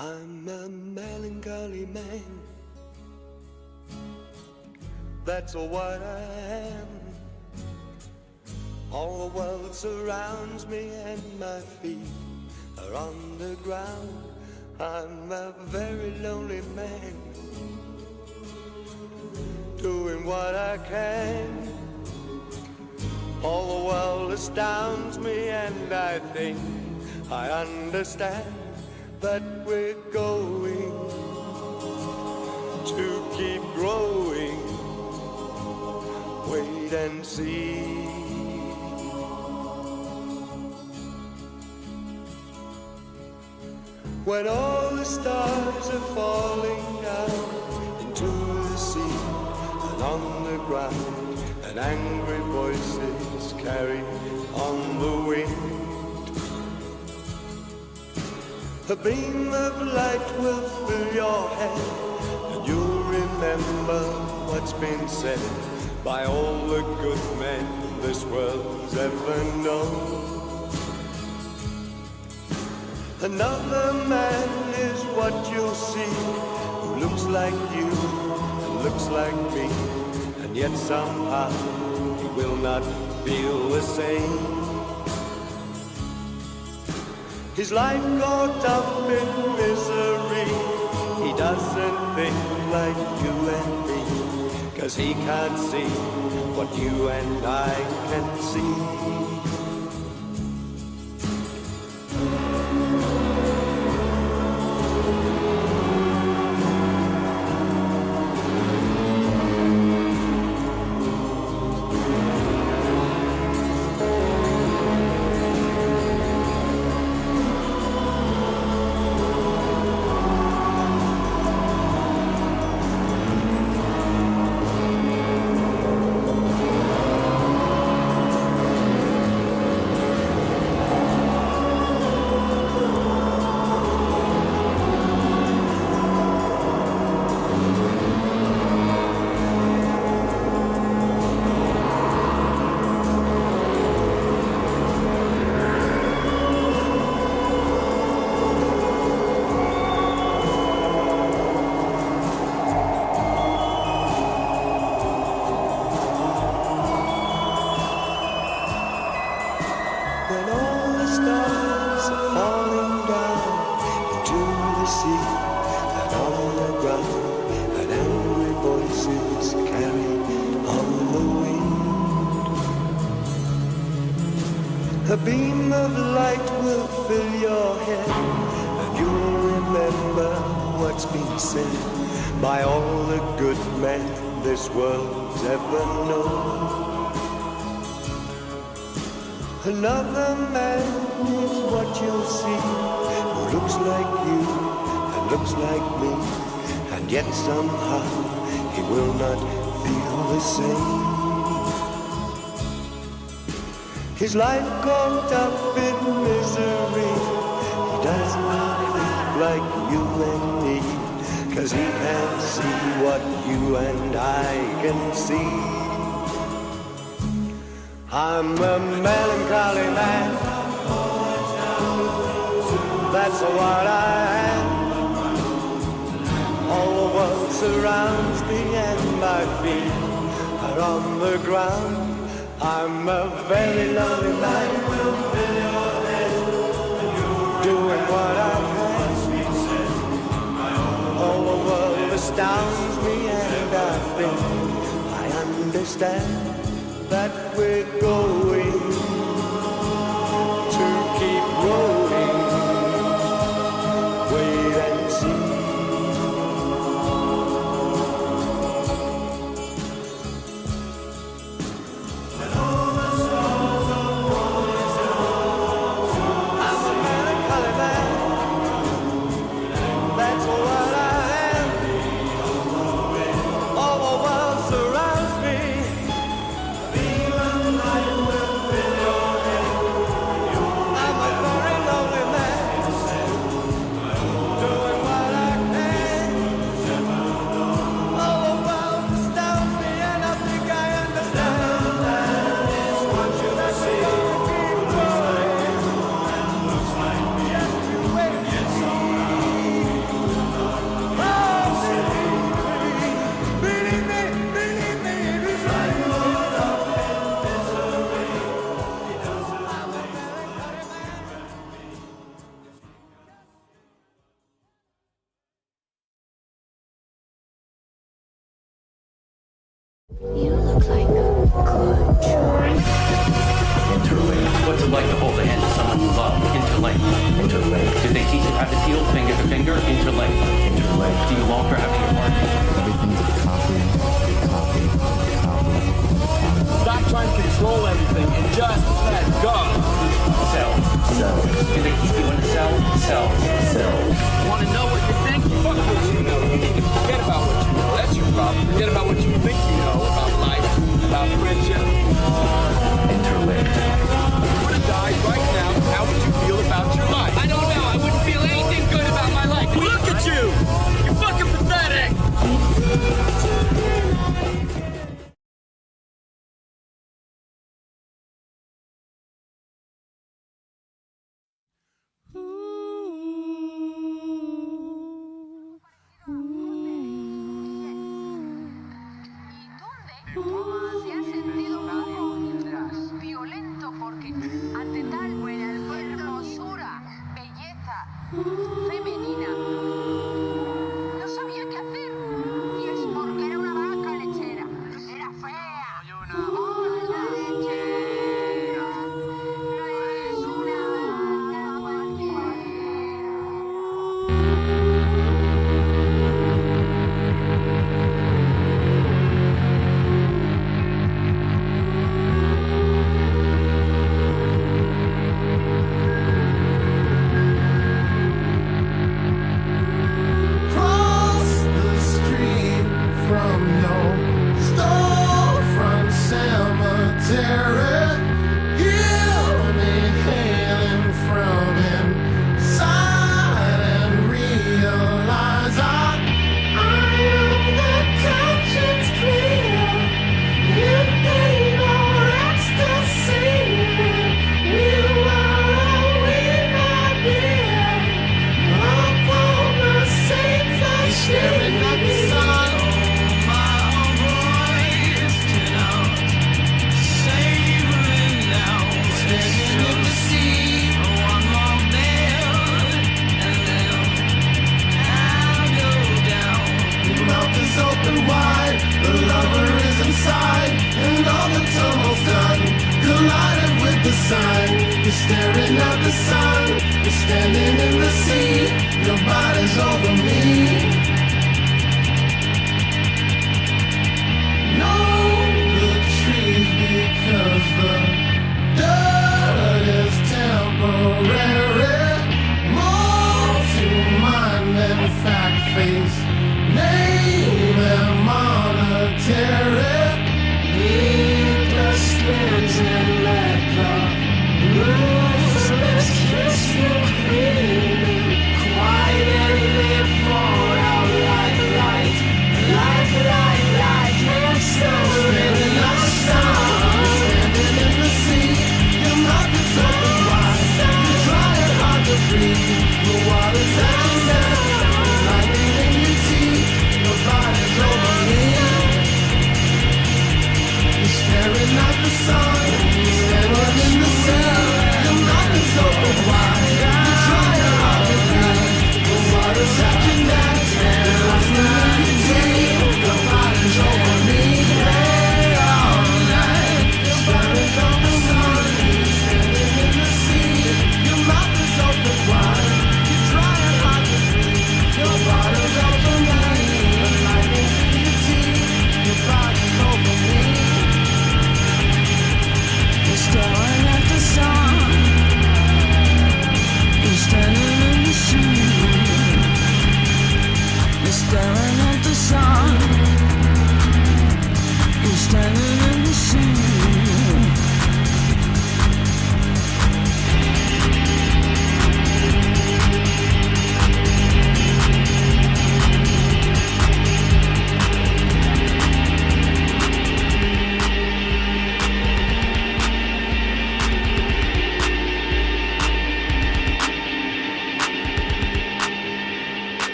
I'm a melancholy man, that's what I am. All the world surrounds me and my feet are on the ground. I'm a very lonely man, doing what I can. All the world astounds me and I think I understand that we're going to keep growing. Wait and see. When all the stars are falling down into the sea and on the ground, and angry voices carry on the wind, a beam of light will fill your head, and you'll remember what's been said by all the good men this world's ever known. Another man is what you'll see, who looks like you and looks like me, and yet somehow he will not feel the same. His life caught up in misery, he doesn't think like you and me, 'cause he can't see what you and I can see. A beam of light will fill your head, and you'll remember what's been said by all the good men this world's ever known. Another man is what you'll see, who looks like you and looks like me, and yet somehow he will not feel the same. His life caught up in misery, he does not think like you and me, 'cause he can't see what you and I can see. I'm a melancholy man, that's what I am. All the world surrounds me and my feet are on the ground. I'm a very lonely man, doing what I can. All the world astounds me and I think I understand that we're going to keep growing. Wait and see. I You look like a good choice. Interlink. What's it like to hold the hand of someone you love? Interlink. Interlink. Did they teach you how to feel finger to finger? Interlink. Interlink. Do you long for having your heart? Everything's a copy, copy, copy. Stop trying to control everything and just let go. Cells. Cells. Do they keep you in the cell? Cells. Cells. Want to know what you think? Fuck what you know. You need to forget about what you know. That's your problem. Forget about what you think you know about life, about friendship. Interlinked. If you were to die right now, how would you feel about your life? I don't know. I wouldn't feel anything good about my life. Look at you! You're fucking pathetic! Se ha sentido un poco violento porque ante tal hermosura, belleza femenina, no sabía qué hacer. Y es porque era una vaca lechera. Era fea. Una lechera. No es una vaca cualquiera. Cross the street from your storefront cemetery. Hear me hailing from inside and realize I am the conscience clear. In pain or ecstasy, we were all we might be. Upon the same flash, staring at the sun. My voice tonight, savoring now, standing in the sea. One more bell, and then I'll go down. The mouth is open wide, the lover is inside, and all the tumult's done. Collided with the sun, you're staring at the sun, you're standing in the sea, your body's over me. Know the trees because the dirt is temporary. More to mind than fact face, name and monetary. Need the spins and let the ruthless kiss you clean. Quietly pour out light, and so standing outside, standing in the sea. Your mouth is open wide, you're trying hard to breathe. The water's at your neck, lightning in your teeth. Your body's over me. You're staring at the sun, standing in the sea. Your mouth is open wide, you're trying hard to breathe. The water's at your neck, lightning in your teeth. Your body's over me. Hey, all night, your body's on the sun, standing in the sea. Your mouth is open wide, you're trying hard to breathe. Your body's over me, lightning in your teeth. Your body's over me. You're staring at the sun. You're standing in the sea. You're staring at the sun. You're standing in the sea.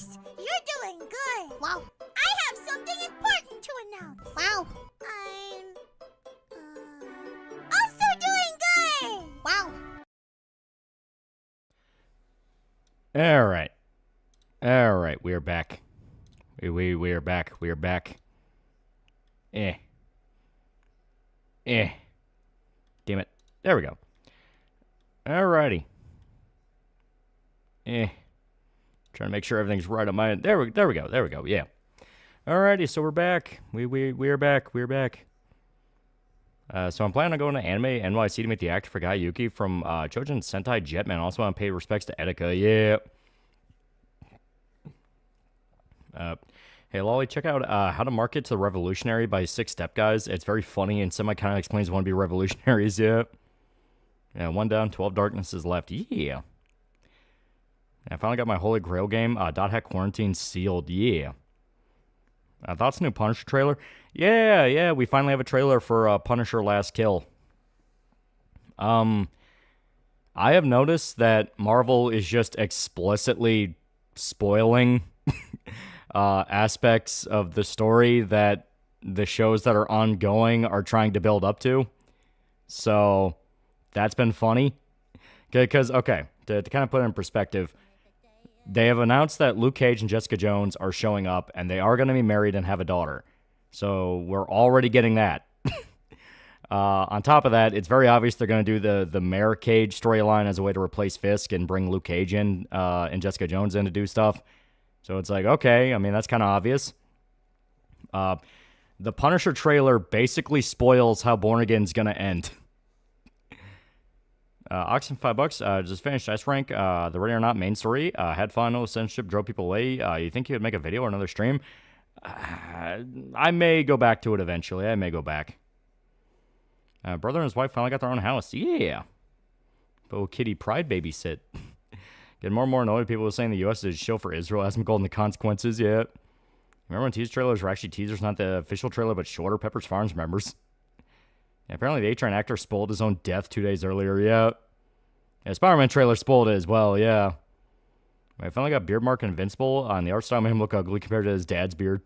Alex, you're doing good. Wow. I have something important to announce. Wow. I'm also doing good. Wow. All right. All right, we are back. We are back. We are back. Damn it. There we go. Alrighty. Trying to make sure everything's right on my end. There we go. Yeah. Alrighty, so we're back. We are back. We're back. So I'm planning on going to Anime NYC to meet the actor for Guy Yuki from Chojin Sentai Jetman. Also want to pay respects to Etika. Yeah. Hey, Loli, check out How to Market to the Revolutionary by Six Step Guys. It's very funny and semi kind of explains want to be revolutionaries. Yeah. Yeah, 1 down, 12 darknesses left. Yeah. I finally got my Holy Grail game, Dot Hack Quarantine sealed. Yeah. Thoughts new Punisher trailer? Yeah, we finally have a trailer for Punisher Last Kill. I have noticed that Marvel is just explicitly spoiling aspects of the story that the shows that are ongoing are trying to build up to. So that's been funny. Because, okay, to kind of put it in perspective, they have announced that Luke Cage and Jessica Jones are showing up, and they are going to be married and have a daughter. So we're already getting that. On top of that, it's very obvious they're going to do the Mayor Cage storyline as a way to replace Fisk and bring Luke Cage in and Jessica Jones in to do stuff. So it's like, okay, I mean, that's kind of obvious. The Punisher trailer basically spoils how Born Again's going to end. Oxen, $5. Just finished Ice Rank. The Ready or Not main story. Had fun. No censorship. Drove people away. You think you would make a video or another stream? I may go back to it eventually. I may go back. Brother and his wife finally got their own house. Yeah. Bo Kitty Pride babysit. Getting more and more annoyed. People were saying the U.S. is a show for Israel. Hasn't golden the consequences yet. Remember when teaser trailers were actually teasers, not the official trailer, but shorter? Pepper's Farms members. Yeah, apparently the A-Train actor spoiled his own death 2 days earlier. Yeah. Spider-Man trailer spoiled it as well. Yeah. I finally got beard mark Invincible. On the art style made him look ugly compared to his dad's beard.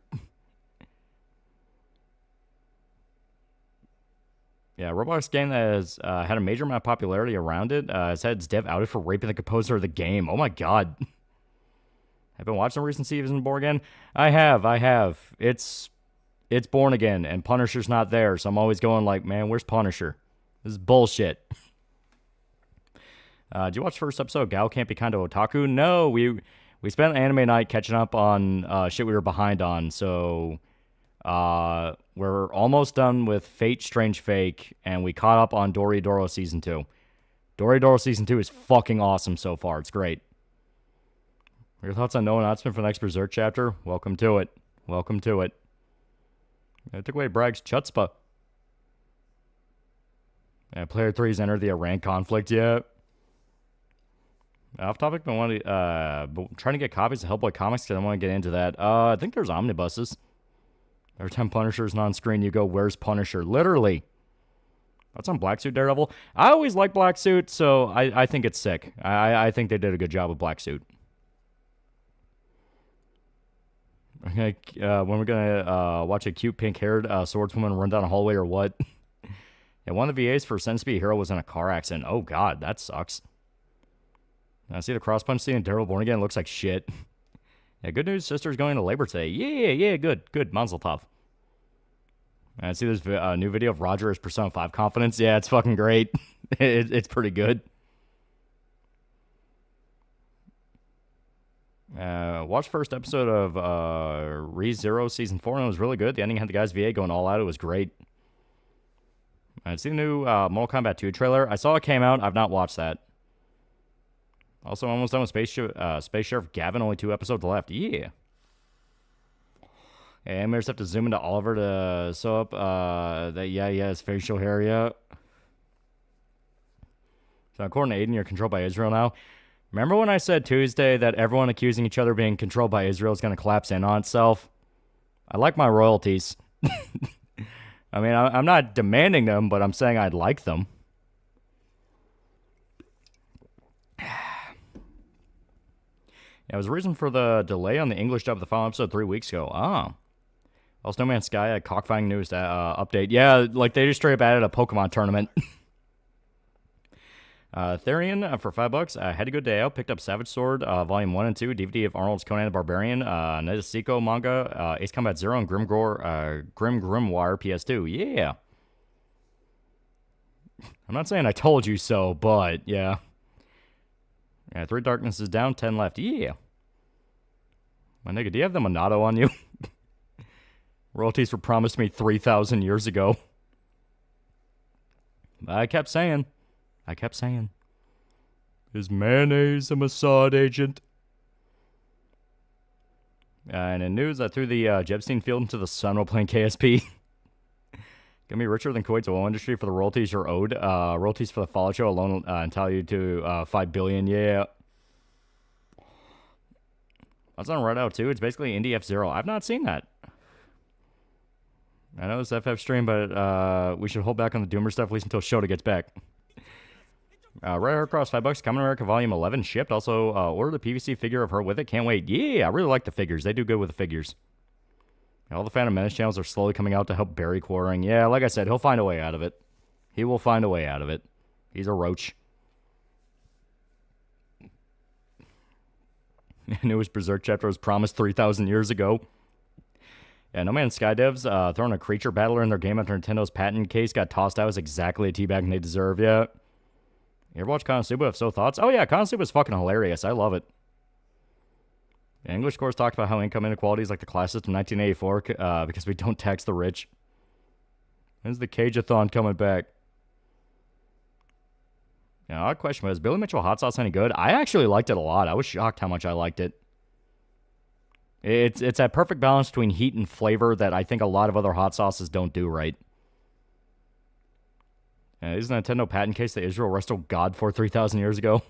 Yeah, Roblox game that has had a major amount of popularity around it has had its dev outed for raping the composer of the game. Oh my god. I've been watching recent seasons of Born Again. I have. It's Born Again, and Punisher's not there, so I'm always going like, man, where's Punisher? This is bullshit. Did you watch the first episode of Gal Can't Be Kind of Otaku? No, we spent anime night catching up on shit we were behind on, so we're almost done with Fate Strange Fake, and we caught up on Doridoro Season 2. Doridoro Season 2 is fucking awesome so far. It's great. Your thoughts on no announcement for the next Berserk chapter? Welcome to it. Welcome to it. I took away Bragg's chutzpah. Player 3's entered the Iran conflict yet. Off topic, but trying to get copies of Hellboy comics because I want to get into that. I think there's omnibuses. Every time Punisher's on screen, you go, where's Punisher? Literally. That's on Black Suit Daredevil. I always like Black Suit, so I think it's sick. I think they did a good job with Black Suit. Okay, when we're going to watch a cute pink-haired swordswoman run down a hallway or what? Yeah, one of the VAs for Sense to Be a Hero was in a car accident. Oh, God, that sucks. I see the cross-punch scene in Daredevil Born Again. It looks like shit. Yeah, good news. Sister's going to labor today. Yeah, good. Mazel tov. I see this new video of Roger as Persona 5 confidence. Yeah, it's fucking great. It's pretty good. Watched first episode of ReZero Season 4, and it was really good. The ending had the guys VA going all out. It was great. I've seen the new Mortal Kombat 2 trailer. I saw it came out. I've not watched that. Also, almost done with Space Sheriff Gavin. Only 2 episodes left. Yeah. Hey, animators have to zoom into Oliver to sew up that, his facial hair, yeah. So, according to Aiden, you're controlled by Israel now. Remember when I said Tuesday that everyone accusing each other of being controlled by Israel is going to collapse in on itself? I like my royalties. I mean, I'm not demanding them, but I'm saying I'd like them. Yeah, it was a reason for the delay on the English dub of the final episode 3 weeks ago. Ah. Also, No Man's Sky had cockfighting news update. Yeah, like they just straight up added a Pokemon tournament. Therian for $5. Had a good day out. Picked up Savage Sword, Volume 1 and 2, DVD of Arnold's Conan the Barbarian, Nezisiko manga, Ace Combat Zero, and Grim Grimoire PS2. Yeah. I'm not saying I told you so, but yeah. Yeah, 3 darknesses down, 10 left. Yeah. My nigga, do you have the Monado on you? Royalties were promised me 3,000 years ago. I kept saying. Is mayonnaise a Mossad agent? And in news, I threw the Jebstein field into the sun while playing KSP. Gonna be richer than Kuwait's oil industry for the royalties you're owed. Royalties for the Fallout show alone entitle you to $5 billion. Yeah. That's on Reddit too. It's basically Indie F-Zero. I've not seen that. I know it's FF stream, but we should hold back on the Doomer stuff at least until Shota gets back. Red Hair Cross, $5. Common America Volume 11 shipped. Also, order the PVC figure of her with it. Can't wait. Yeah, I really like the figures. They do good with the figures. All the Phantom Menace channels are slowly coming out to help Barry quartering. Yeah, like I said, he'll find a way out of it. He will find a way out of it. He's a roach. Newest Berserk chapter was promised 3,000 years ago. Yeah, No Man's Sky devs throwing a creature battler in their game after Nintendo's patent case got tossed out as exactly a teabagging they deserve. Yeah. You ever watch Konosuba? If so, thoughts? Oh yeah, Konosuba is fucking hilarious. I love it. The English course talked about how income inequality is like the class system 1984 because we don't tax the rich. When's the Cage-a-thon coming back? Yeah, odd question was, Billy Mitchell hot sauce any good? I actually liked it a lot. I was shocked how much I liked it. It's that perfect balance between heat and flavor that I think a lot of other hot sauces don't do right. Is Nintendo patent case that Israel wrestled God for 3,000 years ago?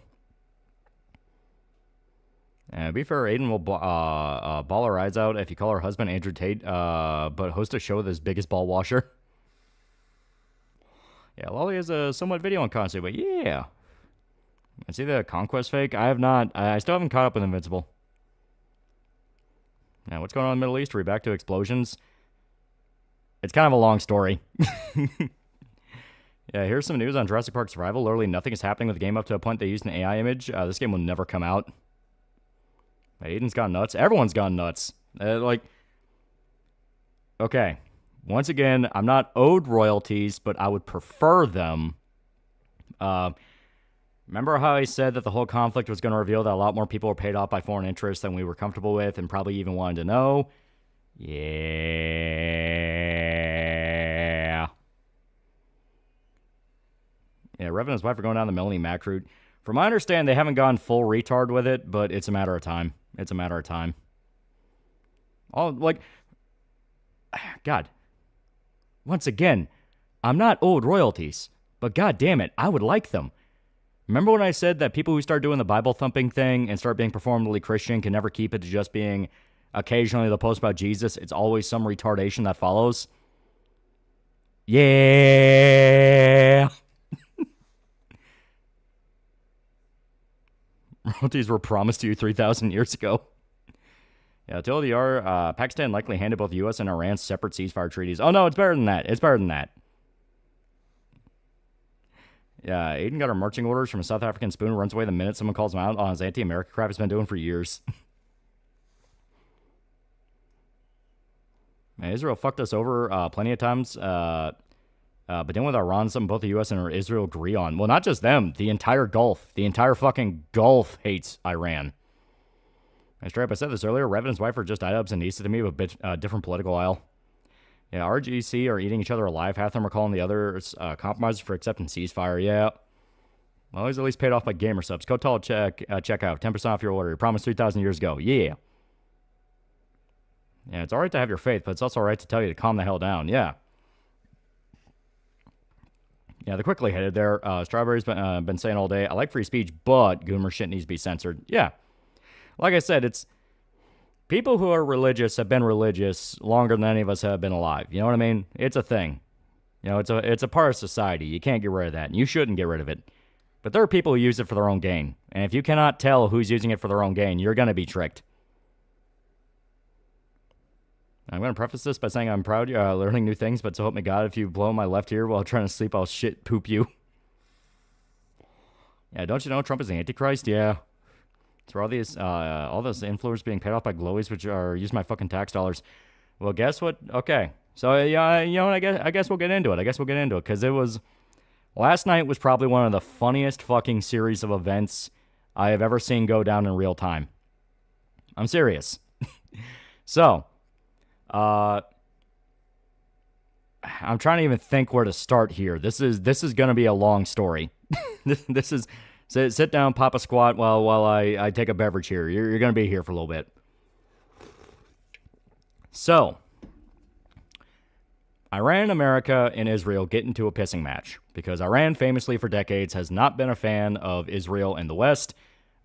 Be fair, Aiden will ball her eyes out if you call her husband Andrew Tate, but host a show with his biggest ball washer. Yeah, Lolly has a somewhat video on Constantly, but yeah. I see the Conquest fake. I have not. I still haven't caught up with Invincible. Now, what's going on in the Middle East? Are we back to explosions? It's kind of a long story. Yeah, here's some news on Jurassic Park Survival. Literally nothing is happening with the game up to a point they used an AI image. This game will never come out. Aiden's gone nuts. Everyone's gone nuts. Okay. Once again, I'm not owed royalties, but I would prefer them. Remember how I said that the whole conflict was going to reveal that a lot more people were paid off by foreign interests than we were comfortable with and probably even wanted to know? Yeah. Yeah, Rev and his wife are going down the Melanie Mac route. From my understanding, they haven't gone full retard with it, but it's a matter of time. It's a matter of time. God. Once again, I'm not owed royalties, but god damn it, I would like them. Remember when I said that people who start doing the Bible thumping thing and start being performatively Christian can never keep it to just being occasionally they'll post about Jesus? It's always some retardation that follows. Yeah. Royalties were promised to you 3,000 years ago. Yeah, TLDR, Pakistan likely handed both U.S. and Iran separate ceasefire treaties. Oh, no, it's better than that. It's better than that. Yeah, Aiden got our marching orders from a South African spoon who runs away the minute someone calls him out on his anti-America crap he's been doing for years. Man, Israel fucked us over plenty of times. But then with Iran, something both the U.S. and Israel agree on. Well, not just them. The entire Gulf. The entire fucking Gulf hates Iran. I straight up, I said this earlier. Rev and his wife are just IDubs and Nisa to me, but different political aisle. Yeah, RGC are eating each other alive. Half of them are calling the others compromises for accepting ceasefire. Yeah. Well, he's at least paid off by gamer subs. Kotal check out. 10% off your order. You promised 3,000 years ago. Yeah. Yeah, it's all right to have your faith, but it's also all right to tell you to calm the hell down. Yeah. Yeah, the quickly headed there. Strawberry's been saying all day, I like free speech, but Goomer shit needs to be censored. Yeah. Like I said, it's people who are religious have been religious longer than any of us have been alive. You know what I mean? It's a thing. You know, it's a part of society. You can't get rid of that, and you shouldn't get rid of it. But there are people who use it for their own gain. And if you cannot tell who's using it for their own gain, you're going to be tricked. I'm going to preface this by saying I'm proud learning new things, but so help me God, if you blow my left ear while trying to sleep, I'll shit poop you. Yeah, don't you know Trump is the Antichrist? Yeah. It's for all these influencers being paid off by glowies, which are using my fucking tax dollars. Well, guess what? Okay. So, yeah, you know, I guess we'll get into it. Because it was... Last night was probably one of the funniest fucking series of events I have ever seen go down in real time. I'm serious. So... I'm trying to even think where to start here. This is going to be a long story. This is sit down, pop a squat while I take a beverage here. You're going to be here for a little bit. So, Iran, America, and Israel get into a pissing match because Iran famously for decades has not been a fan of Israel and the West.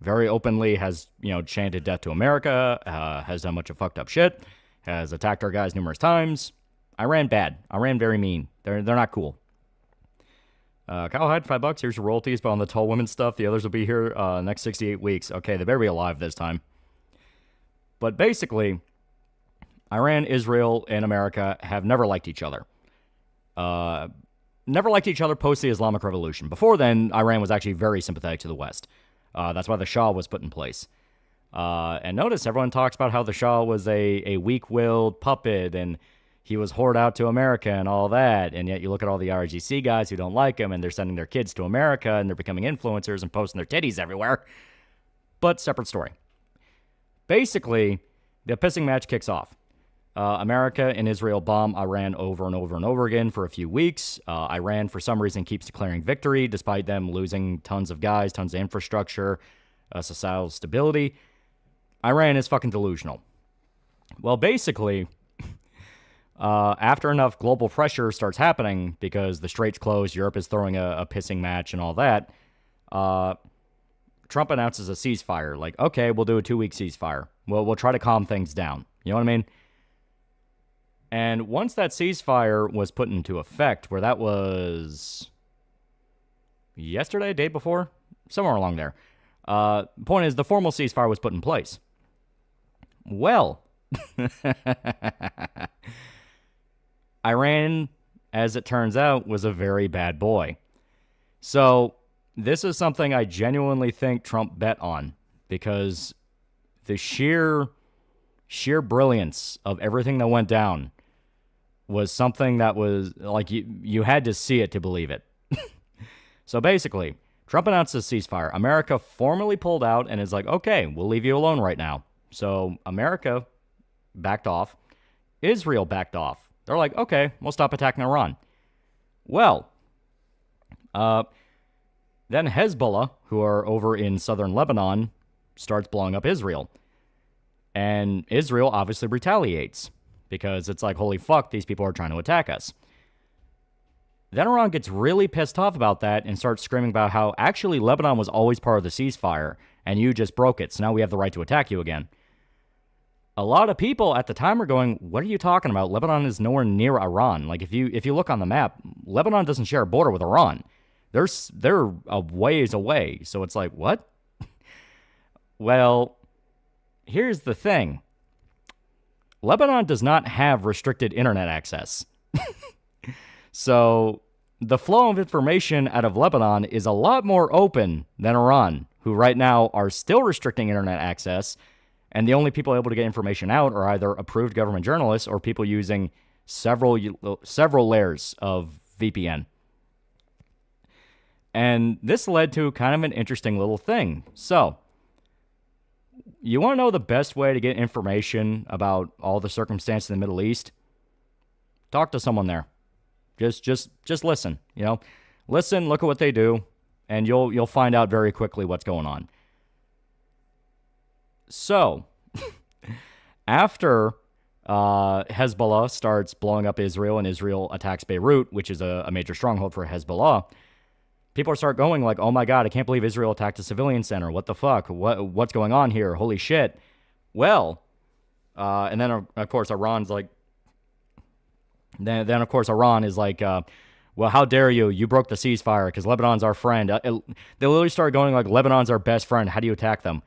Very openly has, chanted death to America, has done much of fucked up shit. Has attacked our guys numerous times. Iran bad. Iran very mean. They're not cool. Kyle Hyde, $5. Here's your royalties, but on the tall women stuff, the others will be here next 68 weeks. Okay, they better be alive this time. But basically, Iran, Israel, and America have never liked each other. Never liked each other post the Islamic Revolution. Before then, Iran was actually very sympathetic to the West. That's why the Shah was put in place. And notice everyone talks about how the Shah was a weak-willed puppet and he was whored out to America and all that. And yet you look at all the RGC guys who don't like him and they're sending their kids to America and they're becoming influencers and posting their titties everywhere. But separate story. Basically, the pissing match kicks off. America and Israel bomb Iran over and over and over again for a few weeks. Iran, for some reason, keeps declaring victory despite them losing tons of guys, tons of infrastructure, societal stability. Iran is fucking delusional. Well, basically, after enough global pressure starts happening, because the Straits closed, Europe is throwing a pissing match and all that, Trump announces a ceasefire. Like, okay, we'll do a 2-week ceasefire. We'll try to calm things down. You know what I mean? And once that ceasefire was put into effect, where that was yesterday, day before, somewhere along there. Point is, the formal ceasefire was put in place. Well, Iran, as it turns out, was a very bad boy. So this is something I genuinely think Trump bet on, because the sheer brilliance of everything that went down was something that was like you had to see it to believe it. So basically, Trump announced a ceasefire. America formally pulled out and is like, okay, we'll leave you alone right now. So America backed off. Israel backed off. They're like, okay, we'll stop attacking Iran. Well, then Hezbollah, who are over in southern Lebanon, starts blowing up Israel. And Israel obviously retaliates because it's like, holy fuck, these people are trying to attack us. Then Iran gets really pissed off about that and starts screaming about how actually Lebanon was always part of the ceasefire and you just broke it, so now we have the right to attack you again. A lot of people at the time are going, what are you talking about? Lebanon is nowhere near Iran. Like, if you look on the map, Lebanon doesn't share a border with Iran. They're a ways away. So it's like, what? Well, here's the thing. Lebanon does not have restricted internet access. So the flow of information out of Lebanon is a lot more open than Iran, who right now are still restricting internet access. And the only people able to get information out are either approved government journalists or people using several layers of VPN. And this led to kind of an interesting little thing. So, you want to know the best way to get information about all the circumstances in the Middle East? Talk to someone there. Just listen, Listen, look at what they do, and you'll find out very quickly what's going on. So, after Hezbollah starts blowing up Israel and Israel attacks Beirut, which is a major stronghold for Hezbollah, people start going like, oh my God, I can't believe Israel attacked a civilian center. What the fuck? What's going on here? Holy shit. Well, and then of course Iran's like, then of course Iran is like, well, how dare you? You broke the ceasefire because Lebanon's our friend. They literally started going like, Lebanon's our best friend. How do you attack them?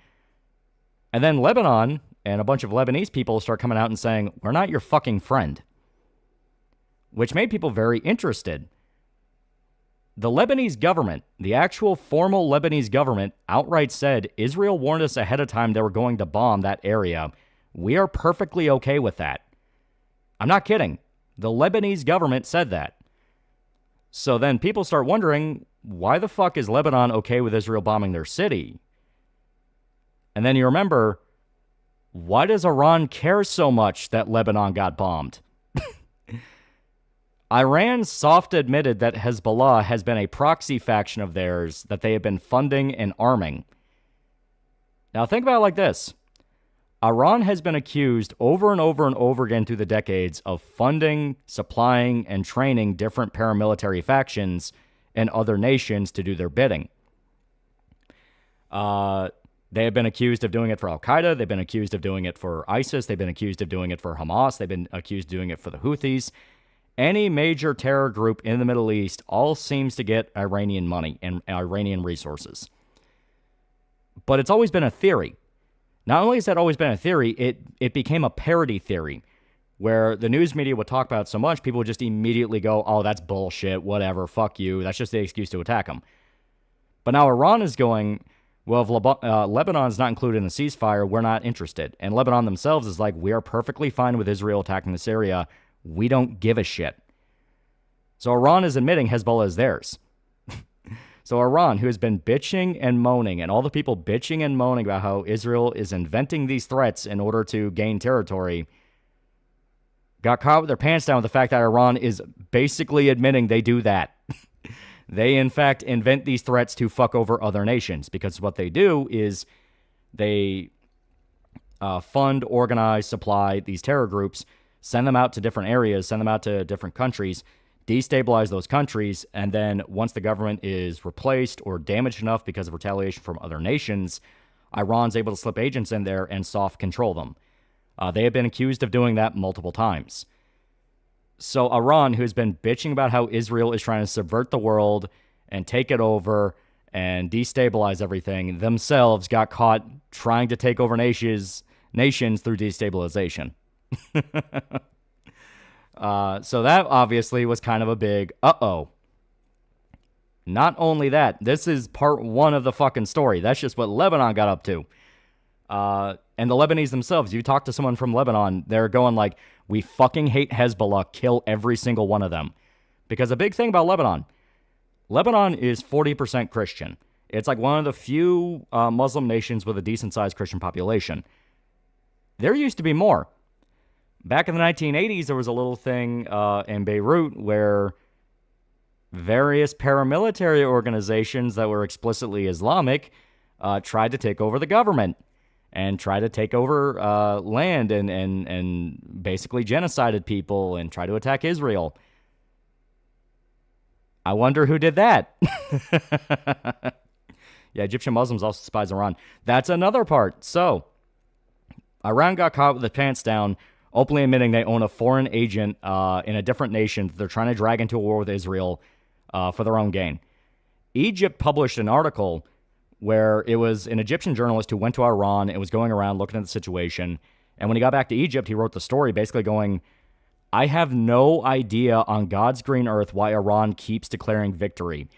And then Lebanon and a bunch of Lebanese people start coming out and saying, we're not your fucking friend. Which made people very interested. The Lebanese government, the actual formal Lebanese government, outright said, Israel warned us ahead of time they were going to bomb that area. We are perfectly okay with that. I'm not kidding. The Lebanese government said that. So then people start wondering, why the fuck is Lebanon okay with Israel bombing their city? And then you remember, why does Iran care so much that Lebanon got bombed? Iran soft admitted that Hezbollah has been a proxy faction of theirs that they have been funding and arming. Now think about it like this. Iran has been accused over and over and over again through the decades of funding, supplying, and training different paramilitary factions and other nations to do their bidding. They have been accused of doing it for Al-Qaeda. They've been accused of doing it for ISIS. They've been accused of doing it for Hamas. They've been accused of doing it for the Houthis. Any major terror group in the Middle East all seems to get Iranian money and Iranian resources. But it's always been a theory. Not only has that always been a theory, it became a parody theory where the news media would talk about it so much, people would just immediately go, oh, that's bullshit, whatever, fuck you. That's just the excuse to attack them. But now Iran is going, well, if Lebanon's not included in the ceasefire, we're not interested. And Lebanon themselves is like, we are perfectly fine with Israel attacking this area. We don't give a shit. So Iran is admitting Hezbollah is theirs. So Iran, who has been bitching and moaning, and all the people bitching and moaning about how Israel is inventing these threats in order to gain territory, got caught with their pants down with the fact that Iran is basically admitting they do that. They, in fact, invent these threats to fuck over other nations, because what they do is they fund, organize, supply these terror groups, send them out to different areas, send them out to different countries, destabilize those countries, and then once the government is replaced or damaged enough because of retaliation from other nations, Iran's able to slip agents in there and soft control them. They have been accused of doing that multiple times. So Iran, who has been bitching about how Israel is trying to subvert the world and take it over and destabilize everything, themselves got caught trying to take over nations through destabilization. So that obviously was kind of a big uh-oh. Not only that, this is part one of the fucking story. That's just what Lebanon got up to. And the Lebanese themselves, you talk to someone from Lebanon, they're going like, we fucking hate Hezbollah, kill every single one of them. Because a big thing about Lebanon is 40% Christian. It's like one of the few Muslim nations with a decent-sized Christian population. There used to be more. Back in the 1980s, there was a little thing in Beirut where various paramilitary organizations that were explicitly Islamic tried to take over the government and tried to take over land and basically genocided people and tried to attack Israel. I wonder who did that. Yeah, Egyptian Muslims also despise Iran. That's another part. So, Iran got caught with the pants down, openly admitting they own a foreign agent in a different nation that they're trying to drag into a war with Israel for their own gain. Egypt published an article where it was an Egyptian journalist who went to Iran and was going around looking at the situation. And when he got back to Egypt, he wrote the story basically going, I have no idea on God's green earth why Iran keeps declaring victory.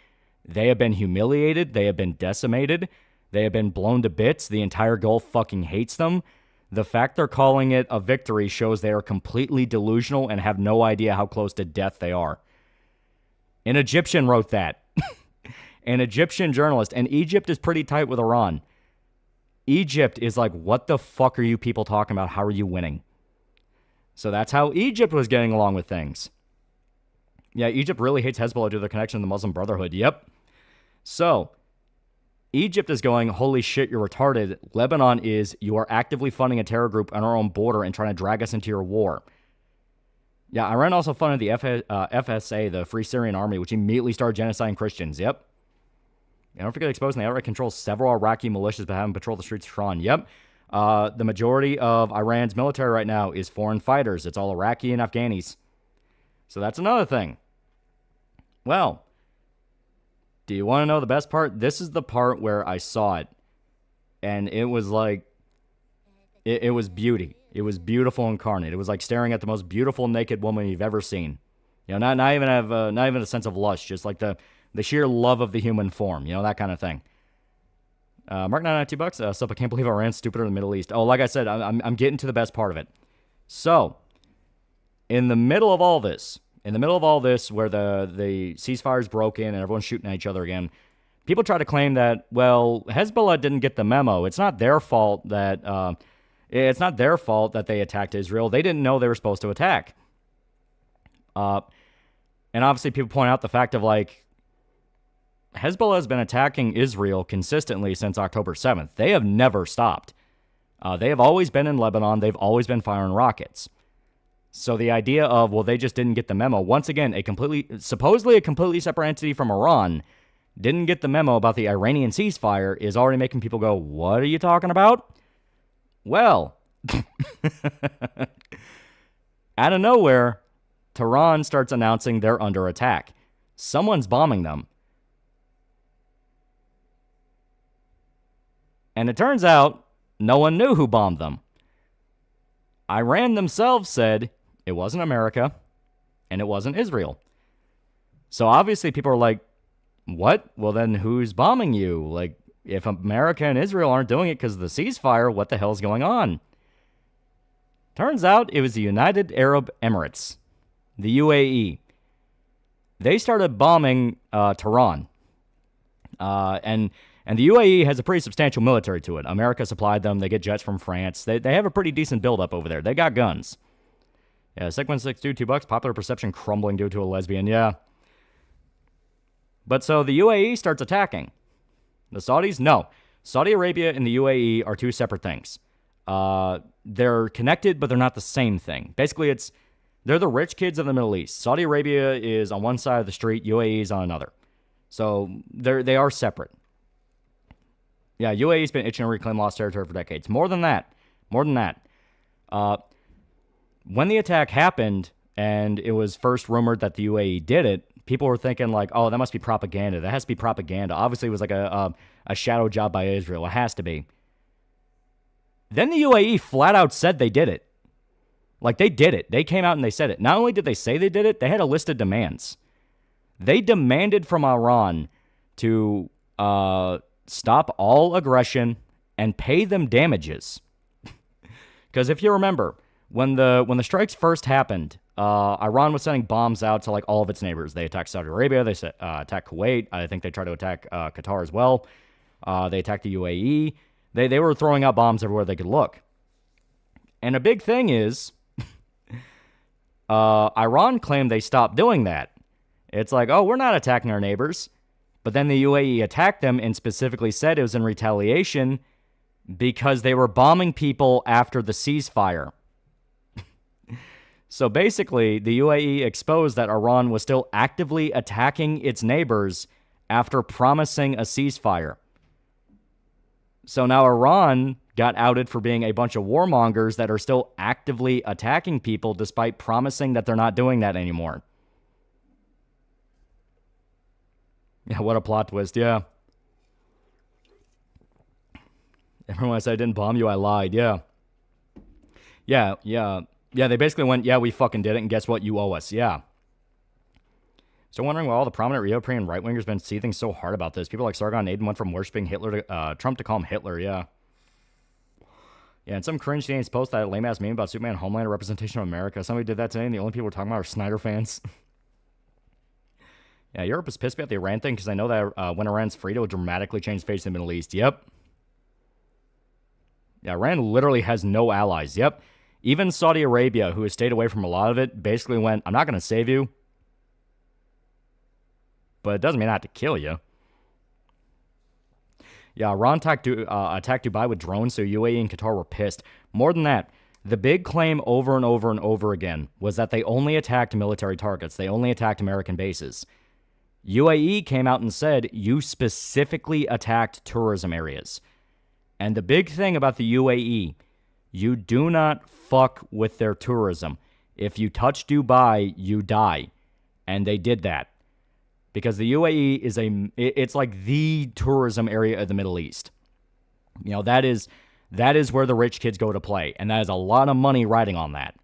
They have been humiliated. They have been decimated. They have been blown to bits. The entire Gulf fucking hates them. The fact they're calling it a victory shows they are completely delusional and have no idea how close to death they are. An Egyptian wrote that. An Egyptian journalist. And Egypt is pretty tight with Iran. Egypt is like, what the fuck are you people talking about? How are you winning? So that's how Egypt was getting along with things. Yeah, Egypt really hates Hezbollah due to their connection to the Muslim Brotherhood. Yep. So, Egypt is going, holy shit, you're retarded. Lebanon is, you are actively funding a terror group on our own border and trying to drag us into your war. Yeah, Iran also funded the FSA, the Free Syrian Army, which immediately started genociding Christians. Yep. And don't forget exposing they outright control several Iraqi militias but haven't patrolled the streets of Tehran. Yep. The majority of Iran's military right now is foreign fighters. It's all Iraqi and Afghanis. So that's another thing. Well, do you want to know the best part? This is the part where I saw it, and it was like, it was beauty. It was beautiful incarnate. It was like staring at the most beautiful naked woman you've ever seen. You know, not even a sense of lust, just like the sheer love of the human form. You know, that kind of thing. Mark 992 bucks. Sup, I can't believe Iran's stupider in the Middle East. Oh, like I said, I'm getting to the best part of it. So, in the middle of all this, where the ceasefire's broken and everyone's shooting at each other again, people try to claim that, well, Hezbollah didn't get the memo. It's not their fault that they attacked Israel. They didn't know they were supposed to attack. And obviously people point out the fact of, like, Hezbollah has been attacking Israel consistently since October 7th. They have never stopped. They have always been in Lebanon. They've always been firing rockets. So the idea of, well, they just didn't get the memo. Once again, supposedly a completely separate entity from Iran didn't get the memo about the Iranian ceasefire is already making people go, what are you talking about? Well, out of nowhere, Tehran starts announcing they're under attack. Someone's bombing them. And it turns out no one knew who bombed them. Iran themselves said it wasn't America and it wasn't Israel. So obviously people are like, what? Well, then who's bombing you? Like, if America and Israel aren't doing it because of the ceasefire, what the hell's going on? Turns out it was the United Arab Emirates, the UAE. They started bombing Tehran. And the UAE has a pretty substantial military to it. America supplied them. They get jets from France. They have a pretty decent buildup over there. They got guns. Yeah, Sec162, $2. Popular perception crumbling due to a lesbian. Yeah. But so the UAE starts attacking. The Saudis? No. Saudi Arabia and the UAE are two separate things. They're connected, but they're not the same thing. Basically, they're the rich kids of the Middle East. Saudi Arabia is on one side of the street. UAE is on another. So they are separate. Yeah, UAE's been itching to reclaim lost territory for decades. More than that. When the attack happened and it was first rumored that the UAE did it, people were thinking like, oh, that must be propaganda. That has to be propaganda. Obviously, it was like a shadow job by Israel. It has to be. Then the UAE flat out said they did it. Like, they did it. They came out and they said it. Not only did they say they did it, they had a list of demands. They demanded from Iran to stop all aggression and pay them damages. Because if you remember, when the strikes first happened, Iran was sending bombs out to like all of its neighbors. They attacked Saudi Arabia. They attacked Kuwait. I think they tried to attack Qatar as well. They attacked the UAE. They were throwing out bombs everywhere they could look. And a big thing is, Iran claimed they stopped doing that. It's like, oh, we're not attacking our neighbors. But then the UAE attacked them and specifically said it was in retaliation because they were bombing people after the ceasefire. So basically, the UAE exposed that Iran was still actively attacking its neighbors after promising a ceasefire. So now Iran got outed for being a bunch of warmongers that are still actively attacking people despite promising that they're not doing that anymore. Yeah, what a plot twist, yeah. Everyone said I didn't bomb you, I lied, yeah. Yeah, they basically went, yeah, we fucking did it, and guess what? You owe us, yeah. So wondering why all the prominent European right-wingers been seething so hard about this. People like Sargon Aiden went from worshipping Hitler to Trump to call him Hitler, yeah. Yeah, and some cringe Canadians post that lame-ass meme about Superman Homelander representation of America. Somebody did that today, and the only people we're talking about are Snyder fans. Yeah, Europe is pissed about the Iran thing because I know that when Iran's freed, it will dramatically change the face of the Middle East. Yep. Yeah, Iran literally has no allies. Yep. Even Saudi Arabia, who has stayed away from a lot of it, basically went, I'm not going to save you, but it doesn't mean I have to kill you. Yeah, Iran attacked Dubai with drones, so UAE and Qatar were pissed. More than that, the big claim over and over and over again was that they only attacked military targets. They only attacked American bases. UAE came out and said, you specifically attacked tourism areas. And the big thing about the UAE, you do not fuck with their tourism. If you touch Dubai, you die. And they did that. because the UAE is it's like the tourism area of the Middle East. You know, that is where the rich kids go to play, and that is a lot of money riding on that.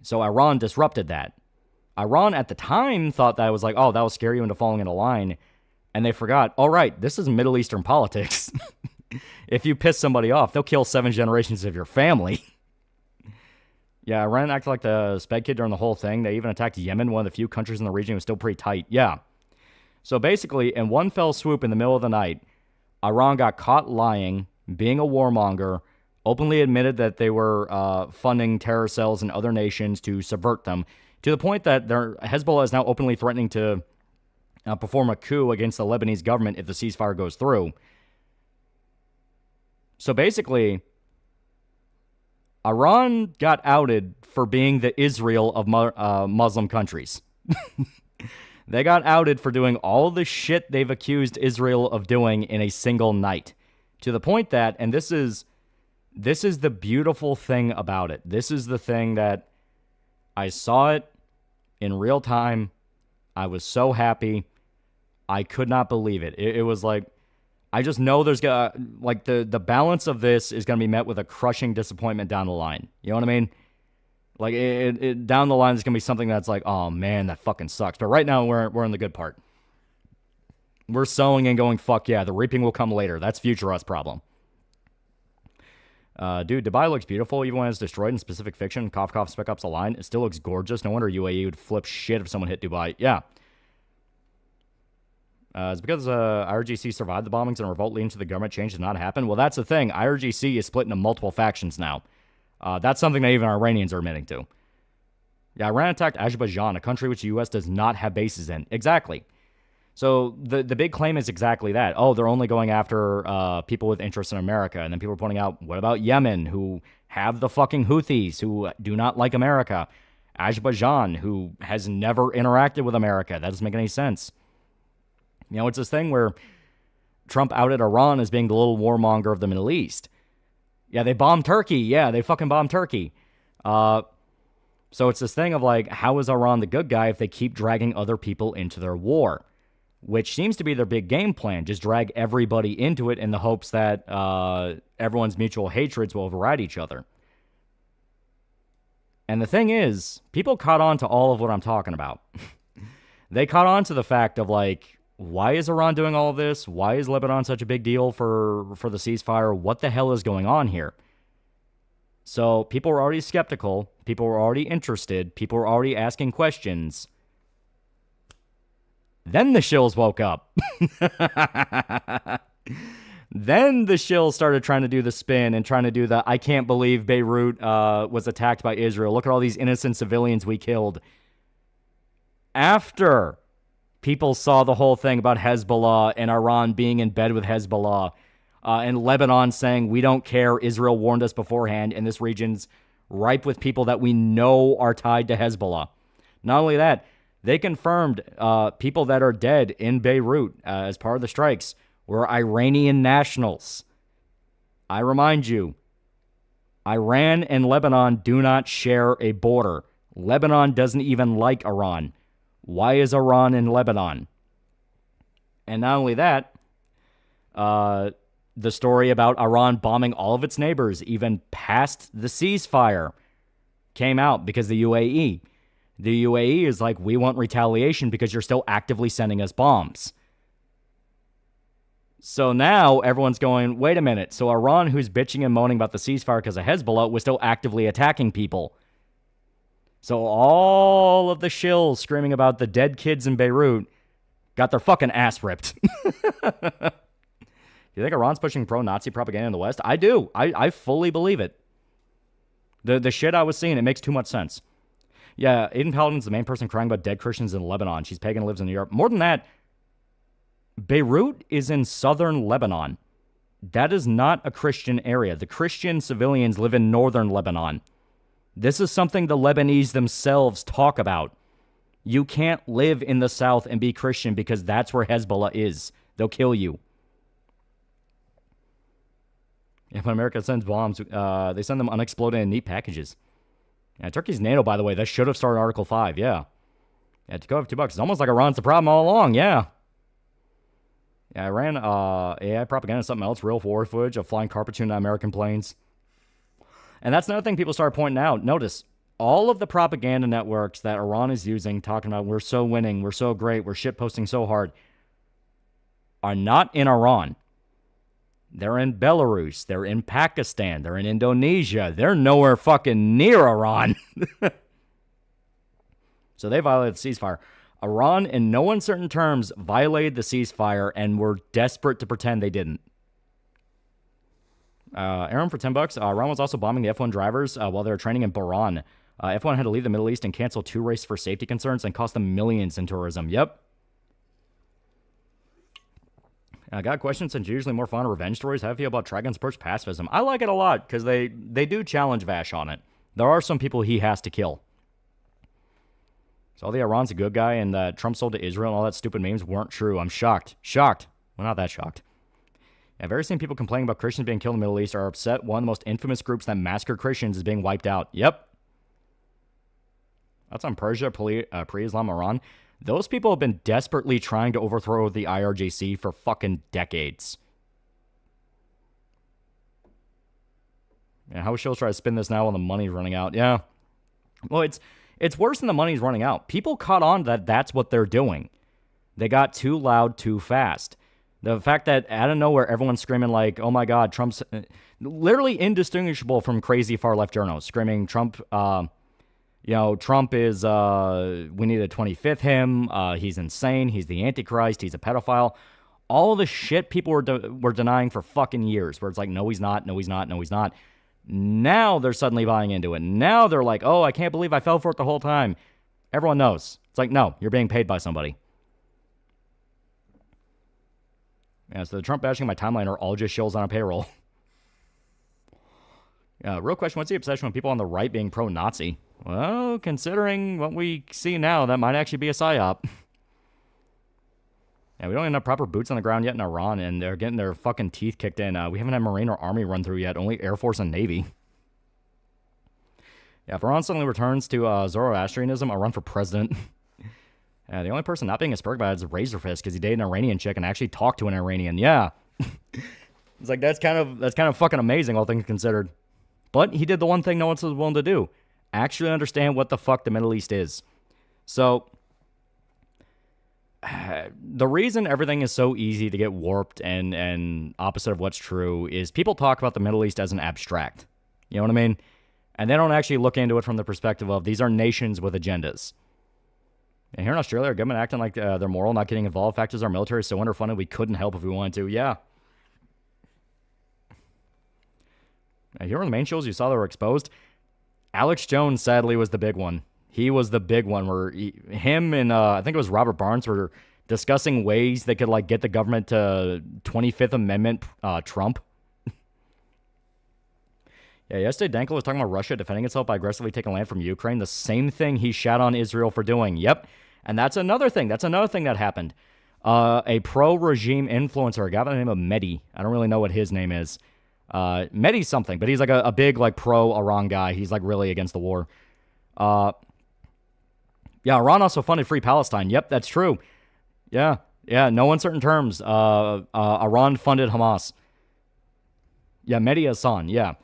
So Iran disrupted that. Iran at the time thought that it was like, oh, that will scare you into falling into line, and they forgot, all right, this is Middle Eastern politics. If you piss somebody off, they'll kill 7 generations of your family. Yeah, Iran acted like the sped kid during the whole thing. They even attacked Yemen, one of the few countries in the region who was still pretty tight. Yeah. So basically, in one fell swoop in the middle of the night, Iran got caught lying, being a warmonger, openly admitted that they were funding terror cells in other nations to subvert them, to the point that Hezbollah is now openly threatening to perform a coup against the Lebanese government if the ceasefire goes through. So basically, Iran got outed for being the Israel of Muslim countries. They got outed for doing all the shit they've accused Israel of doing in a single night. To the point that, and this is the beautiful thing about it. This is the thing that I saw it in real time. I was so happy. I could not believe it. It was like, I just know there's like the balance of this is going to be met with a crushing disappointment down the line. You know what I mean? Like it down the line is going to be something that's like, oh man, that fucking sucks. But right now we're in the good part. We're sowing and going, fuck yeah, the reaping will come later. That's future us problem. Dude, Dubai looks beautiful even when it's destroyed in specific fiction. Cough, cough, Spec Ops a line. It still looks gorgeous. No wonder UAE would flip shit if someone hit Dubai. Yeah. It's because IRGC survived the bombings and a revolt leading to the government change did not happen. Well, that's the thing. IRGC is split into multiple factions now. That's something that even Iranians are admitting to. Yeah, Iran attacked Azerbaijan, a country which the U.S. does not have bases in. Exactly. So the big claim is exactly that. Oh, they're only going after people with interest in America. And then people are pointing out, what about Yemen, who have the fucking Houthis, who do not like America? Azerbaijan, who has never interacted with America. That doesn't make any sense. You know, it's this thing where Trump outed Iran as being the little warmonger of the Middle East. Yeah, they bombed Turkey. Yeah, they fucking bombed Turkey. So it's this thing of like, how is Iran the good guy if they keep dragging other people into their war? Which seems to be their big game plan. Just drag everybody into it in the hopes that everyone's mutual hatreds will override each other. And the thing is, people caught on to all of what I'm talking about. They caught on to the fact of like, why is Iran doing all of this? Why is Lebanon such a big deal for the ceasefire? What the hell is going on here? So people were already skeptical. People were already interested. People were already asking questions. Then the shills woke up. Then the shills started trying to do the spin and trying to do the, I can't believe Beirut was attacked by Israel. Look at all these innocent civilians we killed. After people saw the whole thing about Hezbollah and Iran being in bed with Hezbollah and Lebanon saying, we don't care, Israel warned us beforehand, and this region's ripe with people that we know are tied to Hezbollah. Not only that, they confirmed people that are dead in Beirut as part of the strikes were Iranian nationals. I remind you, Iran and Lebanon do not share a border. Lebanon doesn't even like Iran. Why is Iran in Lebanon? And not only that, the story about Iran bombing all of its neighbors, even past the ceasefire, came out because the UAE. The UAE is like, we want retaliation because you're still actively sending us bombs. So now everyone's going, wait a minute. So Iran, who's bitching and moaning about the ceasefire because of Hezbollah, was still actively attacking people. So all of the shills screaming about the dead kids in Beirut got their fucking ass ripped. You think Iran's pushing pro-Nazi propaganda in the West? I do. I fully believe it. The shit I was seeing, it makes too much sense. Yeah, Aiden Paladin's the main person crying about dead Christians in Lebanon. She's pagan and lives in Europe. More than that, Beirut is in southern Lebanon. That is not a Christian area. The Christian civilians live in northern Lebanon. This is something the Lebanese themselves talk about. You can't live in the south and be Christian because that's where Hezbollah is. They'll kill you. If America sends bombs, they send them unexploded in neat packages. Yeah, Turkey's NATO, by the way. That should have started Article 5, yeah. Yeah, to go up $2. It's almost like Iran's the problem all along. Yeah. Yeah, Iran, AI propaganda is something else. Real war footage of flying carpet tuna American planes. And that's another thing people started pointing out. Notice, all of the propaganda networks that Iran is using, talking about we're so winning, we're so great, we're shitposting so hard, are not in Iran. They're in Belarus. They're in Pakistan. They're in Indonesia. They're nowhere fucking near Iran. So they violated the ceasefire. Iran, in no uncertain terms, violated the ceasefire and were desperate to pretend they didn't. Aaron, for $10, Iran was also bombing the F1 drivers while they were training in Bahrain. F1 had to leave the Middle East and cancel 2 races for safety concerns and cost them millions in tourism. Yep. I got a question, since you're usually more fun of revenge stories. How do you feel about Trigon's approach to pacifism? I like it a lot because they do challenge Vash on it. There are some people he has to kill. So all the Iran's a good guy and Trump sold to Israel and all that stupid memes weren't true. I'm shocked. Shocked. Well, not that shocked. I've ever seen people complaining about Christians being killed in the Middle East are upset one of the most infamous groups that massacred Christians is being wiped out. Yep. That's on Persia, pre-Islam Iran. Those people have been desperately trying to overthrow the IRGC for fucking decades. Yeah, how she'll try to spin this now when the money's running out. Yeah. Well, it's worse than the money's running out. People caught on that that's what they're doing. They got too loud too fast. The fact that out of nowhere, everyone's screaming like, oh my God, Trump's literally indistinguishable from crazy far left journals screaming Trump, Trump is, we need to 25th him. He's insane. He's the Antichrist. He's a pedophile. All the shit people were denying for fucking years, where it's like, no, he's not. No, he's not. No, he's not. Now they're suddenly buying into it. Now they're like, oh, I can't believe I fell for it the whole time. Everyone knows. It's like, no, you're being paid by somebody. Yeah, so the Trump bashing my timeline are all just shills on a payroll. Real question, what's the obsession with people on the right being pro-Nazi? Well, considering what we see now, that might actually be a psyop. Yeah, we don't even have proper boots on the ground yet in Iran, and they're getting their fucking teeth kicked in. We haven't had Marine or Army run through yet, only Air Force and Navy. Yeah, if Iran suddenly returns to Zoroastrianism, I'll run for president. Yeah, the only person not being asperged by it is Razorfist, because he dated an Iranian chick and actually talked to an Iranian. Yeah. It's like, that's kind of fucking amazing, all things considered. But he did the one thing no one was willing to do. Actually understand what the fuck the Middle East is. So, the reason everything is so easy to get warped and opposite of what's true is people talk about the Middle East as an abstract. You know what I mean? And they don't actually look into it from the perspective of these are nations with agendas. And here in Australia, our government acting like they're moral, not getting involved. Fact is, our military is so underfunded, we couldn't help if we wanted to. Yeah. Here are the main shows you saw that were exposed. Alex Jones, sadly, was the big one. He was the big one where him and I think it was Robert Barnes were discussing ways they could like get the government to 25th Amendment Trump. Yeah, yesterday Dankel was talking about Russia defending itself by aggressively taking land from Ukraine. The same thing he shat on Israel for doing. Yep. And that's another thing. That's another thing that happened. A pro-regime influencer, a guy by the name of Mehdi. I don't really know what his name is. Mehdi something, but he's like a big like pro-Iran guy. He's like really against the war. Yeah, Iran also funded Free Palestine. Yep, that's true. Yeah, no uncertain terms. Iran funded Hamas. Yeah, Mehdi Hassan, yeah.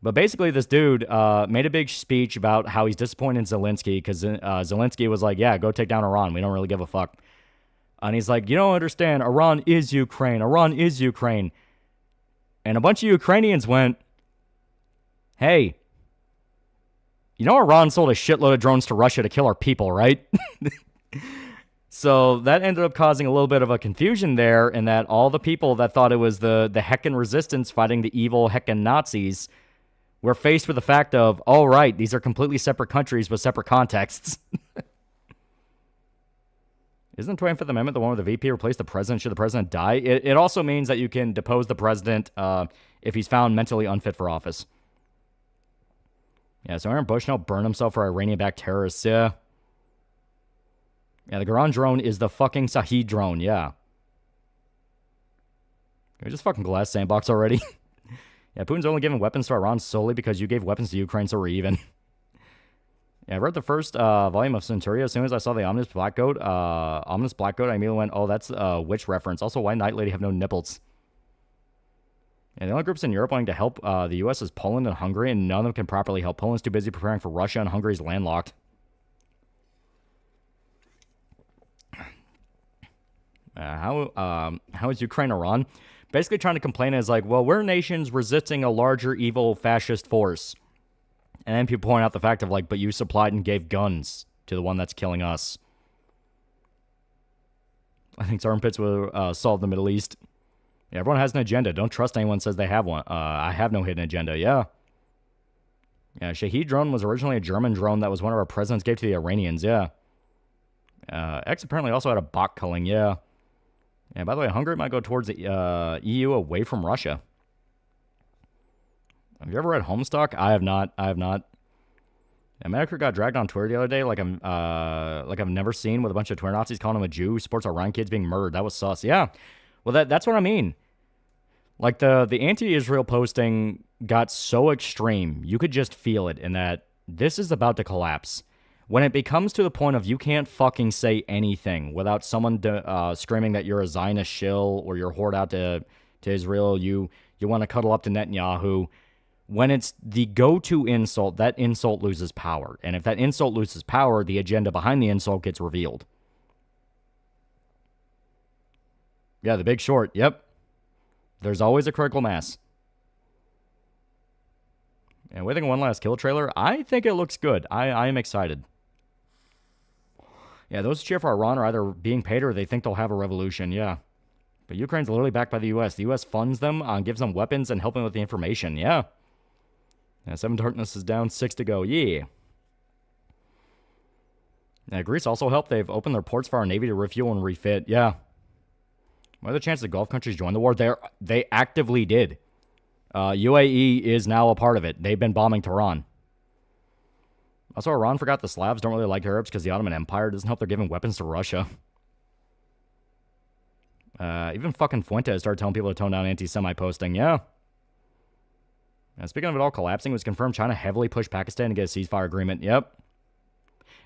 But basically, this dude made a big speech about how he's disappointed in Zelensky because Zelensky was like, yeah, go take down Iran. We don't really give a fuck. And he's like, you don't understand. Iran is Ukraine. Iran is Ukraine. And a bunch of Ukrainians went, hey, you know Iran sold a shitload of drones to Russia to kill our people, right? So that ended up causing a little bit of a confusion there in that all the people that thought it was the Heckin resistance fighting the evil Heckin Nazis were faced with the fact of, oh, right, these are completely separate countries with separate contexts. Isn't the 25th Amendment the one where the VP replaced the president should the president die? It also means that you can depose the president if he's found mentally unfit for office. Yeah, so Aaron Bushnell burned himself for Iranian-backed terrorists, yeah. Yeah, the Garan drone is the fucking Sahid drone, yeah. Can we just fucking glass sandbox already? Yeah, Putin's only giving weapons to Iran solely because you gave weapons to Ukraine, so we're even. Yeah, I read the first volume of Centuria. As soon as I saw the Ominous Black Goat, I immediately went, oh, that's a witch reference. Also, why Night Lady have no nipples? And the only groups in Europe wanting to help the U.S. is Poland and Hungary, and none of them can properly help. Poland's too busy preparing for Russia, and Hungary's landlocked. How is Ukraine Iran? Basically trying to complain is like, well, we're nations resisting a larger evil fascist force. And then people point out the fact of like, but you supplied and gave guns to the one that's killing us. I think armpits will solve the Middle East. Yeah, everyone has an agenda. Don't trust anyone says they have one. I have no hidden agenda. Yeah. Yeah, Shahed drone was originally a German drone that was one of our presidents gave to the Iranians. Yeah. X apparently also had a bot culling. Yeah. Yeah, by the way, Hungary might go towards the EU away from Russia. Have you ever read Homestuck? I have not. America got dragged on Twitter the other day like I've never seen, with a bunch of Twitter Nazis calling him a Jew, supports Iran kids being murdered. That was sus. Yeah. Well, that's what I mean. Like the anti-Israel posting got so extreme, you could just feel it in that this is about to collapse. When it becomes to the point of you can't fucking say anything without someone screaming that you're a Zionist shill or you're whored out to Israel, you want to cuddle up to Netanyahu. When it's the go-to insult, that insult loses power. And if that insult loses power, the agenda behind the insult gets revealed. Yeah, The Big Short. Yep. There's always a critical mass. And waiting on one last kill trailer, I think it looks good. I am excited. Yeah, those who cheer for Iran are either being paid or they think they'll have a revolution. Yeah. But Ukraine's literally backed by the U.S. The U.S. funds them, gives them weapons, and helping with the information. Yeah. 7 Darkness is down, 6 to go. Yeah. Greece also helped. They've opened their ports for our Navy to refuel and refit. Yeah. What are the chances the Gulf countries join the war? They actively did. UAE is now a part of it. They've been bombing Tehran. Also, Iran forgot the Slavs don't really like Arabs because the Ottoman Empire doesn't help they're giving weapons to Russia. Even fucking Fuentes started telling people to tone down anti-Semite posting. Yeah. Speaking of it all collapsing, it was confirmed China heavily pushed Pakistan to get a ceasefire agreement. Yep.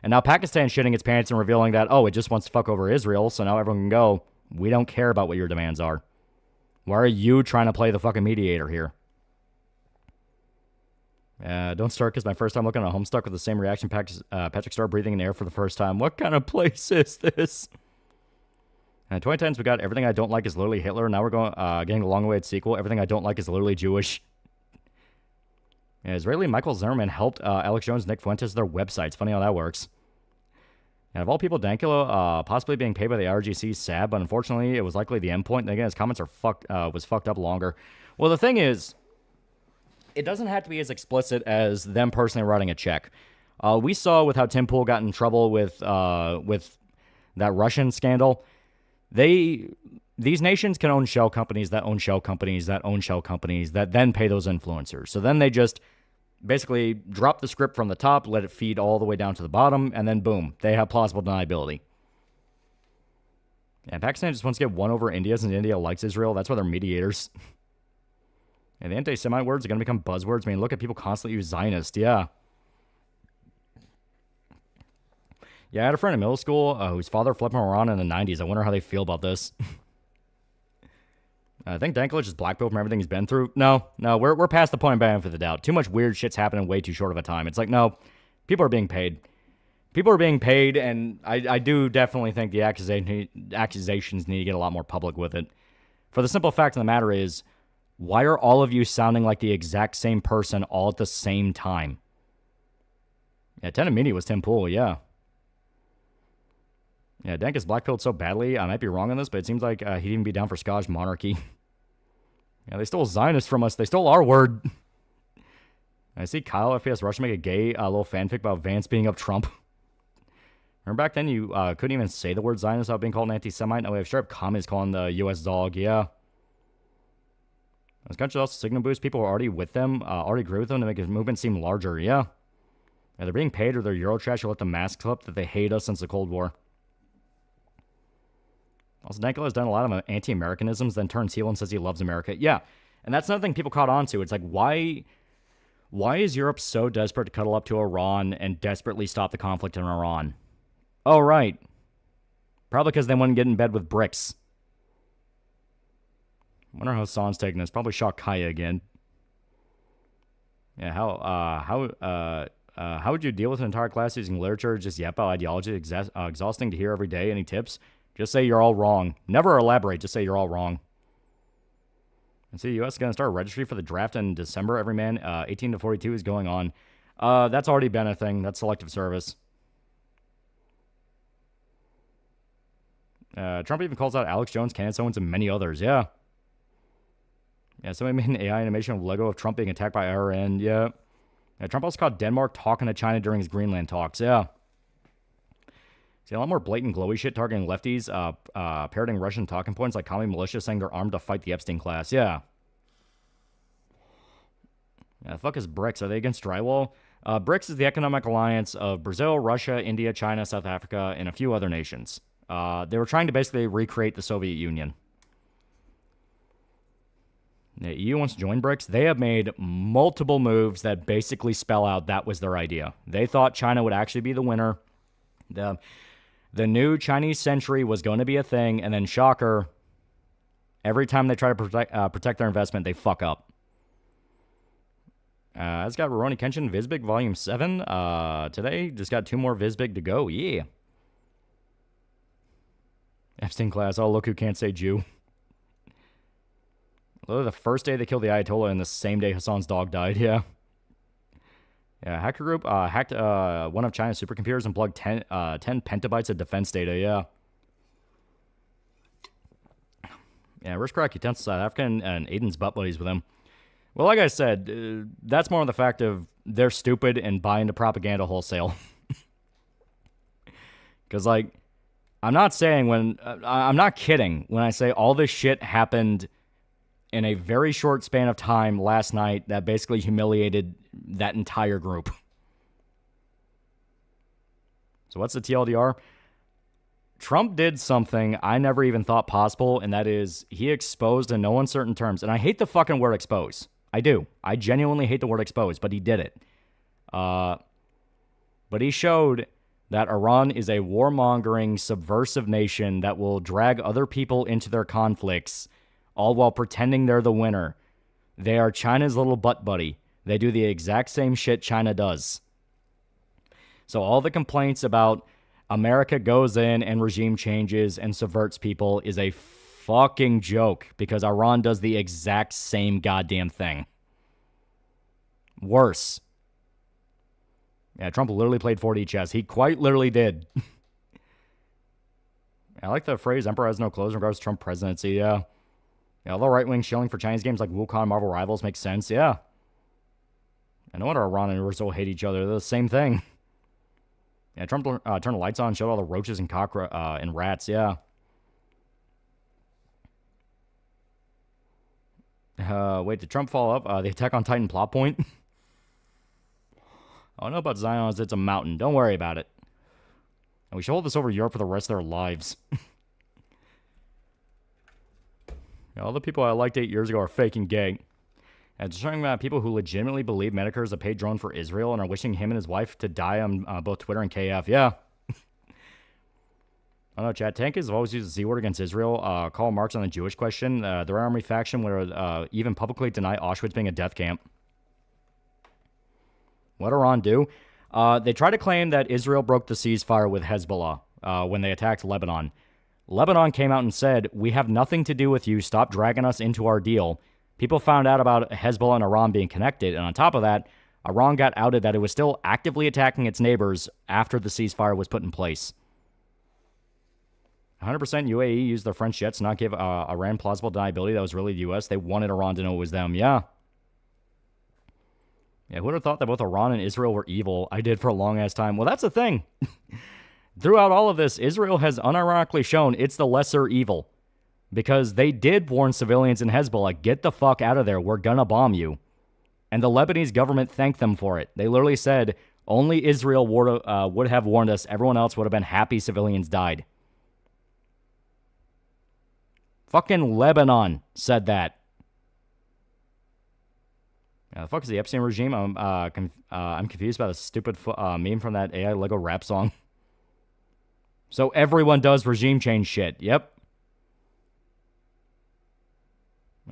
And now Pakistan's shitting its pants and revealing that, oh, it just wants to fuck over Israel, so now everyone can go, we don't care about what your demands are. Why are you trying to play the fucking mediator here? Don't start because my first time looking at Homestuck with the same reaction. Patrick started breathing in air for the first time. What kind of place is this? 2010s, we got Everything I Don't Like Is Literally Hitler. Now we're going getting the long-awaited sequel. Everything I Don't Like Is Literally Jewish. Israeli Michael Zimmerman helped Alex Jones and Nick Fuentes their websites. Funny how that works. And of all people, Dankula possibly being paid by the RGC, sad, but unfortunately, it was likely the endpoint. And again, his comments was fucked up longer. Well, the thing is, it doesn't have to be as explicit as them personally writing a check. We saw with how Tim Pool got in trouble with that Russian scandal. These nations can own shell companies that own shell companies that own shell companies that then pay those influencers. So then they just basically drop the script from the top, let it feed all the way down to the bottom, and then boom, they have plausible deniability. And Pakistan just wants to get one over India, since India likes Israel. That's why they're mediators. And the anti-Semite words are going to become buzzwords. I mean, look at people constantly use Zionist. Yeah. Yeah, I had a friend in middle school whose father fled from Iran in the 90s. I wonder how they feel about this. I think Danklage is blackpilled from everything he's been through. No, we're past the point of benefit of the doubt. Too much weird shit's happening way too short of a time. It's like, no, people are being paid. People are being paid, and I do definitely think the accusations need to get a lot more public with it. For the simple fact of the matter is, why are all of you sounding like the exact same person all at the same time? Yeah, Tenet Media was Tim Pool, yeah. Yeah, Dank is blackpilled so badly. I might be wrong on this, but it seems like he'd even be down for Scottish monarchy. Yeah, they stole Zionists from us. They stole our word. I see Kyle FPS Russia make a little fanfic about Vance beating up Trump. Remember back then you couldn't even say the word Zionist without being called an anti-Semite? Now we have sharp communists calling the U.S. dog, yeah. Those countries also signal boost. People who are already with them, already agree with them to make his movement seem larger, yeah. Yeah, they're being paid or they're Eurotrash who let the mask clip that they hate us since the Cold War. Also, Dankula has done a lot of anti-Americanisms, then turns heel and says he loves America. Yeah, and that's another thing people caught on to. It's like, why Why is Europe so desperate to cuddle up to Iran and desperately stop the conflict in Iran? Oh, right. Probably because they want to get in bed with BRICS. Wonder how Hassan's taking this. Probably shock Kaya again. Yeah, how would you deal with an entire class using literature just yap out ideology? Exhausting to hear every day. Any tips? Just say you're all wrong. Never elaborate. Just say you're all wrong. And see, the U.S. is going to start a registry for the draft in December. Every man 18 to 42 is going on. That's already been a thing. That's selective service. Trump even calls out Alex Jones, Candace Owens, and many others. Yeah. Yeah, somebody made an AI animation of Lego of Trump being attacked by Iran. Yeah. Trump also caught Denmark talking to China during his Greenland talks. Yeah. See, a lot more blatant glowy shit targeting lefties, parroting Russian talking points like commie militia saying they're armed to fight the Epstein class. Yeah. Yeah, the fuck is BRICS? Are they against drywall? BRICS is the economic alliance of Brazil, Russia, India, China, South Africa, and a few other nations. They were trying to basically recreate the Soviet Union. The EU wants to join BRICS. They have made multiple moves that basically spell out that was their idea. They thought China would actually be the winner. The new Chinese century was going to be a thing, and then shocker, every time they try to protect their investment, they fuck up. It's got Rurouni Kenshin Visbig Volume 7 today. Just got 2 more Visbig to go. Yeah. Epstein class. Oh, look who can't say Jew. Literally the first day they killed the Ayatollah and the same day Hassan's dog died. Yeah. Yeah, hacker group hacked one of China's supercomputers and plugged 10 petabytes of defense data. Yeah. Yeah, where's Crack Utensils South Africa and Aiden's butt buddies with him? Well, like I said, that's more of the fact of they're stupid and buy into propaganda wholesale. Because, like, I'm not kidding when I say all this shit happened in a very short span of time last night that basically humiliated that entire group. So what's the TLDR? Trump did something I never even thought possible, and that is he exposed in no uncertain terms. And I hate the fucking word expose. I do. I genuinely hate the word expose, but he did it. But he showed that Iran is a warmongering, subversive nation that will drag other people into their conflicts, all while pretending they're the winner. They are China's little butt buddy. They do the exact same shit China does. So all the complaints about America goes in and regime changes and subverts people is a fucking joke, because Iran does the exact same goddamn thing. Worse. Yeah, Trump literally played 4D chess. He quite literally did. I like the phrase, Emperor has no clothes in regards to Trump presidency. Yeah. Yeah, all the right-wing shilling for Chinese games like Wukong Marvel Rivals makes sense. Yeah. I no wonder Iran and Brazil hate each other. They're the same thing. Yeah, Trump turned the lights on, showed all the roaches and and rats. Yeah. Wait, did Trump follow up the Attack on Titan plot point? I don't know about Zion. It's a mountain. Don't worry about it. And we should hold this over Europe for the rest of their lives. All the people I liked 8 years ago are faking gay. And just talking about people who legitimately believe Medicare is a paid drone for Israel and are wishing him and his wife to die on both Twitter and KF. Yeah. I don't know, chat. Tank has always used the Z word against Israel. Karl Marx on the Jewish question. The Red Army faction would even publicly deny Auschwitz being a death camp. What Iran do? They try to claim that Israel broke the ceasefire with Hezbollah when they attacked Lebanon. Lebanon came out and said, we have nothing to do with you. Stop dragging us into our deal. People found out about Hezbollah and Iran being connected. And on top of that, Iran got outed that it was still actively attacking its neighbors after the ceasefire was put in place. 100% UAE used their French jets to not give Iran plausible deniability that was really the U.S. They wanted Iran to know it was them. Yeah. Yeah, who would have thought that both Iran and Israel were evil? I did for a long-ass time. Well, that's the thing. Throughout all of this, Israel has unironically shown it's the lesser evil. Because they did warn civilians in Hezbollah, get the fuck out of there, we're gonna bomb you. And the Lebanese government thanked them for it. They literally said, only Israel would have warned us, everyone else would have been happy civilians died. Fucking Lebanon said that. The fuck is the Epstein regime? I'm confused by the stupid meme from that AI Lego rap song. So everyone does regime change shit. Yep.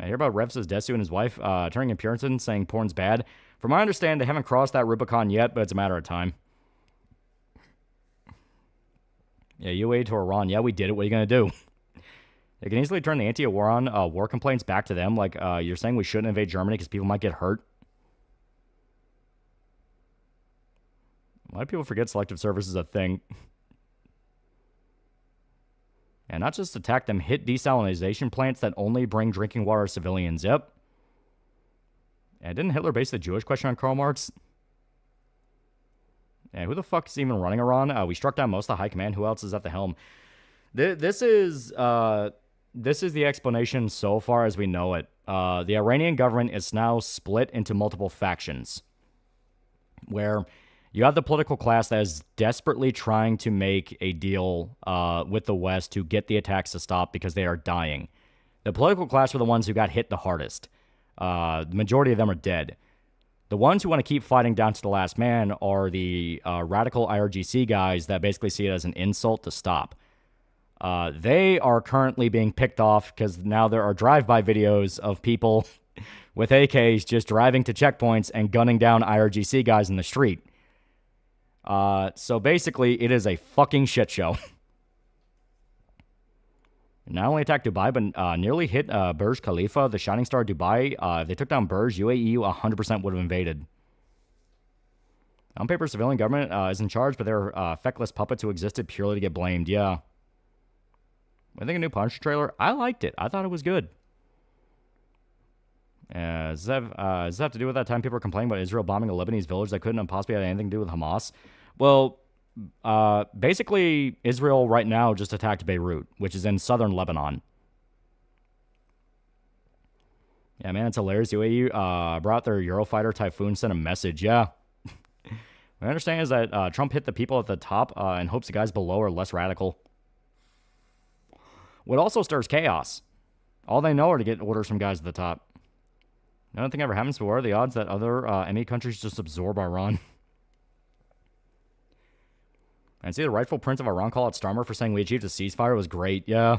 I hear about Revs' Desu and his wife turning in Puritan, saying porn's bad. From what I understand, they haven't crossed that Rubicon yet, but it's a matter of time. Yeah, UAE to Iran. Yeah, we did it. What are you going to do? They can easily turn the anti-war war complaints back to them. Like, you're saying we shouldn't invade Germany because people might get hurt. Why do people forget selective service is a thing? And not just attack them, hit desalinization plants that only bring drinking water to civilians. Yep. And didn't Hitler base the Jewish question on Karl Marx? Yeah, who the fuck is even running Iran? We struck down most of the high command. Who else is at the helm? This is the explanation so far as we know it. The Iranian government is now split into multiple factions, where you have the political class that is desperately trying to make a deal with the West to get the attacks to stop because they are dying. The political class were the ones who got hit the hardest. The majority of them are dead. The ones who want to keep fighting down to the last man are the radical IRGC guys that basically see it as an insult to stop. They are currently being picked off because now there are drive-by videos of people with AKs just driving to checkpoints and gunning down IRGC guys in the street. So basically, it is a fucking shit show. Not only attacked Dubai, but nearly hit Burj Khalifa, the shining star of Dubai. If they took down Burj, UAE 100% would have invaded. On paper, civilian government is in charge, but they're feckless puppets who existed purely to get blamed. Yeah. I think a new Punisher trailer. I liked it. I thought it was good. Does that have to do with that time people were complaining about Israel bombing a Lebanese village that couldn't have possibly had anything to do with Hamas? Well, basically, Israel right now just attacked Beirut, which is in southern Lebanon. Yeah, man, it's hilarious. UAE brought their Eurofighter Typhoon, sent a message. Yeah. What I understand is that Trump hit the people at the top in hopes the guys below are less radical. What also stirs chaos. All they know are to get orders from guys at the top. Nothing ever happens before. The odds that other ME countries just absorb Iran. And see the rightful prince of Iran call out Starmer for saying we achieved a ceasefire was great. Yeah.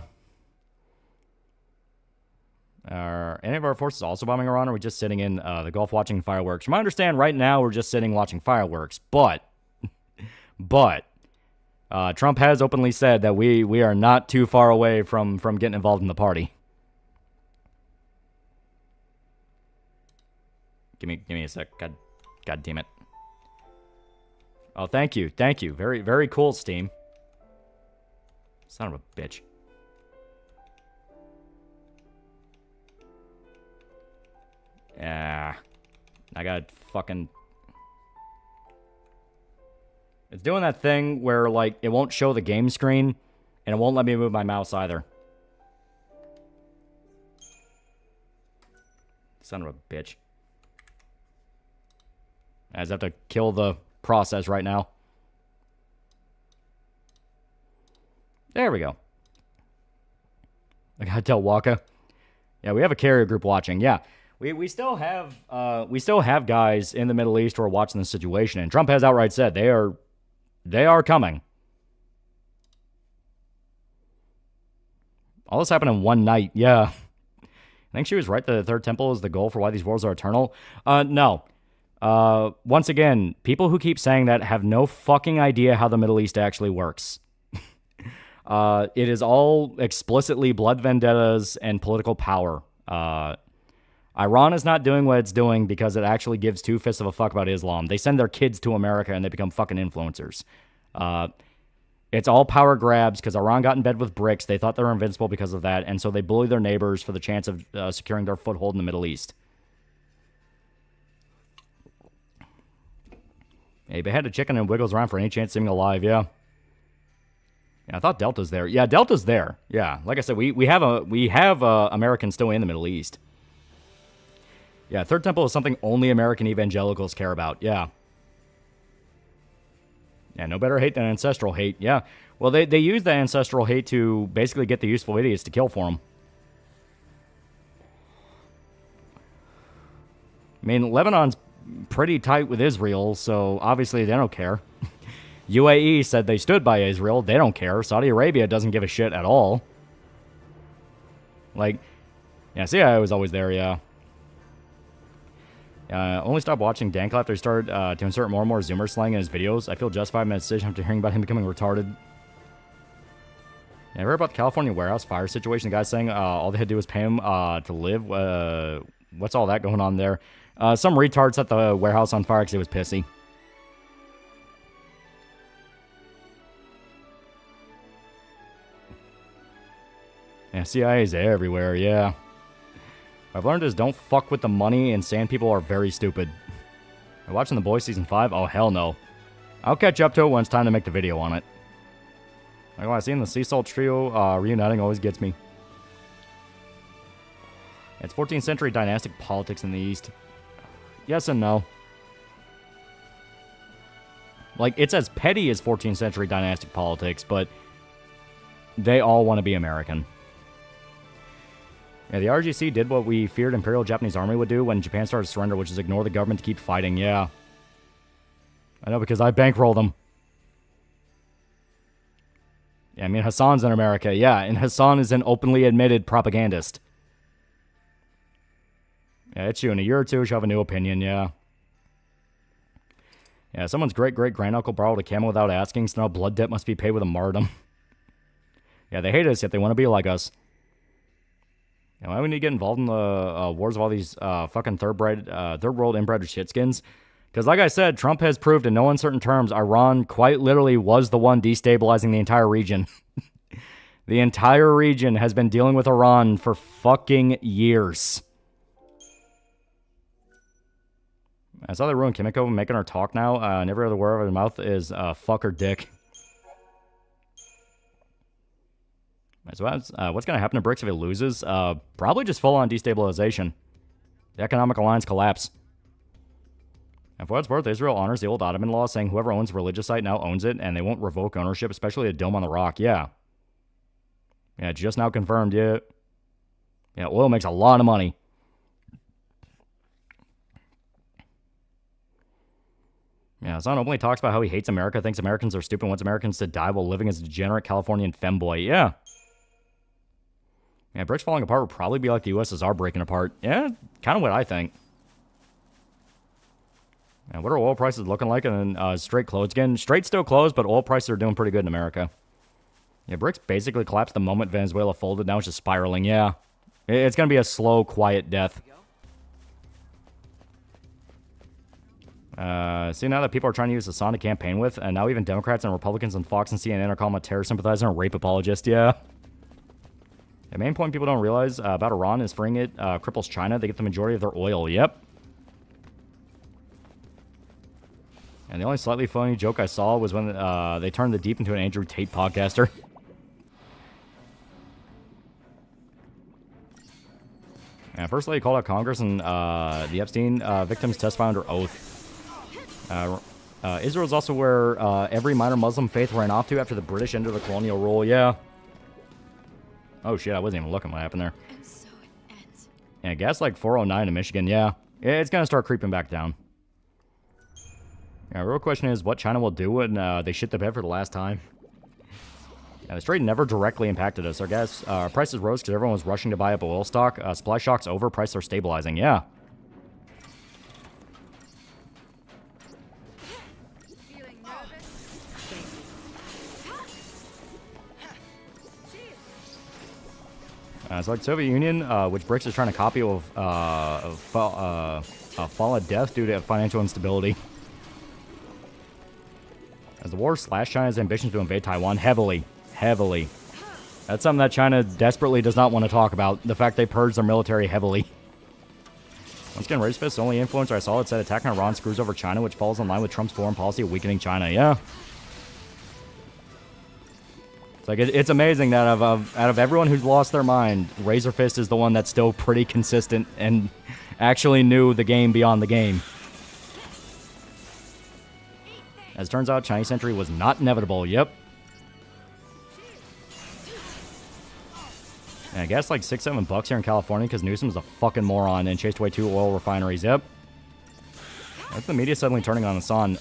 Are any of our forces also bombing Iran, or are we just sitting in the Gulf watching fireworks? From what I understand, right now we're just sitting watching fireworks. But Trump has openly said that we are not too far away from getting involved in the party. Give me a sec. God damn it. Oh, thank you. Very, very cool, Steam. Son of a bitch. Yeah. I got fucking... It's doing that thing where, like, it won't show the game screen, and it won't let me move my mouse either. Son of a bitch. I just have to kill the process right now. There we go. I gotta tell Waka. Yeah, we have a carrier group watching. Yeah, we still have guys in the Middle East who are watching the situation, and Trump has outright said they are coming. All this happened in one night. Yeah, I think she was right. The third temple is the goal for why these wars are eternal. No. Once again, people who keep saying that have no fucking idea how the Middle East actually works. It is all explicitly blood vendettas and political power. Iran is not doing what it's doing because it actually gives two fists of a fuck about Islam. They send their kids to America and they become fucking influencers. It's all power grabs because Iran got in bed with BRICS. They thought they were invincible because of that, and so they bully their neighbors for the chance of securing their foothold in the Middle East. Hey, beheaded chicken and wiggles around for any chance of seeming alive, yeah. Yeah, I thought Delta's there. Yeah, Delta's there. Yeah, like I said, we have Americans still in the Middle East. Yeah, Third Temple is something only American evangelicals care about, yeah. Yeah, no better hate than ancestral hate, yeah. Well, they use the ancestral hate to basically get the useful idiots to kill for them. mean, Lebanon's pretty tight with Israel, so obviously they don't care. UAE said they stood by Israel. They don't care. Saudi Arabia doesn't give a shit at all. Like, yeah, CIA was always there, yeah. Only stopped watching Danko after he started to insert more and more Zoomer slang in his videos. I feel justified in my decision after hearing about him becoming retarded. Yeah, I heard about the California warehouse fire situation. The guy saying all they had to do was pay him to live. What's all that going on there? Some retard set the warehouse on fire because it was pissy. Yeah, CIA is everywhere, yeah. What I've learned is don't fuck with the money, and sand people are very stupid. Are watching The Boys Season 5? Oh, hell no. I'll catch up to it when it's time to make the video on it. Like what I see in the Sea Salt Trio reuniting always gets me. It's 14th century dynastic politics in the East. Yes and no. Like, it's as petty as 14th century dynastic politics, but they all want to be American. Yeah, the RGC did what we feared Imperial Japanese Army would do when Japan started to surrender, which is ignore the government to keep fighting, yeah. I know, because I bankroll them. Yeah, I mean, Hassan's in America, yeah, and Hassan is an openly admitted propagandist. Yeah, it's you. In a year or two, she'll have a new opinion, yeah. Yeah, someone's great-great-granduncle borrowed a camel without asking, so now blood debt must be paid with a martyrdom. Yeah, they hate us, yet they want to be like us. Yeah, why we need to get involved in the wars of all these fucking third-world inbred shitskins? Because like I said, Trump has proved in no uncertain terms Iran quite literally was the one destabilizing the entire region. The entire region has been dealing with Iran for fucking years. I saw they ruined Kimiko making her talk now, and every other word of her mouth is fuck or dick. So what's going to happen to BRICS if it loses? Probably just full-on destabilization. The economic alliance collapse. And for what it's worth, Israel honors the old Ottoman law saying whoever owns a religious site now owns it, and they won't revoke ownership, especially a Dome on the Rock. Yeah. Yeah, just now confirmed, yeah. Yeah, oil makes a lot of money. Yeah, Hassan openly talks about how he hates America, thinks Americans are stupid, wants Americans to die while living as a degenerate Californian femboy. Yeah. Yeah, BRICS falling apart would probably be like the USSR breaking apart. Yeah, kind of what I think. Yeah, what are oil prices looking like? And then straight closed again. Straight still closed, but oil prices are doing pretty good in America. Yeah, BRICS basically collapsed the moment Venezuela folded. Now it's just spiraling. Yeah. It's going to be a slow, quiet death. See, now that people are trying to use Hassan to campaign with, and now even Democrats and Republicans on Fox and CNN are calling him a terror sympathizer and rape apologist, yeah. The main point people don't realize about Iran is freeing it cripples China. They get the majority of their oil, yep. And the only slightly funny joke I saw was when they turned the Deep into an Andrew Tate podcaster. Firstly, he called out Congress and the Epstein victims testify under oath. Israel is also where every minor Muslim faith ran off to after the British ended the colonial rule. Yeah. Oh shit, I wasn't even looking what happened there. And so it ends. Yeah, gas like 409 in Michigan. Yeah. It's gonna start creeping back down. Yeah, real question is what China will do when they shit the bed for the last time. Yeah, the Strait never directly impacted us. Our gas prices rose because everyone was rushing to buy up oil stock. Supply shock's over. Prices are stabilizing. Yeah. Feeling nervous? So like Soviet Union, which BRICS is trying to copy of fall of death due to financial instability. As the war slashed China's ambitions to invade Taiwan heavily. That's something that China desperately does not want to talk about. The fact they purged their military heavily. Once again, Race Fist's only influencer I saw that said attacking Iran screws over China, which falls in line with Trump's foreign policy of weakening China. Yeah. It's like it's amazing that out of everyone who's lost their mind, Razor Fist is the one that's still pretty consistent and actually knew the game beyond the game. As it turns out, Chinese entry was not inevitable. Yep. And I guess like $6-7 here in California because Newsom's a fucking moron and chased away 2 oil refineries. Yep. That's the media suddenly turning on Hassan.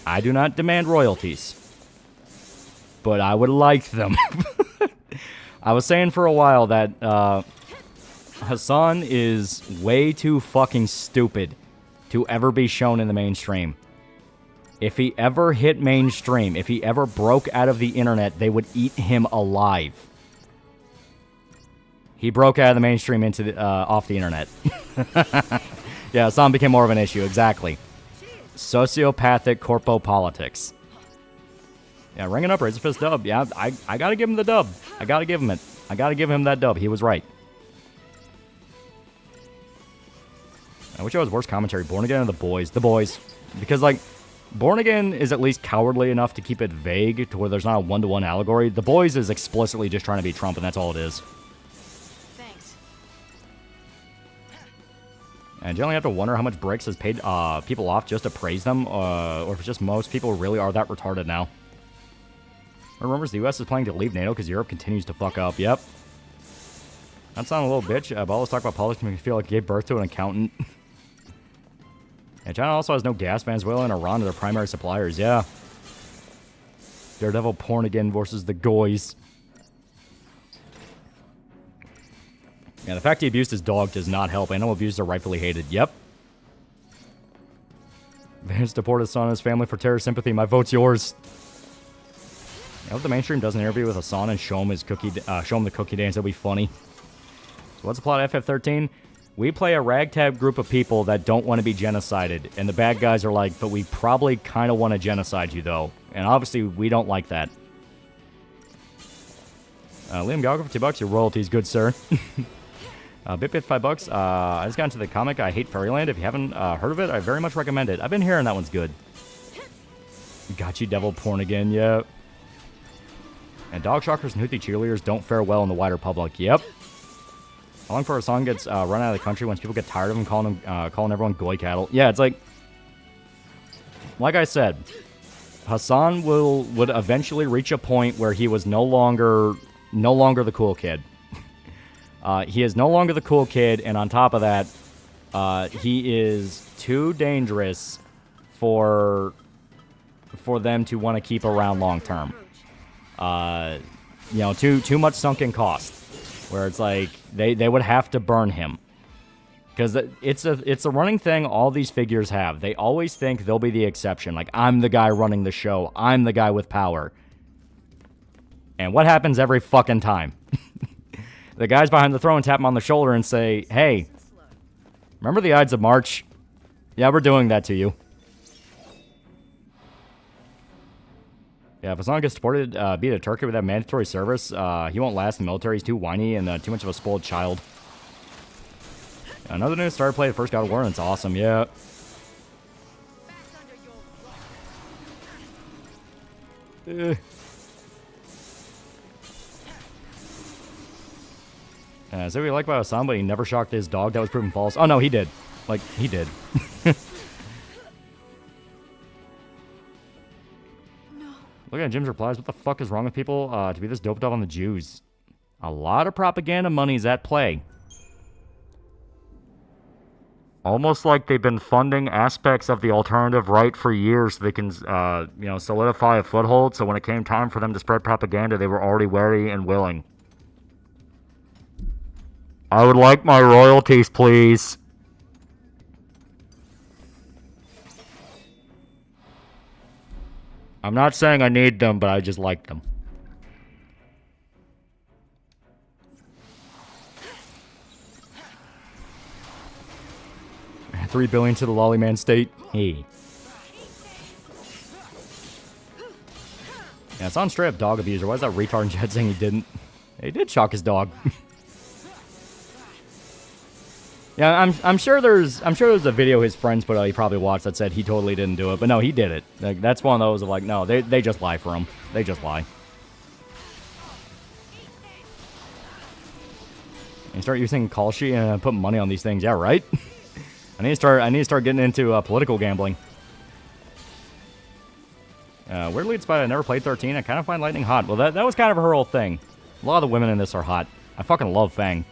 I do not demand royalties, but I would like them. I was saying for a while that Hassan is way too fucking stupid to ever be shown in the mainstream. If he ever hit mainstream, if he ever broke out of the internet, they would eat him alive. He broke out of the mainstream into the, off the internet. Yeah, Hassan became more of an issue, exactly. Sociopathic corpo politics. Yeah, ringing up Razor Fist dub. Yeah, I gotta give him the dub. I gotta give him it. I gotta give him that dub. He was right. I wish I was worse commentary. Born Again or The Boys? The Boys. Because, like, Born Again is at least cowardly enough to keep it vague to where there's not a one-to-one allegory. The Boys is explicitly just trying to be Trump, and that's all it is. Thanks. And generally have to wonder how much Bricks has paid people off just to praise them, or if it's just most people really are that retarded now. Remembers the U.S. is planning to leave NATO because Europe continues to fuck up. Yep. That's not a little bitch. But all this talk about politics makes me feel like he gave birth to an accountant. And China also has no gas. Venezuela and Iran are their primary suppliers. Yeah. Daredevil Porn Again versus the Goys. Yeah, the fact he abused his dog does not help. Animal abuse are rightfully hated. Yep. Vance deported his son and his family for terror sympathy. My vote's yours. I hope the mainstream does an interview with Hassan and show him his show him the cookie dance. That'd be funny. So what's the plot of FF13? We play a ragtag group of people that don't want to be genocided, and the bad guys are like, but we probably kind of want to genocide you, though. And obviously, we don't like that. Liam Gallagher for $2. Your royalties, good sir. BitBit $5. I just got into the comic I Hate Fairyland. If you haven't heard of it, I very much recommend it. I've been hearing that one's good. Got you, devil porn again, yeah. And dog shockers and Houthi cheerleaders don't fare well in the wider public. Yep. How long before a song gets run out of the country once people get tired of him calling everyone goy cattle? Yeah, it's like I said, Hassan would eventually reach a point where he was no longer the cool kid. He is no longer the cool kid, and on top of that, he is too dangerous for them to want to keep around long term. You know, too much sunken cost, where it's like they would have to burn him, because it's a running thing all these figures have. They always think they'll be the exception, like, I'm the guy running the show, I'm the guy with power. And what happens every fucking time? The guys behind the throne tap him on the shoulder and say, hey, remember the Ides of March? Yeah, we're doing that to you. Yeah, if Hassan gets deported, be to Turkey without mandatory service, he won't last in the military. He's too whiny and too much of a spoiled child. Another new starter play the first God of War, and it's awesome, yeah. So we like about Hassan, but he never shocked his dog. That was proven false. Oh, no, he did. Like, he did. Look at Jim's replies. What the fuck is wrong with people to be this doped up on the Jews? A lot of propaganda money's at play. Almost like they've been funding aspects of the alternative right for years so they can, you know, solidify a foothold. So when it came time for them to spread propaganda, they were already wary and willing. I would like my royalties, please. I'm not saying I need them, but I just like them. $3 billion to the Lolly Man state. Hey. Yeah, it's on straight up dog abuser. Why is that retard in chat saying he didn't? He did shock his dog. Yeah, I'm sure there's a video his friends put out he probably watched that said he totally didn't do it, but no, he did it. Like, that's one of those of like, no, they just lie for him. They just lie. And you start using call sheet and put money on these things, yeah, right? I need to start getting into political gambling. Weirdly, it's by I never played 13. I kind of find Lightning hot. Well, that was kind of her whole thing. A lot of the women in this are hot. I fucking love Fang.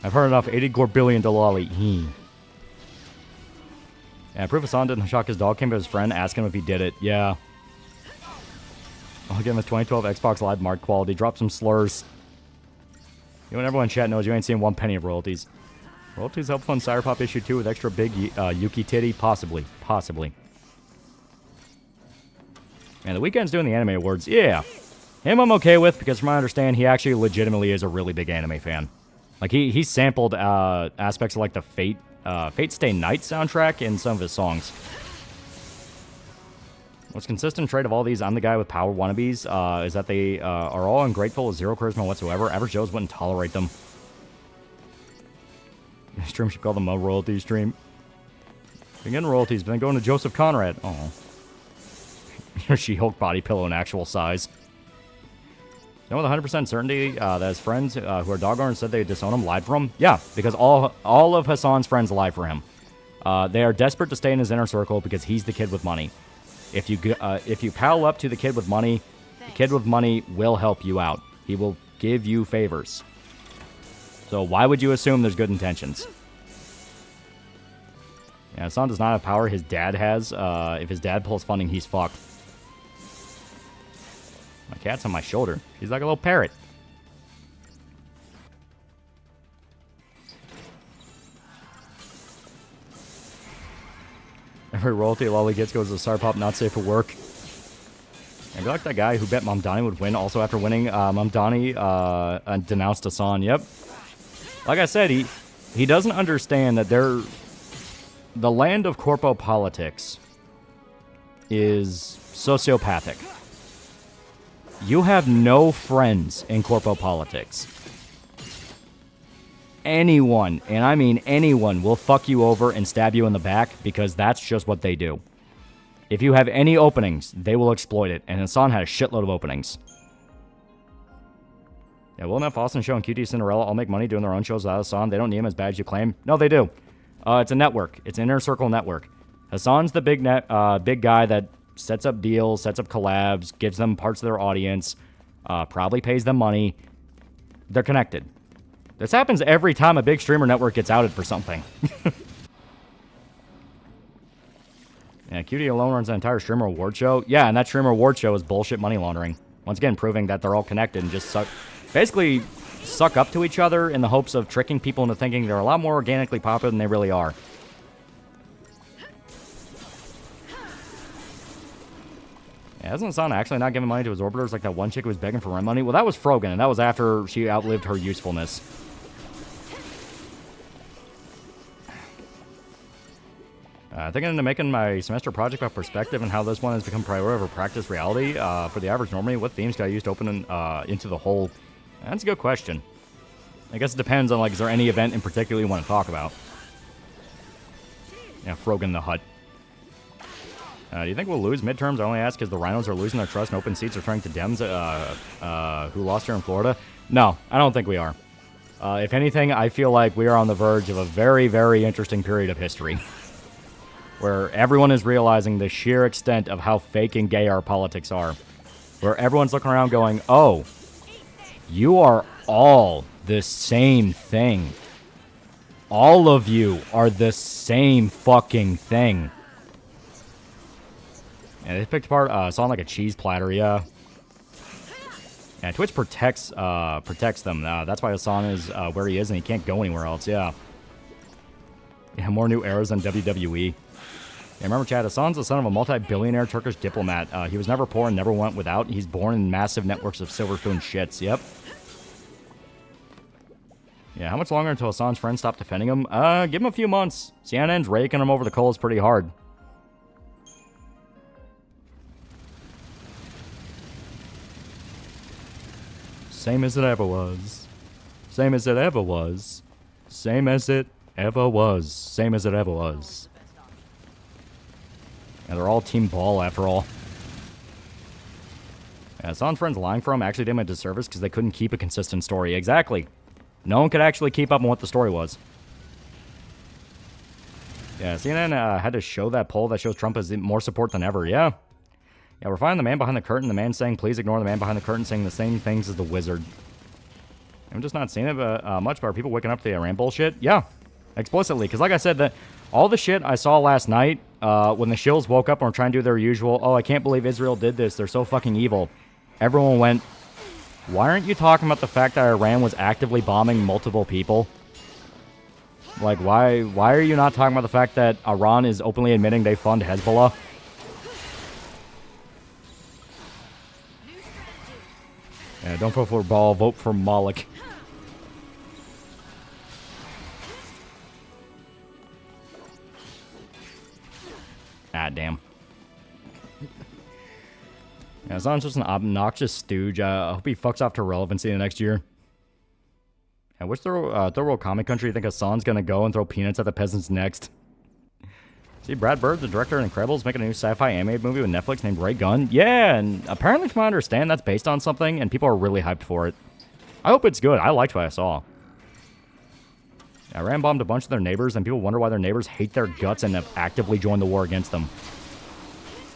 I've heard enough. 80 billion Loli. Yeah, proof Hassan didn't shock his dog. Came to his friend, asked him if he did it. Yeah. I'll give him his 2012 Xbox Live Mark quality. Drop some slurs. You and everyone in chat knows you ain't seen 1 penny of royalties. Royalties help fund Sire Pop issue 2 with extra big Yuki titty? Possibly. Possibly. And the Weeknd's doing the Anime Awards. Yeah. Him I'm okay with, because from what I understand, he actually legitimately is a really big anime fan. Like, he sampled aspects of, like, the Fate Stay Night soundtrack in some of his songs. What's consistent trait of all these I'm the guy with power wannabes is that they are all ungrateful with zero charisma whatsoever. Average Joes wouldn't tolerate them. Stream should call them a royalty stream. Been getting royalties, been going to Joseph Conrad. Oh. She-Hulk body pillow in actual size. Know with 100% certainty that his friends who are dog owners said they disown him, lied for him? Yeah, because all of Hassan's friends lie for him. They are desperate to stay in his inner circle because he's the kid with money. If you pal up to the kid with money, the kid with money will help you out. He will give you favors. So why would you assume there's good intentions? Yeah, Hassan does not have power his dad has. If his dad pulls funding, he's fucked. My cat's on my shoulder. She's like a little parrot. Every royalty Loli gets goes to Star Pop, not safe for work. And like that guy who bet Mamdani would win. Also, after winning, Mamdani denounced Hassan. Yep. Like I said, he doesn't understand that the land of corpo politics is sociopathic. You have no friends in corpo politics. Anyone, and I mean anyone, will fuck you over and stab you in the back because that's just what they do. If you have any openings, they will exploit it, and Hassan had a shitload of openings. Yeah, will enough Austin Show and QT Cinderella all make money doing their own shows without Hassan? They don't need him as bad as you claim. No, they do. It's a network. It's an inner circle network. Hassan's the big guy that sets up deals, sets up collabs, gives them parts of their audience, probably pays them money. They're connected. This happens every time a big streamer network gets outed for something. Yeah, QT alone runs an entire streamer award show. Yeah, and that streamer award show is bullshit money laundering. Once again, proving that they're all connected and just basically suck up to each other in the hopes of tricking people into thinking they're a lot more organically popular than they really are. Yeah, isn't Hassan actually not giving money to his orbiters like that one chick who was begging for rent money? Well, that was Frogan, and that was after she outlived her usefulness. Thinking into making my semester project about perspective and how this one has become priority over practice reality for the average normie. What themes can I use to open into the whole? That's a good question. I guess it depends on, like, is there any event in particular you want to talk about? Yeah, Frogan the Hut. Do you think we'll lose midterms? I only ask because the Rhinos are losing their trust and open seats are turning to Dems who lost here in Florida. No, I don't think we are. If anything, I feel like we are on the verge of a very, very interesting period of history where everyone is realizing the sheer extent of how fake and gay our politics are. Where everyone's looking around going, oh, you are all the same thing. All of you are the same fucking thing. Yeah, they picked apart Hassan like a cheese platter, yeah. Yeah, Twitch protects them. That's why Hassan is where he is and he can't go anywhere else, yeah. Yeah, more new eras than WWE. Yeah, remember, Chad, Hassan's the son of a multi-billionaire Turkish diplomat. He was never poor and never went without. He's born in massive networks of silver spoon shits, yep. Yeah, how much longer until Hassan's friends stop defending him? Give him a few months. CNN's raking him over the coals pretty hard. Same as it ever was. Same as it ever was. Same as it ever was. Same as it ever was. And they're all team ball after all. Yeah, Hassan's friends lying for him actually did him a disservice because they couldn't keep a consistent story. Exactly. No one could actually keep up on what the story was. Yeah, CNN had to show that poll that shows Trump has more support than ever. Yeah. Yeah, we're finding the man behind the curtain. The man saying, please ignore the man behind the curtain saying the same things as the wizard. I'm just not seeing it much, but are people waking up to the Iran bullshit? Yeah, explicitly. Because like I said, all the shit I saw last night, when the shills woke up and were trying to do their usual, oh, I can't believe Israel did this, they're so fucking evil. Everyone went, why aren't you talking about the fact that Iran was actively bombing multiple people? Like, why are you not talking about the fact that Iran is openly admitting they fund Hezbollah? Yeah, don't vote for Ball, vote for Malik. Ah, damn. Yeah, Hassan's just an obnoxious stooge. I hope he fucks off to relevancy the next year. And which third world comic country do you think Hassan's gonna go and throw peanuts at the peasants next? See, Brad Bird, the director of Incredibles, making a new sci-fi animated movie with Netflix named Ray Gun. Yeah, and apparently from what I understand, that's based on something, and people are really hyped for it. I hope it's good. I liked what I saw. Iran bombed a bunch of their neighbors, and people wonder why their neighbors hate their guts and have actively joined the war against them.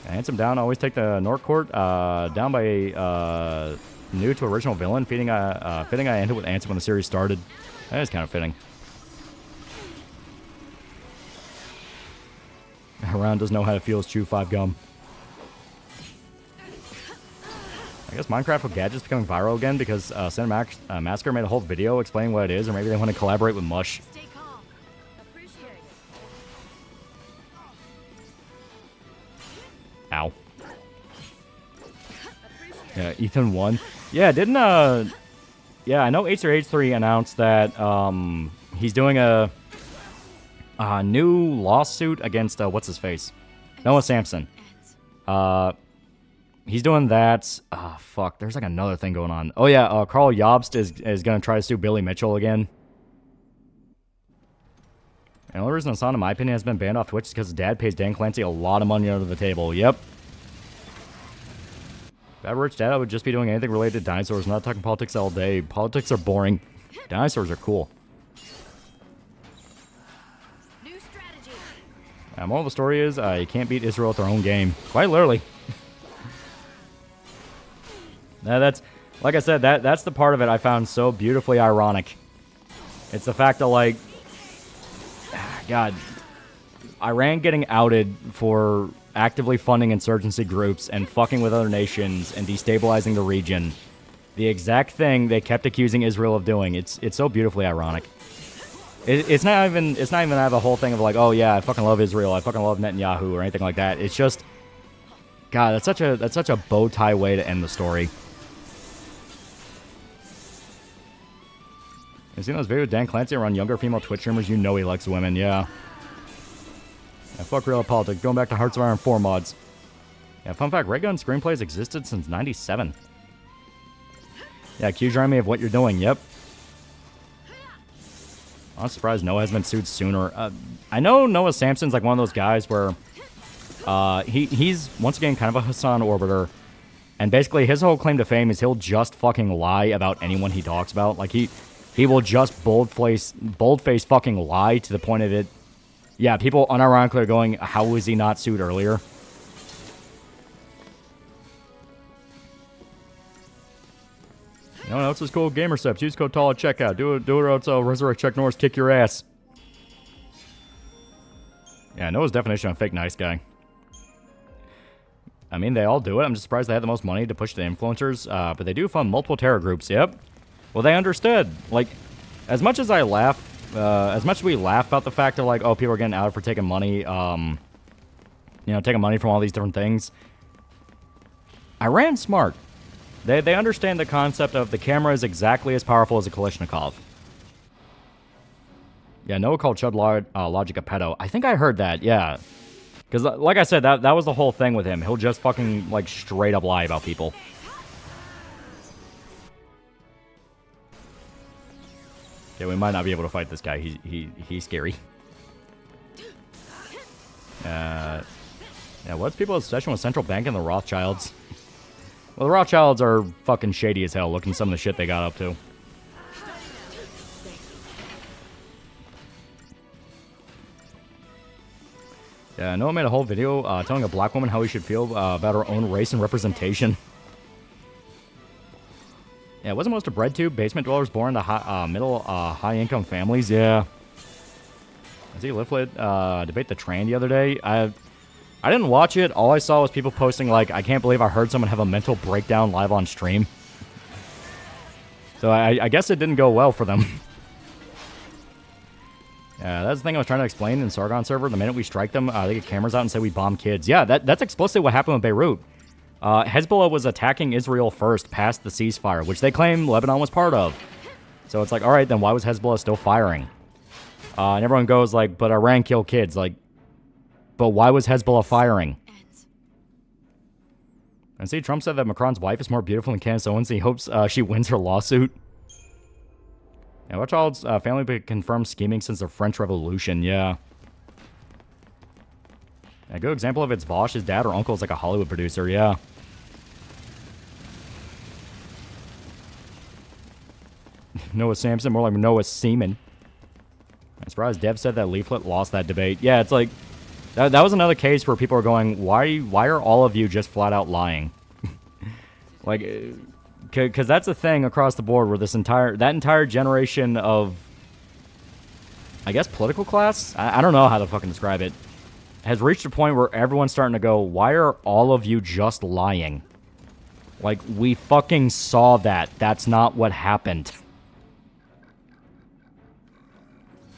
Handsome down, always take the North Court down by a new to original villain. Fitting I ended with Ansem when the series started. That is kind of fitting. Iran doesn't know how to feel as Chew 5 gum. I guess Minecraft with gadgets becoming viral again because Cinematic Massacre made a whole video explaining what it is, or maybe they want to collaborate with Mush. Stay calm. Appreciate it. Ow. Yeah, Ethan won. Yeah, didn't yeah, I know H3 announced that he's doing a new lawsuit against what's his face? Noah Sampson. He's doing that. Fuck. There's like another thing going on. Oh yeah, Carl Jobst is gonna try to sue Billy Mitchell again. And the only reason Hassan, in my opinion, has been banned off Twitch is because his dad pays Dan Clancy a lot of money under the table. Yep. If I were rich dad, I would just be doing anything related to dinosaurs, not talking politics all day. Politics are boring. Dinosaurs are cool. New strategy. Moral of the story is, you can't beat Israel at their own game. Quite literally. Now that's, like I said, that's the part of it I found so beautifully ironic. It's the fact that, like, God, Iran getting outed for actively funding insurgency groups and fucking with other nations and destabilizing the region. The exact thing they kept accusing Israel of doing. It's so beautifully ironic. It's not even have a whole thing of like, oh yeah, I fucking love Israel, I fucking love Netanyahu or anything like that. It's just, God, that's such a bow tie way to end the story. You seen those videos of Dan Clancy around younger female Twitch streamers? You know he likes women, yeah. Yeah, fuck real politics. Going back to Hearts of Iron 4 mods. Yeah, fun fact, Ray Gun screenplays existed since 97. Yeah, accuse your enemy of what you're doing, yep. I'm surprised Noah hasn't been sued sooner. I know Noah Sampson's like one of those guys where he's, once again, kind of a Hassan orbiter. And basically his whole claim to fame is he'll just fucking lie about anyone he talks about. Like, he will just bold-face fucking lie to the point of it. Yeah, people unironically are going, how was he not sued earlier? No one else is cool. Gamerceps. Use code TAL at checkout. Do it or else Resurrect Chuck Norris kick your ass. Yeah, Noah's definition of fake nice guy. I mean, they all do it. I'm just surprised they had the most money to push the influencers. But they do fund multiple terror groups. Yep. Well, they understood. Like, as much as I laugh, as much as we laugh about the fact of like, oh, people are getting out for taking money, you know, taking money from all these different things. Iran's smart. They understand the concept of the camera is exactly as powerful as a Kalashnikov. Yeah, Noah called Chud Logic a pedo. I think I heard that, yeah. Because, like I said, that was the whole thing with him. He'll just fucking, like, straight up lie about people. Yeah, we might not be able to fight this guy. He's scary. Yeah, what's people's obsession with central bank and the Rothschilds? Well, the Rothschilds are fucking shady as hell. Look at some of the shit they got up to. Yeah, Noah made a whole video telling a black woman how he should feel about her own race and representation. Yeah, wasn't most of BreadTube basement dwellers born to high-income families? Yeah. I see Liftlet debate the train the other day. I didn't watch it. All I saw was people posting, like, I can't believe I heard someone have a mental breakdown live on stream. So I guess it didn't go well for them. Yeah, that's the thing I was trying to explain in Sargon server. The minute we strike them, they get cameras out and say we bomb kids. Yeah, that's explicitly what happened with Beirut. Hezbollah was attacking Israel first, past the ceasefire, which they claim Lebanon was part of. So it's like, all right, then why was Hezbollah still firing? And everyone goes like, but Iran killed kids. Like, but why was Hezbollah firing? And see, Trump said that Macron's wife is more beautiful than Candace Owens. He hopes she wins her lawsuit. Yeah, Rothschild's family been confirmed scheming since the French Revolution. Yeah. A good example of it's Vosh. His dad or uncle is like a Hollywood producer. Yeah. Noah Sampson, more like Noah Seaman. I'm surprised Dev said that Leaflet lost that debate. Yeah, it's like that was another case where people are going, why are all of you just flat out lying? Like, because that's a thing across the board where that entire generation of, I guess, political class? I don't know how to fucking describe it. Has reached a point where everyone's starting to go, why are all of you just lying? Like, we fucking saw that. That's not what happened.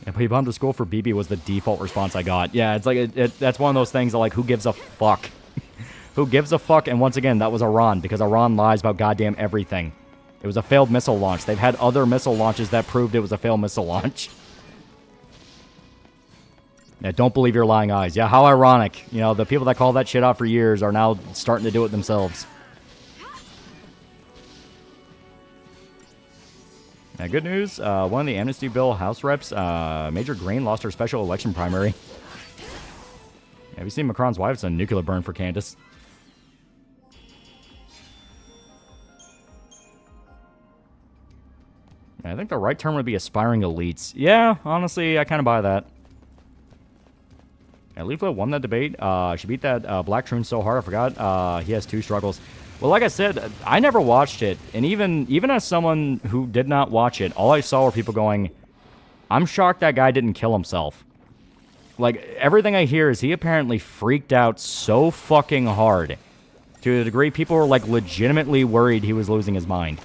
And put you bomb to school for BB was the default response I got. Yeah, it's like, that's one of those things that, like, who gives a fuck? Who gives a fuck? And once again, that was Iran, because Iran lies about goddamn everything. It was a failed missile launch. They've had other missile launches that proved it was a failed missile launch. Yeah, don't believe your lying eyes. Yeah, how ironic. You know, the people that call that shit out for years are now starting to do it themselves. Yeah, good news. One of the amnesty bill House reps, Major Green, lost her special election primary. Yeah, have you seen Macron's wife? It's a nuclear burn for Candace. Yeah, I think the right term would be aspiring elites. Yeah, honestly, I kind of buy that. Yeah, Leaflet won that debate. She beat that Black Troon so hard, I forgot he has 2 struggles. Well, like I said, I never watched it. And even as someone who did not watch it, all I saw were people going, I'm shocked that guy didn't kill himself. Like, everything I hear is he apparently freaked out so fucking hard. To the degree people were, like, legitimately worried he was losing his mind.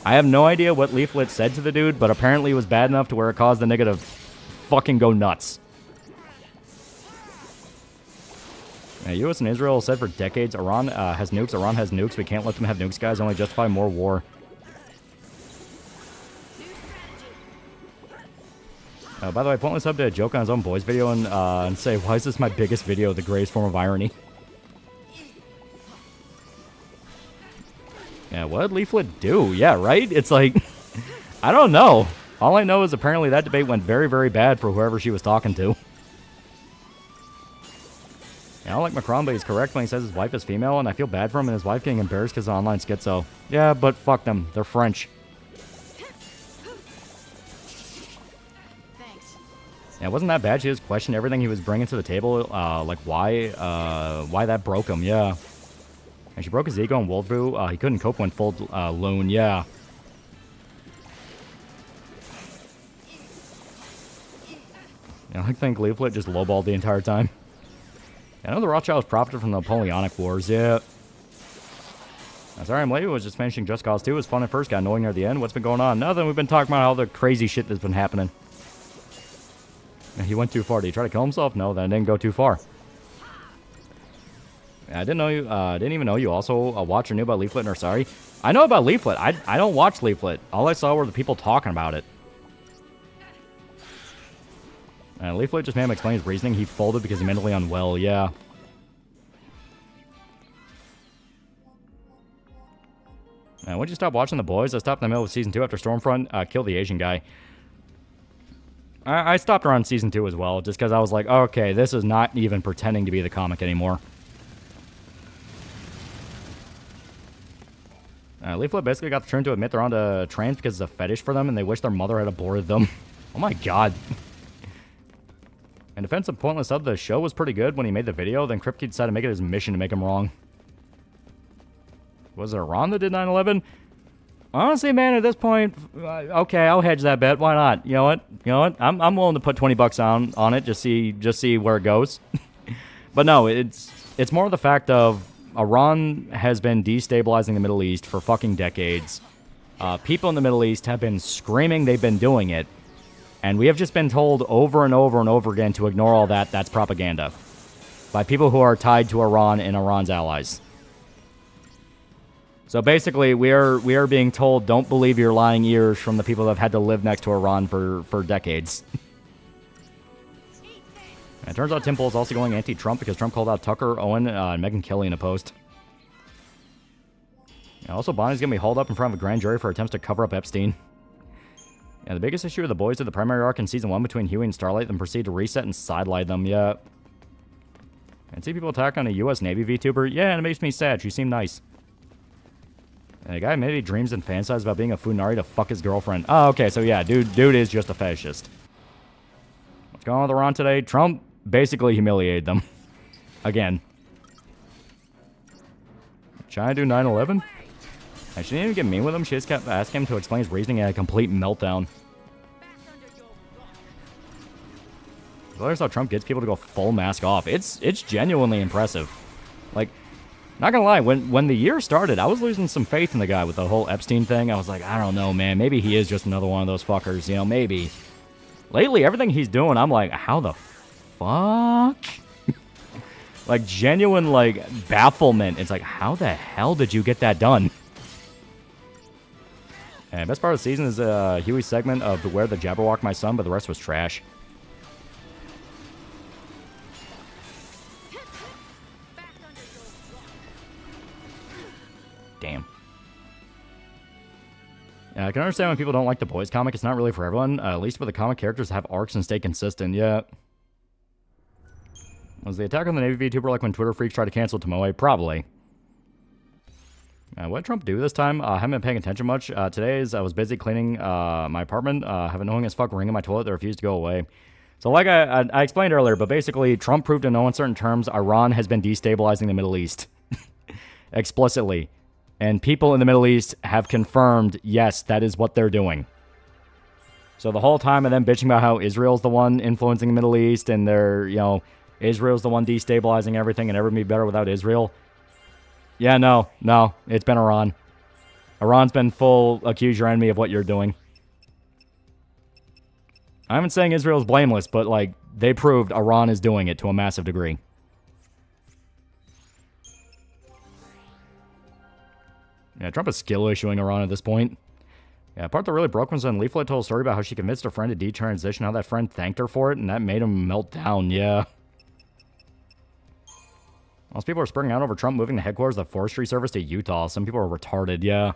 I have no idea what Leaflet said to the dude, but apparently it was bad enough to where it caused the nigga to fucking go nuts. Yeah, U.S. and Israel said for decades, Iran has nukes, we can't let them have nukes, guys, only justify more war. By the way, Pointless sub to joke on his own boys video and say, why is this my biggest video, the greatest form of irony? Yeah, what did Leaflet do? Yeah, right? It's like, I don't know. All I know is apparently that debate went very, very bad for whoever she was talking to. Yeah, I don't like Macron, but he's correct when he says his wife is female, and I feel bad for him and his wife getting embarrassed because of online schizo. Yeah, but fuck them. They're French. Thanks. Yeah, it wasn't that bad. She just questioned everything he was bringing to the table, like why that broke him, yeah. And she broke his ego in worldview. He couldn't cope when full loon, yeah. Yeah, I think Leaflet just lowballed the entire time. I know the Rothschilds profited from the Napoleonic Wars, yeah. Sorry I'm late, was just finishing Just Cause 2. It was fun at first, got annoying near the end. What's been going on? Nothing, we've been talking about all the crazy shit that's been happening. He went too far. Did he try to kill himself? No, that didn't go too far. I didn't know you, didn't even know you also watch or knew about Leaflet or sorry. I know about Leaflet. I don't watch Leaflet. All I saw were the people talking about it. Leaflet just made him explain his reasoning. He folded because he's mentally unwell, yeah. Once you stop watching The Boys, I stopped in the middle of Season 2 after Stormfront killed the Asian guy. I stopped around Season 2 as well, just because I was like, okay, this is not even pretending to be the comic anymore. Leaflet basically got the turn to admit they're onto trans because it's a fetish for them, and they wish their mother had aborted them. Oh my god. In defense of Pointless Sub, the show was pretty good when he made the video, then Kripke decided to make it his mission to make him wrong. Was it Iran that did 9/11? Honestly, man, at this point, okay, I'll hedge that bet. Why not? You know what? I'm willing to put $20 on it. Just see where it goes. But no, it's more the fact of Iran has been destabilizing the Middle East for fucking decades. People in the Middle East have been screaming they've been doing it, and we have just been told over and over and over again to ignore all that. That's propaganda by people who are tied to Iran and Iran's allies. So basically, we are being told, don't believe your lying ears from the people that have had to live next to Iran for decades. And it turns out Tim Pool is also going anti-Trump because Trump called out Tucker, Owen, and Megyn Kelly in a post. And also, Bonnie's going to be hauled up in front of a grand jury for attempts to cover up Epstein. And the biggest issue of the boys did the primary arc in Season 1 between Huey and Starlight, then proceed to reset and sidelight them, yeah. And see people attack on a U.S. Navy VTuber? Yeah, and it makes me sad. She seemed nice. And a guy maybe dreams and fantasizes about being a Funari to fuck his girlfriend. Oh, okay, so yeah, dude is just a fetishist. What's going on with Iran today? Trump basically humiliated them. Again. China do 9/11? I shouldn't even get mean with him. She just kept asking him to explain his reasoning and a complete meltdown. Here's how Trump gets people to go full mask off. It's genuinely impressive. Like, not gonna lie, when the year started, I was losing some faith in the guy with the whole Epstein thing. I was like, I don't know, man. Maybe he is just another one of those fuckers, you know, maybe. Lately, everything he's doing, I'm like, how the fuck? Like, genuine, like, bafflement. It's like, how the hell did you get that done? And best part of the season is Huey's segment of Beware the Jabberwock My Son, but the rest was trash. Damn. Yeah, I can understand when people don't like the Boys comic. It's not really for everyone. At least for the comic characters have arcs and stay consistent. Yeah. Was the attack on the Navy VTuber like when Twitter freaks tried to cancel Tomoe? Probably. What did Trump do this time? I haven't been paying attention much. Today I was busy cleaning my apartment. Have an annoying as fuck ring in my toilet that refused to go away. So like I explained earlier, but basically Trump proved in no uncertain terms Iran has been destabilizing the Middle East. Explicitly. And people in the Middle East have confirmed, yes, that is what they're doing. So the whole time of them bitching about how Israel's the one influencing the Middle East and they're, you know, Israel's the one destabilizing everything and everything would be better without Israel. Yeah, no, it's been Iran. Iran's been full accuse your enemy of what you're doing. I'm not saying Israel's blameless, but, like, they proved Iran is doing it to a massive degree. Yeah, Trump is skill issuing Iran at this point. Yeah, the part that really broke was when Leaflet told a story about how she convinced her friend to detransition, how that friend thanked her for it, and that made him melt down, yeah. Most people are spurring out over Trump moving the headquarters of the Forestry Service to Utah. Some people are retarded, yeah.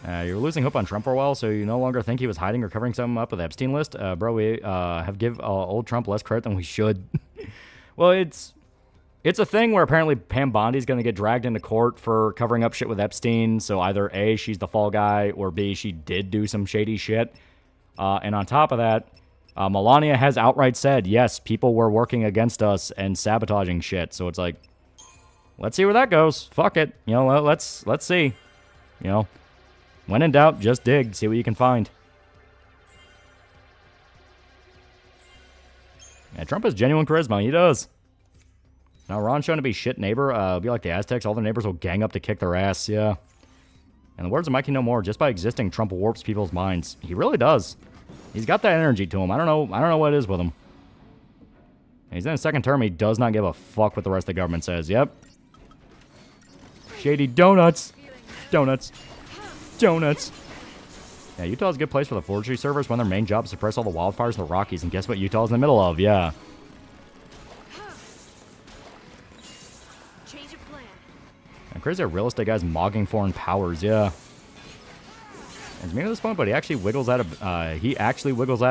You're losing hope on Trump for a while, so you no longer think he was hiding or covering something up with the Epstein list? Bro, we have give old Trump less credit than we should. Well, it's a thing where apparently Pam Bondi's going to get dragged into court for covering up shit with Epstein, so either A, she's the fall guy, or B, she did do some shady shit. And on top of that, Melania has outright said, yes, people were working against us and sabotaging shit. So it's like, let's see where that goes. Fuck it. You know, let's see. You know, when in doubt, just dig. See what you can find. Yeah, Trump has genuine charisma. He does. Now, Ron's showing to be shit neighbor. It'll be like the Aztecs. All the neighbors will gang up to kick their ass. Yeah. And the words of Mikey No More, just by existing, Trump warps people's minds. He really does. He's got that energy to him. I don't know what it is with him. He's in his second term. He does not give a fuck what the rest of the government says. Yep. Shady donuts. Donuts. Donuts. Yeah, Utah's a good place for the forestry servers when their main job is to suppress all the wildfires in the Rockies. And guess what Utah's in the middle of? Yeah. Change of plan. And crazy real estate guys mogging foreign powers. Yeah. It's me at this point, but he actually wiggles out of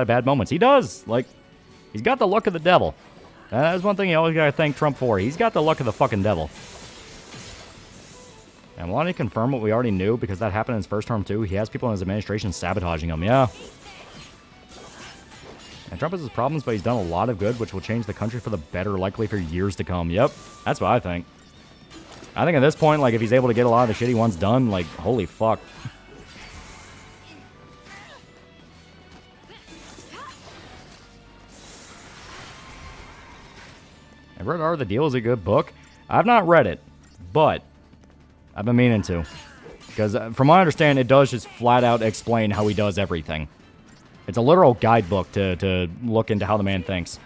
bad moments. He does. Like, he's got the luck of the devil. That's one thing you always gotta thank Trump for. He's got the luck of the fucking devil. And wanting to confirm what we already knew, because that happened in his first term too. He has people in his administration sabotaging him. Yeah. And Trump has his problems, but he's done a lot of good, which will change the country for the better, likely for years to come. Yep. That's what I think. I think at this point, like, if he's able to get a lot of the shit he wants done, like, holy fuck. I've read Art of the Deal is a good book. I've not read it, but I've been meaning to. Because from what I understand, it does just flat out explain how he does everything. It's a literal guidebook to look into how the man thinks.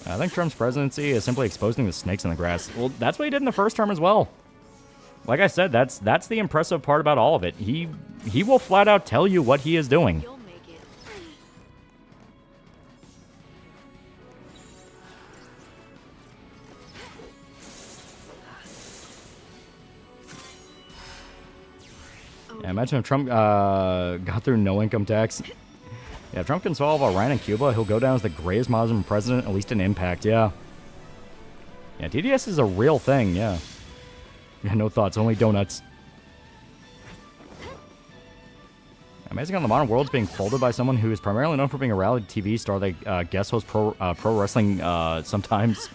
I think Trump's presidency is simply exposing the snakes in the grass. Well, that's what he did in the first term as well. Like I said, that's the impressive part about all of it. He will flat out tell you what he is doing. You'll make it. Yeah, imagine if Trump got through no income tax. Yeah, if Trump can solve Iran and Cuba, he'll go down as the greatest modern president, at least in impact, yeah. Yeah, TDS is a real thing, yeah. Yeah, no thoughts, only donuts. Amazing how the modern world's being folded by someone who is primarily known for being a reality TV star that guest hosts pro wrestling sometimes.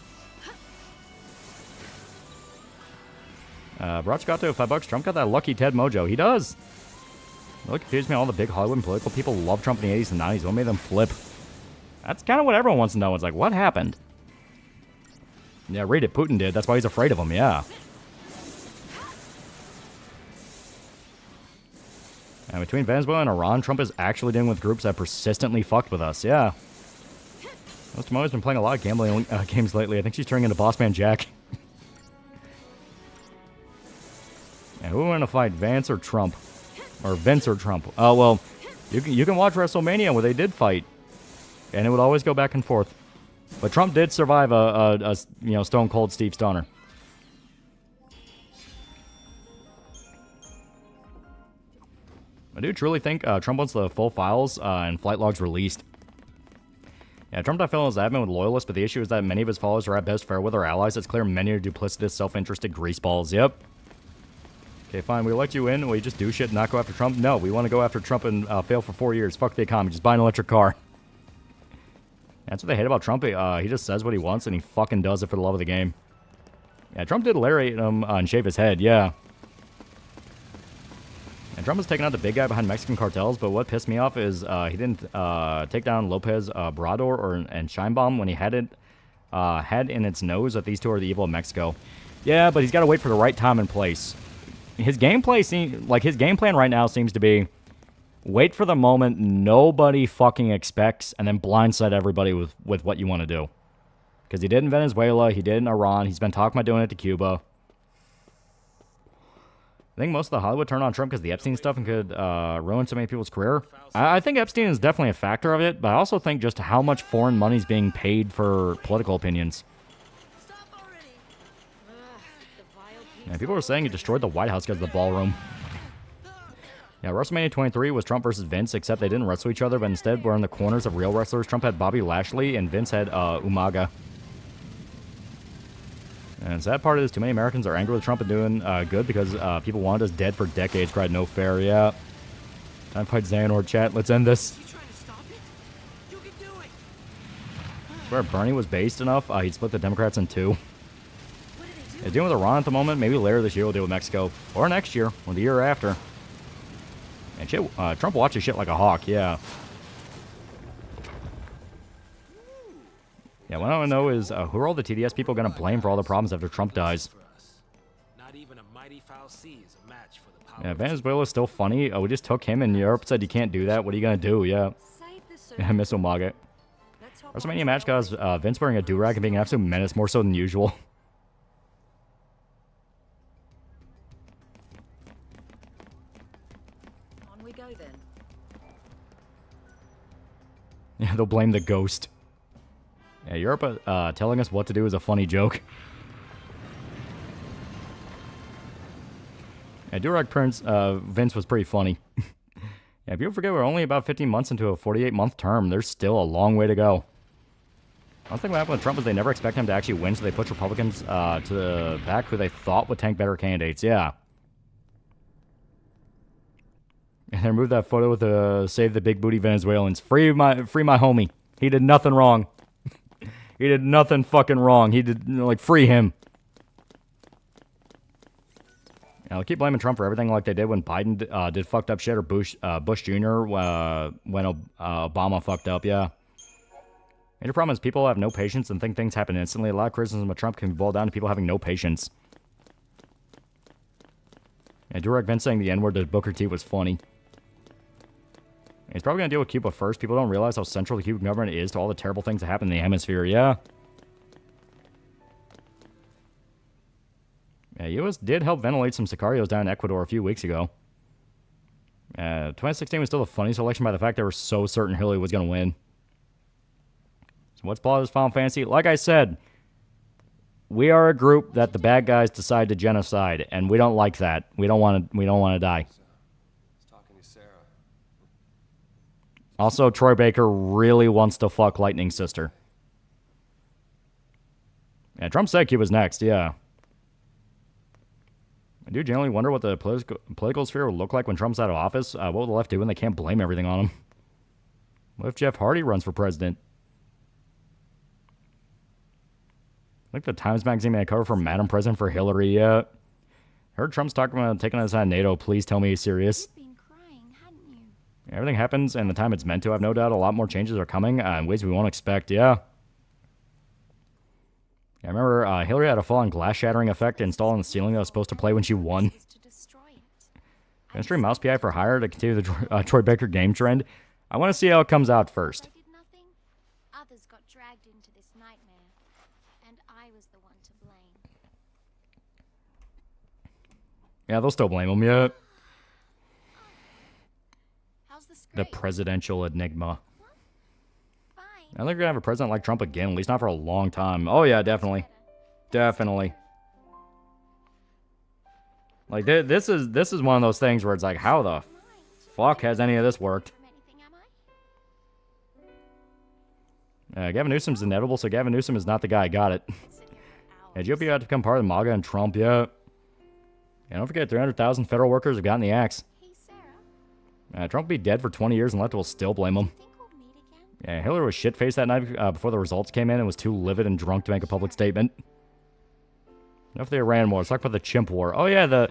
Brought got to $5. Trump got that lucky Ted mojo. He does. It really confused me. All the big Hollywood and political people love Trump in the 80s and 90s. What made them flip? That's kind of what everyone wants to know. It's like, what happened? Yeah, read it. Putin did. That's why he's afraid of him. Yeah. And between Venezuela and Iran, Trump is actually dealing with groups that persistently fucked with us. Yeah. Most Tomoe's been playing a lot of gambling games lately. I think she's turning into Boss Man Jack. And who would win a fight, Vance or Trump? Or Vince or Trump? Oh, well, you can watch WrestleMania where they did fight. And it would always go back and forth. But Trump did survive a Stone Cold Steve Stoner. I do truly think Trump wants the full files and flight logs released. Yeah, Trump does fill his admin with loyalists, but the issue is that many of his followers are at best fair with our allies. It's clear many are duplicitous, self-interested greaseballs. Yep. Okay, fine. We elect you in. Will you just do shit and not go after Trump? No, we want to go after Trump and fail for 4 years. Fuck the economy. Just buy an electric car. That's what they hate about Trump. He just says what he wants, and he fucking does it for the love of the game. Yeah, Trump did lariat him and shave his head, yeah. And Trump has taken out the big guy behind Mexican cartels, but what pissed me off is he didn't take down Lopez Obrador and Scheinbaum when he had in its nose that these two are the evil of Mexico. Yeah, but he's got to wait for the right time and place. His game plan right now seems to be wait for the moment nobody fucking expects and then blindside everybody with what you want to do. Because he did in Venezuela, he did in Iran, he's been talking about doing it to Cuba. I think most of the Hollywood turned on Trump because the Epstein stuff and could ruin so many people's career. I think Epstein is definitely a factor of it, but I also think just how much foreign money is being paid for political opinions. Yeah, people were saying he destroyed the White House because of the ballroom. Yeah, WrestleMania 23 was Trump versus Vince, except they didn't wrestle each other, but instead were in the corners of real wrestlers. Trump had Bobby Lashley, and Vince had Umaga. And the sad part is too many Americans are angry with Trump and doing good because people wanted us dead for decades, cried no fair, yeah. Time to fight Xehanort, chat. Let's end this. Where Bernie was based enough, he'd split the Democrats in two. He's dealing with Iran at the moment. Maybe later this year we'll deal with Mexico. Or next year, or the year after. And shit, Trump watches shit like a hawk, yeah. Yeah, what I want to know is, who are all the TDS people going to blame for all the problems after Trump dies? Yeah, Venezuela is still funny. We just took him and Europe said you can't do that. What are you going to do? Yeah. Yeah, Miss Umaga. WrestleMania match caused Vince wearing a do-rag and being an absolute menace, more so than usual. On we go then. Yeah, they'll blame the ghost. Yeah, Europe telling us what to do is a funny joke. Yeah, Durag Prince, Vince was pretty funny. Yeah, people forget we're only about 15 months into a 48-month term. There's still a long way to go. One thing that happened with Trump is they never expect him to actually win, so they push Republicans to the back who they thought would tank better candidates. Yeah. And then remove that photo with the save the big booty Venezuelans. Free my homie. He did nothing wrong. He did nothing fucking wrong. He did, like, free him. I'll keep blaming Trump for everything like they did when Biden did fucked up shit, or Bush Jr. When Obama fucked up, yeah. Major problem is people have no patience and think things happen instantly. A lot of criticism of Trump can boil down to people having no patience. And Durek Vince saying the N-word to Booker T was funny. He's probably going to deal with Cuba first. People don't realize how central the Cuban government is to all the terrible things that happen in the hemisphere, yeah. Yeah, U.S. did help ventilate some sicarios down in Ecuador a few weeks ago. 2016 was still the funniest election by the fact they were so certain Hillary was going to win. So what's plot is Final Fantasy? Like I said, we are a group that the bad guys decide to genocide, and we don't like that. We don't want to die. Also, Troy Baker really wants to fuck Lightning's sister. Yeah, Trump said Cuba's next, yeah. I do generally wonder what the political sphere will look like when Trump's out of office. What will the left do when they can't blame everything on him? What if Jeff Hardy runs for president? I think the Times Magazine made a cover for Madam President for Hillary yet. Heard Trump's talking about taking us out of NATO. Please tell me he's serious. You've been crying, hadn't you? Everything happens in the time it's meant to. I have no doubt a lot more changes are coming in ways we won't expect, yeah. I remember Hillary had a full-on glass-shattering effect installed on the ceiling that was supposed to play when she won. Gonna stream Mouse PI for hire to continue the Troy Baker game trend. I want to see how it comes out first. I did nothing. Others got dragged into this nightmare, and I was the one to blame. Yeah, they'll still blame him, yeah. How's the The scrape? presidential enigma. Fine. I think we're gonna have a president like Trump again, at least not for a long time. Oh yeah, definitely. Definitely. Like, this is one of those things where it's like, how the fuck has any of this worked? Anything, am I? Gavin Newsom's inevitable, so Gavin Newsom is not the guy. Got it. Yeah, GOP had to become part of the MAGA and Trump, yeah. And don't forget, 300,000 federal workers have gotten the axe. Hey, Sarah. Trump will be dead for 20 years and left will still blame him. Think we'll meet again? Yeah, Hillary was shit-faced that night before the results came in and was too livid and drunk to make a public statement. Enough of the Iran war. Let's talk about the chimp war. Oh yeah,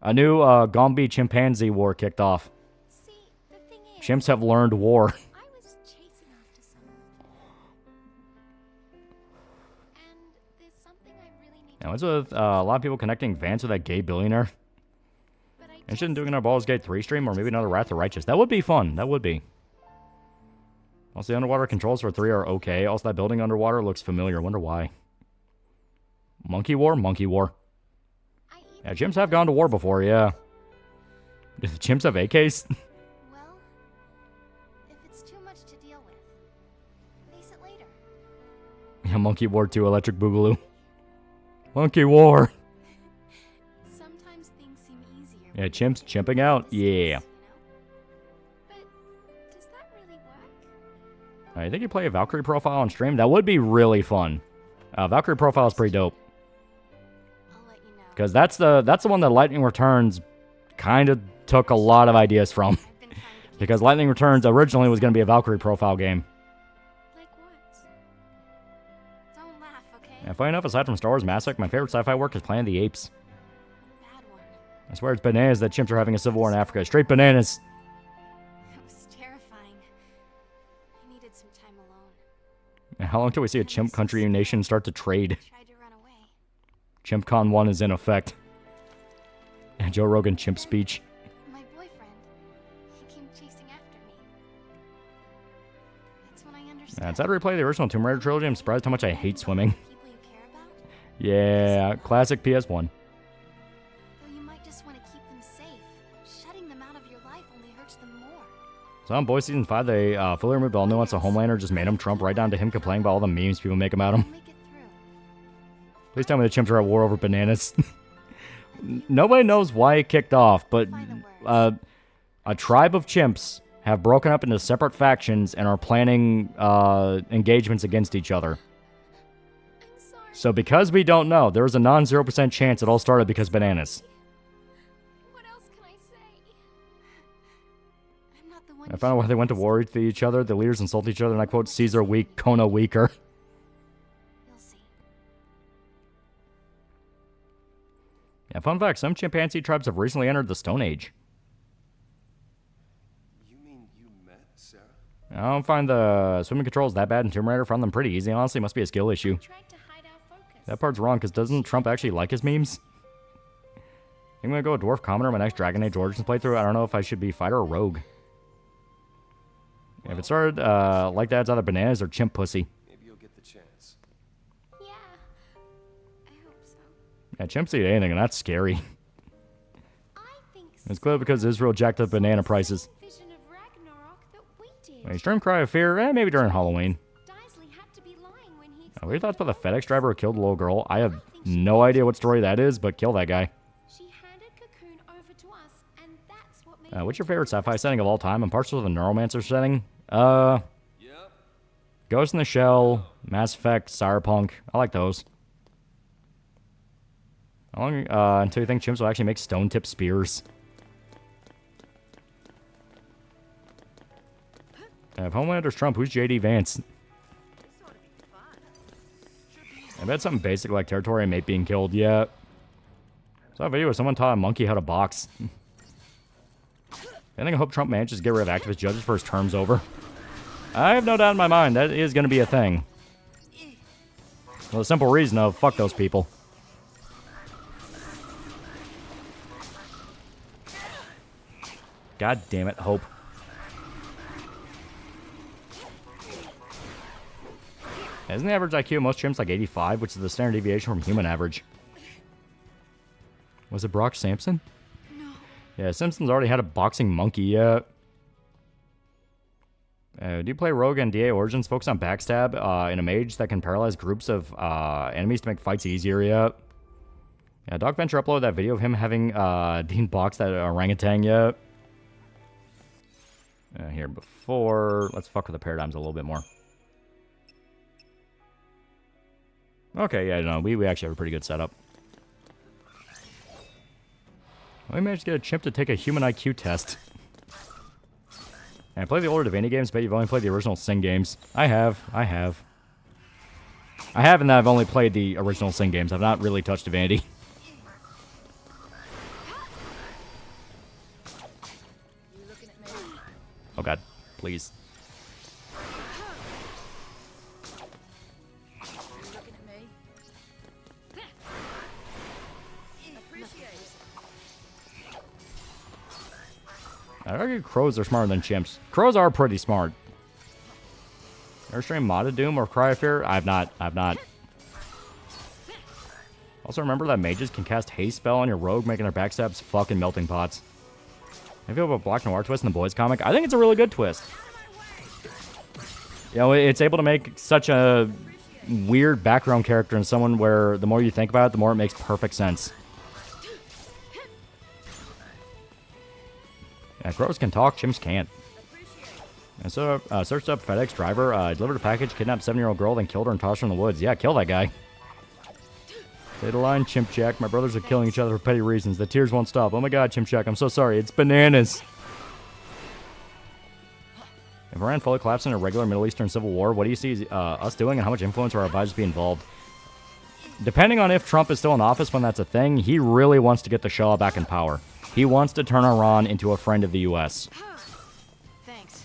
a new Gombe chimpanzee war kicked off. See, the thing is, Chimps have learned war. I was chasing after someone. And there's something I really need Now, what's with a lot of people connecting Vance with that gay billionaire? but I Interested in doing another Baldur's Gate 3 stream or maybe another Wrath of Righteous? That would be fun. That would be. Also, the underwater controls for 3 are okay. Also, that building underwater looks familiar. Wonder why. Monkey War? Monkey War. I even Yeah, chimps have gone to war before, yeah. Do the chimps have AKs? Well, if it's too much to deal with, face it later. Yeah, Monkey War 2, Electric Boogaloo. Monkey War. Sometimes things seem easier. Yeah, chimps chimping out. Yeah. You know? But does that really work? I think you play a Valkyrie profile on stream. That would be really fun. Valkyrie profile is pretty dope. I'll let you know. Because that's the one that Lightning Returns kind of took a lot of ideas from. I've been trying to keep Because Lightning Returns originally was going to be a Valkyrie profile game. like what? Don't laugh, okay? And funny enough, aside from Star Wars Mass Effect, my favorite sci-fi work is Planet of the Apes. Bad one. I swear it's bananas that chimps are having a civil war in Africa. Straight bananas. It was terrifying. I needed some time alone. And how long till we see a chimp country nation start to trade? Tried to run away. ChimpCon 1 is in effect. And Joe Rogan chimp speech. My boyfriend, he came chasing after me. That's when I understood. It's how to replay the original Tomb Raider trilogy. I'm surprised how much I hate swimming. People you care about, Yeah, classic PS1. though you might just want to keep them safe. Shutting them out of your life only hurts them more. So on Boys Season 5, they fully removed all nuance of Homelander, just made him Trump right down to him complaining about all the memes people make about him. We'll make it through. Please tell me the chimps are at war over bananas. Nobody knows why it kicked off, but a tribe of chimps have broken up into separate factions and are planning engagements against each other. I'm sorry. So because we don't know, there's a non-0% chance it all started because bananas. What else can I say? I found out why they went to war with each other. The leaders insult each other, and I quote, Caesar weak, Kona weaker. You'll see. Yeah, fun fact, some chimpanzee tribes have recently entered the Stone Age. You mean you met Sarah? I don't find the swimming controls that bad in Tomb Raider. Found them pretty easy. Honestly, must be a skill issue. Tried to hide our focus. That part's wrong, because doesn't Trump actually like his memes? I'm gonna go with Dwarf Commoner my next Dragon Age Origins playthrough. I don't know if I should be fighter or rogue. If it started like that, it's either bananas or chimp pussy. Maybe you'll get the chance. Yeah. I hope so. Yeah, chimps eat anything, and that's scary. I think It's clear because Israel jacked up banana prices. vision of Ragnarok that we did. Wait, Stream Cry of Fear? Maybe during Halloween. Disley had to be lying when he What are your thoughts about the FedEx driver who killed the little girl? I have no idea what story that is, but kill that guy. She handed Cocoon over to us, and that's what made What's your favorite sci-fi setting of all time? I'm partial to the Neuromancer setting. Yep. Ghost in the Shell, Mass Effect, Cyberpunk. I like those. How long until you think chimps will actually make stone-tipped spears? If Homelander's Trump, who's JD Vance? I bet something basic like territory and mate being killed. Yeah. Saw a video where someone taught a monkey how to box. I hope Trump manages to get rid of activist judges for his term's over. I have no doubt in my mind that is going to be a thing. Well, the simple reason of fuck those people. God damn it, Hope. Isn't the average IQ of most chimps like 85, which is the standard deviation from human average? Was it Brock Sampson? No. Yeah, Simpsons already had a boxing monkey yet. Do you play Rogue and DA Origins? Focus on backstab in a mage that can paralyze groups of enemies to make fights easier yet. Yeah, Doc Venture uploaded that video of him having Dean box that orangutan yet. Here, before... Let's fuck with the paradigms a little bit more. Okay, yeah, no, we actually have a pretty good setup. We managed to get a chimp to take a human IQ test. And I play the older Divinity games, but you've only played the original Sing games. I have, and then I've only played the original Sing games. I've not really touched Divinity. Oh god, please. I argue crows are smarter than chimps. Crows are pretty smart. Ever stream Modded Doom or Cry of Fear? I've not. Also remember that mages can cast Haste Spell on your rogue, making their backstabs fucking melting pots. I feel about Black Noir twist in the Boys comic. I think it's a really good twist. You know, it's able to make such a weird background character in someone where the more you think about it, the more it makes perfect sense. Yeah, crows can talk, chimps can't. And so, searched up FedEx driver, delivered a package, kidnapped 7-year-old girl, then killed her and tossed her in the woods. Yeah, kill that guy. Say the line, Chimp Jack. My brothers are killing each other for petty reasons. The tears won't stop. Oh my god, Chimp Jack, I'm so sorry. It's bananas. If Iran fully collapsed in a regular Middle Eastern civil war, what do you see us doing, and how much influence will our advisors be involved? Depending on if Trump is still in office when that's a thing, he really wants to get the Shah back in power. He wants to turn Iran into a friend of the U.S. Thanks.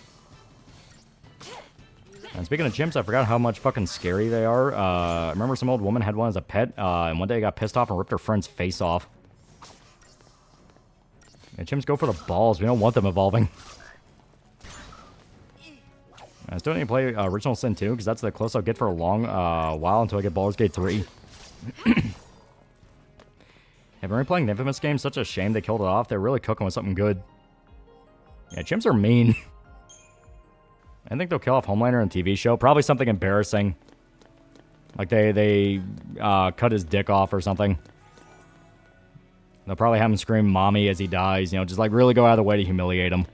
And speaking of chimps, I forgot how much fucking scary they are. I remember some old woman had one as a pet, and one day got pissed off and ripped her friend's face off. Yeah, chimps go for the balls. We don't want them evolving. I still need to play Original Sin 2, because that's the closest I'll get for a long while until I get Baldur's Gate 3. Have been replaying the Infamous game. Such a shame they killed it off. They're really cooking with something good. Yeah, chimps are mean. I think they'll kill off Homelander in a TV show. Probably something embarrassing. Like they cut his dick off or something. They'll probably have him scream mommy as he dies. You know, just like really go out of the way to humiliate him.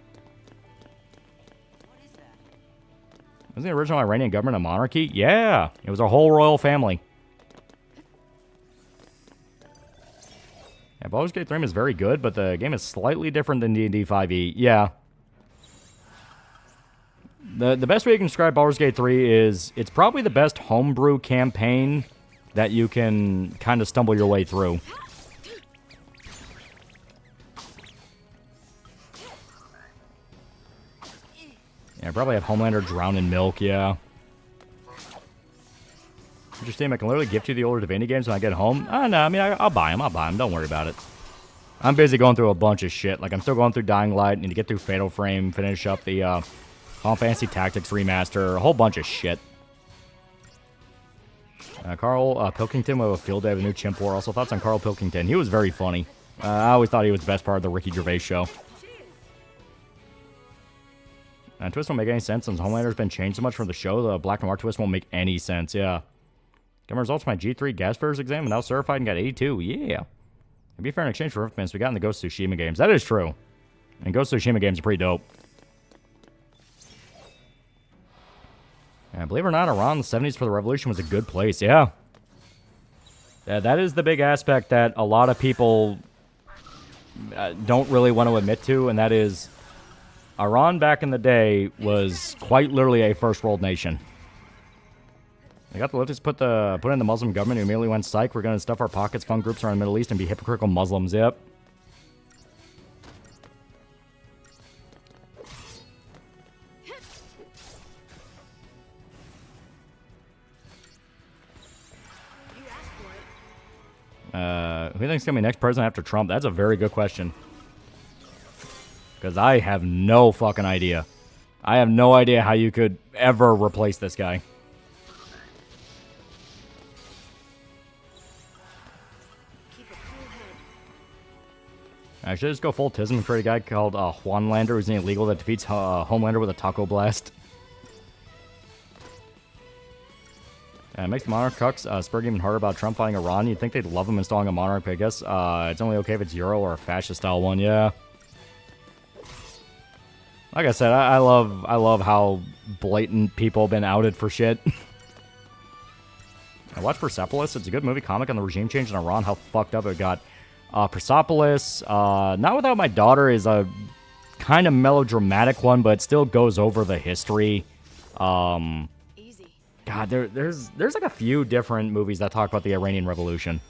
Wasn't the original Iranian government a monarchy? Yeah, it was a whole royal family. Yeah, Baldur's Gate 3 is very good, but the game is slightly different than D&D 5e. Yeah. The best way you can describe Baldur's Gate 3 is it's probably the best homebrew campaign that you can kind of stumble your way through. Yeah, I probably have Homelander drown in milk, yeah. Interesting, I can literally gift you the older Divinity games when I get home. Oh, no, I mean, I'll buy them, don't worry about it. I'm busy going through a bunch of shit. Like, I'm still going through Dying Light, need to get through Fatal Frame, finish up the Final Fantasy Tactics Remaster, a whole bunch of shit. Carl Pilkington with a field day of a new Chimp War. Also, thoughts on Carl Pilkington. He was very funny. I always thought he was the best part of the Ricky Gervais show. Twist won't make any sense since Homelander's been changed so much from the show. The Black Noir twist won't make any sense, yeah. Got my results from my G3 gas fairs exam and now certified and got 82, yeah. It'd be fair in exchange for riffments we got in the Ghost of Tsushima games. That is true. And Ghost of Tsushima games are pretty dope. And believe it or not, Iran in the 70s for the revolution was a good place, yeah. Yeah, that is the big aspect that a lot of people don't really want to admit to, and that is Iran back in the day was quite literally a first world nation. They got the leftists put in the Muslim government who immediately went psych. We're going to stuff our pockets, fund groups around the Middle East, and be hypocritical Muslims. Yep. Who do you think's going to be next president after Trump? That's a very good question. Because I have no fucking idea. I have no idea how you could ever replace this guy. I should just go full Tism and create a guy called Juanlander, who's an illegal that defeats Homelander with a taco blast. Makes the Monarch cucks spur even harder about Trump fighting Iran. You'd think they'd love him installing a Monarch, but I guess it's only okay if it's Euro or a fascist-style one, yeah. Like I said, I love how blatant people have been outed for shit. I watched Persepolis. It's a good movie comic on the regime change in Iran, how fucked up it got. Persepolis, Not Without My Daughter is a kind of melodramatic one, but it still goes over the history. Easy. God, there's like a few different movies that talk about the Iranian Revolution.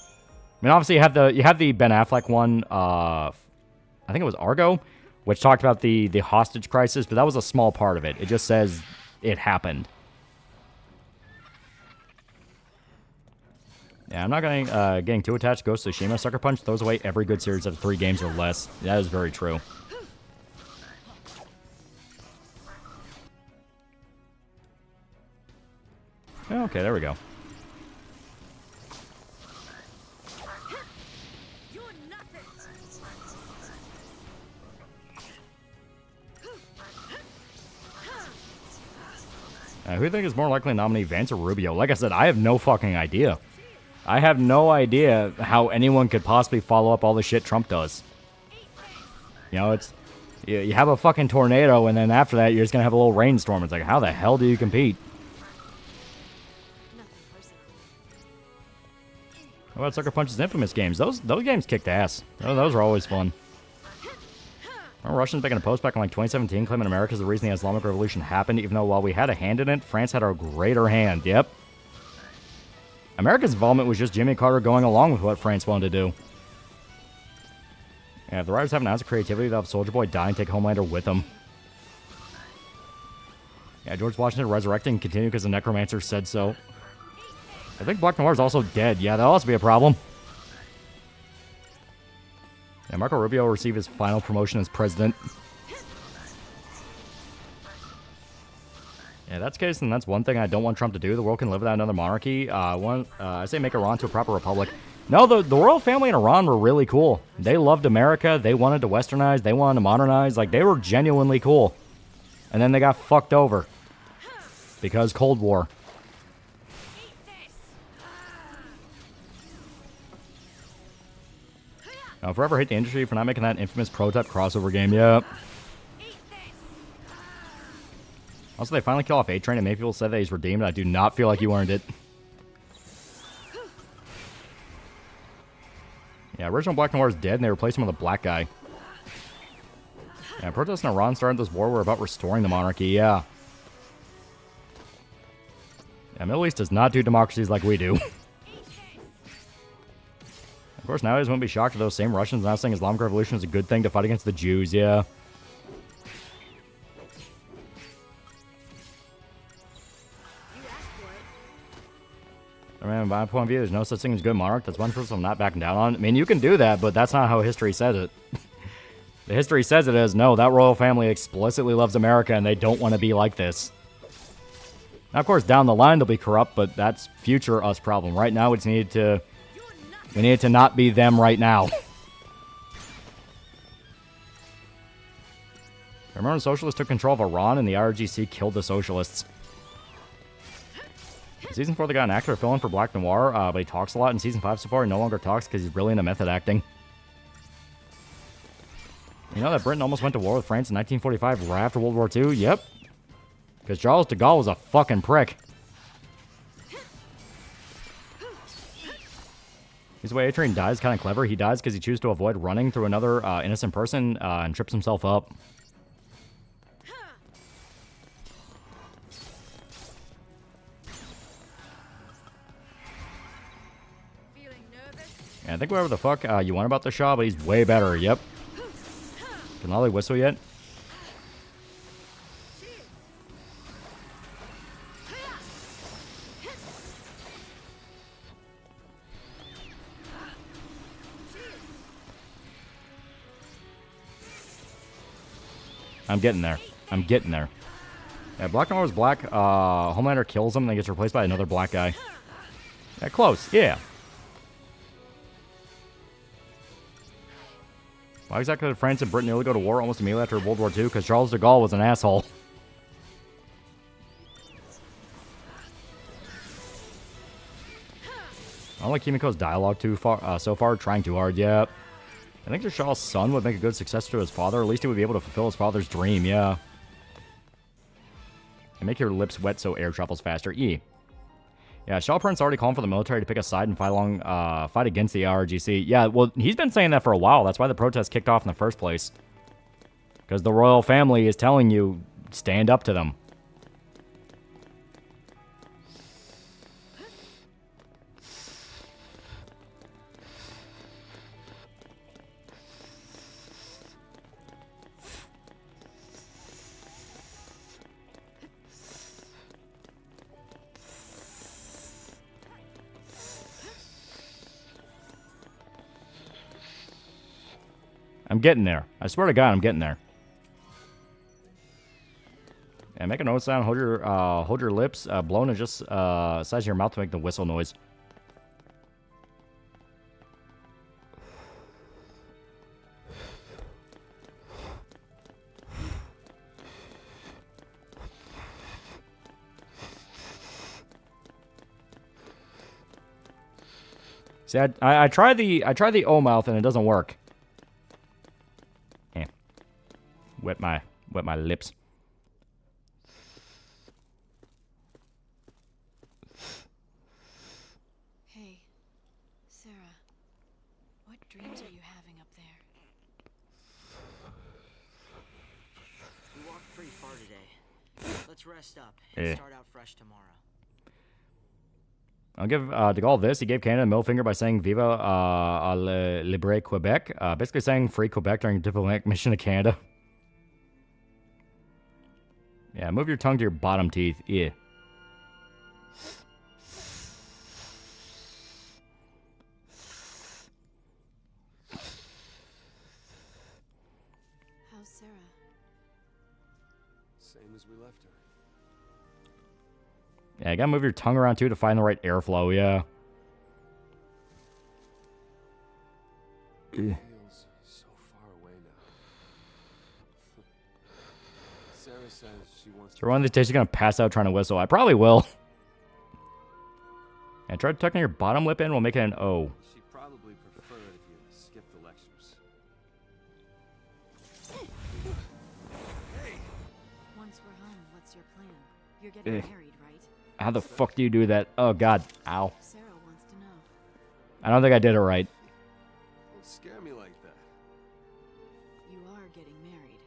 I mean, obviously you have the Ben Affleck one. I think it was Argo, which talked about the hostage crisis, but that was a small part of it. It just says it happened. Yeah, I'm not getting too attached to Ghost of Tsushima. Sucker Punch throws away every good series of 3 games or less. That is very true. Okay, there we go. Who do you think is more likely to nominate Vance or Rubio? Like I said, I have no fucking idea. I have no idea how anyone could possibly follow up all the shit Trump does. You know, it's... You have a fucking tornado, and then after that, you're just gonna have a little rainstorm. It's like, how the hell do you compete? What about Sucker Punch's Infamous games? Those games kicked ass. Those were always fun. Remember Russians making a post back in like 2017 claiming America's the reason the Islamic Revolution happened, even though while we had a hand in it, France had a greater hand. Yep. America's involvement was just Jimmy Carter going along with what France wanted to do. Yeah, if the writers have an ounce of creativity, they'll have Soldier Boy die and take Homelander with them. Yeah, George Washington resurrecting and continue because the Necromancer said so. I think Black Noir is also dead. Yeah, that'll also be a problem. Yeah, Marco Rubio will receive his final promotion as president. Yeah, that's the case, and that's one thing I don't want Trump to do. The world can live without another monarchy. I say make Iran to a proper republic. No, the royal family in Iran were really cool. They loved America. They wanted to westernize. They wanted to modernize. Like, they were genuinely cool. And then they got fucked over. Because Cold War. I'll forever hate the industry for not making that infamous prototype crossover game. Yep. Also, they finally kill off A-Train, and many people said that he's redeemed. I do not feel like you earned it. Yeah, original Black Noir is dead, and they replaced him with a black guy. Yeah, protests in Iran started this war. We're about restoring the monarchy. Yeah. Yeah, Middle East does not do democracies like we do. Of course, nowadays won't be shocked if those same Russians now saying Islamic revolution is a good thing to fight against the Jews. Yeah. I mean, by my point of view, there's no such thing as good monarch. That's one person I'm not backing down on. I mean, you can do that, but that's not how history says it. The history says it as, no, that royal family explicitly loves America and they don't want to be like this. Now, of course, down the line they'll be corrupt, but that's future us problem. Right now, we need to not be them right now. Remember when socialists took control of Iran and the IRGC killed the socialists? In Season 4, they got an actor fill in for Black Noir, but he talks a lot. In Season 5 so far, he no longer talks because he's really into method acting. You know that Britain almost went to war with France in 1945 right after World War II? Yep. Because Charles de Gaulle was a fucking prick. This way Adrian dies kind of clever. He dies because he chooses to avoid running through another innocent person and trips himself up. Yeah, I think whatever the fuck you want about the Shah, but he's way better. Yep. Can Lolly whistle yet? I'm getting there. I'm getting there. Yeah, Black Noir was black. Homelander kills him and then gets replaced by another black guy. Yeah, close. Yeah. Why exactly did France and Britain nearly go to war almost immediately after World War II? Because Charles de Gaulle was an asshole. I don't like Kimiko's dialogue too far, so far. Trying too hard, yeah. I think the Shah's son would make a good successor to his father. At least he would be able to fulfill his father's dream, yeah. And make your lips wet so air travels faster. E. Yeah, Shah Prince already calling for the military to pick a side and fight against the IRGC. Yeah, well, he's been saying that for a while. That's why the protest kicked off in the first place. Because the royal family is telling you, stand up to them. I'm getting there. I swear to God, I'm getting there. And make a noise sound. Hold your lips. Blown is just size of your mouth to make the whistle noise. See, I tried the O mouth and it doesn't work. Wet my lips. Hey, Sarah. What dreams are you having up there? We walked pretty far today. Let's rest up and start out fresh tomorrow. I'll give de Gaulle this. He gave Canada a middle finger by saying Viva Libre Quebec. Basically saying free Quebec during a diplomatic mission to Canada. Yeah, move your tongue to your bottom teeth. Yeah. How's Sarah? Same as we left her. Yeah, you gotta move your tongue around too to find the right airflow, yeah. Feels so far away now. Sarah says she wants So one of these days you're gonna pass out trying to whistle. I probably will. And try tucking your bottom lip in, we'll make it an O. She probably prefer it if you skip the lectures. Once we're home, what's your plan? You're getting married, right? How the fuck do you do that? Oh god. Ow. Sarah wants to know. I don't think I did it right. Don't scare me like that. You are getting married.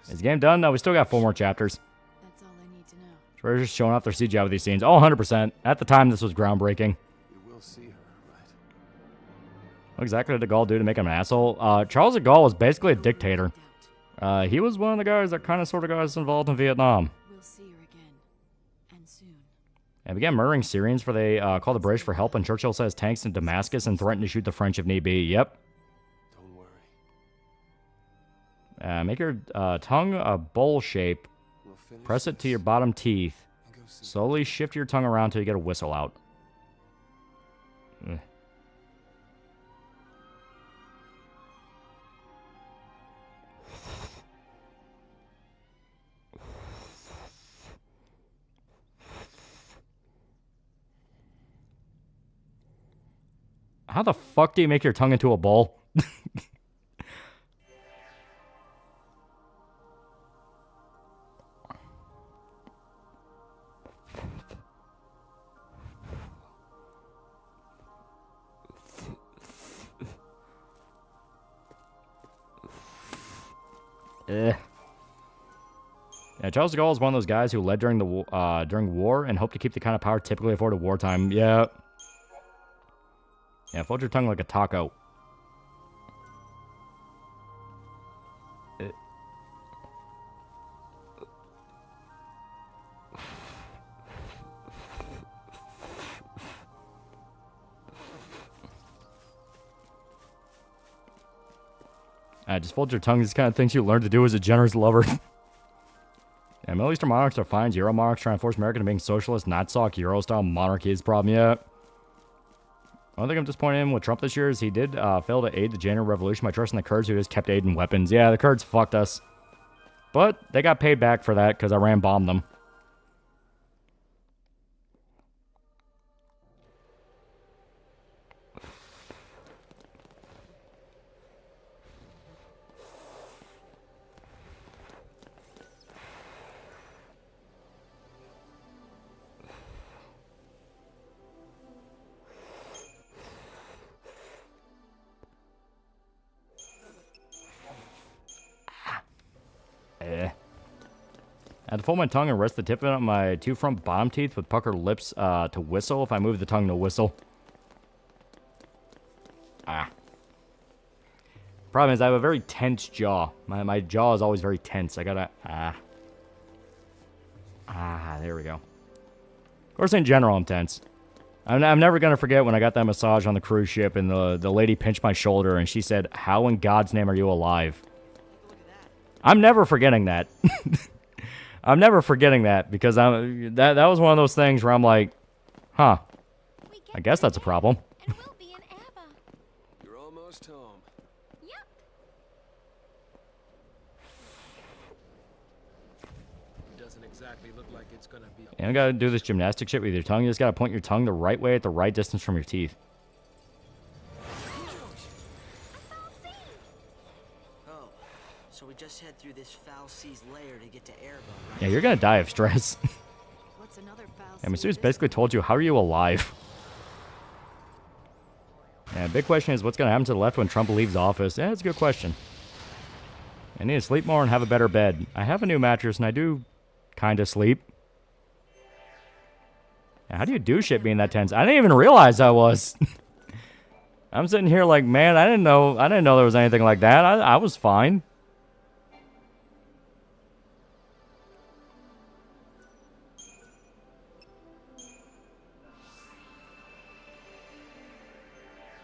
Is the game done? No, we still got 4 more chapters. That's all I need to know. So we're just showing off their CGI with these scenes. Oh, 100%. At the time, this was groundbreaking. You will see her, right? What exactly did de Gaulle do to make him an asshole? Charles de Gaulle was basically a dictator. He was one of the guys that kind of sort of got us involved in Vietnam. We'll see her again. And soon. And began murdering Syrians for they called the British for help, and Churchill says tanks in Damascus and threatened to shoot the French if need be. Yep. Don't worry. Make your tongue a bowl shape. We'll finish Press it to this your bottom teeth. and go see. Slowly shift your tongue around till you get a whistle out. Ugh. How the fuck do you make your tongue into a bowl? Yeah, Charles de Gaulle is one of those guys who led during the during war and hoped to keep the kind of power typically afforded wartime. Yeah. Yeah, fold your tongue like a taco. Just fold your tongue. These kind of things you learn to do as a generous lover. Yeah, Middle Eastern monarchs are fine. Euro monarchs trying to force America to being socialist, not sock Euro-style monarchy is the problem. Yeah. One thing I'm disappointed in with Trump this year is he did fail to aid the January Revolution by trusting the Kurds who just kept aiding weapons. Yeah, the Kurds fucked us. But they got paid back for that because Iran bombed them. I had to fold my tongue and rest the tip of it on my 2 front bottom teeth with puckered lips to whistle. If I move the tongue to whistle. Problem is I have a very tense jaw. My jaw is always very tense. I gotta... there we go. Of course, in general, I'm tense. I'm never gonna forget when I got that massage on the cruise ship and the lady pinched my shoulder and she said, "How in God's name are you alive?" I'm never forgetting that. I'm never forgetting that because that was one of those things where I'm like, huh, I guess that's a problem. And we'll be in Abba. You're almost home. Yep. Doesn't exactly look like it's gonna be. You don't gotta do this gymnastic shit with your tongue. You just gotta point your tongue the right way at the right distance from your teeth. Oh, so we just head through this foul seas layer to get to Erba, right? Yeah, you're gonna die of stress. What's another foul Yeah, Masu's basically told you, how are you alive? Yeah, big question is what's gonna happen to the left when Trump leaves office? Yeah, it's a good question. I need to sleep more and have a better bed. I have a new mattress and I do kind of sleep. Yeah, how do you do shit being that tense? I didn't even realize I was. I'm sitting here like, man, I didn't know there was anything like that. I was fine.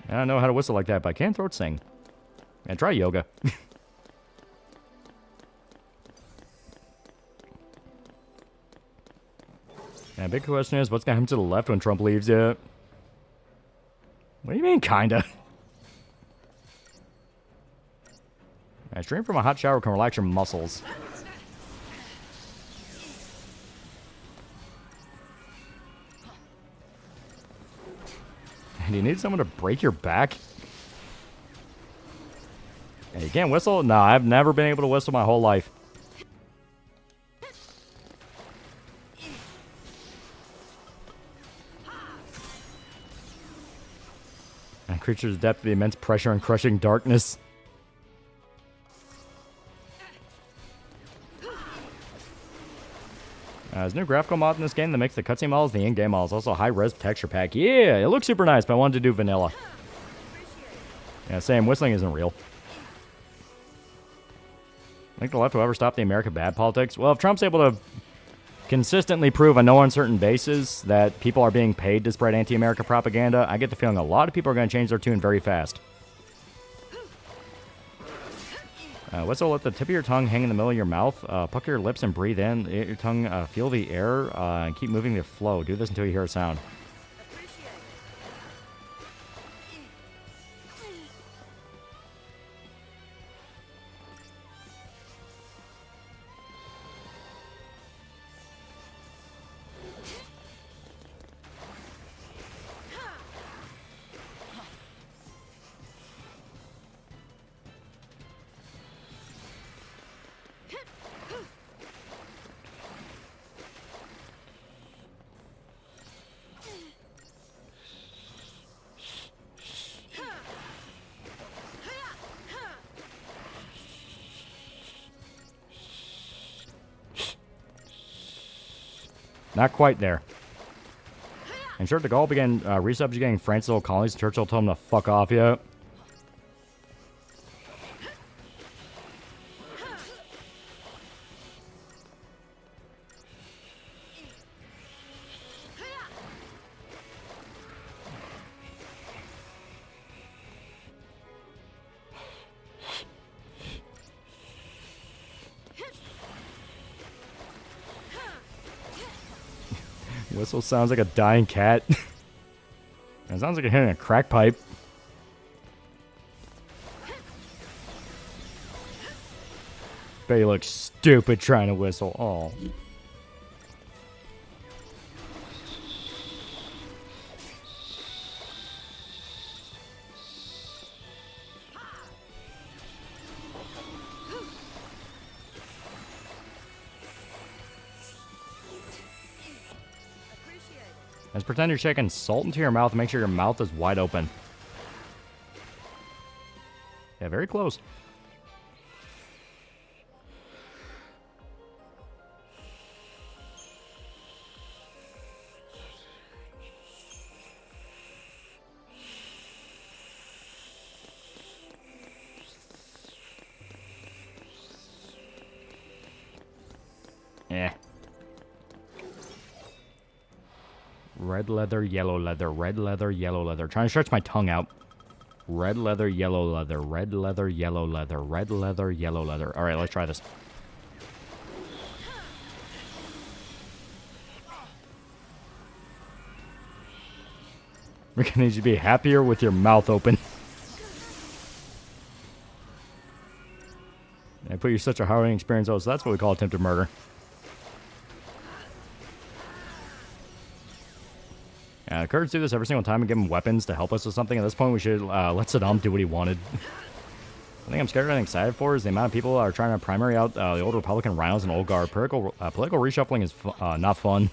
I don't know how to whistle like that, but I can throat sing. And try yoga. Yeah, big question is, what's going to happen to the left when Trump leaves? Yeah. What do you mean, kinda? A stream from a hot shower can relax your muscles. Do you need someone to break your back? Yeah, you can't whistle? No, I've never been able to whistle my whole life. And creatures adapt to the immense pressure and crushing darkness. There's a new graphical mod in this game that makes the cutscene models the in-game models. Also a high-res texture pack. Yeah, it looks super nice, but I wanted to do vanilla. Yeah, same. Whistling isn't real. I think the left will ever stop the America bad politics. Well, if Trump's able to consistently prove on no uncertain basis that people are being paid to spread anti-America propaganda, I get the feeling a lot of people are going to change their tune very fast. Whistle, let the tip of your tongue hang in the middle of your mouth. Pucker your lips and breathe in. Let your tongue feel the air and keep moving the flow. Do this until you hear a sound. Not quite there. And sure, de Gaulle began resubjugating France's old colonies. Churchill told him to fuck off yet. Whistle sounds like a dying cat. It sounds like you're hitting a crack pipe. Bet you look stupid trying to whistle. Oh. Let's pretend you're shaking salt into your mouth and make sure your mouth is wide open. Yeah, very close. Yeah. Red leather, yellow leather, red leather, yellow leather. Trying to stretch my tongue out. Red leather, yellow leather, red leather, yellow leather, red leather, yellow leather. Alright, let's try this. We're gonna need you to be happier with your mouth open. I put you such a harrowing experience. Oh, so that's what we call attempted murder. The Kurds do this every single time and give them weapons to help us with something. At this point, we should let Saddam do what he wanted. I think I'm scared and excited for is the amount of people that are trying to primary out the old Republican rhinos and old guard. Political reshuffling is not fun.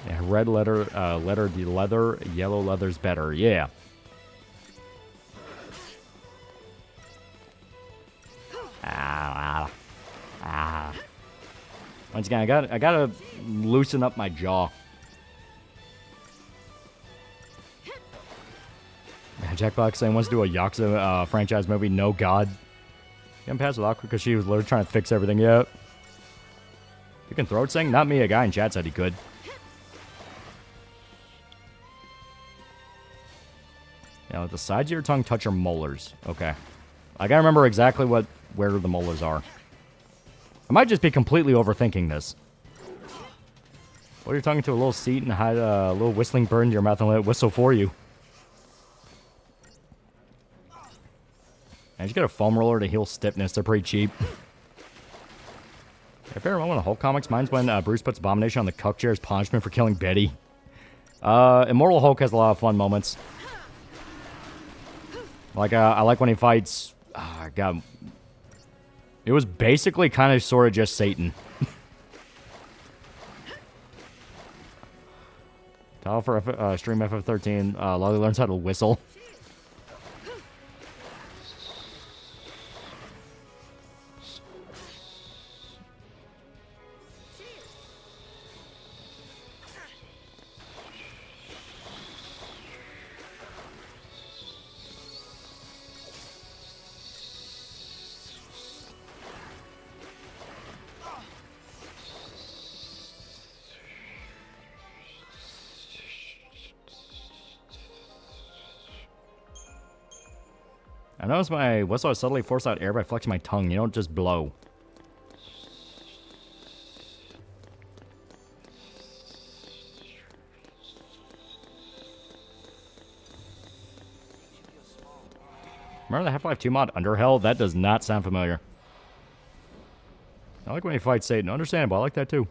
Yeah, red leather, the leather, yellow leather's better. Yeah. Once again, I gotta loosen up my jaw. Jackbox saying wants to do a Yakuza franchise movie. No God. Getting past with Aqua because she was literally trying to fix everything. Yeah. You can throat sing? Not me. A guy in chat said he could. Now let the sides of your tongue touch your molars. Okay. I gotta remember exactly where the molars are. I might just be completely overthinking this. Hold your tongue into a little seat and hide a little whistling bird into your mouth and let it whistle for you. I just get a foam roller to heal stiffness. They're pretty cheap. A fair moment of Hulk comics. Mine's when Bruce puts Abomination on the cuck chair as punishment for killing Betty. Immortal Hulk has a lot of fun moments. Like, I like when he fights... God... It was basically kind of sort of just Satan. Title for stream FF13. Lolly learns how to whistle. I notice my whistle subtly force out air by flexing my tongue. You don't just blow. Remember the Half-Life 2 mod Underhell? That does not sound familiar. I like when you fight Satan. Understandable. I like that too.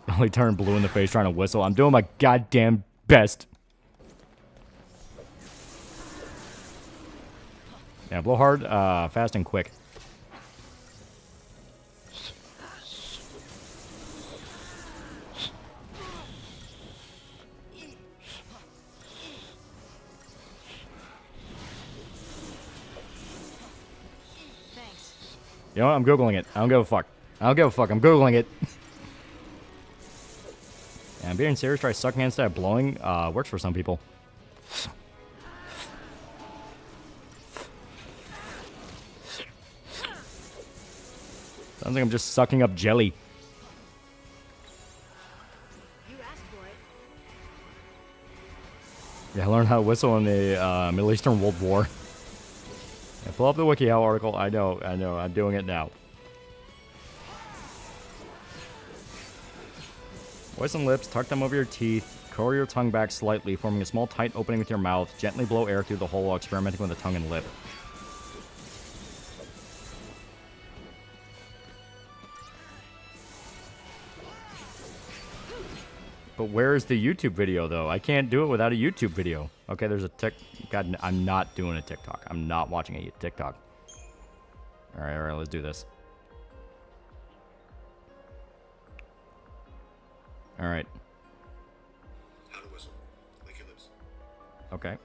Only turn blue in the face trying to whistle. I'm doing my goddamn best. Yeah, blow hard, fast and quick. You know what? I'm Googling it. I don't give a fuck. I don't give a fuck. I'm Googling it. Yeah, I'm being serious. Try sucking instead of blowing. Works for some people. Sounds like I'm just sucking up jelly. You asked for it. Yeah, I learned how to whistle in the Middle Eastern World War. Yeah, pull up the WikiHow article. I know. I'm doing it now. Moisten lips, tuck them over your teeth, curl your tongue back slightly, forming a small tight opening with your mouth. Gently blow air through the hole while experimenting with the tongue and lip. But where is the YouTube video, though? I can't do it without a YouTube video. Okay, there's a God, I'm not doing a TikTok. I'm not watching a TikTok. All right, let's do this. All right. How to whistle. Lick your lips. Okay.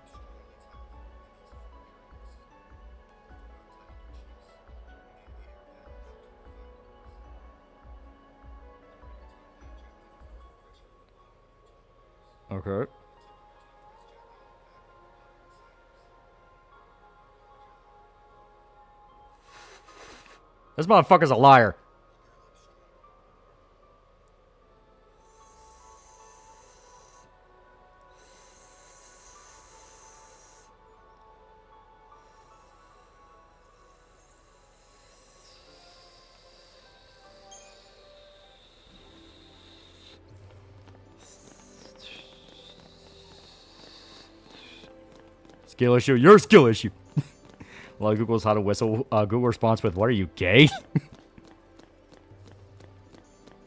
Okay. This motherfucker's a liar. Skill issue. Your skill issue. A lot of Google's how to whistle. Google response with, "What are you, gay?"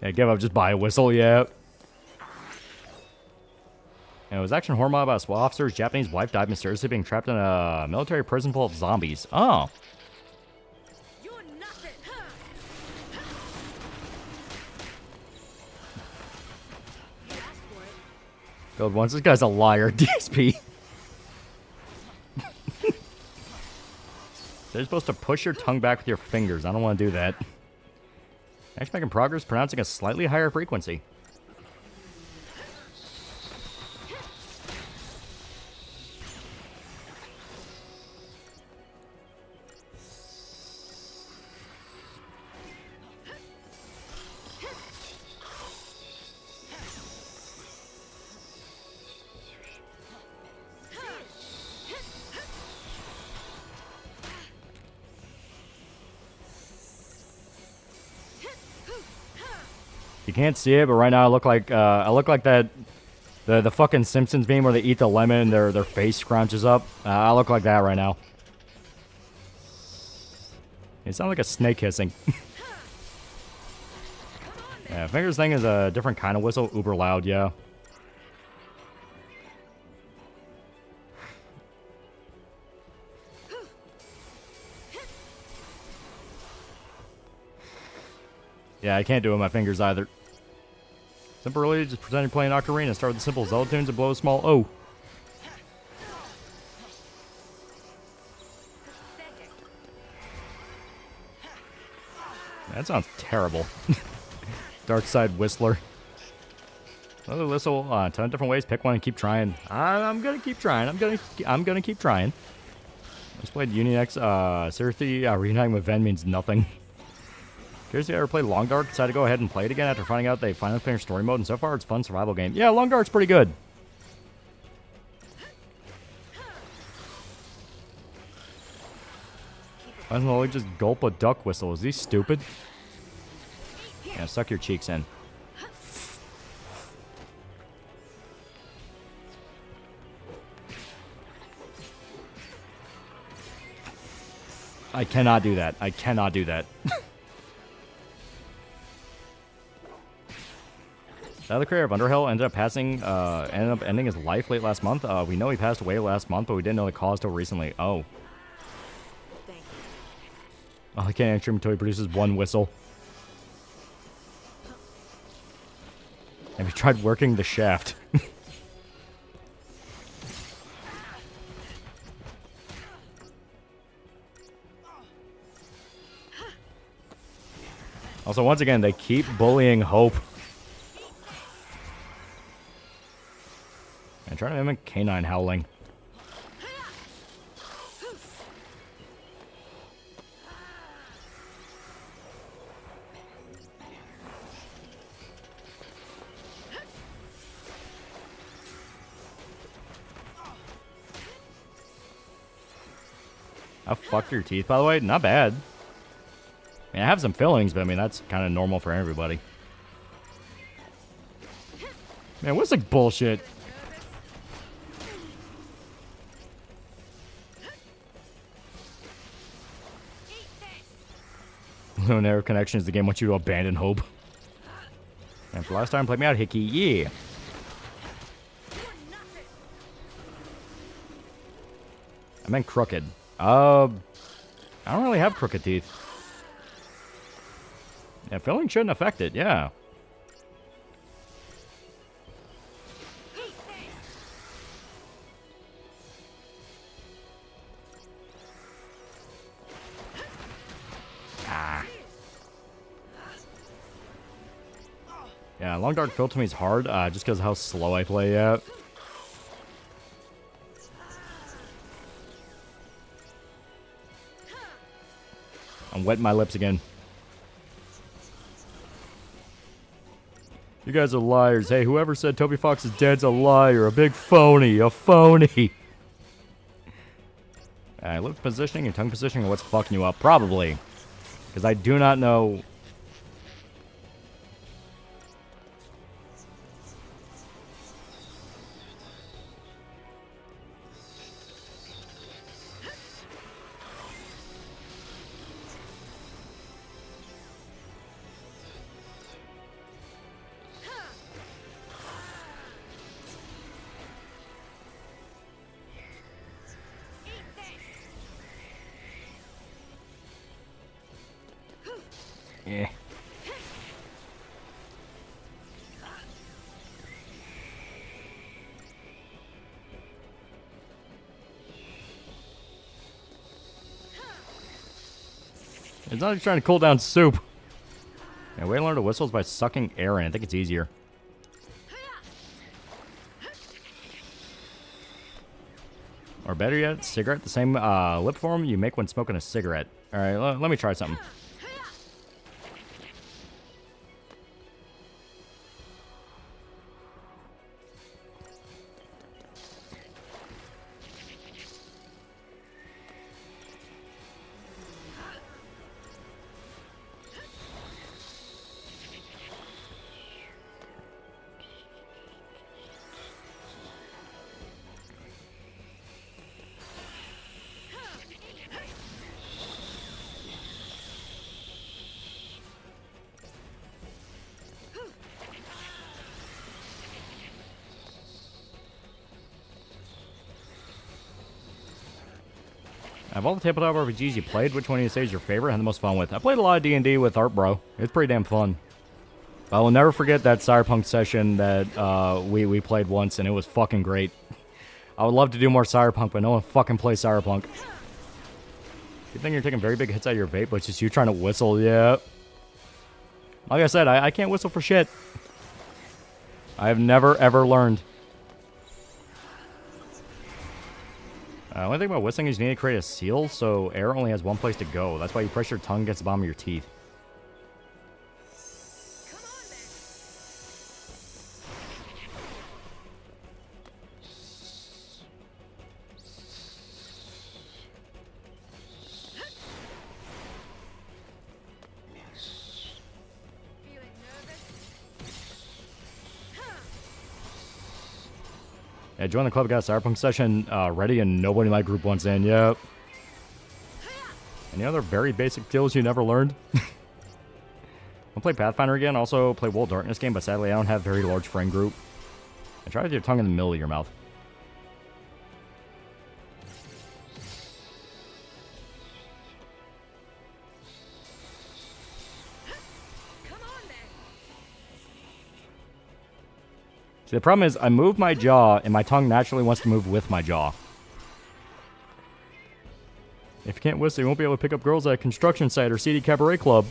Yeah, give up. Just buy a whistle. Yeah. And it was action horror mod about a SWAT officer's Japanese wife died mysteriously being trapped in a military prison full of zombies. Oh. God, once this guy's a liar, DSP. They're supposed to push your tongue back with your fingers. I don't want to do that. Actually making progress, pronouncing a slightly higher frequency. You can't see it, but right now I look like that the fucking Simpsons meme where they eat the lemon and their face scrunches up. I look like that right now. It sounds like a snake hissing. Yeah, fingers thing is a different kind of whistle, uber loud, yeah. Yeah, I can't do it with my fingers either. Simply just pretend you're playing Ocarina. Start with the simple Zelda tunes and blow a small O. That sounds terrible. Dark Side Whistler. Another whistle. 10 different ways. Pick one and keep trying. I'm gonna keep trying. I'm gonna keep trying. I just played Unix. Seriously, reuniting with Ven means nothing. Curious if you ever played Long Dark, decided to go ahead and play it again after finding out they finally finished story mode, and so far it's a fun survival game. Yeah, Long Dark's pretty good. Why doesn't Loli just gulp a duck whistle? Is he stupid? Yeah, suck your cheeks in. I cannot do that. I cannot do that. The creator of Underhill ended up ended up ending his life late last month. We know he passed away last month, but we didn't know the cause till recently. Oh. Oh, I can't answer him until he produces one whistle. Have you tried working the shaft? Also, once again, they keep bullying Hope. I'm trying to mimic canine howling. I fucked your teeth, by the way. Not bad. I mean, I have some fillings, but I mean, that's kind of normal for everybody. Man, what's like bullshit? No nerve connection is the game wants you to abandon Hope. And for last time, play me out, Hickey. Yeah. I meant crooked. I don't really have crooked teeth. Yeah, filling shouldn't affect it, yeah. Ah. Yeah, long dark fill to me is hard, just because of how slow I play at. I'm wetting my lips again. You guys are liars. Hey, whoever said Toby Fox is dead's a liar. A big phony. A phony. Lip positioning and tongue positioning are what's fucking you up. Probably. Because I do not know. Yeah. It's not like trying to cool down soup. Yeah, way to learn to whistle is by sucking air in. I think it's easier. Or better yet, cigarette, the same lip form you make when smoking a cigarette. Alright, let me try something. Of all the tabletop RPGs you played, which one do you say is your favorite and had the most fun with? I played a lot of D&D with Art Bro. It's pretty damn fun. I will never forget that Cyberpunk session that we played once, and it was fucking great. I would love to do more Cyberpunk, but no one fucking plays Cyberpunk. You think you're taking very big hits out of your vape, but it's just you trying to whistle, yeah. Like I said, I can't whistle for shit. I have never, ever learned. One thing about whistling is you need to create a seal, so air only has one place to go. That's why you press your tongue against the bottom of your teeth. I joined the club, got a Cyberpunk session ready, and nobody in my group wants in. Yep. Any other very basic skills you never learned? I'll play Pathfinder again. Also play World Darkness game, but sadly I don't have a very large friend group. I try with your tongue in the middle of your mouth. See, the problem is I move my jaw, and my tongue naturally wants to move with my jaw. If you can't whistle, you won't be able to pick up girls at a construction site or seedy cabaret club.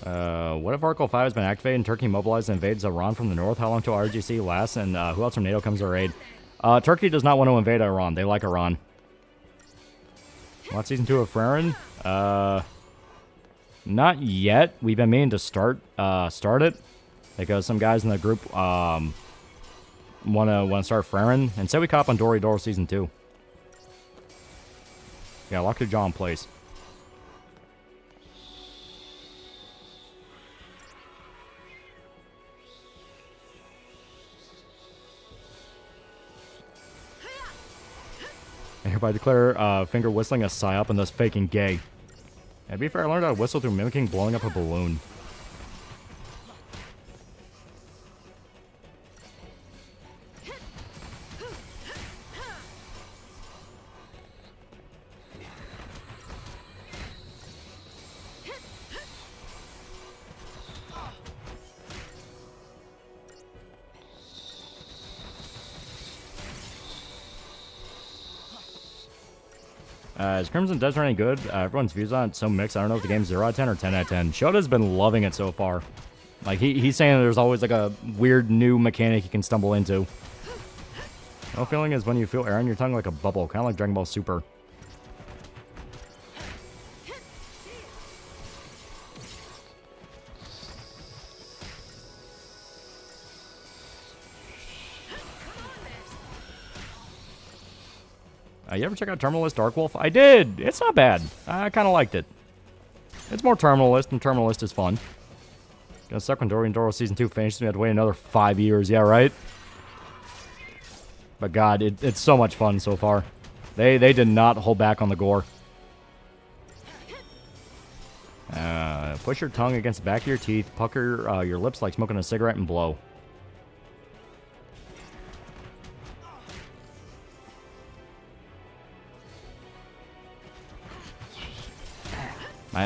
What if Article 5 has been activated and Turkey mobilized and invades Iran from the north? How long till RGC lasts? And who else from NATO comes to our aid? Turkey does not want to invade Iran. They like Iran. Want Season 2 of Farron? Not yet. We've been meaning to start it. Because some guys in the group want to start Farron. And say we cop on Dory Door Season 2. Yeah, lock your jaw in place. I hereby declare finger whistling a psyop and thus faking gay. And to be fair, I learned how to whistle through mimicking blowing up a balloon. Is Crimson Desert any good? Everyone's views on it's so mixed. I don't know if the game's 0 out of 10 or 10 out of 10. Shota's been loving it so far. Like, he's saying there's always, like, a weird new mechanic you can stumble into. My feeling is when you feel air on your tongue like a bubble, kind of like Dragon Ball Super. You ever check out Terminalist Dark Wolf? I did! It's not bad. I kind of liked it. It's more Terminalist, and Terminalist is fun. Gonna suck when Dorian Doro Season 2 finishes. We have to wait another 5 years. Yeah, right? But God, it's so much fun so far. They did not hold back on the gore. Push your tongue against the back of your teeth. Pucker your lips like smoking a cigarette and blow.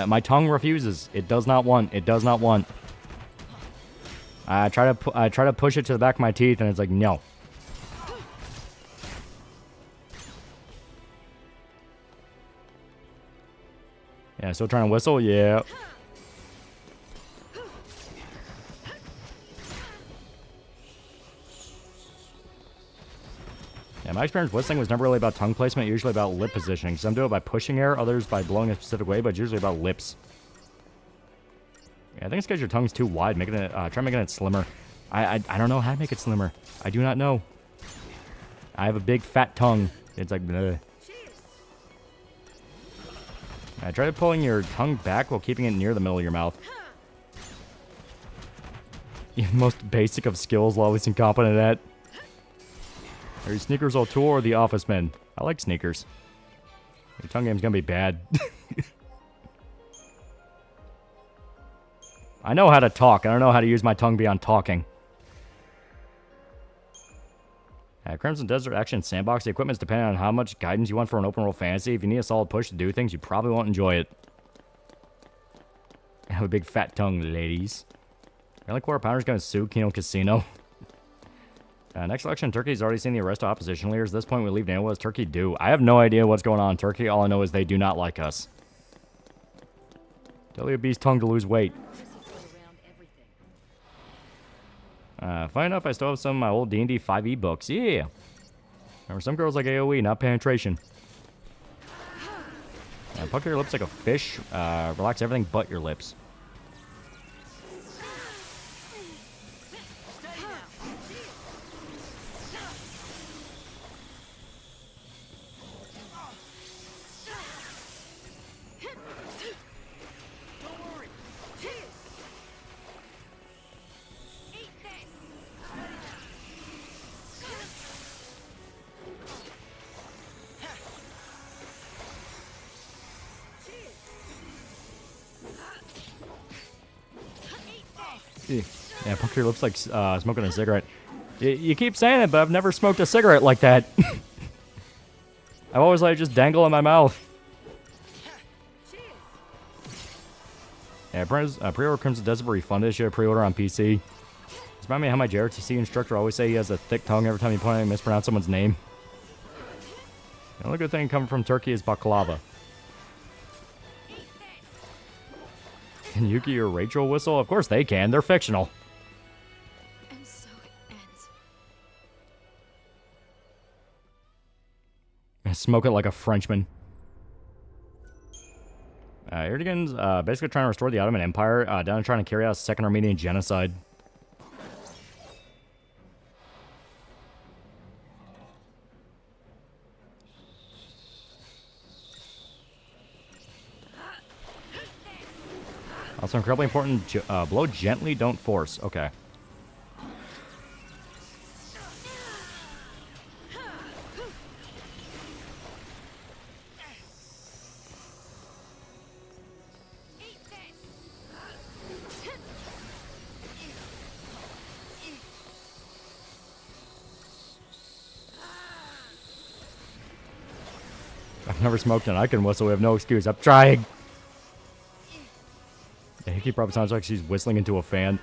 My tongue refuses. It does not want. It does not want. I try to push it to the back of my teeth, and it's like no. Yeah, still trying to whistle. Yeah. Yeah, my experience whistling was never really about tongue placement, usually about lip positioning. Some do it by pushing air, others by blowing a specific way, but it's usually about lips. Yeah, I think it's because your tongue's too wide. Making it, try making it slimmer. I don't know how to make it slimmer. I do not know. I have a big fat tongue. It's like bleh. Try pulling your tongue back while keeping it near the middle of your mouth. The most basic of skills, always incompetent at. Are you Sneakers O'Toole or the Office Men? I like Sneakers. Your tongue game's gonna be bad. I know how to talk. I don't know how to use my tongue beyond talking. Crimson Desert Action Sandbox. The equipment's dependent on how much guidance you want for an open world fantasy. If you need a solid push to do things, you probably won't enjoy it. I have a big fat tongue, ladies. Really, Quarter Pounder's gonna sue Kino Casino. Next election, Turkey's already seen the arrest of opposition leaders. At this point, we leave NATO. What does Turkey do? I have no idea what's going on in Turkey. All I know is they do not like us. Tell your beast tongue to lose weight. Funny enough, I still have some of my old D&D 5e books. Yeah. Remember, some girls like AoE, not penetration. Pucker your lips like a fish. Relax everything but your lips. Yeah, pucker your lips like smoking a cigarette. You keep saying it, but I've never smoked a cigarette like that. I've always let it just dangle in my mouth. Yeah, pre-order Crimson Desert were refunded. Should have pre-order on PC. It's remind me how my JRTC instructor always say he has a thick tongue every time you point and mispronounce someone's name. The only good thing coming from Turkey is baklava. Can Yuki or Rachel whistle? Of course they can. They're fictional. And so it ends. Smoke it like a Frenchman. Erdogan's basically trying to restore the Ottoman Empire, down and trying to carry out a second Armenian genocide. Also incredibly important, blow gently, don't force. Okay. I've never smoked and I can whistle. We have no excuse. I'm trying. Yeah, Hickey probably sounds like she's whistling into a fan.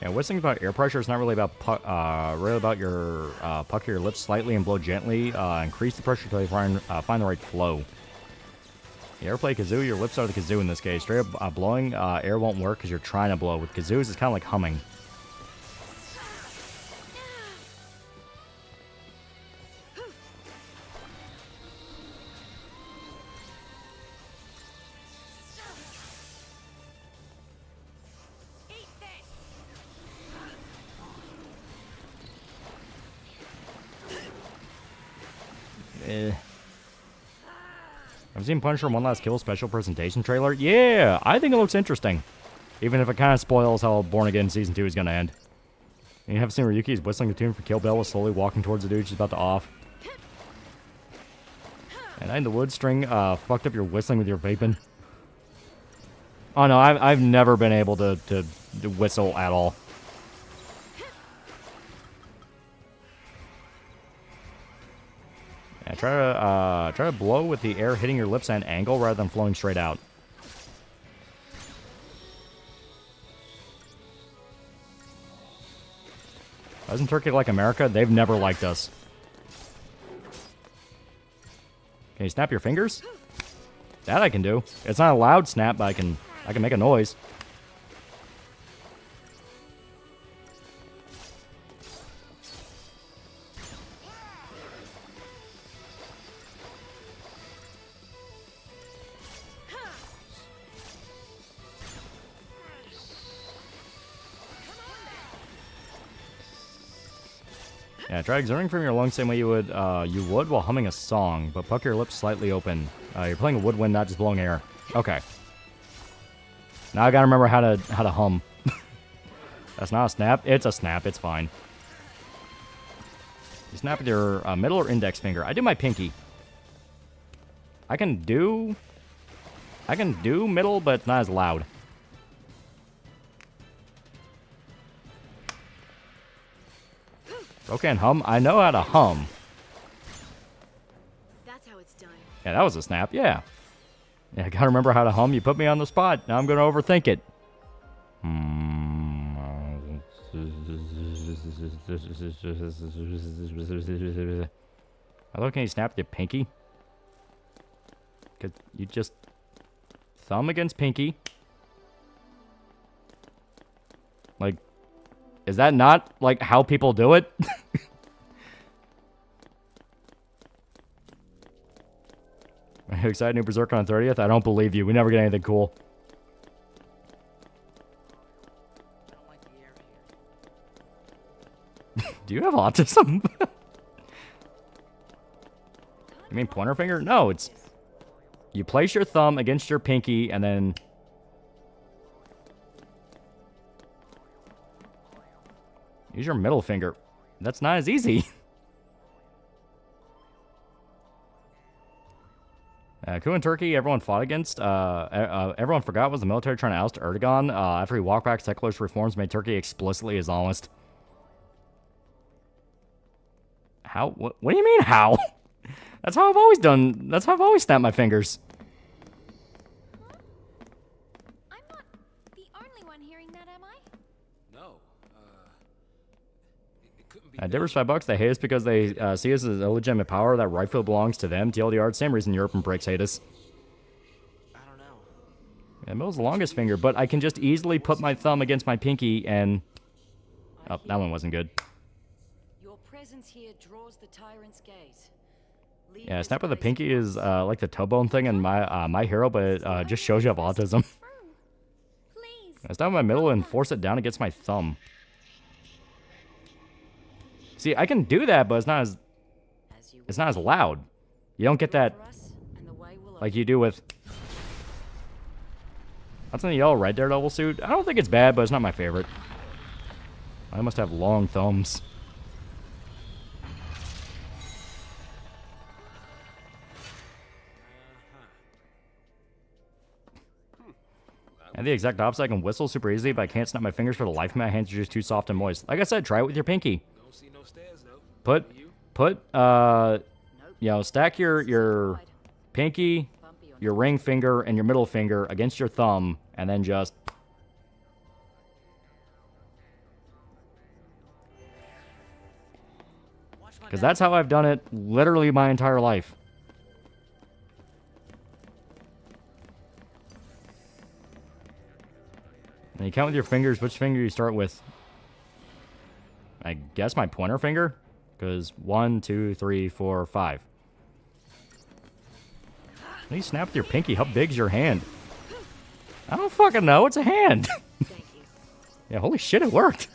Yeah, whistling about air pressure is not really about your pucker your lips slightly and blow gently. Increase the pressure until you find the right flow. The airplay kazoo, your lips are the kazoo in this case. Straight up blowing air won't work because you're trying to blow. With kazoos, it's kind of like humming. I've seen Punisher One Last Kill special presentation trailer. Yeah, I think it looks interesting. Even if it kind of spoils how Born Again Season 2 is going to end. And you have seen where Yuki is whistling the tune for Kill Bill, slowly walking towards the dude she's about to off. And I in the wood string fucked up your whistling with your vaping. Oh no, I've never been able to whistle at all. Yeah, try to blow with the air hitting your lips at an angle rather than flowing straight out. Isn't Turkey like America? They've never liked us. Can you snap your fingers? That I can do. It's not a loud snap, but I can make a noise. Yeah, try exerting from your lungs same way you would while humming a song, but pucker your lips slightly open. You're playing a woodwind, not just blowing air. Okay. Now I gotta remember how to hum. That's not a snap. It's a snap. It's fine. You snap with your middle or index finger. I do my pinky. I can do middle, but it's not as loud. Okay, and hum. I know how to hum. That's how it's done. Yeah, that was a snap. Yeah. Yeah, I gotta remember how to hum. You put me on the spot. Now I'm gonna overthink it. Hello, can you snap your pinky? Cause you just thumb against pinky. Like, is that not like how people do it? Are you excited? New Berserker on 30th? I don't believe you. We never get anything cool. Do you have autism? You mean pointer finger? No, it's You place your thumb against your pinky, and then... use your middle finger. That's not as easy. Coup in Turkey, everyone fought against. Everyone forgot was the military trying to oust Erdogan. After he walked back, secularist reforms made Turkey explicitly Islamist. How? What do you mean, how? That's how I've always done. That's how I've always snapped my fingers. I'm not the only one hearing that, am I? No. It couldn't be. Differs $5. They hate us because they see us as illegitimate power that rightfully belongs to them. TLDR, same reason Europe and BRICS hate us. I don't know. Yeah, middle's the longest finger, but I can just easily put my thumb against my pinky and... oh, that one wasn't good. Your presence here draws the tyrant's gaze. Leave Yeah, this snap with the place pinky at is once. like the toe bone thing in my hero, but it just shows you have autism. Please. I snap with my middle and force it down against my thumb. See, I can do that, but it's not as loud. You don't get that For us, and the way will like you do with... that's in the yellow red Daredevil suit. I don't think it's bad, but it's not my favorite. I must have long thumbs. And the exact opposite, I can whistle super easily, but I can't snap my fingers for the life of me. My hands are just too soft and moist. Like I said, try it with your pinky. Don't see no stairs though. Put, you know, stack your pinky, your ring finger, and your middle finger against your thumb, and then just... because that's how I've done it literally my entire life. And you count with your fingers, which finger you start with. I guess my pointer finger, because 1, 2, 3, 4, 5. When you snap with your pinky, how big's your hand? I don't fucking know, it's a hand. Yeah, holy shit, it worked.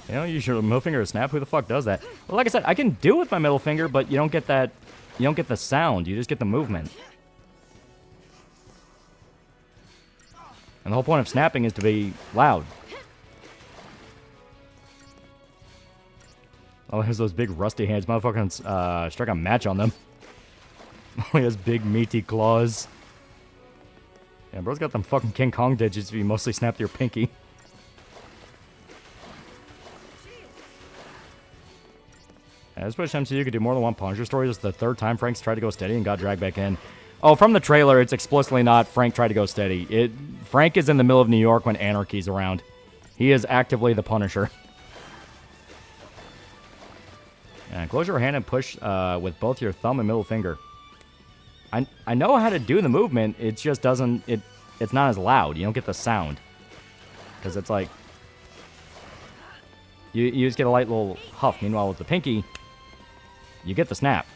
You know, use your middle finger to snap. Who the fuck does that? Well, like I said, I can do it with my middle finger, but you don't get that. You don't get the sound. You just get the movement. And the whole point of snapping is to be loud. Oh, there's those big rusty hands. Motherfucking strike a match on them. Oh, he has big meaty claws. Yeah, bro's got them fucking King Kong digits if you mostly snap your pinky. Yeah, this push MCU could do more than one Punisher story. This is the third time Frank's tried to go steady and got dragged back in. Oh, from the trailer, it's explicitly not Frank tried to go steady. Frank is in the middle of New York when anarchy's around. He is actively the Punisher. And close your hand and push with both your thumb and middle finger. I know how to do the movement. It just doesn't... It's not as loud. You don't get the sound. Because it's like... You just get a light little huff. Meanwhile, with the pinky... you get the snap.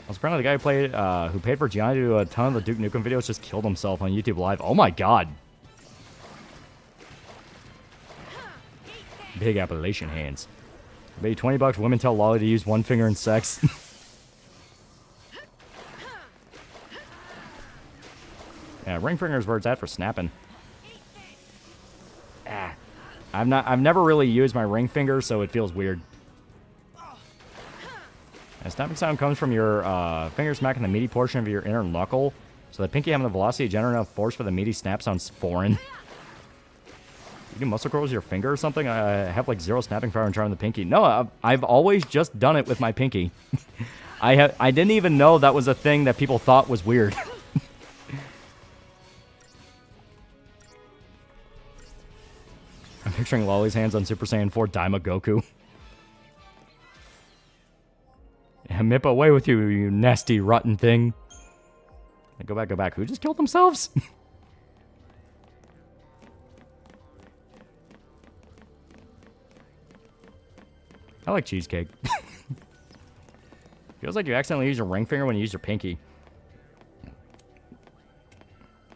Also, apparently the guy who paid for Gianni to do a ton of the Duke Nukem videos just killed himself on YouTube Live. Oh my god. Big Appalachian hands. Maybe $20, women tell Loli to use one finger in sex. Yeah, ring finger is where it's at for snapping. I've never really used my ring finger, so it feels weird. A snapping sound comes from your finger smacking the meaty portion of your inner knuckle. So the pinky having the velocity generate enough force for the meaty snap sounds foreign. You can muscle curl with your finger or something? I have like zero snapping power and charm in the pinky. No, I've always just done it with my pinky. I didn't even know that was a thing that people thought was weird. I'm picturing Loli's hands on Super Saiyan 4 Daima Goku. Yeah, Mip away with you, you nasty, rotten thing. Go back, go back. Who just killed themselves? I like cheesecake. Feels like you accidentally use your ring finger when you use your pinky.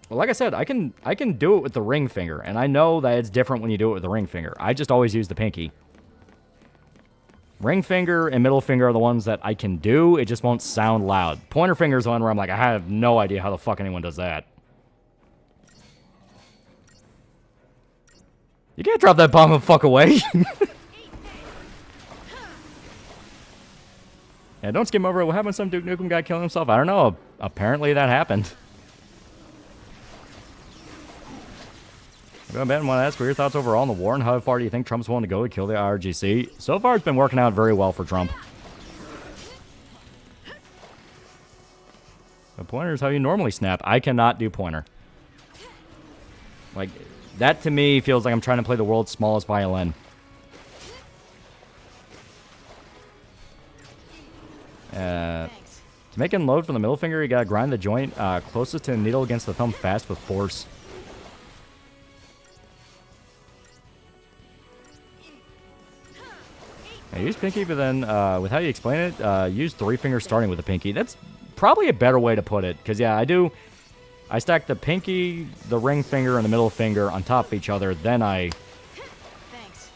Well, like I said, I can do it with the ring finger, and I know that it's different when you do it with the ring finger. I just always use the pinky. Ring finger and middle finger are the ones that I can do. It just won't sound loud. Pointer finger is the one where I'm like, I have no idea how the fuck anyone does that. You can't drop that bomb and fuck away. Yeah, don't skim over it. What happened? Some Duke Nukem guy killing himself? I don't know. Apparently that happened. Go ahead and want to ask what your thoughts overall on the war and how far do you think Trump's willing to go to kill the IRGC? So far, it's been working out very well for Trump. The pointer is how you normally snap. I cannot do pointer. Like, that to me feels like I'm trying to play the world's smallest violin. To make it load from the middle finger, you gotta grind the joint closest to the needle against the thumb fast with force. I use pinky, but then with how you explain it, use three fingers starting with the pinky. That's probably a better way to put it, because yeah, I stack the pinky, the ring finger, and the middle finger on top of each other, then I... Thanks.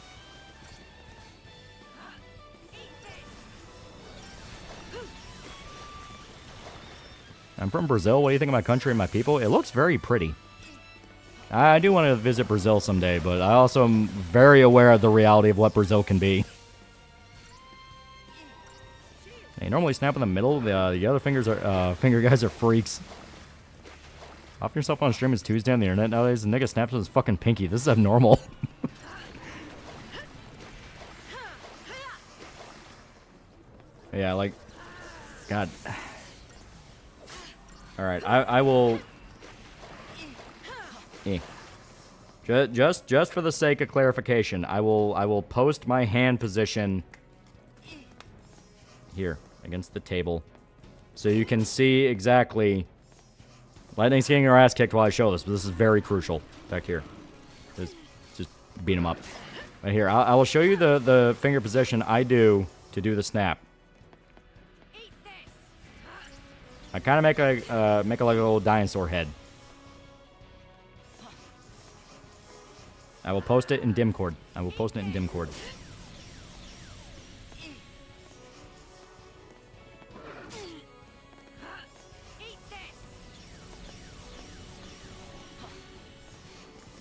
I'm from Brazil. What do you think of my country and my people? It looks very pretty. I do want to visit Brazil someday, but I also am very aware of the reality of what Brazil can be. You normally snap in the middle. The other fingers are finger guys are freaks. Off yourself on stream is Tuesday on the internet nowadays. The nigga snaps with his fucking pinky. This is abnormal. Yeah, like, God. All right, I will. Just for the sake of clarification, I will post my hand position here against the table, so you can see exactly. Lightning's getting her ass kicked while I show this, but this is very crucial. Back here, just beat him up. Right here, I will show you the finger position I do to do the snap. I kind of make a like a little dinosaur head. I will post it in Dimcord. I will post it in Dimcord.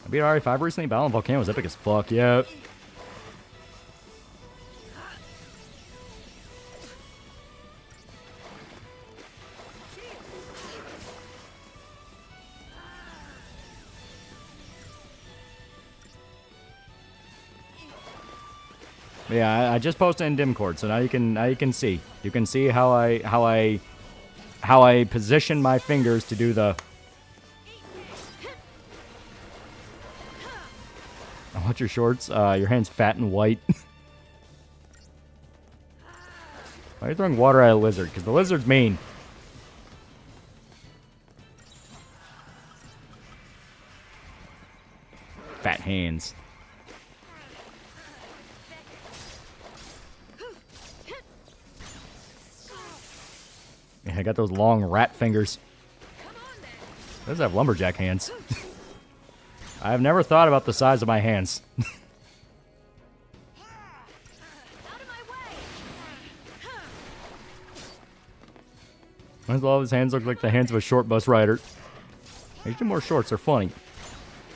I beat RE5 recently. Battle on Volcano was epic as fuck. Yeah. Yeah, I just posted in Dimcord, so now you can see. You can see how I position my fingers to do the. I want your shorts. Your hand's fat and white. Why are you throwing water at a lizard? Because the lizard's mean. Fat hands. Yeah, I got those long rat fingers. Those have lumberjack hands. I have never thought about the size of my hands. Why does all of his hands look like the hands of a short bus rider? These two more shorts are funny.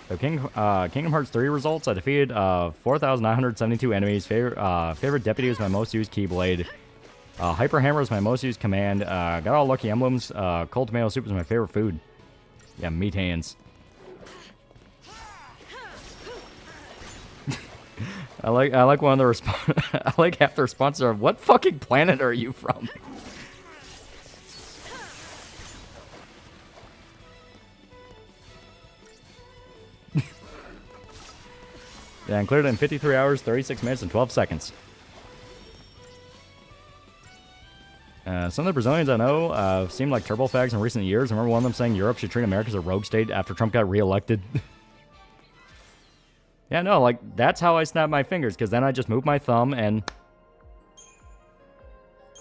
So Kingdom Hearts 3 results. I defeated 4,972 enemies. Favorite deputy was my most used Keyblade. Hyper Hammer was my most used command. Got all lucky emblems. Cold tomato soup is my favorite food. Yeah, meat hands. I like one of the I like half the responses are, what fucking planet are you from? Yeah, and cleared it in 53 hours, 36 minutes, and 12 seconds. Some of the Brazilians I know seem like turbo fags in recent years. I remember one of them saying Europe should treat America as a rogue state after Trump got reelected. Yeah, no, like, that's how I snap my fingers, because then I just move my thumb and...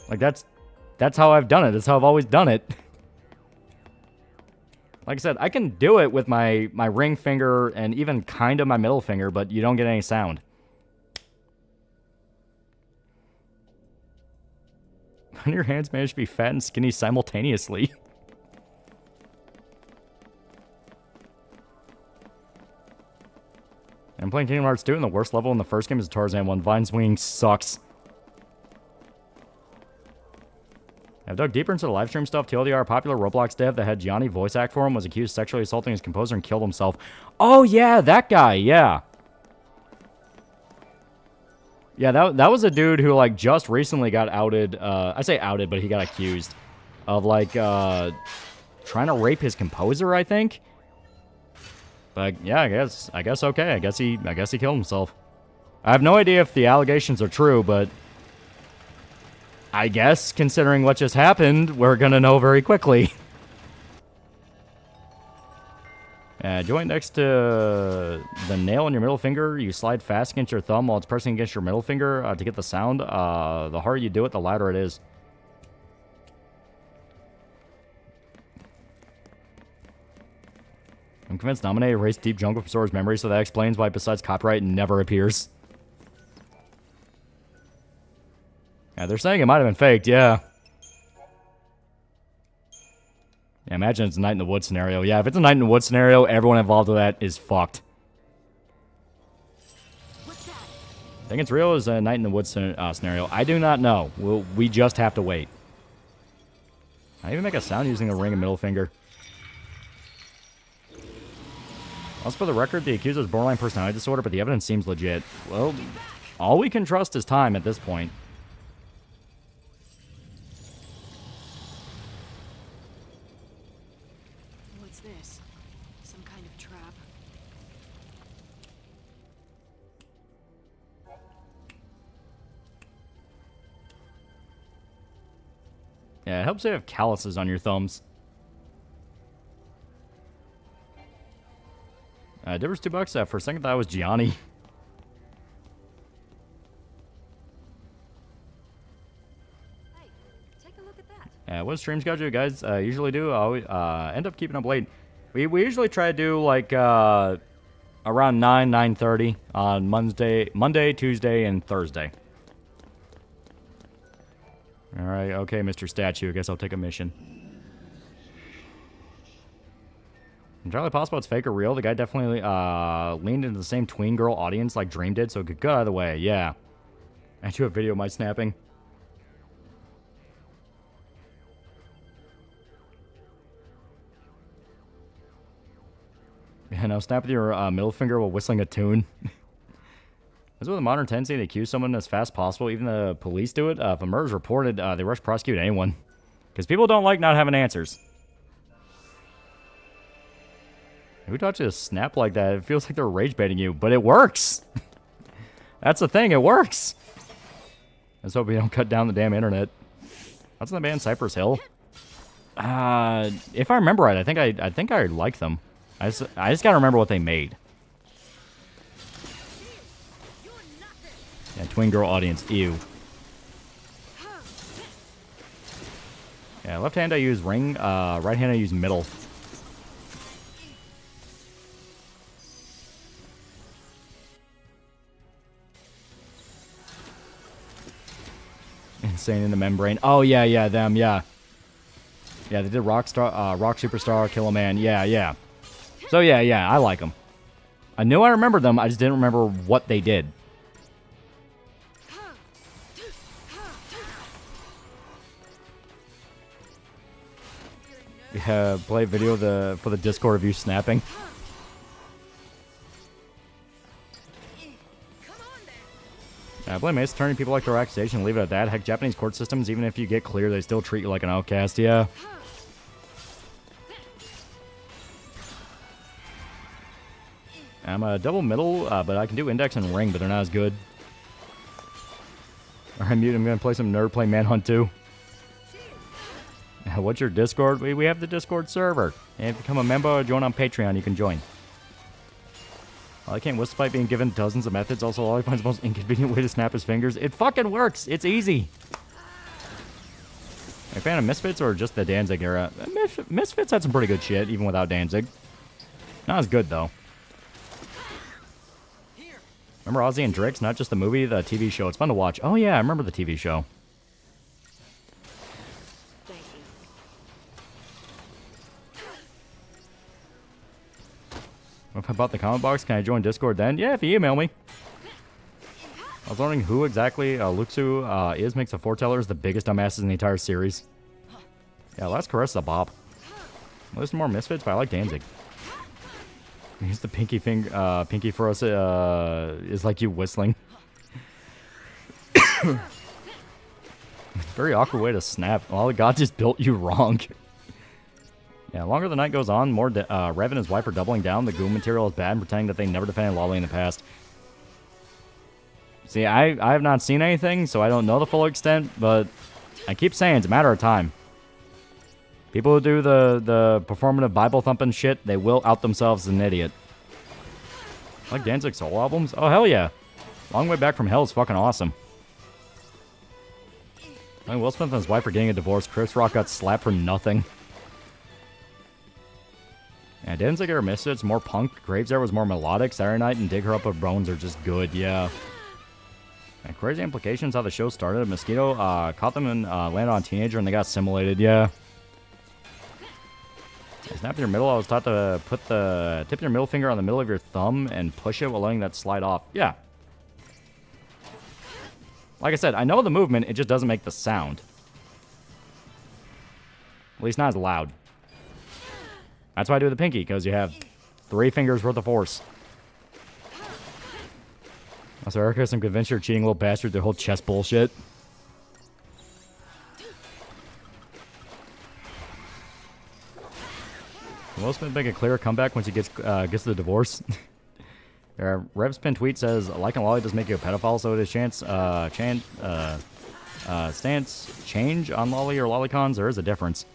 Like, that's how I've done it. That's how I've always done it. Like I said, I can do it with my ring finger and even kind of my middle finger, but you don't get any sound. When your hands manage to be fat and skinny simultaneously. I'm playing Kingdom Hearts 2, and the worst level in the first game is Tarzan 1. Vine swinging sucks. I've dug deeper into the livestream stuff. TLDR, popular Roblox dev that had Gianni voice act for him, was accused of sexually assaulting his composer and killed himself. Oh, yeah, that guy, yeah. Yeah, that was a dude who, like, just recently got outed. I say outed, but he got accused of, like, trying to rape his composer, I think. But yeah, I guess okay. I guess he killed himself. I have no idea if the allegations are true, but I guess considering what just happened, we're gonna know very quickly. Joint next to the nail in your middle finger, you slide fast against your thumb while it's pressing against your middle finger to get the sound. The harder you do it, the louder it is. I'm convinced Nominate erased Deep Jungle from Sora's memory, so that explains why besides copyright never appears. Yeah, they're saying it might have been faked, yeah. Yeah, imagine it's a Night in the Woods scenario. Yeah, if it's a Night in the Woods scenario, everyone involved with that is fucked. What's that? Think it's real as a Night in the Woods scenario? I do not know. We just have to wait. I even make a sound using a ring and middle finger. Also, for the record, the accuser's borderline personality disorder, but the evidence seems legit. Well, all we can trust is time at this point. What's this? Some kind of trap? Yeah, it helps you have calluses on your thumbs. Difference $2. For a second, that was Gianni. Hey, take a look at that. What stream schedule you guys usually do? I always end up keeping up late. We usually try to do like around 9:30 on Monday, Tuesday, and Thursday. All right, okay, Mr. Statue. I guess I'll take a mission. Entirely possible it's fake or real. The guy definitely leaned into the same tween girl audience like Dream did, so it could go either way. Yeah. I do a video of my snapping. Yeah, now snap with your middle finger while whistling a tune. This is with a modern tendency to accuse someone as fast as possible. Even the police do it. If a murder is reported, they rush to prosecute anyone. Because people don't like not having answers. Who taught you to snap like that? It feels like they're rage baiting you, but it works. That's the thing, it works. Let's hope we don't cut down the damn internet. What's in the band Cypress Hill? If I remember right, I think I like them. I just gotta remember what they made. Yeah, twin girl audience, ew. Yeah, left hand I use ring, right hand I use middle. Insane in the Membrane. Oh, yeah, them, yeah. Yeah, they did Rock Superstar, Kill a Man. Yeah. So, yeah, I like them. I knew I remembered them, I just didn't remember what they did. Yeah, play a video for the Discord of you snapping. I blame Ace Attorney. People like their accusation and leave it at that. Heck, Japanese court systems, even if you get clear, they still treat you like an outcast, yeah. I'm a double middle, but I can do index and ring, but they're not as good. Alright, mute. I'm going to play some nerd play Manhunt 2. What's your Discord? We have the Discord server. And if you become a member or join on Patreon, you can join. I can't whistle despite being given dozens of methods. Also, all he finds the most inconvenient way to snap his fingers. It fucking works. It's easy. A fan of Misfits or just the Danzig era? Misfits had some pretty good shit, even without Danzig. Not as good, though. Remember Ozzy and Drake's? Not just the movie, the TV show. It's fun to watch. Oh, yeah, I remember the TV show. What if I bought the comment box? Can I join Discord then? Yeah, if you email me. I was wondering who exactly Luxu is. Makes the Foretellers the biggest dumbasses in the entire series. Yeah, Last Caress is a bop. Listen more Misfits, but I like Danzig. Here's the pinky finger. Pinky for us is like you whistling. Very awkward way to snap. Well, God just built you wrong. Yeah, the longer the night goes on, more Rev and his wife are doubling down. The Goon material is bad and pretending that they never defended Loli in the past. See, I have not seen anything, so I don't know the full extent, but I keep saying it's a matter of time. People who do the performative Bible thumping shit, they will out themselves as an idiot. Like Danzig's solo albums? Oh, hell yeah. Long Way Back from Hell is fucking awesome. I think Will Smith and his wife are getting a divorce. Chris Rock got slapped for nothing. Yeah, Danzig era Misfits, more punk. Graves era was more melodic. Saturday Night and Dig Her Up with Bones are just good, yeah. And crazy implications how the show started. A mosquito caught them and landed on a teenager and they got assimilated, yeah. Snap your middle. I was taught to put the tip of your middle finger on the middle of your thumb and push it while letting that slide off. Yeah. Like I said, I know the movement, it just doesn't make the sound. At least not as loud. That's why I do the pinky, because you have 3 fingers worth of force. Also, Erica, I'm convinced you're cheating little bastard, the whole chess bullshit. Will Smith make a clear comeback once he gets the divorce? Revspin tweet says, liking Loli does make you a pedophile, so does stance change on Loli or lolicons? There is a difference.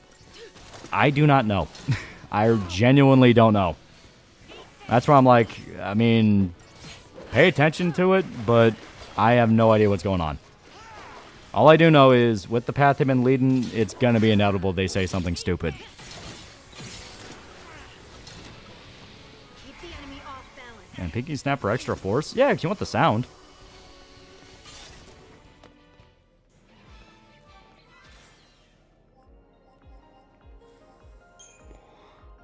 I do not know. I genuinely don't know. That's why I'm like, I mean, pay attention to it, but I have no idea what's going on. All I do know is, with the path they've been leading, it's going to be inevitable they say something stupid. And pinky snap for extra force? Yeah, if you want the sound.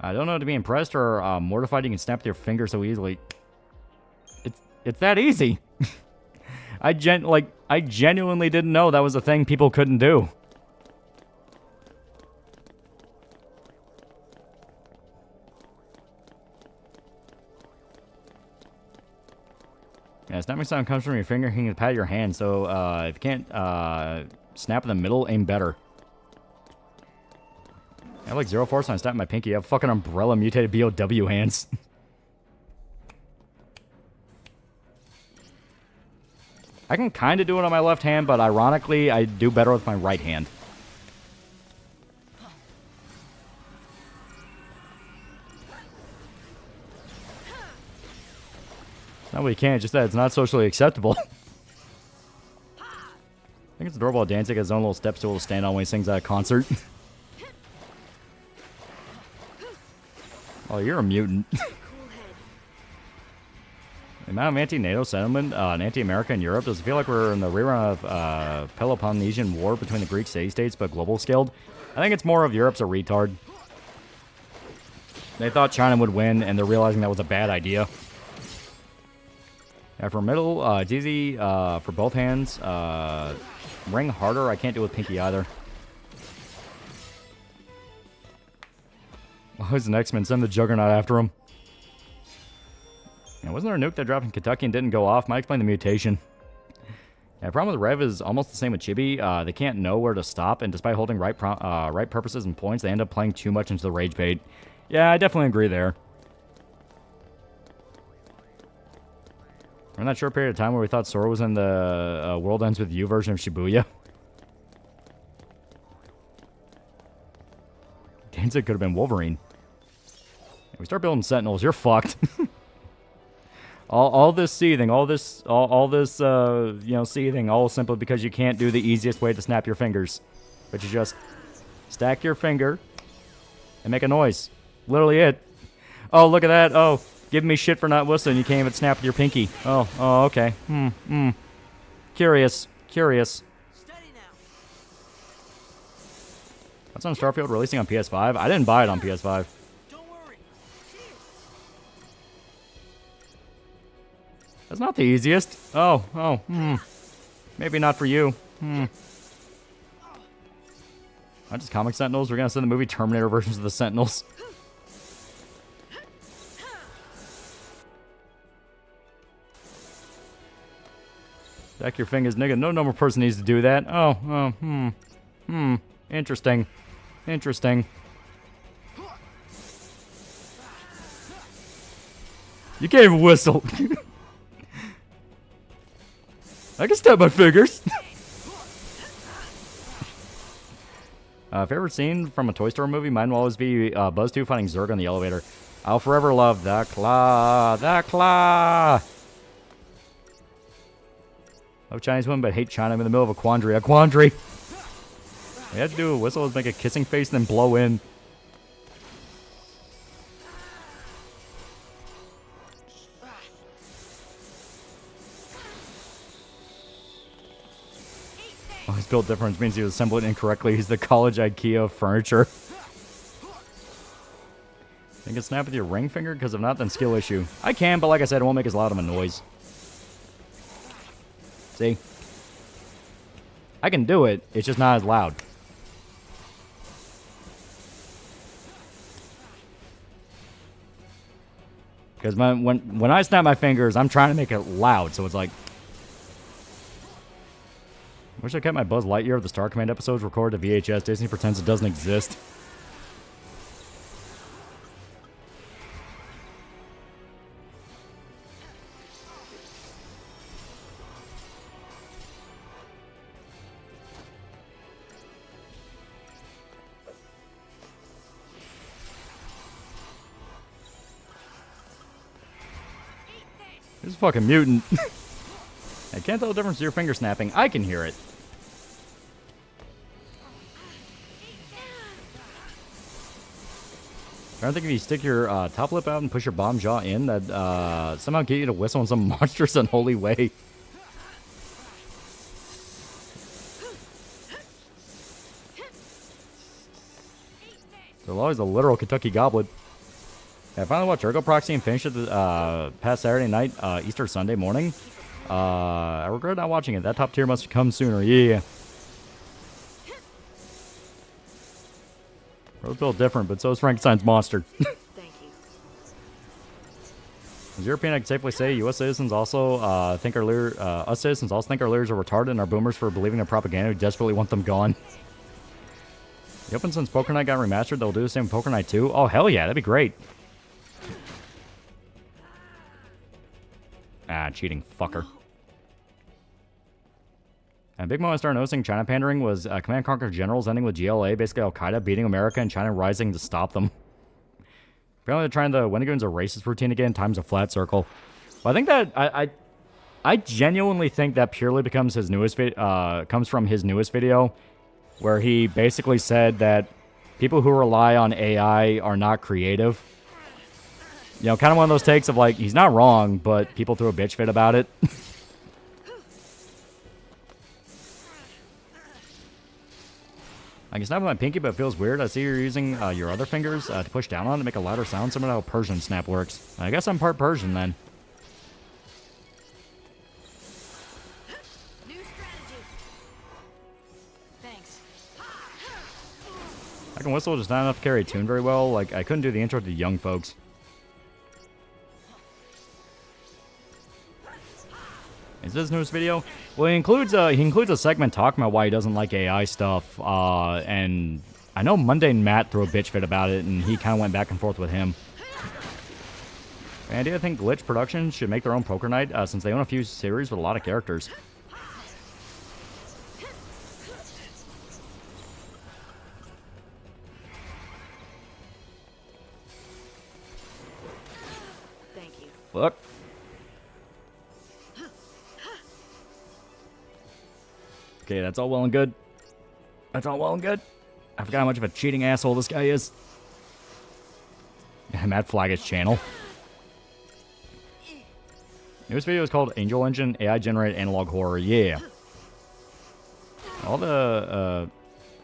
I don't know to be impressed or mortified you can snap with your finger so easily. It's that easy. I genuinely didn't know that was a thing people couldn't do. Yeah, snapping sound comes from your finger. You can pat your hand, so if you can't snap in the middle, aim better. I have like 0 force when I snap my pinky. I have fucking umbrella mutated BOW hands. I can kind of do it on my left hand, but ironically, I do better with my right hand. No, we can't. Just that it's not socially acceptable. I think it's adorable. Danzig has his own little step stool to stand on when he sings at a concert. Oh, you're a mutant. The amount of anti-NATO sentiment and anti-America in Europe, does it feel like we're in the rerun of Peloponnesian War between the Greek city-states but global scaled? I think it's more of Europe's a retard. They thought China would win, and they're realizing that was a bad idea. Yeah, for middle, it's easy for both hands. Ring harder, I can't do it with pinky either. Oh, who's the X-Men? Send the Juggernaut after him. Yeah, wasn't there a nuke that dropped in Kentucky and didn't go off? Might explain the mutation. Yeah, the problem with Rev is almost the same with Chibi. They can't know where to stop, and despite holding right purposes and points, they end up playing too much into the rage bait. Yeah, I definitely agree there. Remember that short period of time where we thought Sora was in the World Ends With You version of Shibuya? Danzig could have been Wolverine. If we start building Sentinels, you're fucked. all this seething, all this seething, all simply because you can't do the easiest way to snap your fingers, which is just Stack your finger and make a noise. Literally it. Oh, look at that. Oh, give me shit for not whistling. You can't even snap with your pinky. Oh, okay. Curious. That's on Starfield releasing on PS5. I didn't buy it on PS5. That's not the easiest. Maybe not for you. Not just comic Sentinels. We're gonna send the movie Terminator versions of the Sentinels. Stack your fingers, nigga. No normal person needs to do that. Interesting. You can't even whistle. I can snap my fingers. Favorite scene from a Toy Story movie? Mine will always be Buzz 2 fighting Zurg on the elevator. I'll forever love that claw. Love Chinese women, but hate China. I'm in the middle of a quandary. You have to do a whistle is make a kissing face and then blow in. Oh, his build difference means he was assembled incorrectly. He's the college IKEA of furniture. You can snap with your ring finger? Because if not, then skill issue. I can, but like I said, it won't make as loud of a noise. See? I can do it. It's just not as loud. Because when I snap my fingers, I'm trying to make it loud, so it's like... Wish I kept my Buzz Lightyear of the Star Command episodes recorded to VHS. Disney pretends it doesn't exist. This is fucking mutant. I can't tell the difference to your finger snapping. I can hear it. I don't think if you stick your top lip out and push your bottom jaw in, that somehow get you to whistle in some monstrous unholy way. There's always a literal Kentucky goblet. I finally watched Ergo Proxy and finished it past Saturday night, Easter Sunday morning. I regret not watching it. That top tier must come sooner. Yeah. It's a little different, but so is Frankenstein's monster. Thank you. As European, I can safely say U.S. citizens also think our leaders, us citizens also think our leaders are retarded and are boomers for believing in propaganda who desperately want them gone. Yep, and since Poker Night got remastered, they'll do the same with Poker Night 2. Oh, hell yeah, that'd be great. Ah, cheating fucker. And a big moment I started noticing China pandering was Command & Conquer Generals ending with GLA, basically Al-Qaeda, beating America and China rising to stop them. Apparently they're trying the Wendigoon's a racist routine again, times a flat circle. Well, I think that, I genuinely think that purely becomes his newest comes from his newest video, where he basically said that people who rely on AI are not creative. You know, kind of one of those takes of like, he's not wrong, but people threw a bitch fit about it. I can snap with my pinky, but it feels weird. I see you're using your other fingers to push down on it to make a louder sound. Similar to how Persian snap works. I guess I'm part Persian then. New strategy. Thanks. I can whistle, just not enough to carry a tune very well. Like, I couldn't do the intro to Young Folks. Is this his newest video? Well, he includes a segment talking about why he doesn't like AI stuff. And I know Mundane Matt threw a bitch fit about it, and he kind of went back and forth with him. And I think Glitch Productions should make their own Poker Night, since they own a few series with a lot of characters. Thank you. Fuck. Okay, that's all well and good. That's all well and good. I forgot how much of a cheating asshole this guy is. Matt Flaggett's channel. Newest video is called Angel Engine AI Generated Analog Horror. Yeah. All the,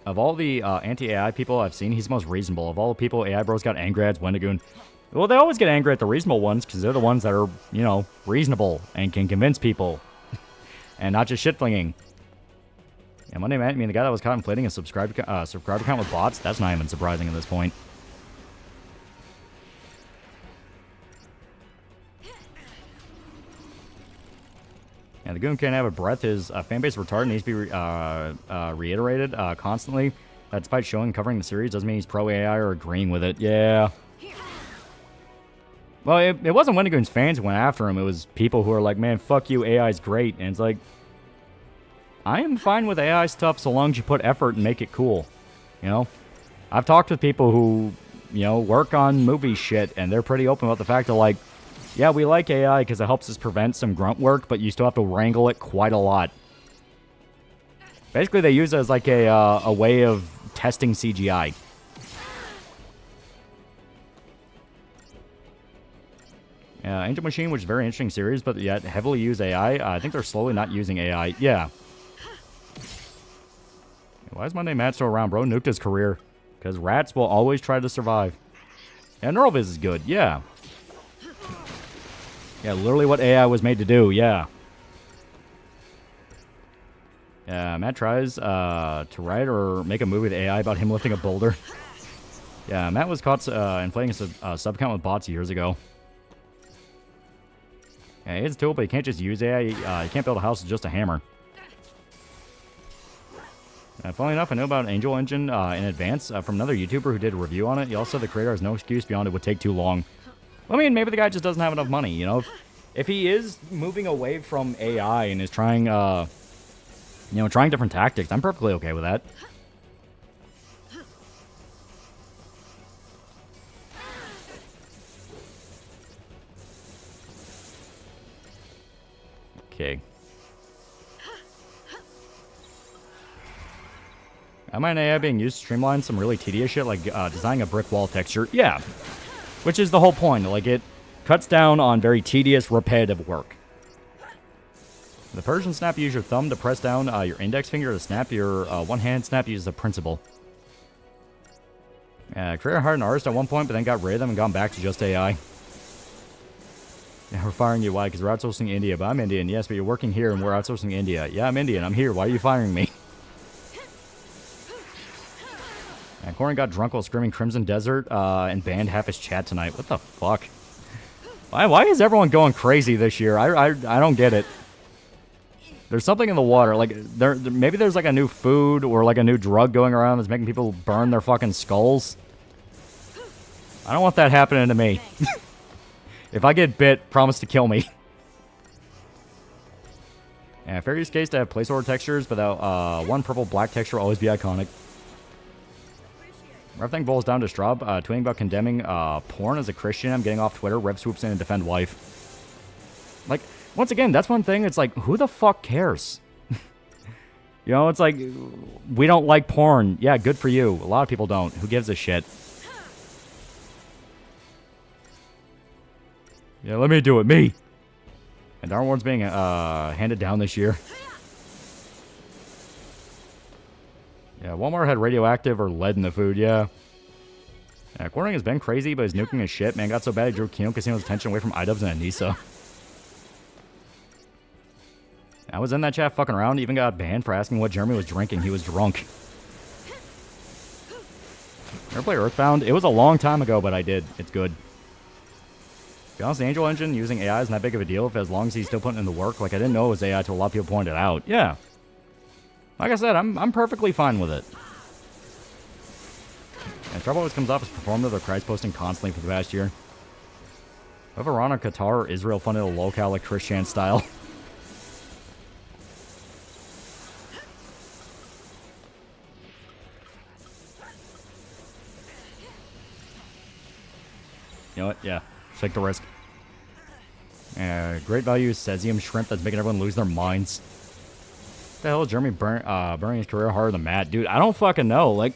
of all the anti-AI people I've seen, he's the most reasonable. Of all the people AI bros got angry at, Wendigoon. Well, they always get angry at the reasonable ones because they're the ones that are, you know, reasonable and can convince people. And not just shit-flinging. Yeah, Monday Matt, I mean, the guy that was caught inflating a subscriber count with bots, that's not even surprising at this point. Yeah, the goon can't have a breath. His fan base retarded needs to be reiterated constantly. Despite showing covering the series doesn't mean he's pro-AI or agreeing with it. Yeah. Well, it wasn't Wendigoon's fans who went after him. It was people who are like, man, fuck you, AI's great. And it's like, I am fine with AI stuff so long as you put effort and make it cool. You know? I've talked with people who, you know, work on movie shit, and they're pretty open about the fact that, like, yeah, we like AI because it helps us prevent some grunt work, but you still have to wrangle it quite a lot. Basically, they use it as, like, a way of testing CGI. Angel Machine, which is a very interesting series, but yet heavily use AI. I think they're slowly not using AI. Yeah. Why is Monday Matt still around, bro? Nuked his career. Because rats will always try to survive. Yeah, Neuroviz is good. Yeah. Yeah, literally what AI was made to do. Yeah. Yeah, Matt tries to write or make a movie with AI about him lifting a boulder. Yeah, Matt was caught inflating a sub count with bots years ago. Yeah, he is a tool, but you can't just use AI. You can't build a house with just a hammer. Funnily enough, I know about Angel Engine in advance from another YouTuber who did a review on it. He also said the creator has no excuse beyond it would take too long. I mean, maybe the guy just doesn't have enough money, you know? If he is moving away from AI and is trying, you know, trying different tactics, I'm perfectly okay with that. Okay. Am I an AI being used to streamline some really tedious shit, like designing a brick wall texture? Yeah. Which is the whole point. Like, it cuts down on very tedious, repetitive work. The Persian snap, you use your thumb to press down your index finger to snap. Your one-hand snap uses a principle. Career hired an artist at one point, but then got rid of them and gone back to just AI. Yeah, we're firing you. Why? Because we're outsourcing India. But I'm Indian. Yes, but you're working here and we're outsourcing India. Yeah, I'm Indian. I'm here. Why are you firing me? And Corin got drunk while screaming Crimson Desert and banned half his chat tonight. What the fuck? Why is everyone going crazy this year? I don't get it. There's something in the water. Like, maybe there's like a new food or like a new drug going around that's making people burn their fucking skulls. I don't want that happening to me. If I get bit, promise to kill me. Yeah, fair use case to have placeholder textures, but that one purple-black texture will always be iconic. Everything boils down to Straub tweeting about condemning porn as a Christian. I'm getting off Twitter. Rev swoops in and defend wife. Like, once again, that's one thing. It's like, who the fuck cares? You know, it's like, we don't like porn. Yeah, good for you. A lot of people don't. Who gives a shit? Yeah, let me do it. Me. And Darwin Ward's being handed down this year. Yeah, Walmart had radioactive or lead in the food, yeah. Yeah, Corning has been crazy, but he's nuking his shit. Man, got so bad he drew Kino Casino's attention away from iDubbbz and Anissa. I was in that chat fucking around, even got banned for asking what Jeremy was drinking. He was drunk. Ever play Earthbound? It was a long time ago, but I did. It's good. To be honest, the Angel Engine using AI isn't that big of a deal if as long as he's still putting in the work. Like, I didn't know it was AI until a lot of people pointed it out. Yeah. Like I said, I'm perfectly fine with it. And trouble always comes off as performative or Christ posting constantly for the past year. If Iran or Qatar or Israel funded a locale like Christian style. You know what? Yeah. Take the risk. Great value cesium shrimp that's making everyone lose their minds. What the hell is Jeremy burning his career harder than Matt? Dude, I don't fucking know. Like,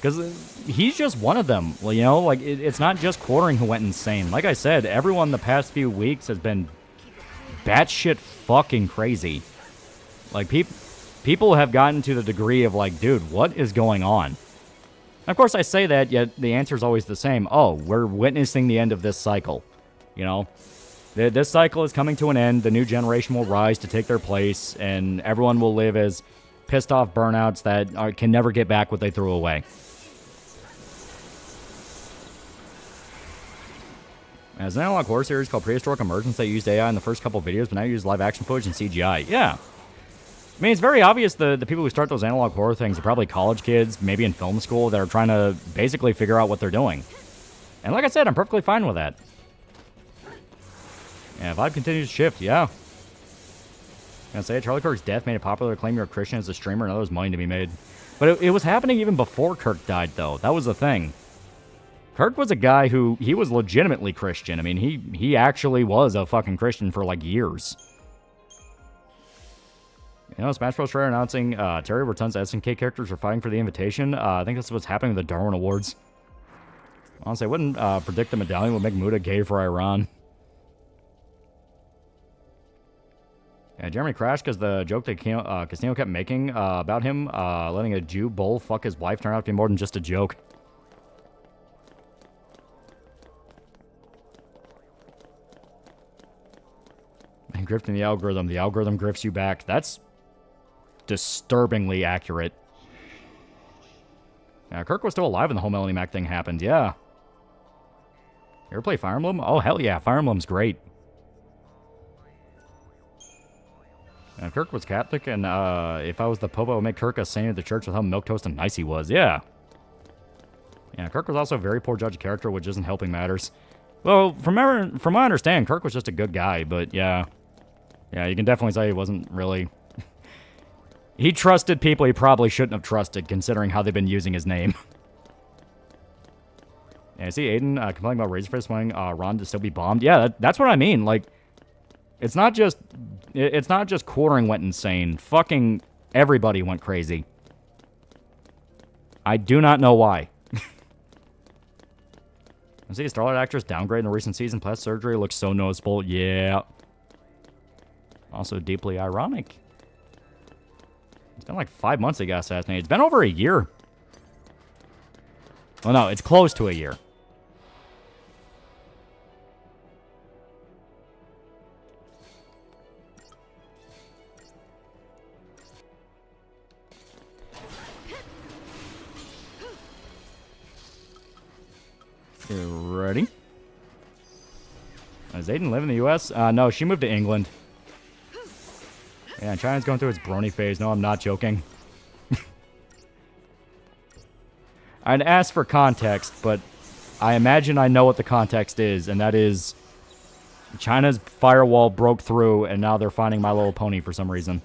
Because he's just one of them. Well, you know, like, it's not just Quartering who went insane. Like I said, everyone the past few weeks has been batshit fucking crazy. Like, people have gotten to the degree of, like, dude, what is going on? And of course, I say that, yet the answer is always the same. Oh, we're witnessing the end of this cycle. You know? This cycle is coming to an end. The new generation will rise to take their place, and everyone will live as pissed off burnouts that can never get back what they threw away. As an analog horror series called Prehistoric Emergence that used AI in the first couple videos, but now use live action footage and CGI. Yeah. I mean, it's very obvious the people who start those analog horror things are probably college kids, maybe in film school, that are trying to basically figure out what they're doing. And like I said, I'm perfectly fine with that. Yeah, vibe continues to shift, yeah. I say Charlie Kirk's death made it popular to claim you're a Christian as a streamer and others money to be made. But it was happening even before Kirk died, though. That was the thing. Kirk was a guy who, he was legitimately Christian. I mean, he actually was a fucking Christian for, like, years. You know, Smash Bros. Trailer announcing Terry, where tons of SNK characters are fighting for the invitation. I think that's what's happening with the Darwin Awards. Honestly, I wouldn't predict the medallion would make Muda gay for Iran. Yeah, Jeremy crashed because the joke that Casino kept making about him letting a Jew bull fuck his wife turned out to be more than just a joke. And grifting the algorithm grifts you back. That's disturbingly accurate. Yeah, Kirk was still alive when the whole Melanie Mac thing happened, yeah. You ever play Fire Emblem? Oh, hell yeah, Fire Emblem's great. Kirk was Catholic, and if I was the Pope, I would make Kirk a saint of the church with how milquetoast and nice he was. Yeah. Yeah, Kirk was also a very poor judge of character, which isn't helping matters. Well, from what I understand, Kirk was just a good guy, but yeah. Yeah, you can definitely say he wasn't really... He trusted people he probably shouldn't have trusted, considering how they've been using his name. Yeah, I see Aiden complaining about Razorfist wanting Ron to still be bombed. Yeah, that's what I mean. Like, it's not just Quartering went insane. Fucking everybody went crazy. I do not know why. I see a Starlight actress downgrade in the recent season. Plastic surgery looks so noticeable. Yeah. Also deeply ironic. It's been like 5 months they got assassinated. It's been over a year. Well, no, it's close to a year. You ready? Does Aiden live in the U.S.? No, she moved to England. Yeah, China's going through its brony phase. No, I'm not joking. I'd ask for context, but I imagine I know what the context is, and that is China's firewall broke through, and now they're finding My Little Pony for some reason.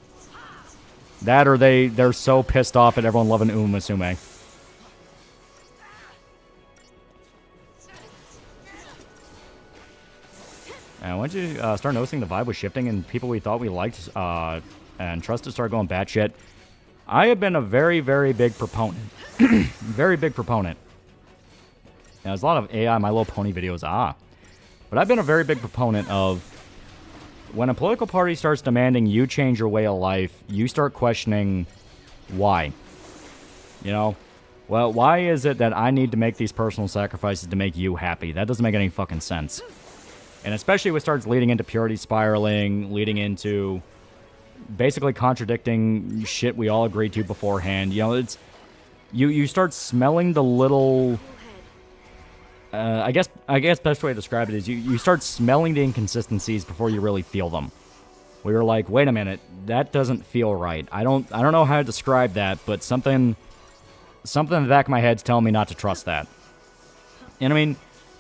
That or they're so pissed off at everyone loving Uma Musume. And once you start noticing the vibe was shifting and people we thought we liked and trusted started going batshit, I have been a very, very big proponent. Very big proponent. Now, there's a lot of AI My Little Pony videos, but I've been a very big proponent of when a political party starts demanding you change your way of life, you start questioning why. You know? Well, why is it that I need to make these personal sacrifices to make you happy? That doesn't make any fucking sense. And especially when it starts leading into purity spiraling, leading into basically contradicting shit we all agreed to beforehand. You know, it's you start smelling the little... I guess best way to describe it is you start smelling the inconsistencies before you really feel them. We were like, wait a minute, that doesn't feel right. I don't know how to describe that, but something in the back of my head's telling me not to trust that. And I mean...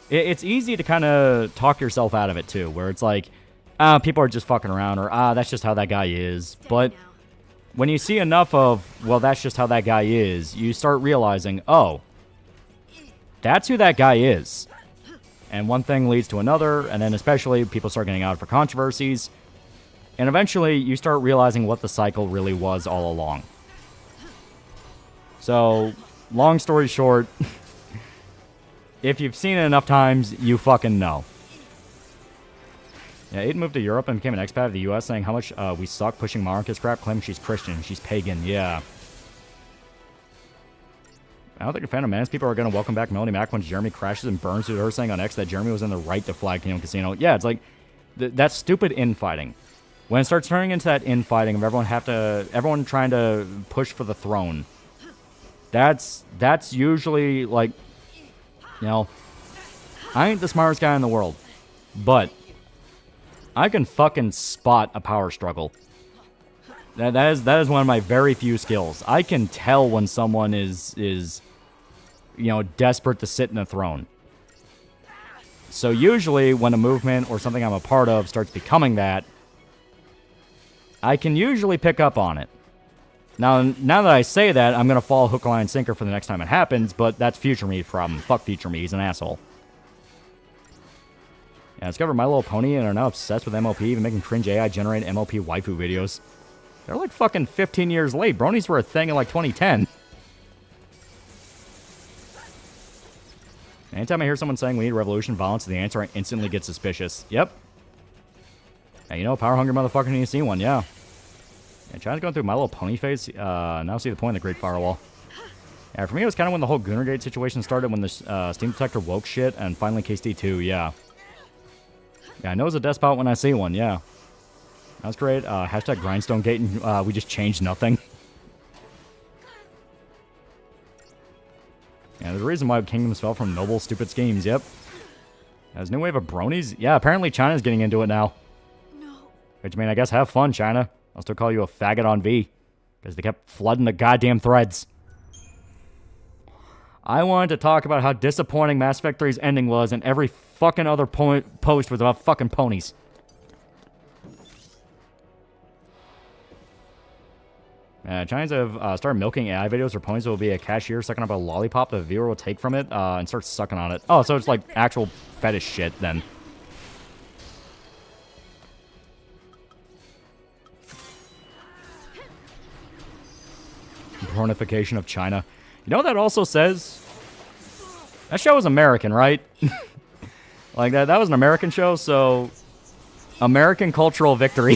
It's easy to kind of talk yourself out of it, too, where it's like, people are just fucking around, or, that's just how that guy is. But when you see enough of, well, that's just how that guy is, you start realizing, oh, that's who that guy is. And one thing leads to another, and then especially people start getting out for controversies. And eventually, you start realizing what the cycle really was all along. So... long story short, if you've seen it enough times, you fucking know. Yeah, Aiden moved to Europe and became an expat of the U.S., saying how much we suck pushing monarchist crap, claiming she's Christian. She's pagan, yeah. I don't think a fan of Menace people are going to welcome back Melanie Mac when Jeremy crashes and burns to her, saying on X that Jeremy was in the right to flag Kingdom Casino. Yeah, it's like, that's stupid infighting. When it starts turning into that infighting of everyone trying to push for the throne, that's usually, like, you know, I ain't the smartest guy in the world, but I can fucking spot a power struggle. That is one of my very few skills. I can tell when someone is you know, desperate to sit in a throne. So usually when a movement or something I'm a part of starts becoming that, I can usually pick up on it. Now that I say that, I'm going to fall hook, line, sinker for the next time it happens, but that's future me's problem. Fuck future me, he's an asshole. Yeah, I discovered My Little Pony and are now obsessed with MLP, even making cringe AI-generated MLP waifu videos. They're like fucking 15 years late. Bronies were a thing in like 2010. Anytime I hear someone saying we need revolution, violence is the answer, I instantly get suspicious. Yep. Yeah, you know, power-hungry motherfucker need to see one, yeah. Yeah, China's going through My Little Pony phase. Now see the point of the Great Firewall. Yeah, for me, it was kind of when the whole Goonergate situation started, when the Steam Detector woke shit, and finally KSD2, yeah. Yeah, I know it's a despot when I see one, yeah. That was great. Hashtag Grindstone and we just changed nothing. Yeah, there's a reason why kingdoms fell from noble, stupid schemes, yep. There's a new wave of bronies? Yeah, apparently China's getting into it now. No. Which, I mean, I guess have fun, China. I'll still call you a faggot on V. Because they kept flooding the goddamn threads. I wanted to talk about how disappointing Mass Effect 3's ending was, and every fucking other post was about fucking ponies. Chinese have started milking AI videos where ponies will be a cashier sucking up a lollipop the viewer will take from it and start sucking on it. Oh, so it's like actual fetish shit then. Pornification of China. You know what that also says? That show was American, right? Like that was an American show, so American cultural victory.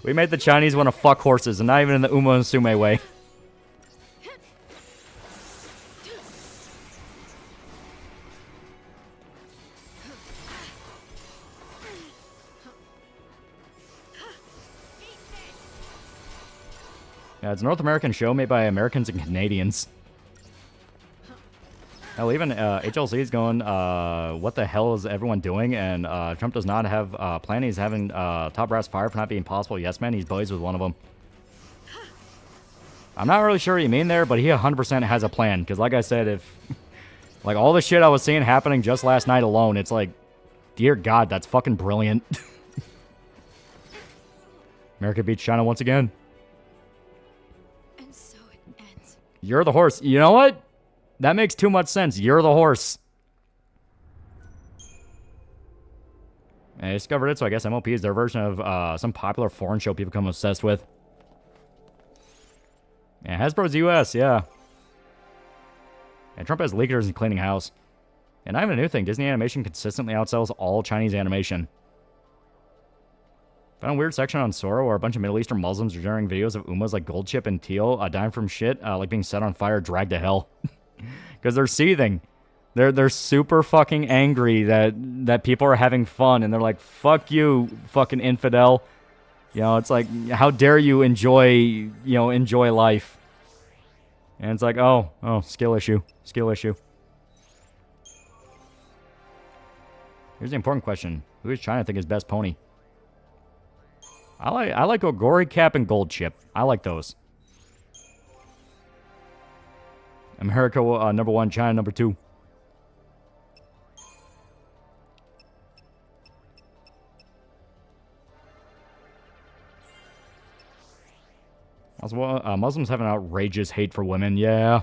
We made the Chinese want to fuck horses, and not even in the Uma and Sume way. Yeah, it's a North American show made by Americans and Canadians. Hell, even HLC is going, what the hell is everyone doing? And Trump does not have a plan. He's having top brass fired for not being possible. Yes, man, he's buddies with one of them. I'm not really sure what you mean there, but he 100% has a plan. Because like I said, if... like, all the shit I was seeing happening just last night alone, it's like... Dear God, that's fucking brilliant. America beats China once again. And so it ends. You're the horse. You know what? That makes too much sense. You're the horse. I discovered it, so I guess MLP is their version of some popular foreign show people become obsessed with. Yeah, Hasbro's US, yeah. And Trump has leakers and cleaning house. And not even a new thing. Disney animation consistently outsells all Chinese animation. Found a weird section on Sora where a bunch of Middle Eastern Muslims are generating videos of Umas like Gold Chip and Teal dying from shit, like being set on fire, dragged to hell. Because they're seething. They're super fucking angry that people are having fun, and they're like, fuck you, fucking infidel. You know, it's like, how dare you enjoy life. And it's like, oh, skill issue. Here's the important question. Who is China think is best pony? I like Ogori Cap and Gold Chip. I like those. America number 1, China number 2. Also, Muslims have an outrageous hate for women. Yeah.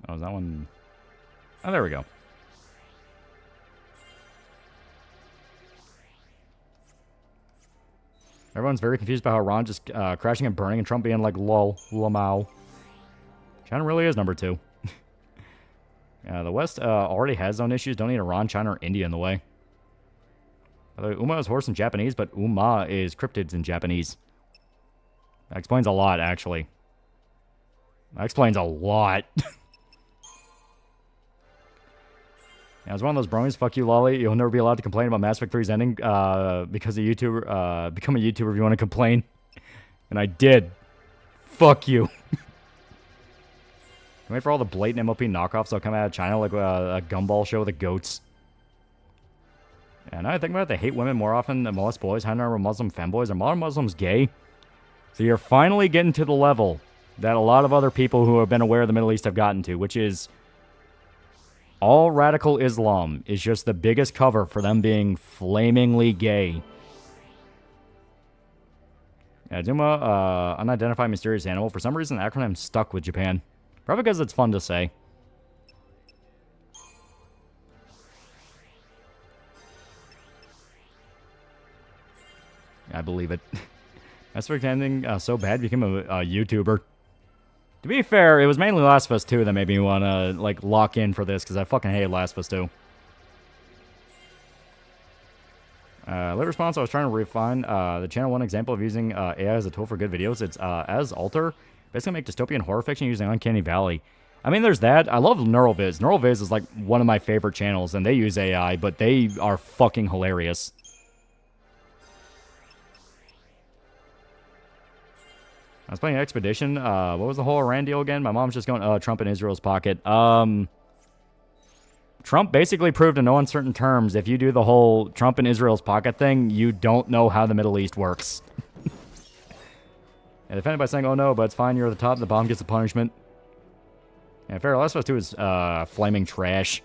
Oh, is that one? Oh, there we go. Everyone's very confused about how Ron just crashing and burning and Trump being like, lol, lamau. China really is number 2. The West already has its own issues. Don't need Iran, China, or India in the way. Uma is horse in Japanese, but Uma is cryptids in Japanese. That explains a lot, actually. That explains a lot. Yeah, it's one of those bronies. Fuck you, Lolly. You'll never be allowed to complain about Mass Effect 3's ending because a YouTuber, become a YouTuber if you want to complain. And I did. Fuck you. Wait for all the blatant MLP knockoffs that'll come out of China like a gumball show with the goats. And I think about it, they hate women more often than molest boys. How are Muslim femboys? Are modern Muslims gay? So you're finally getting to the level that a lot of other people who have been aware of the Middle East have gotten to, which is all radical Islam is just the biggest cover for them being flamingly gay. Yeah, Duma, unidentified mysterious animal. For some reason, the acronym stuck with Japan. Probably because it's fun to say. I believe it. That's for ending so bad, became a YouTuber. To be fair, it was mainly Last of Us 2 that made me want to like lock in for this, because I fucking hated Last of Us 2. Late response, I was trying to refine the channel. One example of using AI as a tool for good videos. It's as Alter. Basically make dystopian horror fiction using Uncanny Valley. I mean, there's that. I love NeuralViz. NeuralViz is like one of my favorite channels, and they use AI, but they are fucking hilarious. I was playing Expedition. What was the whole Iran deal again? My mom's just going, Trump in Israel's pocket. Trump basically proved in no uncertain terms, if you do the whole Trump in Israel's pocket thing, you don't know how the Middle East works. And defended by saying, oh no, but it's fine, you're at the top, the bomb gets the punishment. Yeah, fair, Last of Us 2 is flaming trash.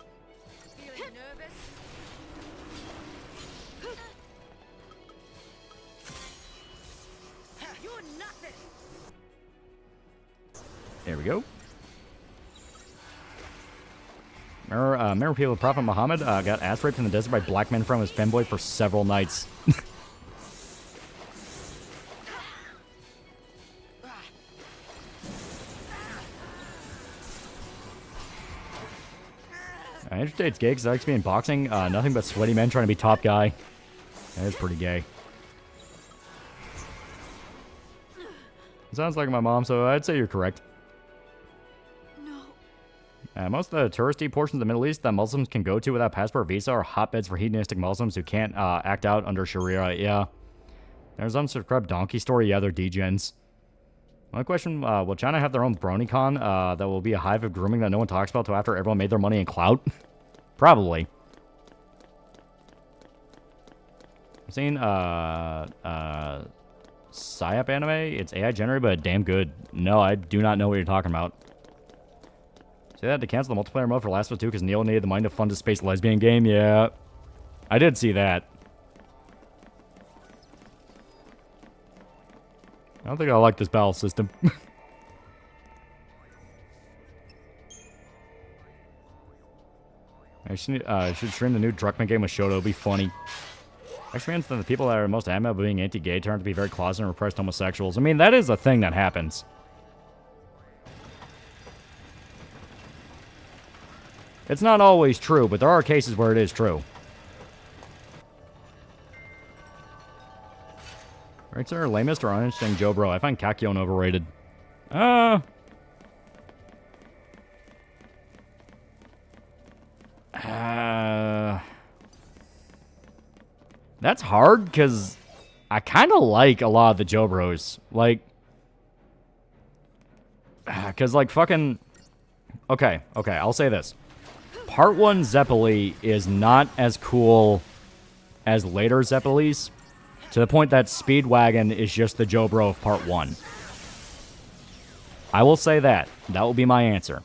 There we go. Remember people, Prophet Muhammad got ass raped in the desert by black men from his femboy for several nights. Andrew Tate's gay because I like to be in boxing. Nothing but sweaty men trying to be top guy. That is pretty gay. It sounds like my mom, so I'd say you're correct. Most of the touristy portions of the Middle East that Muslims can go to without passport or visa are hotbeds for hedonistic Muslims who can't act out under Sharia. Yeah. There's unsubscribed donkey story. Yeah, they're degens. One question, will China have their own BronyCon that will be a hive of grooming that no one talks about until after everyone made their money in clout? Probably. I've seen Psyop anime. It's AI generated, but damn good. No, I do not know what you're talking about. Say that to cancel the multiplayer mode for Last of Us 2 because Neil needed the mind to fund a space lesbian game? Yeah. I did see that. I don't think I like this battle system. I should stream the new Druckmann game with Shoto. It'll be funny. Experience that the people that are most adamant about being anti-gay turn out to be very closeted and repressed homosexuals. I mean, that is a thing that happens. It's not always true, but there are cases where it is true. Right, sir? Lamest or uninteresting Joe Bro? I find Kakyon overrated. That's hard, because I kind of like a lot of the Joe Bros. Like, because, like, fucking... Okay, I'll say this. Part 1 Zeppeli is not as cool as later Zeppelis, to the point that Speedwagon is just the Joe Bro of Part 1. I will say that. That will be my answer.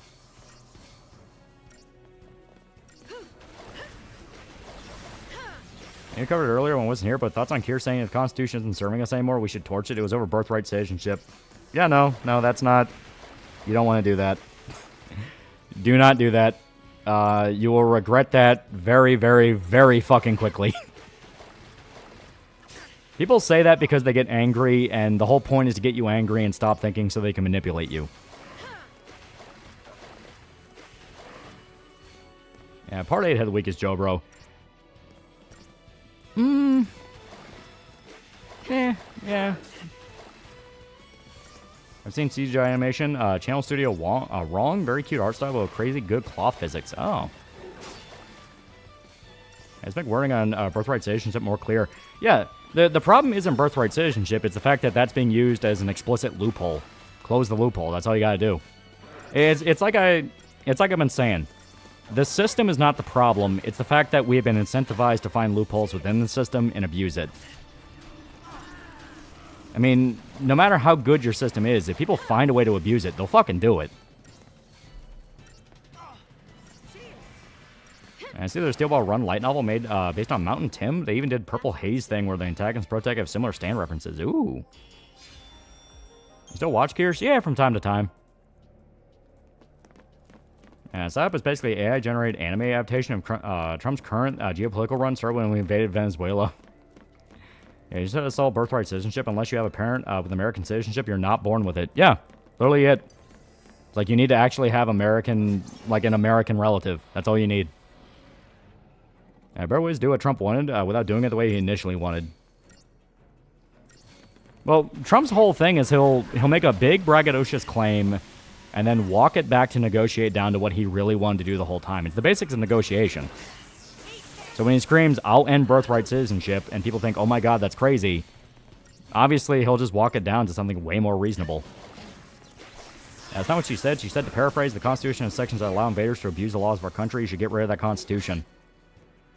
You covered it earlier when I wasn't here, but thoughts on Keir saying if the Constitution isn't serving us anymore, we should torch it. It was over birthright citizenship. Yeah, no, that's not... You don't want to do that. Do not do that. You will regret that very, very, very fucking quickly. People say that because they get angry, and the whole point is to get you angry and stop thinking so they can manipulate you. Yeah, Part 8 had the weakest Joe, bro. Yeah. I've seen CGI animation. Channel Studio wrong. Very cute art style with crazy good cloth physics. Oh. Let's make wording on birthright citizenship more clear. Yeah, the problem isn't birthright citizenship. It's the fact that that's being used as an explicit loophole. Close the loophole. That's all you gotta do. It's like I've been saying. The system is not the problem. It's the fact that we have been incentivized to find loopholes within the system and abuse it. I mean, no matter how good your system is, if people find a way to abuse it, they'll fucking do it. And I see there's a Steel Ball Run light novel made based on Mountain Tim. They even did Purple Haze thing where the antagonist protag have similar stand references. Ooh. You still watch Gears? Yeah, from time to time. Setup is basically AI-generated anime adaptation of Trump's current geopolitical run started when we invaded Venezuela. Yeah, you said it's all birthright citizenship. Unless you have a parent with American citizenship, you're not born with it. Yeah, literally it. It's like you need to actually have American, like an American relative. That's all you need. Better ways to do what Trump wanted without doing it the way he initially wanted. Well, Trump's whole thing is he'll make a big braggadocious claim and then walk it back to negotiate down to what he really wanted to do the whole time. It's the basics of negotiation. So when he screams, "I'll end birthright citizenship," and people think, "Oh my god, that's crazy," obviously he'll just walk it down to something way more reasonable. That's not what she said. She said, to paraphrase, the Constitution has sections that allow invaders to abuse the laws of our country. You should get rid of that Constitution.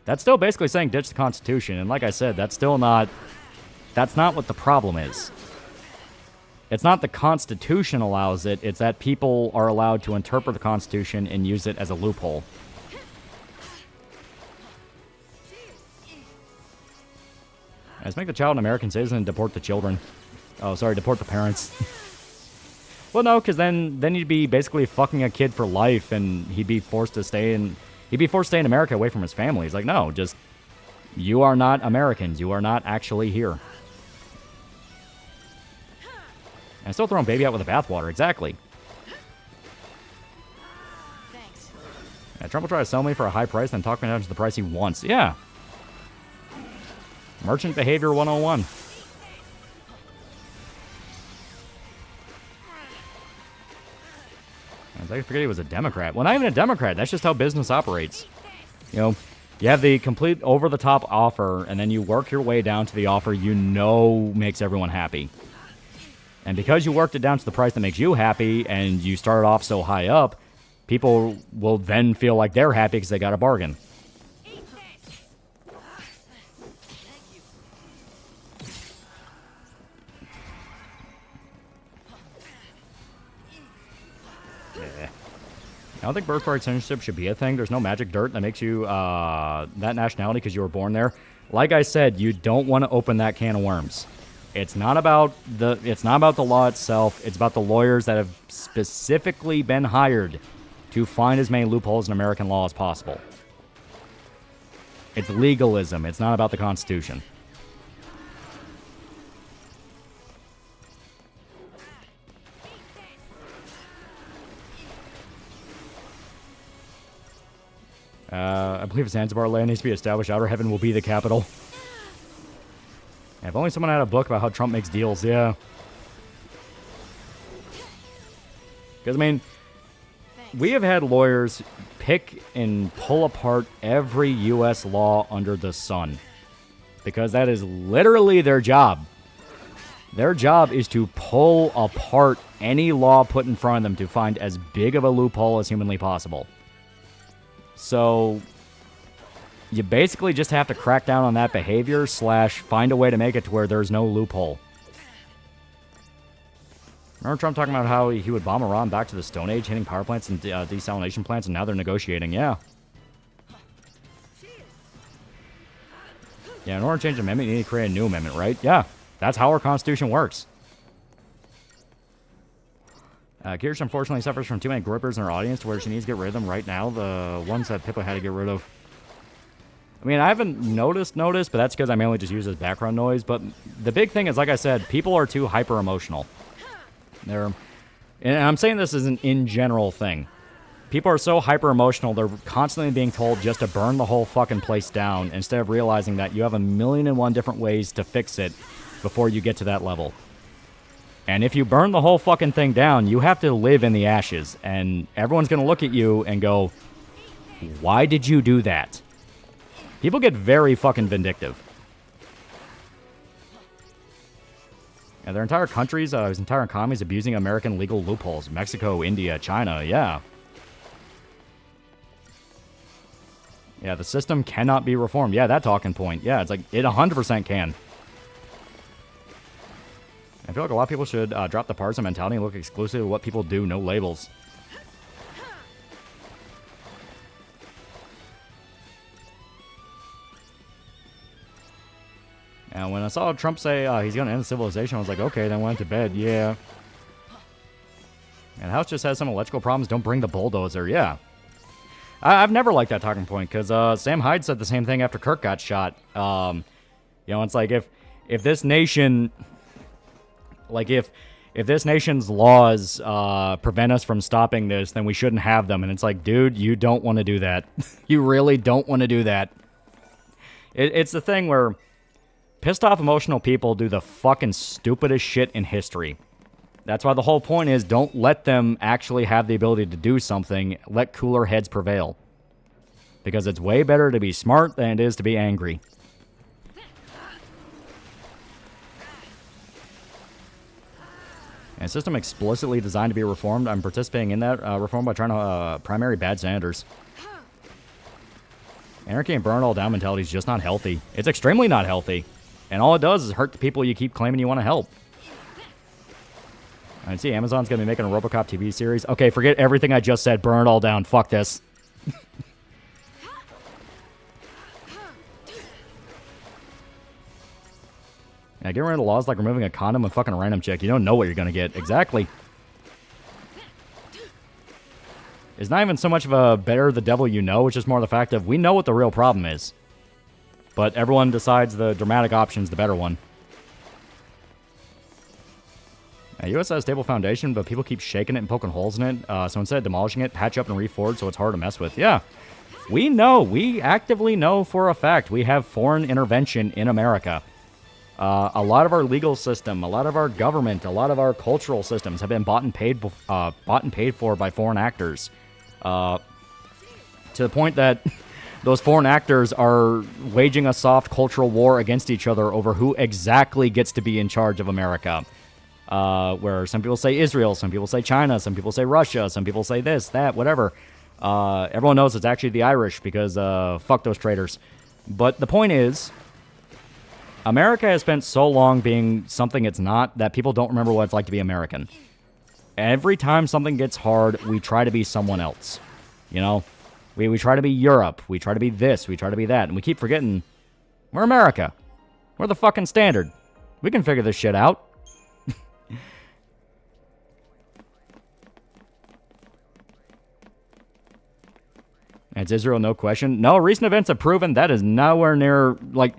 That's still basically saying ditch the Constitution, and like I said, that's not what the problem is. It's not the Constitution allows it, it's that people are allowed to interpret the Constitution and use it as a loophole. Let's make the child an American citizen and deport the children. Oh, sorry, deport the parents. Well, no, because then he'd be basically fucking a kid for life, and he'd be forced to stay in America away from his family. He's like, no, just, you are not Americans. You are not actually here. And still throwing baby out with the bathwater. Exactly. Thanks. Yeah, Trump will try to sell me for a high price, then talk me down to the price he wants. Yeah. Merchant behavior 101. I forget he was a Democrat. Well, not even a Democrat. That's just how business operates. You know, you have the complete over-the-top offer, and then you work your way down to the offer you know makes everyone happy. And because you worked it down to the price that makes you happy, and you started off so high up, people will then feel like they're happy because they got a bargain. I don't think birthright citizenship should be a thing. There's no magic dirt that makes you that nationality because you were born there. Like I said, you don't want to open that can of worms. It's not about the law itself. It's about the lawyers that have specifically been hired to find as many loopholes in American law as possible. It's legalism. It's not about the Constitution. I believe Zanzibar land needs to be established. Outer Heaven will be the capital. If only someone had a book about how Trump makes deals, yeah. Because, I mean, we have had lawyers pick and pull apart every U.S. law under the sun. Because that is literally their job. Their job is to pull apart any law put in front of them to find as big of a loophole as humanly possible. So, you basically just have to crack down on that behavior / find a way to make it to where there's no loophole. Remember Trump talking about how he would bomb Iran back to the Stone Age, hitting power plants and desalination plants, and now they're negotiating? Yeah. Yeah, in order to change the amendment, you need to create a new amendment, right? Yeah, that's how our Constitution works. Kirsch unfortunately suffers from too many grippers in her audience to where she needs to get rid of them right now. The ones that Pippa had to get rid of. I I mean, I haven't noticed, but that's because I mainly just use it as background noise. But the big thing is, like I said, people are too hyper-emotional. And I'm saying this is an in general thing. People are so hyper-emotional, they're constantly being told just to burn the whole fucking place down instead of realizing that you have 1,000,001 different ways to fix it before you get to that level. And if you burn the whole fucking thing down, you have to live in the ashes. And everyone's going to look at you and go, why did you do that? People get very fucking vindictive. And their entire countries, his entire economy is abusing American legal loopholes. Mexico, India, China, yeah. Yeah, the system cannot be reformed. Yeah, that talking point. Yeah, it's like, it 100% can. I feel like a lot of people should drop the partisan mentality and look exclusively at what people do, no labels. And when I saw Trump say he's going to end civilization, I was like, okay, then went to bed, yeah. And the House just has some electrical problems, don't bring the bulldozer, yeah. I've never liked that talking point, because Sam Hyde said the same thing after Kirk got shot. You know, it's like, if this nation... Like, if this nation's laws prevent us from stopping this, then we shouldn't have them. And it's like, dude, you don't want to do that. You really don't want to do that. It's the thing where pissed off emotional people do the fucking stupidest shit in history. That's why the whole point is don't let them actually have the ability to do something. Let cooler heads prevail. Because it's way better to be smart than it is to be angry. And a system explicitly designed to be reformed. I'm participating in that reform by trying to primary bad senators. Anarchy and burn it all down mentality is just not healthy. It's extremely not healthy. And all it does is hurt the people you keep claiming you want to help. I see Amazon's going to be making a RoboCop TV series. Okay, forget everything I just said. Burn it all down. Fuck this. Yeah, getting rid of the laws like removing a condom and fucking a random chick. You don't know what you're going to get. Exactly. It's not even so much of a better the devil you know. It's just more the fact of we know what the real problem is. But everyone decides the dramatic option's the better one. US has a stable foundation, but people keep shaking it and poking holes in it. So instead of demolishing it, patch up and reforge so it's hard to mess with. Yeah. We know. We actively know for a fact we have foreign intervention in America. A lot of our legal system, a lot of our government, a lot of our cultural systems have been bought and paid for by foreign actors. To the point that those foreign actors are waging a soft cultural war against each other over who exactly gets to be in charge of America. Where some people say Israel, some people say China, some people say Russia, some people say this, that, whatever. Everyone knows it's actually the Irish because fuck those traitors. But the point is, America has spent so long being something it's not that people don't remember what it's like to be American. Every time something gets hard, we try to be someone else. You know? We try to be Europe. We try to be this. We try to be that. And we keep forgetting, we're America. We're the fucking standard. We can figure this shit out. It's Israel, no question. No, recent events have proven that is nowhere near, like,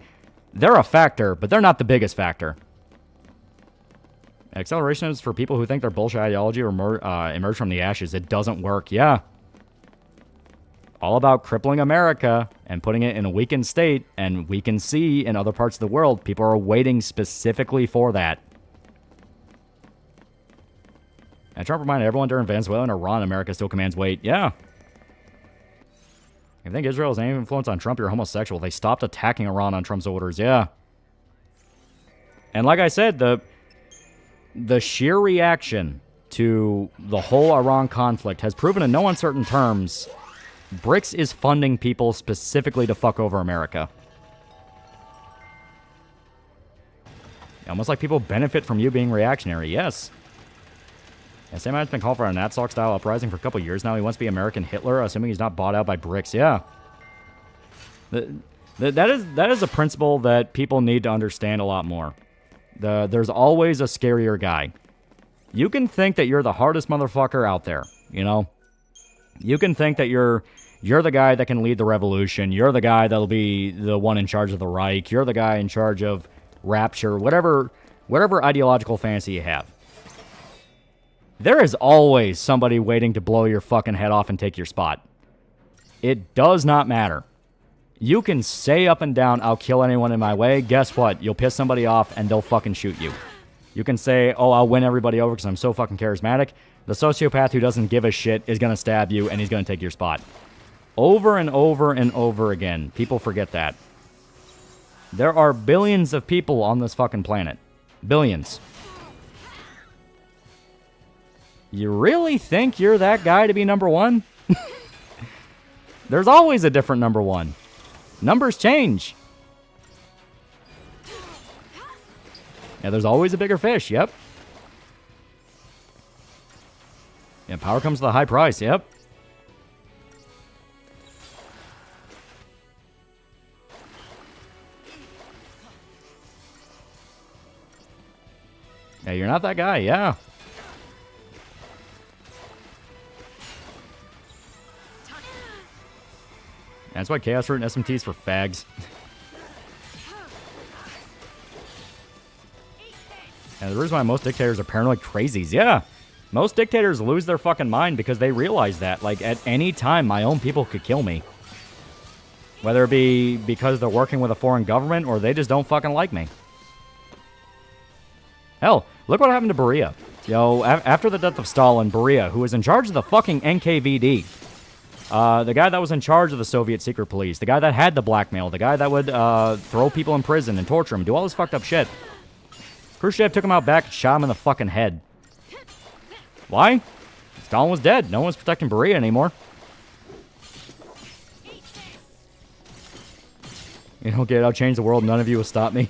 they're a factor, but they're not the biggest factor. Acceleration is for people who think their bullshit ideology will emerge from the ashes. It doesn't work, yeah. All about crippling America and putting it in a weakened state, and we can see in other parts of the world, people are waiting specifically for that. And Trump reminded everyone during Venezuela and Iran, America still commands weight. Yeah. If you think Israel has any influence on Trump, you're homosexual. They stopped attacking Iran on Trump's orders. Yeah. And like I said, the sheer reaction to the whole Iran conflict has proven in no uncertain terms BRICS is funding people specifically to fuck over America. Almost like people benefit from you being reactionary. Yes. And Sam has been called for a Natsok-style uprising for a couple years now. He wants to be American Hitler, assuming he's not bought out by BRICS. Yeah. That is a principle that people need to understand a lot more. There's always a scarier guy. You can think that you're the hardest motherfucker out there, you know? You can think that you're You're the guy that can lead the revolution. You're the guy that'll be the one in charge of the Reich. You're the guy in charge of Rapture. Whatever ideological fantasy you have. There is always somebody waiting to blow your fucking head off and take your spot. It does not matter. You can say up and down, I'll kill anyone in my way. Guess what? You'll piss somebody off and they'll fucking shoot you. You can say, oh, I'll win everybody over because I'm so fucking charismatic. The sociopath who doesn't give a shit is going to stab you and he's going to take your spot. Over and over and over again. People forget that. There are billions of people on this fucking planet. Billions. You really think you're that guy to be number one? There's always a different number one. Numbers change. Yeah, there's always a bigger fish, yep. Yeah, power comes with a high price, yep. Yeah, you're not that guy, yeah. That's why Chaos Root and SMT's for fags. And the reason why most dictators are paranoid crazies, yeah. Most dictators lose their fucking mind because they realize that, like, at any time, my own people could kill me. Whether it be because they're working with a foreign government or they just don't fucking like me. Hell, look what happened to Beria. Yo, after the death of Stalin, Beria, who was in charge of the fucking NKVD, the guy that was in charge of the Soviet secret police, the guy that had the blackmail, the guy that would throw people in prison and torture them, do all this fucked up shit. Khrushchev took him out back and shot him in the fucking head. Why? Stalin was dead. No one's protecting Beria anymore. You don't get it, I'll change the world, none of you will stop me.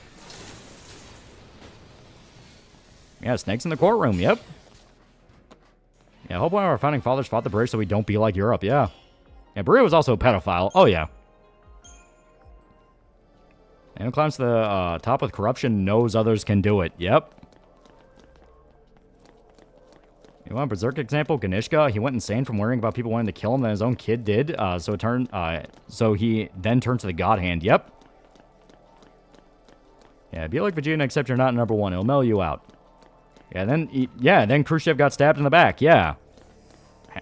Yeah, snakes in the courtroom, yep. Yeah, I hope one of our founding fathers fought the British so we don't be like Europe, yeah. Yeah, Beria was also a pedophile, oh yeah. And who climbs to the top with corruption knows others can do it, yep. You want a berserk example? Ganishka, he went insane from worrying about people wanting to kill him than his own kid did, so he then turned to the God Hand, yep. Yeah, be like Vegeta except you're not number one, it'll mellow you out. Yeah, then Khrushchev got stabbed in the back, yeah.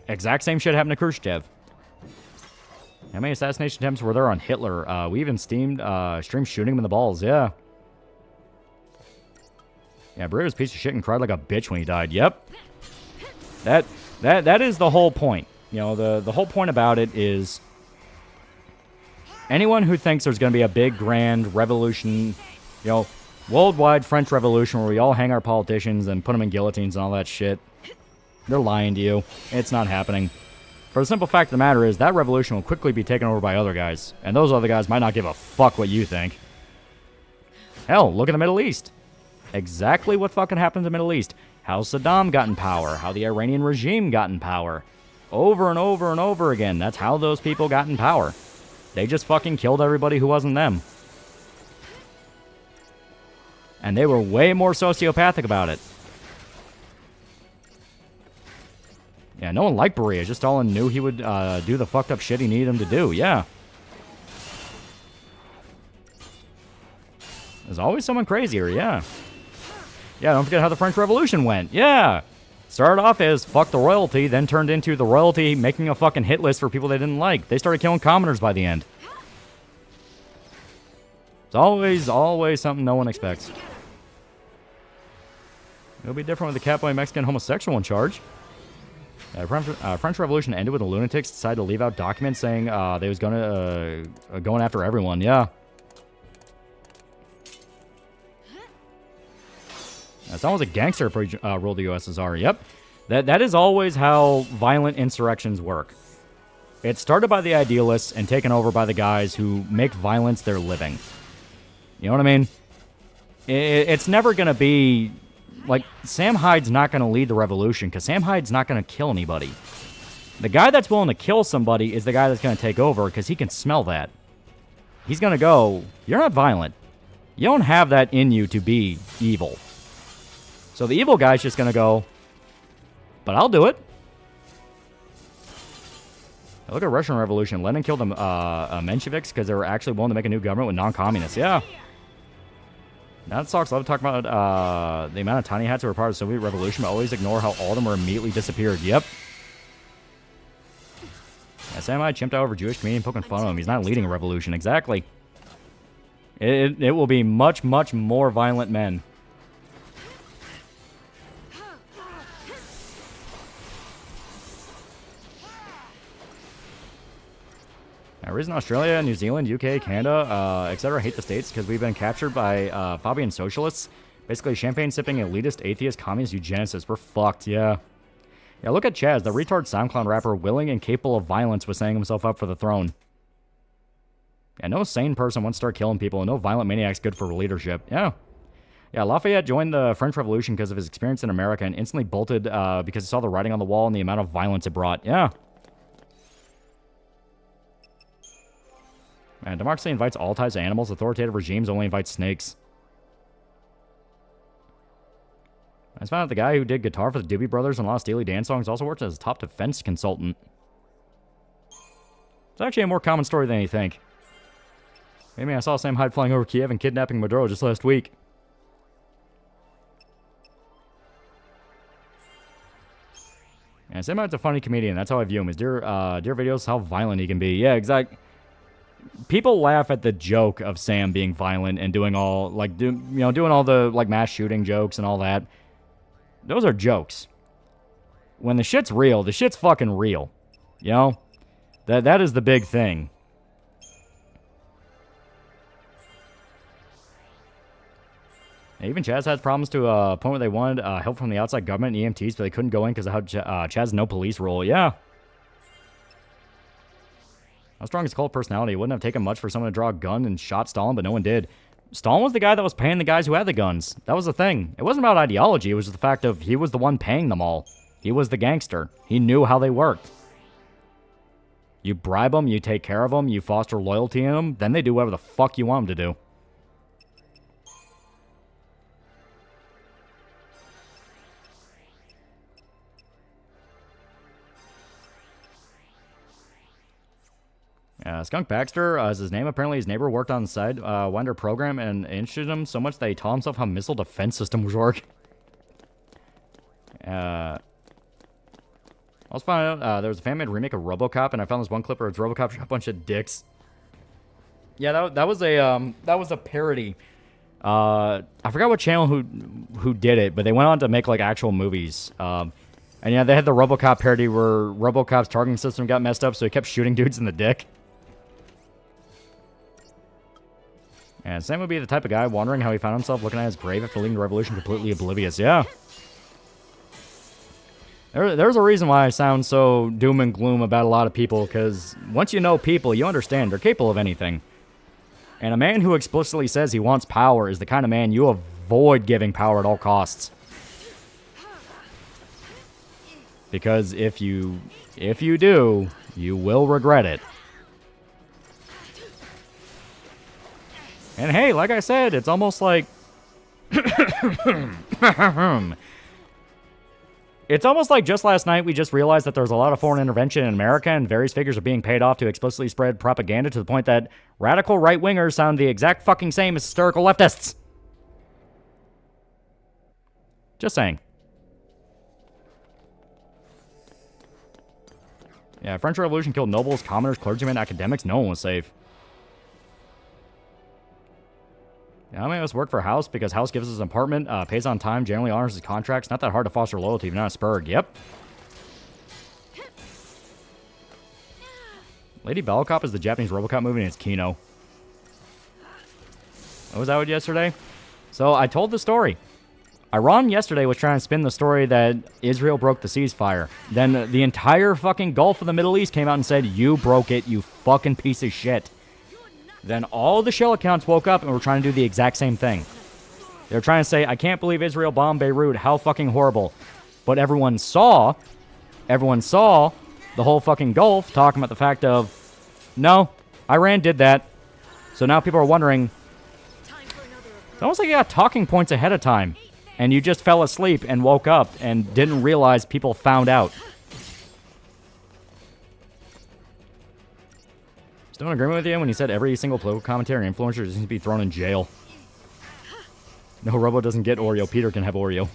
Exact same shit happened to Khrushchev. How many assassination attempts were there on Hitler? We even streamed shooting him in the balls, yeah. Yeah, Beria was a piece of shit and cried like a bitch when he died, yep. That is the whole point. You know, the whole point about it is anyone who thinks there's going to be a big, grand revolution, you know, worldwide French Revolution where we all hang our politicians and put them in guillotines and all that shit, they're lying to you. It's not happening. For the simple fact of the matter is that revolution will quickly be taken over by other guys, and those other guys might not give a fuck what you think. Hell, look at the Middle East. Exactly what fucking happened in the Middle East. How Saddam got in power, how the Iranian regime got in power. Over and over and over again, that's how those people got in power. They just fucking killed everybody who wasn't them. And they were way more sociopathic about it. Yeah, no one liked Beria. Just Stalin knew he would do the fucked up shit he needed him to do. Yeah. There's always someone crazier. Yeah. Yeah, don't forget how the French Revolution went. Yeah. Started off as fuck the royalty, then turned into the royalty making a fucking hit list for people they didn't like. They started killing commoners by the end. It's always something no one expects. It'll be different with the catboy Mexican homosexual in charge. French Revolution ended with the lunatics decided to leave out documents saying they was going after everyone. Yeah. Someone was a gangster if he ruled the USSR. Yep. That is always how violent insurrections work. It's started by the idealists and taken over by the guys who make violence their living. You know what I mean? It's never going to be... Like, Sam Hyde's not going to lead the revolution because Sam Hyde's not going to kill anybody. The guy that's willing to kill somebody is the guy that's going to take over because he can smell that. He's going to go, you're not violent. You don't have that in you to be evil. So the evil guy's just going to go, but I'll do it. Look at Russian Revolution. Lenin killed the Mensheviks because they were actually willing to make a new government with non-communists. Yeah. That sucks. Love to talk about the amount of tiny hats who were part of the Soviet Revolution, but always ignore how all of them were immediately disappeared. Yep. Yeah, Samurai chimped out over Jewish comedian poking fun of him. He's not leading a revolution. Exactly. It will be much, much more violent men. Reason Australia, New Zealand, UK, Canada, etc. hate the States because we've been captured by Fabian socialists. Basically, champagne-sipping, elitist, atheist, communist, eugenicists. We're fucked, yeah. Yeah, look at Chaz, the retard SoundCloud rapper, willing and capable of violence, was setting himself up for the throne. Yeah, no sane person wants to start killing people, and no violent maniac's good for leadership. Yeah. Yeah, Lafayette joined the French Revolution because of his experience in America and instantly bolted because he saw the writing on the wall and the amount of violence it brought. Yeah. Man, democracy invites all types of animals. Authoritative regimes only invite snakes. I just found out the guy who did guitar for the Doobie Brothers and a lot of Steely Dan songs also worked as a top defense consultant. It's actually a more common story than you think. Maybe I saw Sam Hyde flying over Kiev and kidnapping Maduro just last week. Yeah, Sam Hyde's a funny comedian. That's how I view him. His dear videos, how violent he can be. Yeah, exactly. People laugh at the joke of Sam being violent and doing all, like, doing all the, like, mass shooting jokes and all that. Those are jokes. When the shit's real, the shit's fucking real. You know? That is the big thing. Even Chaz had problems to a point where they wanted help from the outside government and EMTs, but they couldn't go in because of how Chaz has no police role. Yeah. How strong is cult personality? It wouldn't have taken much for someone to draw a gun and shot Stalin, but no one did. Stalin was the guy that was paying the guys who had the guns. That was the thing. It wasn't about ideology. It was the fact of he was the one paying them all. He was the gangster. He knew how they worked. You bribe them, you take care of them, you foster loyalty in them, then they do whatever the fuck you want them to do. Skunk Baxter is his name. Apparently his neighbor worked on the Sidewinder program and interested him so much that he taught himself how missile defense systems work. I was finding out there was a fan-made remake of RoboCop, and I found this one clip where it's RoboCop shot a bunch of dicks. Yeah, that was a parody. I forgot what channel who did it, but they went on to make like actual movies. And yeah, they had the RoboCop parody where RoboCop's targeting system got messed up, so he kept shooting dudes in the dick. And Sam would be the type of guy wondering how he found himself looking at his grave after leaving the revolution completely oblivious. Yeah. There's a reason why I sound so doom and gloom about a lot of people, because once you know people, you understand they're capable of anything. And a man who explicitly says he wants power is the kind of man you avoid giving power at all costs. Because if you do, you will regret it. And hey, like I said, it's almost like... It's almost like just last night we just realized that there's a lot of foreign intervention in America and various figures are being paid off to explicitly spread propaganda to the point that radical right-wingers sound the exact fucking same as hysterical leftists. Just saying. Yeah, French Revolution killed nobles, commoners, clergymen, academics. No one was safe. Yeah, how many of us work for House because House gives us an apartment, pays on time, generally honors his contracts. Not that hard to foster loyalty, even on a Spurg. Yep. Lady Bellcop is the Japanese RoboCop movie and it's Kino. What was that with yesterday? So I told the story. Iran yesterday was trying to spin the story that Israel broke the ceasefire. Then the entire fucking Gulf of the Middle East came out and said, you broke it, you fucking piece of shit. Then all the shell accounts woke up and were trying to do the exact same thing. They were trying to say, I can't believe Israel bombed Beirut. How fucking horrible. But everyone saw the whole fucking Gulf talking about the fact of, no, Iran did that. So now people are wondering, it's almost like you got talking points ahead of time. And you just fell asleep and woke up and didn't realize people found out. Still in agreement with you when you said every single political commentary and influencer just needs to be thrown in jail. No, Robo doesn't get Oreo. Peter can have Oreo.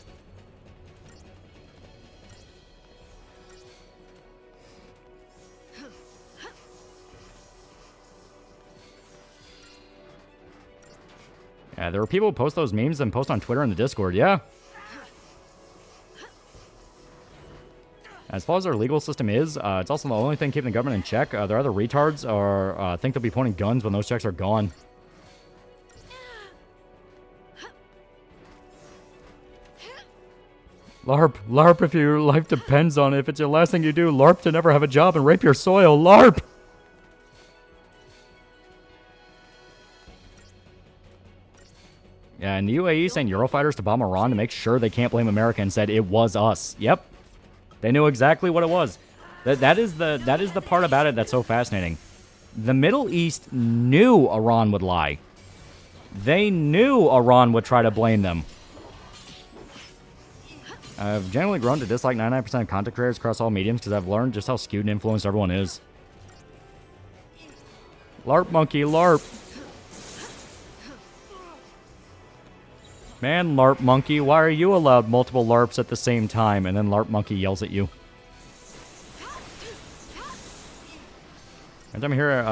Yeah, there were people who post those memes and post on Twitter and the Discord, yeah. As far as our legal system is, it's also the only thing keeping the government in check. Their other retards are think they'll be pointing guns when those checks are gone. LARP. LARP if your life depends on it. If it's your last thing you do, LARP to never have a job and rape your soil. LARP! Yeah, and the UAE sent Eurofighters to bomb Iran to make sure they can't blame America and said it was us. Yep. They knew exactly what it was. That is the part about it that's so fascinating. The Middle East knew Iran would lie. They knew Iran would try to blame them. I've generally grown to dislike 99% of content creators across all mediums because I've learned just how skewed and influenced everyone is. LARP monkey, LARP. Man, LARP monkey, why are you allowed multiple LARPs at the same time? And then LARP monkey yells at you. Every time I hear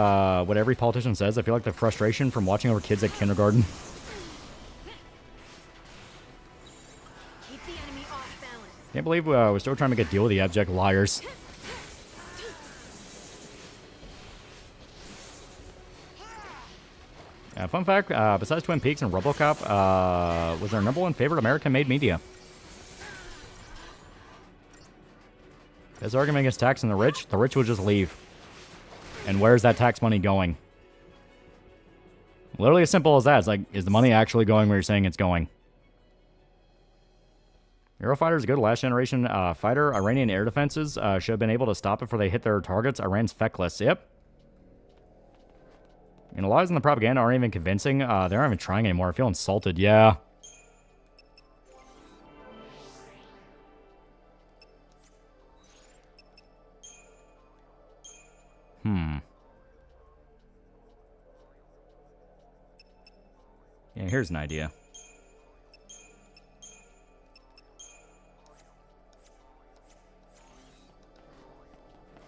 what every politician says, I feel like the frustration from watching over kids at kindergarten. Can't believe we're still trying to make a deal with the abject liars. Fun fact, besides Twin Peaks and RoboCop, was our #1 favorite American-made media. This argument against taxing the rich will just leave. And where's that tax money going? Literally as simple as that. It's like, is the money actually going where you're saying it's going? Eurofighter is a good last generation fighter. Iranian air defenses should have been able to stop it before they hit their targets. Iran's feckless. Yep. And the lies and the propaganda aren't even convincing. They aren't even trying anymore. I feel insulted. Yeah. Yeah, here's an idea.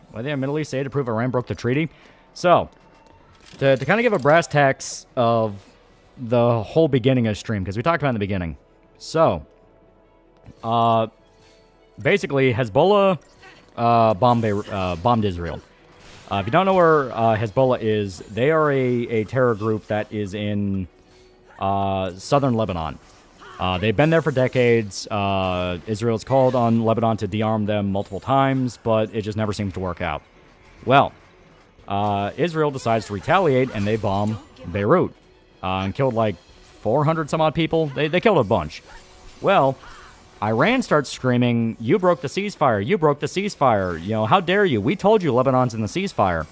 Why the Middle East say to prove Iran broke the treaty? So, to kind of give a brass tacks of the whole beginning of the stream, because we talked about it in the beginning. So, basically, Hezbollah bombed Israel. If you don't know where Hezbollah is, they are a terror group that is in southern Lebanon. They've been there for decades. Israel's called on Lebanon to de-arm them multiple times, but it just never seems to work out. Well, Israel decides to retaliate, and they bomb Beirut and killed like 400 some odd people. They killed a bunch. Well, Iran starts screaming, "You broke the ceasefire! You broke the ceasefire! You know, how dare you? We told you Lebanon's in the ceasefire."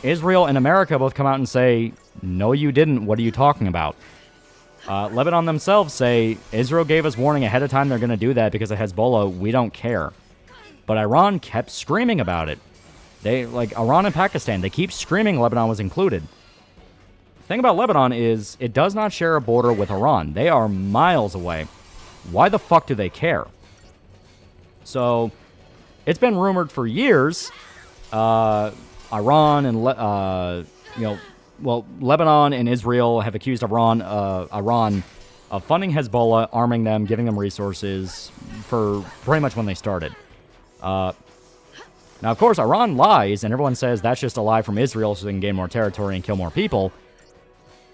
Israel and America both come out and say, "No, you didn't. What are you talking about?" Lebanon themselves say, Israel gave us warning ahead of time they're going to do that because of Hezbollah. We don't care. But Iran kept screaming about it. They, like Iran and Pakistan, they keep screaming Lebanon was included. The thing about Lebanon is it does not share a border with Iran. They are miles away. Why the fuck do they care? So, it's been rumored for years, Iran and, Lebanon and Israel have accused Iran of funding Hezbollah, arming them, giving them resources for pretty much when they started. Now, of course, Iran lies, and everyone says that's just a lie from Israel so they can gain more territory and kill more people.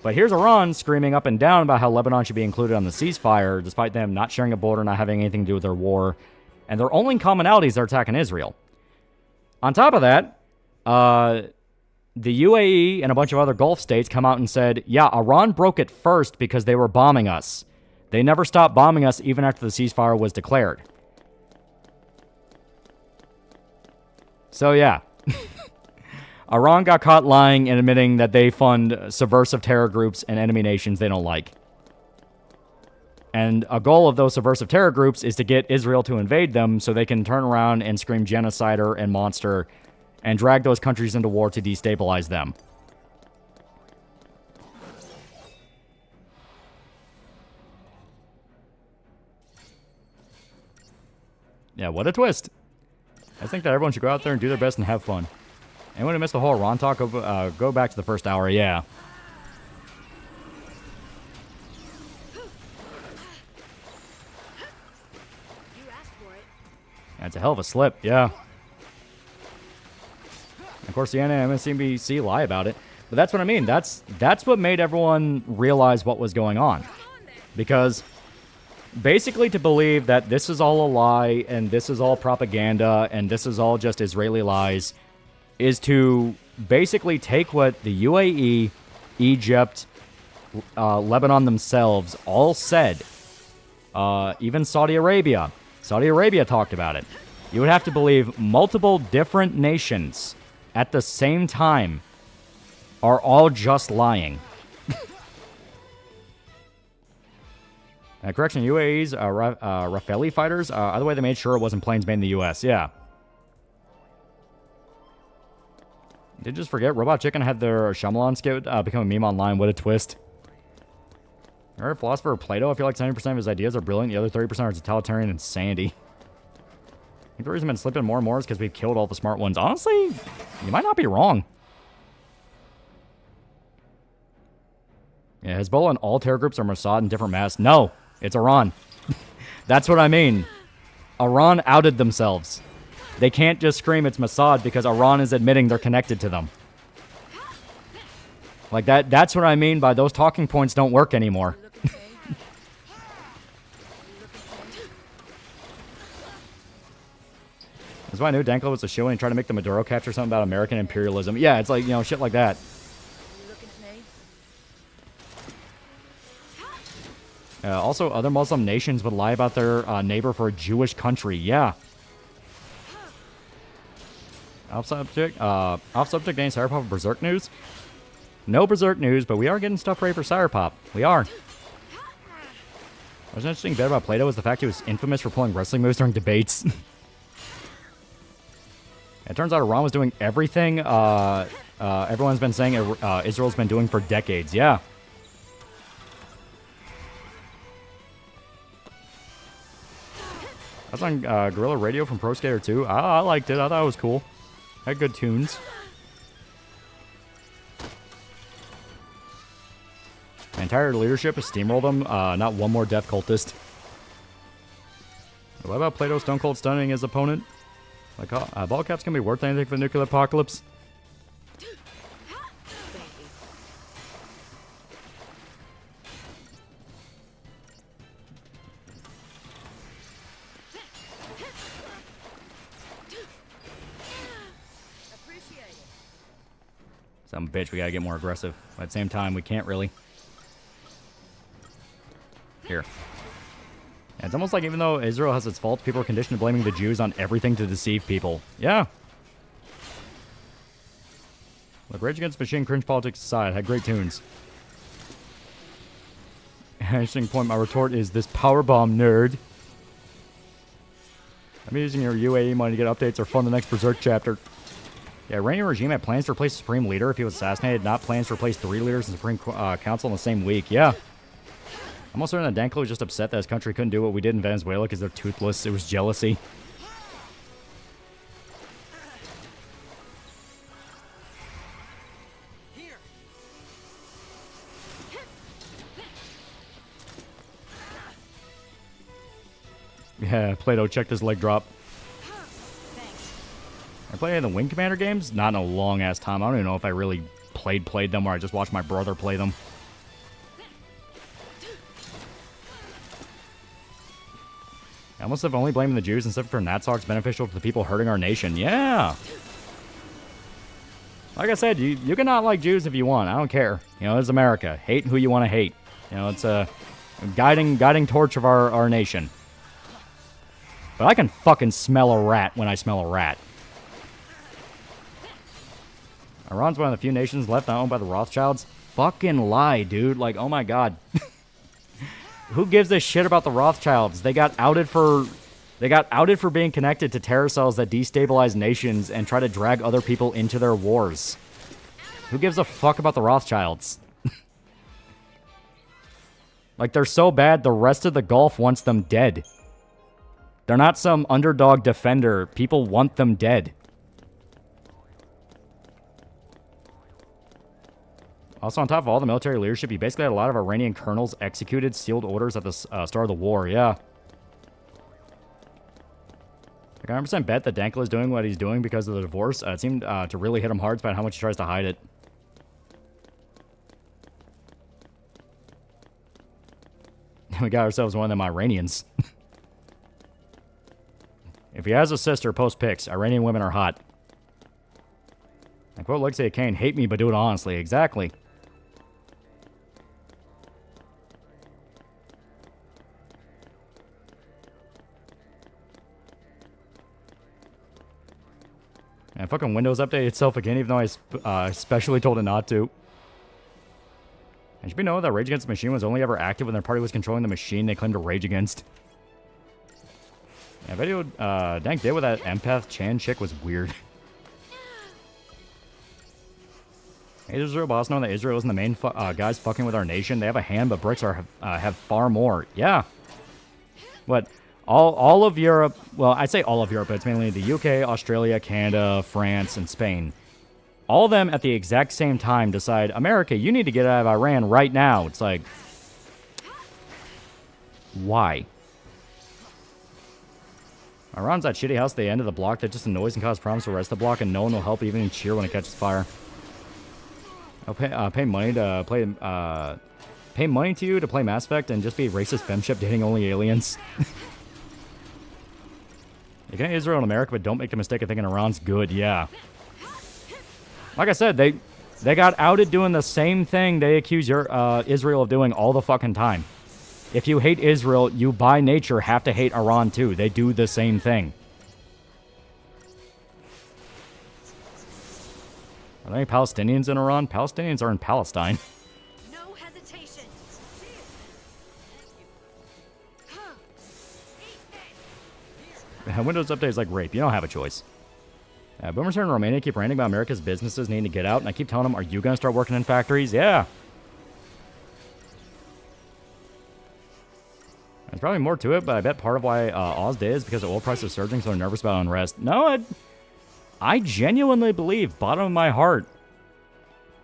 But here's Iran screaming up and down about how Lebanon should be included on the ceasefire, despite them not sharing a border, not having anything to do with their war. And their only commonalities are attacking Israel. On top of that, the UAE and a bunch of other Gulf states come out and said, yeah, Iran broke it first because they were bombing us. They never stopped bombing us even after the ceasefire was declared. So, yeah. Iran got caught lying and admitting that they fund subversive terror groups and enemy nations they don't like. And a goal of those subversive terror groups is to get Israel to invade them so they can turn around and scream genocider and monster and drag those countries into war to destabilize them. Yeah, what a twist. I think that everyone should go out there and do their best and have fun. Anyone who missed the whole Iran talk, go back to the first hour, yeah. That's a hell of a slip, yeah. Of course, CNN and MSNBC lie about it. But that's what I mean. That's what made everyone realize what was going on. Because basically to believe that this is all a lie and this is all propaganda and this is all just Israeli lies is to basically take what the UAE, Egypt, Lebanon themselves all said. Even Saudi Arabia. Saudi Arabia talked about it. You would have to believe multiple different nations at the same time are all just lying. Correction, UAE's Rafale fighters. Either way, they made sure it wasn't planes made in the U.S. Yeah. Did just forget, Robot Chicken had their Shyamalan skit become a meme online. What a twist. Alright, philosopher Plato, I feel like 70% of his ideas are brilliant. The other 30% are totalitarian insanity. I think the reason I've been slipping more and more is because we've killed all the smart ones. Honestly, you might not be wrong. Yeah, Hezbollah and all terror groups are Mossad in different masks. No, it's Iran. That's what I mean. Iran outed themselves. They can't just scream it's Mossad because Iran is admitting they're connected to them. Like that's what I mean by those talking points don't work anymore. That's why I knew Danko was a show and tried to make the Maduro capture something about American imperialism. Yeah, it's like, you know, shit like that. Also, other Muslim nations would lie about their neighbor for a Jewish country. Yeah. Off subject, getting Cyberpop of Berserk news. No Berserk news, but we are getting stuff ready for Cyberpop. We are. What's an interesting bit about Plato is the fact he was infamous for pulling wrestling moves during debates. It turns out Iran was doing everything everyone's been saying Israel's been doing for decades. Yeah. That's on Guerrilla Radio from Pro Skater 2. I liked it. I thought it was cool. Had good tunes. The entire leadership has steamrolled them. Not one more death cultist. What about Plato Stone Cold stunning his opponent? Like, ball caps can be worth anything for the nuclear apocalypse. Some bitch, we gotta get more aggressive. But at the same time, we can't really. Here. Yeah, it's almost like even though Israel has its faults, people are conditioned to blaming the Jews on everything to deceive people. Yeah. Look, Rage Against the Machine, cringe politics aside, had great tunes. Interesting point, my retort is this powerbomb nerd. I'm using your UAE money to get updates or fund the next Berserk chapter. Yeah, Iranian regime had plans to replace the Supreme Leader if he was assassinated, not plans to replace 3 leaders in the Supreme Council in the same week. Yeah. I'm almost certain that Danko was just upset that his country couldn't do what we did in Venezuela because they're toothless. It was jealousy. Yeah, Plato checked his leg drop. I played any of the Wing Commander games? Not in a long-ass time. I don't even know if I really played them or I just watched my brother play them. I must have only blaming the Jews instead for Natsok's beneficial to the people hurting our nation. Yeah. Like I said, you can not like Jews if you want. I don't care. You know, it's America. Hate who you want to hate. You know, it's a guiding torch of our nation. But I can fucking smell a rat when I smell a rat. Iran's one of the few nations left not owned by the Rothschilds. Fucking lie, dude. Like, oh my god. Who gives a shit about the Rothschilds? They got outed for They got outed for being connected to terror cells that destabilize nations and try to drag other people into their wars. Who gives a fuck about the Rothschilds? Like, they're so bad, the rest of the Gulf wants them dead. They're not some underdog defender. People want them dead. Also, on top of all the military leadership, you basically had a lot of Iranian colonels executed sealed orders at the start of the war. Yeah. I 100% bet that Dankel is doing what he's doing because of the divorce. It seemed to really hit him hard despite how much he tries to hide it. We got ourselves one of them Iranians. If he has a sister, post pics. Iranian women are hot. I quote Lexi Kane, hate me but do it honestly. Exactly. And fucking Windows updated itself again, even though I specially told it not to. And should we know that Rage Against the Machine was only ever active when their party was controlling the machine they claimed to rage against? Yeah, video Dank did with that empath Chan chick was weird. Hey, Israel boss, knowing that Israel isn't the main guys fucking with our nation. They have a hand, but bricks are have far more. Yeah. What? All of Europe, well, I'd say all of Europe, but it's mainly the UK, Australia, Canada, France, and Spain. All of them at the exact same time decide, America, you need to get out of Iran right now. It's like, why? Iran's that shitty house at the end of the block that just annoys and causes problems for the rest of the block, and no one will help even cheer when it catches fire. I'll pay money to play, pay money to you to play Mass Effect and just be a racist femship dating only aliens. You can hate Israel and America, but don't make the mistake of thinking Iran's good. Yeah. Like I said, they got outed doing the same thing they accuse Israel of doing all the fucking time. If you hate Israel, you by nature have to hate Iran too. They do the same thing. Are there any Palestinians in Iran? Palestinians are in Palestine. No hesitation. Windows update is like rape. You don't have a choice. Boomers here in Romania keep ranting about America's businesses needing to get out, and I keep telling them, are you going to start working in factories? Yeah. There's probably more to it, but I bet part of why Oz did is because the oil price is surging, so they're nervous about unrest. No, I genuinely believe, bottom of my heart,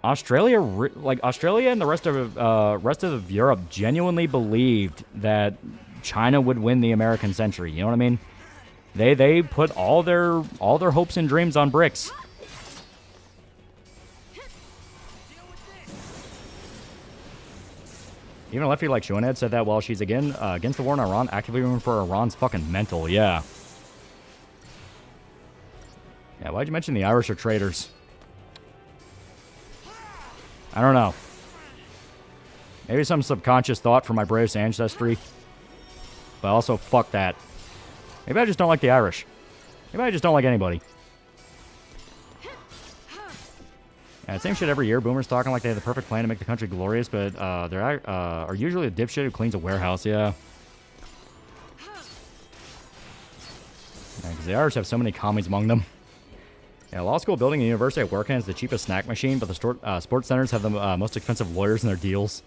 Australia and the rest of Europe genuinely believed that China would win the American century. You know what I mean? They put all their hopes and dreams on BRICS. Even a lefty like Shoaned said that while she's against the war in Iran, actively rooting for Iran's fucking mental. Yeah. Yeah, why'd you mention the Irish are traitors? I don't know. Maybe some subconscious thought from my British ancestry. But also, fuck that. Maybe I just don't like the Irish. Maybe I just don't like anybody. Yeah, same shit every year. Boomers talking like they have the perfect plan to make the country glorious, but they are usually a dipshit who cleans a warehouse, yeah. Because the Irish have so many commies among them. Yeah, law school building and university I work in is the cheapest snack machine, but the sports centers have the most expensive lawyers in their deals.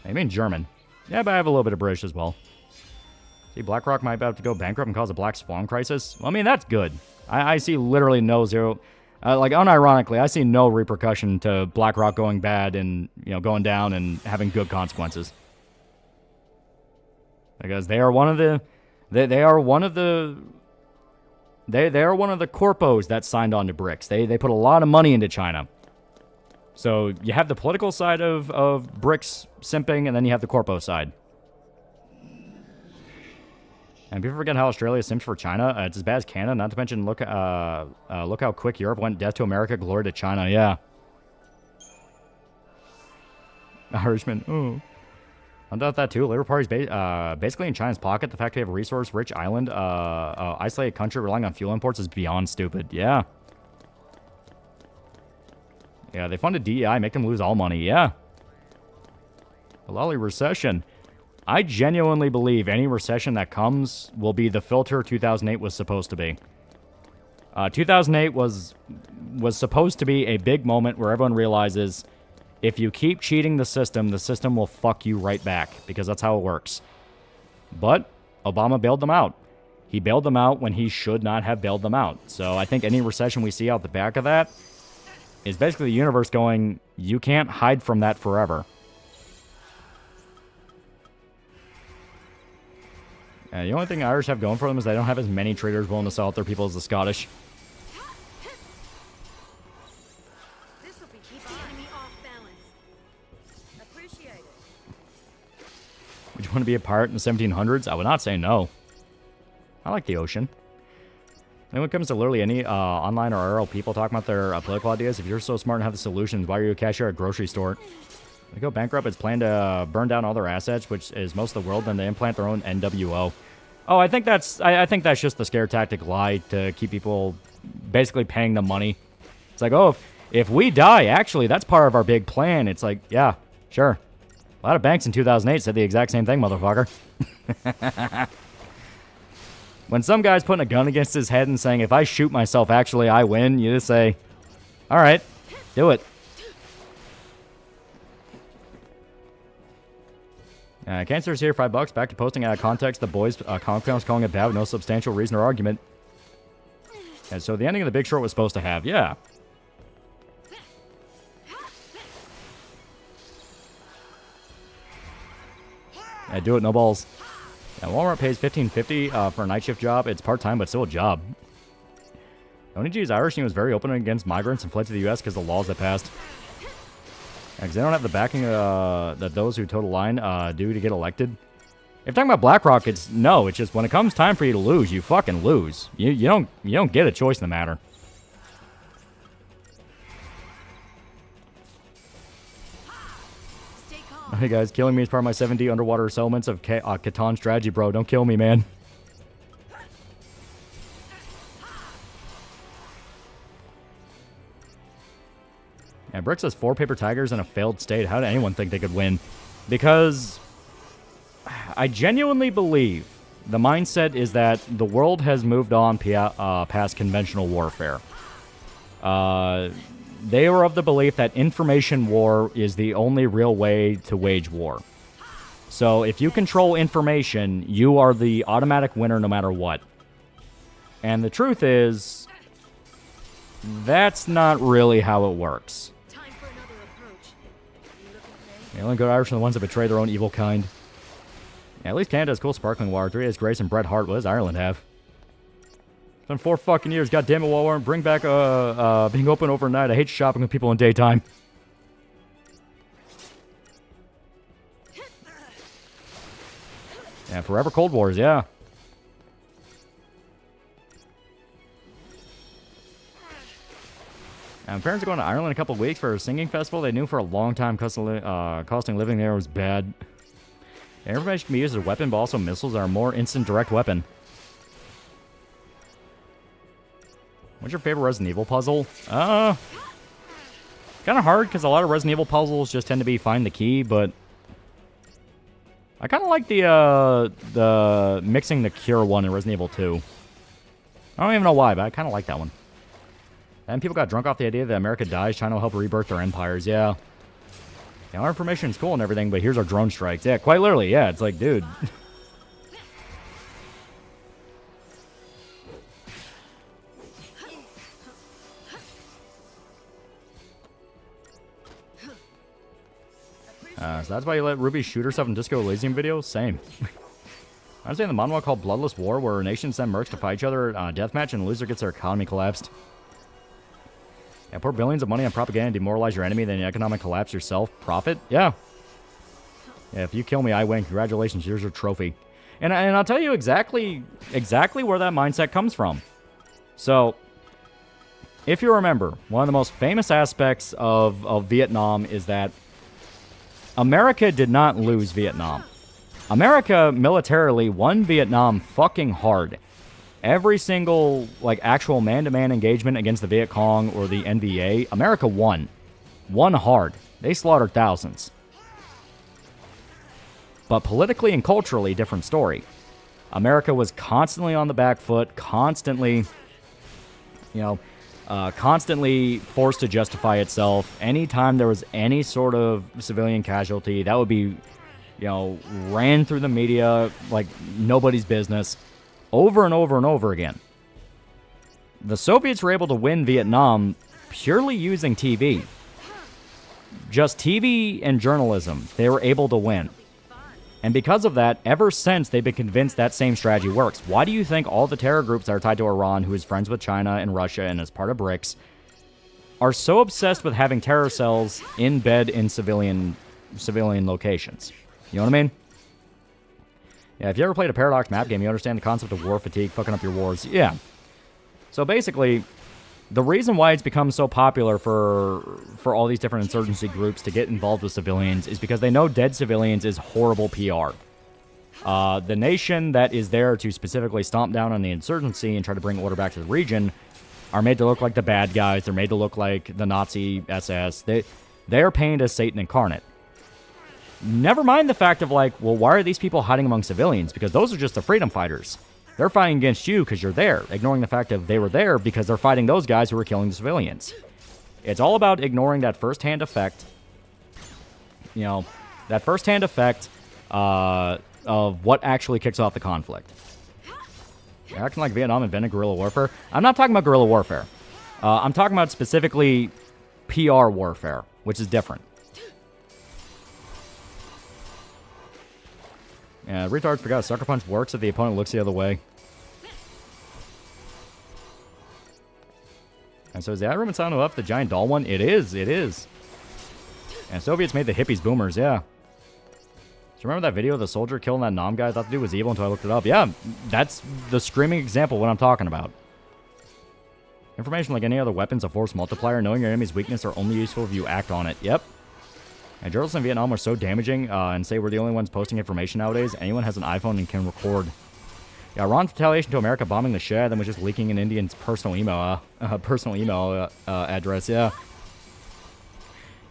I mean German. Yeah, but I have a little bit of British as well. See, BlackRock might be about to go bankrupt and cause a black swan crisis. Well, I mean, that's good. I see literally no zero... like, unironically, I see no repercussion to BlackRock going bad and, you know, going down and having good consequences. Because they are one of the... They are one of the corpos that signed on to BRICS. They put a lot of money into China. So you have the political side of BRICS simping, and then you have the corpo side. And people forget how Australia simps for China. It's as bad as Canada. Not to mention, look how quick Europe went. Death to America, glory to China. Yeah. Irishman. Oh. I doubt that too. Labour Party's basically in China's pocket. The fact they have a resource-rich island, isolated country relying on fuel imports is beyond stupid. Yeah. Yeah, they funded DEI, make them lose all money. Yeah. A lolly recession. I genuinely believe any recession that comes will be the filter 2008 was supposed to be. 2008 was supposed to be a big moment where everyone realizes if you keep cheating the system will fuck you right back, because that's how it works. But Obama bailed them out. He bailed them out when he should not have bailed them out. So I think any recession we see out the back of that is basically the universe going, you can't hide from that forever. The only thing Irish have going for them is they don't have as many traders willing to sell out their people as the Scottish. This will be keep the enemy off balance. Appreciate it. Would you want to be a pirate in the 1700s? I would not say no. I like the ocean. And when it comes to literally any online or IRL people talking about their political ideas, if you're so smart and have the solutions, why are you a cashier at a grocery store? They go bankrupt, it's planned to burn down all their assets, which is most of the world, then they implant their own NWO. Oh, I think that's just the scare tactic lie to keep people basically paying them money. It's like, oh, if we die, actually, that's part of our big plan. It's like, yeah, sure. A lot of banks in 2008 said the exact same thing, motherfucker. When some guy's putting a gun against his head and saying, if I shoot myself, actually, I win, you just say, all right, do it. Cancer's here, $5. Back to posting out of context. The boys' conference calling it bad with no substantial reason or argument. And so the ending of The Big Short was supposed to have, yeah. Yeah, do it, no balls. Yeah, Walmart pays $15.50 for a night shift job. It's part-time, but still a job. Tony G's Irish, and he was very open against migrants and fled to the U.S. because of the laws that passed. Because they don't have the backing that those who toe the line do to get elected. If you're talking about BlackRock, it's just when it comes time for you to lose, you fucking lose. You don't get a choice in the matter. Hey guys, killing me is part of my 7D underwater settlements of Catan strategy, bro. Don't kill me, man. Yeah, Brick says 4 paper tigers in a failed state. How did anyone think they could win? Because I genuinely believe the mindset is that the world has moved on past conventional warfare. They were of the belief that information war is the only real way to wage war. So if you control information, you are the automatic winner no matter what. And the truth is, that's not really how it works. The only good Irish are the ones that betray their own evil kind. Yeah, at least Canada has cool sparkling water. 3 has Grace and Bret Hart. What does Ireland have? It's been 4 fucking years. God damn it, Walmart. Bring back being open overnight. I hate shopping with people in daytime. Yeah, forever Cold Wars, yeah. Parents are going to Ireland in a couple of weeks for a singing festival. They knew for a long time costing living there was bad. Yeah, information can be used as a weapon, but also missiles are a more instant direct weapon. What's your favorite Resident Evil puzzle? Kind of hard, because a lot of Resident Evil puzzles just tend to be find the key, but I kind of like the mixing the cure one in Resident Evil 2. I don't even know why, but I kind of like that one. And people got drunk off the idea that America dies, China will help rebirth their empires. Yeah. Yeah, our information is cool and everything, but here's our drone strikes. Yeah, quite literally. Yeah, it's like, dude. So that's why you let Ruby shoot herself in Disco Elysium videos? Same. I was in the manhwa called Bloodless War, where nations send mercs to fight each other on a deathmatch, and the loser gets their economy collapsed. Yeah, pour billions of money on propaganda and demoralize your enemy, then economic collapse yourself. Profit? Yeah. Yeah, if you kill me, I win. Congratulations, here's your trophy. And I'll tell you exactly where that mindset comes from. So, if you remember, one of the most famous aspects of Vietnam is that America did not lose Vietnam. America militarily won Vietnam fucking hard. Every single, actual man-to-man engagement against the Viet Cong or the NVA, America won. Won hard. They slaughtered thousands. But politically and culturally, different story. America was constantly on the back foot, constantly forced to justify itself. Anytime there was any sort of civilian casualty, that would be, ran through the media like nobody's business over and over and over again. The Soviets were able to win Vietnam purely using TV. Just TV and journalism, they were able to win. And because of that, ever since, they've been convinced that same strategy works. Why do you think all the terror groups that are tied to Iran, who is friends with China and Russia and is part of BRICS, are so obsessed with having terror cells in bed in civilian locations? You know what I mean? Yeah, if you ever played a Paradox map game, you understand the concept of war fatigue, fucking up your wars. Yeah. So basically, the reason why it's become so popular for all these different insurgency groups to get involved with civilians is because they know dead civilians is horrible PR. The nation that is there to specifically stomp down on the insurgency and try to bring order back to the region are made to look like the bad guys. They're made to look like the Nazi SS. They are painted as Satan incarnate. Never mind the fact of why are these people hiding among civilians? Because those are just the freedom fighters. They're fighting against you because you're there, ignoring the fact that they were there because they're fighting those guys who were killing the civilians. It's all about ignoring that first-hand effect, of what actually kicks off the conflict. You're acting like Vietnam invented guerrilla warfare. I'm not talking about guerrilla warfare. I'm talking about specifically PR warfare, which is different. Yeah, retards forgot Sucker Punch works if the opponent looks the other way. And so is the Iron Sound left the giant doll one? It is. And Soviets made the hippies boomers, yeah. Do you remember that video of the soldier killing that Nam guy? I thought the dude was evil until I looked it up. Yeah, that's the screaming example of what I'm talking about. Information like any other weapons, a force multiplier. Knowing your enemy's weakness are only useful if you act on it. Yep. And journalists in Vietnam are so damaging and say we're the only ones posting information nowadays. Anyone has an iPhone and can record. Yeah, Iran's retaliation to America bombing the Shah, then was just leaking an Indian's personal email address. Yeah.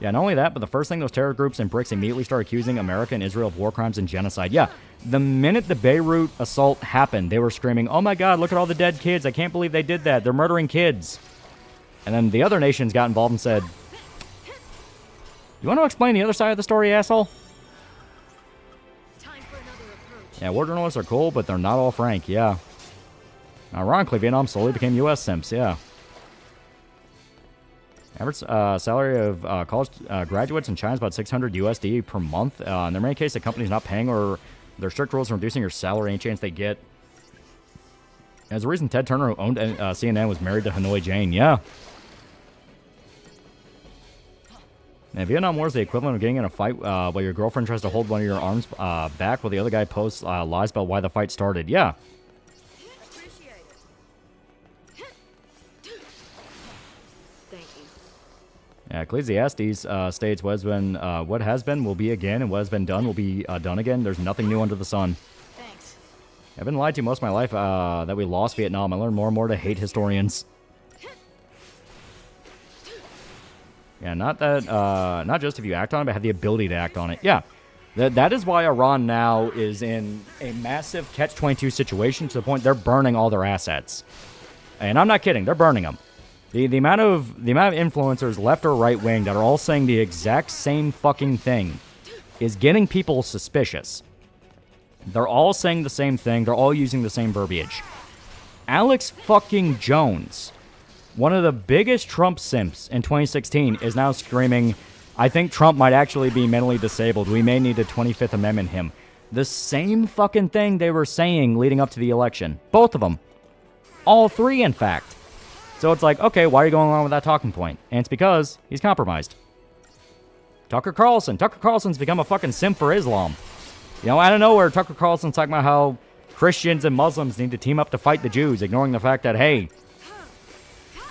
Yeah, not only that, but the first thing those terror groups and BRICS immediately started accusing America and Israel of war crimes and genocide. Yeah, the minute the Beirut assault happened, they were screaming, "Oh my God, look at all the dead kids! I can't believe they did that. They're murdering kids." And then the other nations got involved and said, "You want to explain the other side of the story, asshole?" Yeah, war journalists are cool, but they're not all frank, yeah. Ironically, Vietnam slowly became U.S. simps, yeah. Average salary of college graduates in China is about $600 USD per month. In their main case, the company's not paying or their strict rules on reducing your salary any chance they get. As a reason, Ted Turner, who owned CNN, was married to Hanoi Jane, yeah. Now, Vietnam War is the equivalent of getting in a fight while your girlfriend tries to hold one of your arms back while the other guy posts lies about why the fight started. Yeah. Thank you. Yeah, Ecclesiastes states what has been will be again, and what has been done will be done again. There's nothing new under the sun. Thanks. I've been lied to most of my life that we lost Vietnam. I learned more and more to hate historians. Yeah, not just if you act on it, but have the ability to act on it. Yeah, that is why Iran now is in a massive catch-22 situation to the point they're burning all their assets. And I'm not kidding, they're burning them. The amount of influencers, left or right wing, that are all saying the exact same fucking thing is getting people suspicious. They're all saying the same thing. They're all using the same verbiage. Alex fucking Jones, one of the biggest Trump simps in 2016, is now screaming, "I think Trump might actually be mentally disabled. We may need to 25th Amendment him." The same fucking thing they were saying leading up to the election. Both of them. All three, in fact. So it's like, okay, why are you going along with that talking point? And it's because he's compromised. Tucker Carlson. Tucker Carlson's become a fucking simp for Islam. You know, out of nowhere, Tucker Carlson's talking about how Christians and Muslims need to team up to fight the Jews, ignoring the fact that, hey,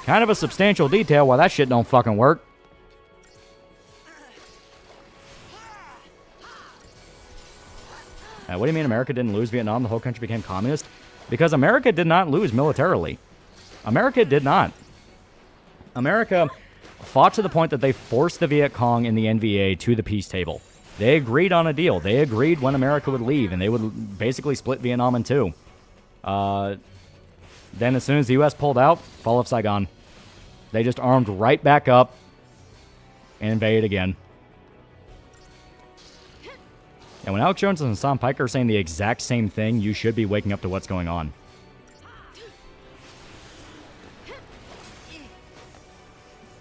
kind of a substantial detail why that shit don't fucking work. What do you mean America didn't lose Vietnam? The whole country became communist? Because America did not lose militarily. America did not. America fought to the point that they forced the Viet Cong and the NVA to the peace table. They agreed on a deal. They agreed when America would leave, and they would basically split Vietnam in two. Then as soon as the U.S. pulled out, fall of Saigon. They just armed right back up and invaded again. And when Alex Jones and Hassan Piker are saying the exact same thing, you should be waking up to what's going on.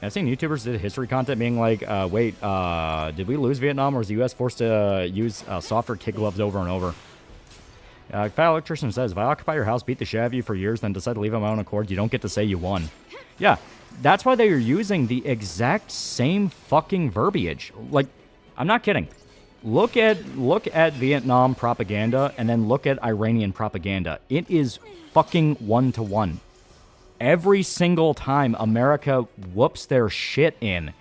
I've seen YouTubers did history content being like, wait, did we lose Vietnam, or was the U.S. forced to use softer kid gloves over and over? Fat Electrician says, if I occupy your house, beat the shit out of you for years, then decide to leave on my own accord, you don't get to say you won. Yeah, that's why they are using the exact same fucking verbiage. Like, I'm not kidding. Look at Vietnam propaganda and then look at Iranian propaganda. It is fucking 1-to-1. Every single time America whoops their shit in,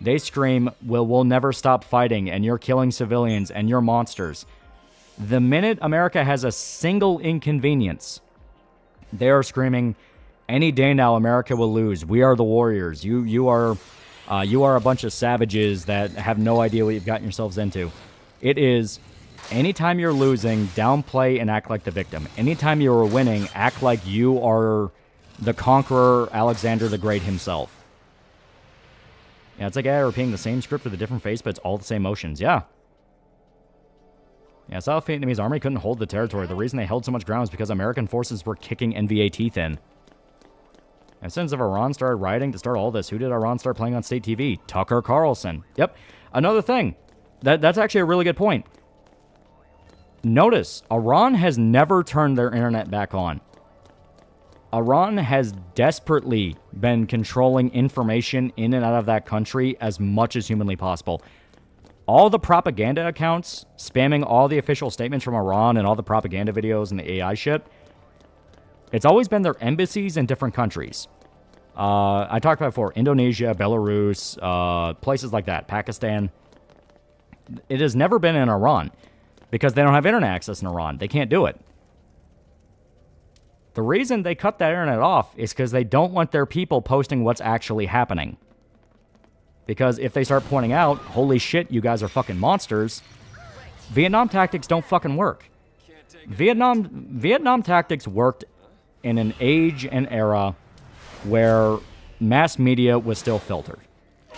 they scream, we'll never stop fighting, and you're killing civilians, and you're monsters. The minute America has a single inconvenience, they are screaming, any day now America will lose. We are the warriors. You are a bunch of savages that have no idea what you've gotten yourselves into. It is, anytime you're losing, downplay and act like the victim. Anytime you're winning, act like you are the conqueror, Alexander the Great himself. Yeah, it's like repeating the same script with a different face, but it's all the same motions. Yeah. Yeah, South Vietnamese army couldn't hold the territory. The reason they held so much ground is because American forces were kicking NVA teeth in. And since Iran started rioting to start all this, who did Iran start playing on state TV? Tucker Carlson. Yep. Another thing. That's actually a really good point. Notice, Iran has never turned their internet back on. Iran has desperately been controlling information in and out of that country as much as humanly possible. All the propaganda accounts spamming all the official statements from Iran and all the propaganda videos and the AI shit, it's always been their embassies in different countries. I talked about before, Indonesia, Belarus, places like that, Pakistan. It has never been in Iran because they don't have internet access in Iran. They can't do it. The reason they cut that internet off is because they don't want their people posting what's actually happening. Because if they start pointing out, holy shit, you guys are fucking monsters, Vietnam tactics don't fucking work. Vietnam tactics worked in an age and era where mass media was still filtered.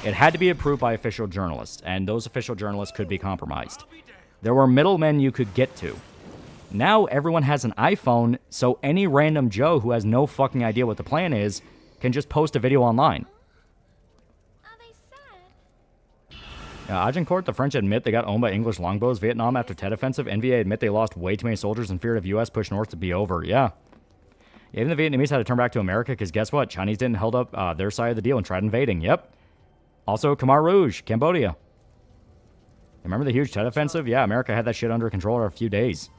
It had to be approved by official journalists, and those official journalists could be compromised. There were middlemen you could get to. Now everyone has an iPhone, so any random Joe who has no fucking idea what the plan is can just post a video online. Agincourt, the French admit they got owned by English longbows. Vietnam after Tet offensive. NVA admit they lost way too many soldiers and feared of U.S. push north to be over. Yeah. Even the Vietnamese had to turn back to America because guess what? Chinese didn't hold up their side of the deal and tried invading. Yep. Also, Khmer Rouge, Cambodia. Remember the huge Tet offensive? Yeah, America had that shit under control in a few days.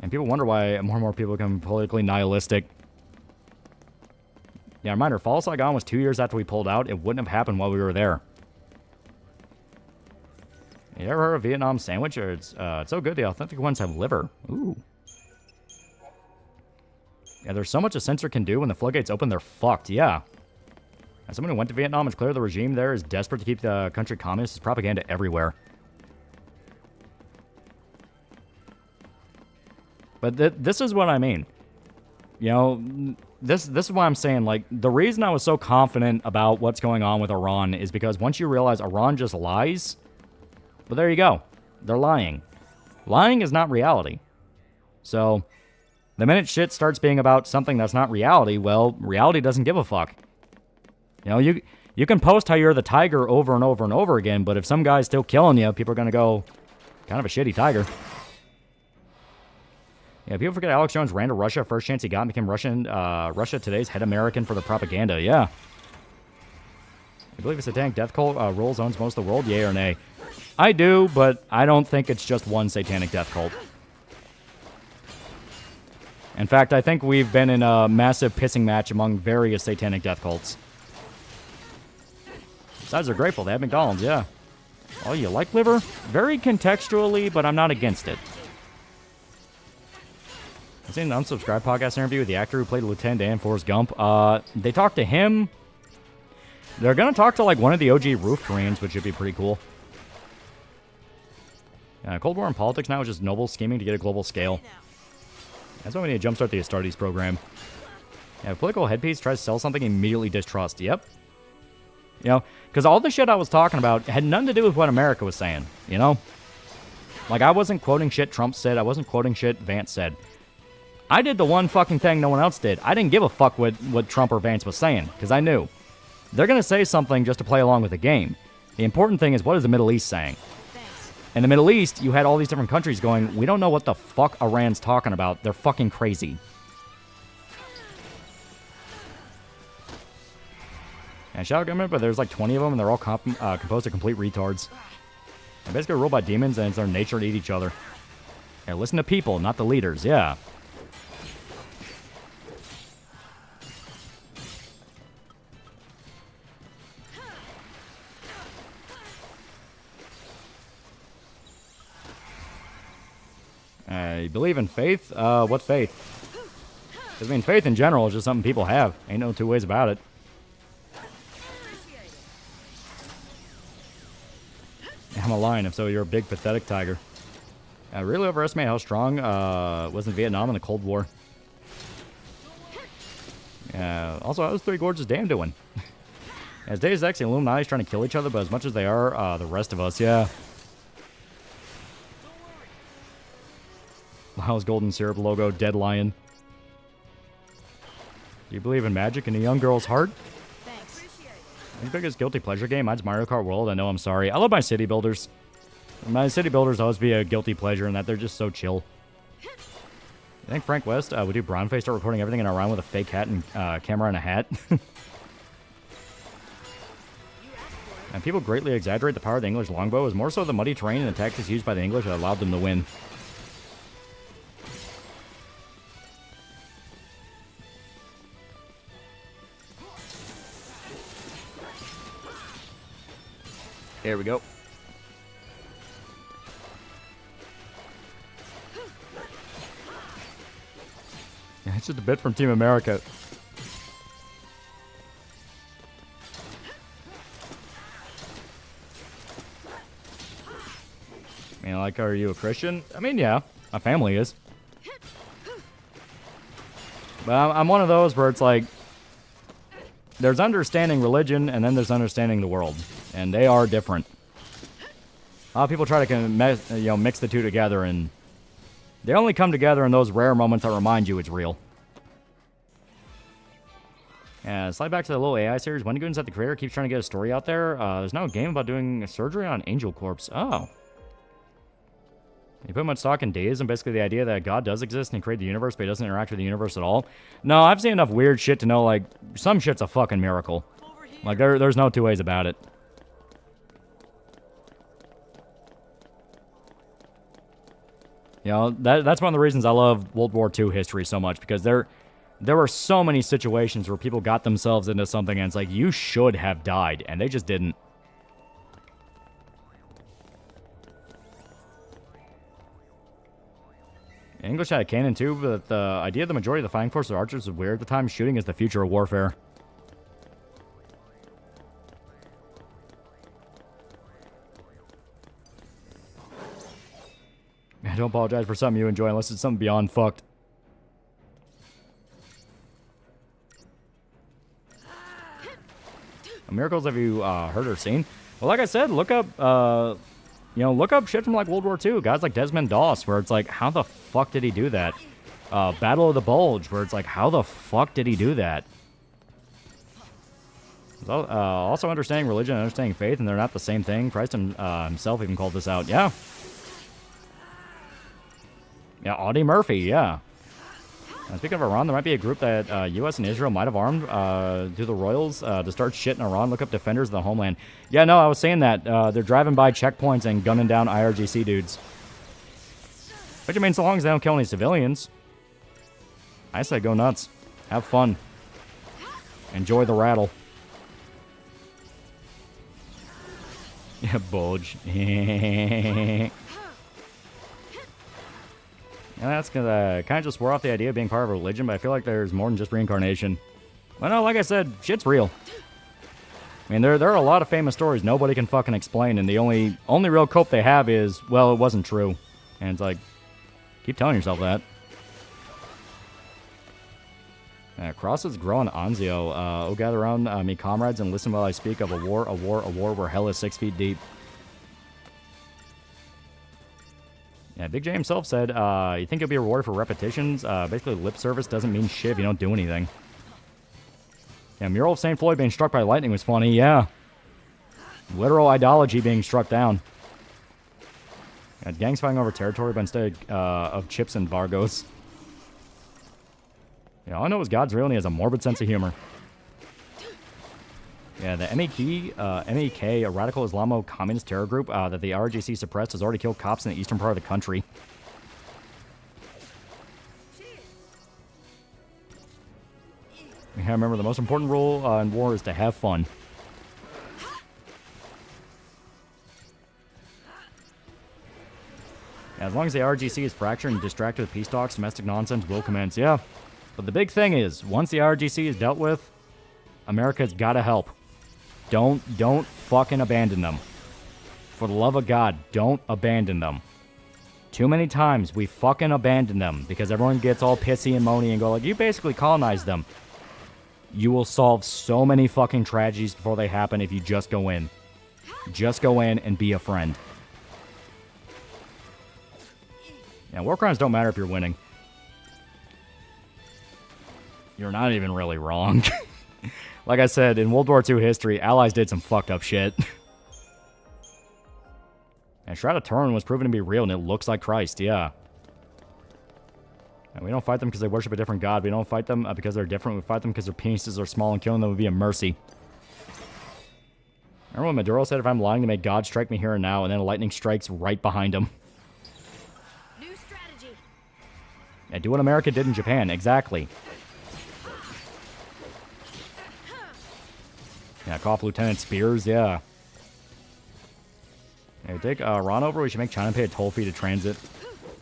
And people wonder why more and more people become politically nihilistic. Yeah, reminder, Fall of Saigon was 2 years after we pulled out. It wouldn't have happened while we were there. You ever heard of Vietnam sandwich? It's so good, the authentic ones have liver. Ooh. Yeah, there's so much a censor can do when the floodgates open, they're fucked. Yeah. As someone who went to Vietnam, it's clear the regime there is desperate to keep the country communist. There's propaganda everywhere. But this is what I mean. You know, this is why I'm saying, like, the reason I was so confident about what's going on with Iran is because once you realize Iran just lies, well, there you go. They're lying. Lying is not reality. So, the minute shit starts being about something that's not reality, well, reality doesn't give a fuck. You know, you can post how you're the tiger over and over and over again, but if some guy's still killing you, people are going to go, kind of a shitty tiger. Yeah, people forget Alex Jones ran to Russia first chance he got and became Russia Today's head American for the propaganda. Yeah. I believe a satanic death cult rules owns most of the world, yay or nay? I do, but I don't think it's just one satanic death cult. In fact, I think we've been in a massive pissing match among various satanic death cults. Besides, they're grateful. They have McDonald's, yeah. Oh, you like liver? Very contextually, but I'm not against it. I've seen an unsubscribed podcast interview with the actor who played Lieutenant Dan in Forrest Gump. They talked to him. They're gonna talk to like one of the OG roof terrains, which would be pretty cool. Cold War in politics now is just noble scheming to get a global scale. That's why we need to jumpstart the Astartes program. Yeah, if political headpiece tries to sell something, immediately distrust. Yep. You know, because all the shit I was talking about had nothing to do with what America was saying, you know? Like, I wasn't quoting shit Trump said. I wasn't quoting shit Vance said. I did the one fucking thing no one else did. I didn't give a fuck what Trump or Vance was saying, because I knew. They're going to say something just to play along with the game. The important thing is, what is the Middle East saying? In the Middle East, you had all these different countries going, we don't know what the fuck Iran's talking about. They're fucking crazy. And shadow government, but there's like 20 of them, and they're all composed of complete retards. They're basically ruled by demons, and it's their nature to eat each other. Yeah, listen to people, not the leaders. Yeah. You believe in faith? What faith? Because, I mean, faith in general is just something people have. Ain't no two ways about it. I'm a lion, if so, you're a big, pathetic tiger. I really overestimate how strong was in Vietnam in the Cold War. Also, how was Three Gorges Dam doing? As Deus Ex and Illuminati's trying to kill each other, but as much as they are, the rest of us, yeah. How's Golden Syrup logo, dead lion. Do you believe in magic in a young girl's heart? Thanks. My biggest guilty pleasure game? Mine's Mario Kart World. I know, I'm sorry. I love my city builders. My city builders always be a guilty pleasure in that they're just so chill. I think Frank West would do brownface, start recording everything in a round with a fake hat and camera and a hat. And people greatly exaggerate the power of the English longbow. It was more so the muddy terrain and the tactics used by the English that allowed them to win. Here we go. Yeah, it's just a bit from Team America. I mean, like, are you a Christian? I mean, yeah, my family is. But I'm one of those where it's like, there's understanding religion, and then there's understanding the world. And they are different. A lot of people try to mix the two together, and they only come together in those rare moments that remind you it's real. Yeah, slide back to the little AI series. Wendy Goons, that the creator, keeps trying to get a story out there. There's now a game about doing a surgery on Angel Corpse. Oh. You put much stock in deism, basically the idea that God does exist and he created the universe, but he doesn't interact with the universe at all. No, I've seen enough weird shit to know, like, some shit's a fucking miracle. Like, there's no two ways about it. You know, that's one of the reasons I love World War II history so much, because there were so many situations where people got themselves into something and it's like, you should have died, and they just didn't. English had a cannon too, but the idea of the majority of the fighting force of archers was weird at the time. Shooting is the future of warfare. Man, don't apologize for something you enjoy unless it's something beyond fucked. Miracles have you heard or seen? Well, like I said, look up look up shit from like World War II. Guys like Desmond Doss, where it's like, how the fuck did he do that? Battle of the Bulge, where it's like, how the fuck did he do that? Also understanding religion and understanding faith, and they're not the same thing. Christ himself even called this out. Yeah. Yeah, Audie Murphy, yeah. Speaking of Iran, there might be a group that U.S. and Israel might have armed through the Royals to start shit in Iran. Look up Defenders of the Homeland. Yeah, no, I was saying that. They're driving by checkpoints and gunning down IRGC dudes. Which, I mean, so long as they don't kill any civilians. I say go nuts. Have fun. Enjoy the rattle. Yeah, Bulge. And that's gonna kind of just swore off the idea of being part of a religion, but I feel like there's more than just reincarnation. Well, no, like I said, shit's real. I mean, there are a lot of famous stories nobody can fucking explain, and the only real cope they have is, well, it wasn't true. And it's like, keep telling yourself that. Crosses grow on Anzio. Oh, gather around me, comrades, and listen while I speak of a war where hell is 6 feet deep. Yeah, Big J himself said, you think you'll be rewarded for repetitions? Basically, lip service doesn't mean shit if you don't do anything. Yeah, mural of St. Floyd being struck by lightning was funny, yeah. Literal ideology being struck down. Yeah, gangs fighting over territory, but instead of chips and Vargos. Yeah, all I know is God's real and he has a morbid sense of humor. Yeah, the MEK, a radical Islamo-communist terror group that the RGC suppressed, has already killed cops in the eastern part of the country. Yeah, remember, the most important rule in war is to have fun. Yeah, as long as the RGC is fractured and distracted with peace talks, domestic nonsense will commence. Yeah, but the big thing is, once the RGC is dealt with, America's got to help. Don't fucking abandon them. For the love of God, don't abandon them. Too many times we fucking abandon them because everyone gets all pissy and moany and go like, you basically colonized them. You will solve so many fucking tragedies before they happen if you just go in. Just go in and be a friend. Yeah, war crimes don't matter if you're winning. You're not even really wrong. Like I said, in World War II history, Allies did some fucked up shit. And Shroud of Turin was proven to be real, and it looks like Christ, yeah. And we don't fight them because they worship a different god. We don't fight them because they're different. We fight them because their penises are small, and killing them would be a mercy. Remember when Maduro said, if I'm lying to make God strike me here and now, and then lightning strikes right behind him? New strategy. Yeah, do what America did in Japan, exactly. Yeah, cough Lieutenant Spears, yeah. Hey, take Ron over, we should make China pay a toll fee to transit.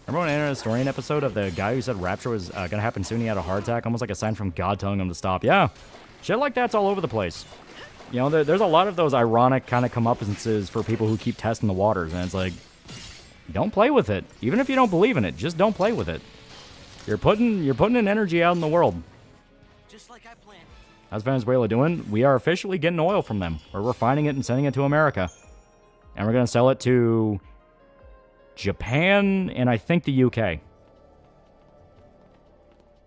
Remember when I entered a historian episode of the guy who said Rapture was going to happen soon, he had a heart attack, almost like a sign from God telling him to stop? Yeah, shit like that's all over the place. You know, there's a lot of those ironic kind of comeuppances for people who keep testing the waters, and it's like, don't play with it. Even if you don't believe in it, just don't play with it. You're putting an energy out in the world. Just like I planned. How's Venezuela doing? We are officially getting oil from them. We're refining it and sending it to America. And we're going to sell it to Japan and I think the UK.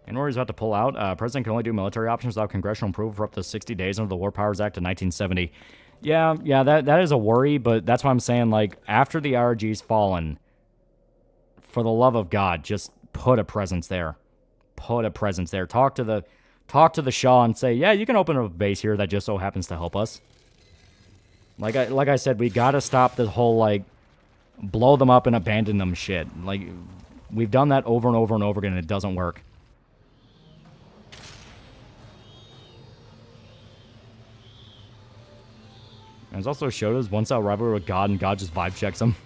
And where he's about to pull out, President can only do military options without congressional approval for up to 60 days under the War Powers Act of 1970. Yeah, that is a worry, but that's why I'm saying, like, after the RG's fallen, for the love of God, just put a presence there. Put a presence there. Talk to the Shah and say, yeah, you can open a base here that just so happens to help us. Like I said, we gotta stop this whole, like, blow them up and abandon them shit. Like, we've done that over and over and over again, and it doesn't work. And there's also Shota's one-style rivalry with God, and God just vibe checks him.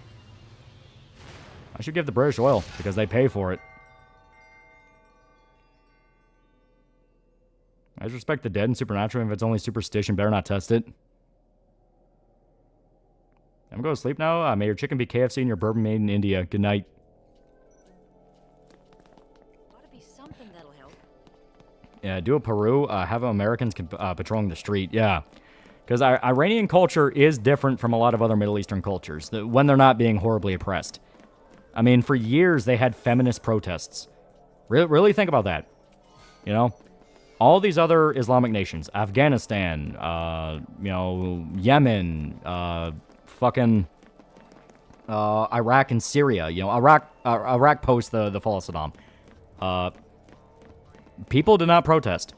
I should give the British oil, because they pay for it. I just respect the dead and supernatural, and if it's only superstition, better not test it. I'm going to sleep now. May your chicken be KFC and your bourbon made in India. Good night. Ought to be something that'll help. Yeah, do a Peru. Have Americans patrolling the street. Yeah. Because Iranian culture is different from a lot of other Middle Eastern cultures when they're not being horribly oppressed. I mean, for years, they had feminist protests. Really think about that. You know? All these other Islamic nations, Afghanistan, Yemen, fucking Iraq and Syria. You know, Iraq post the fall of Saddam. People did not protest.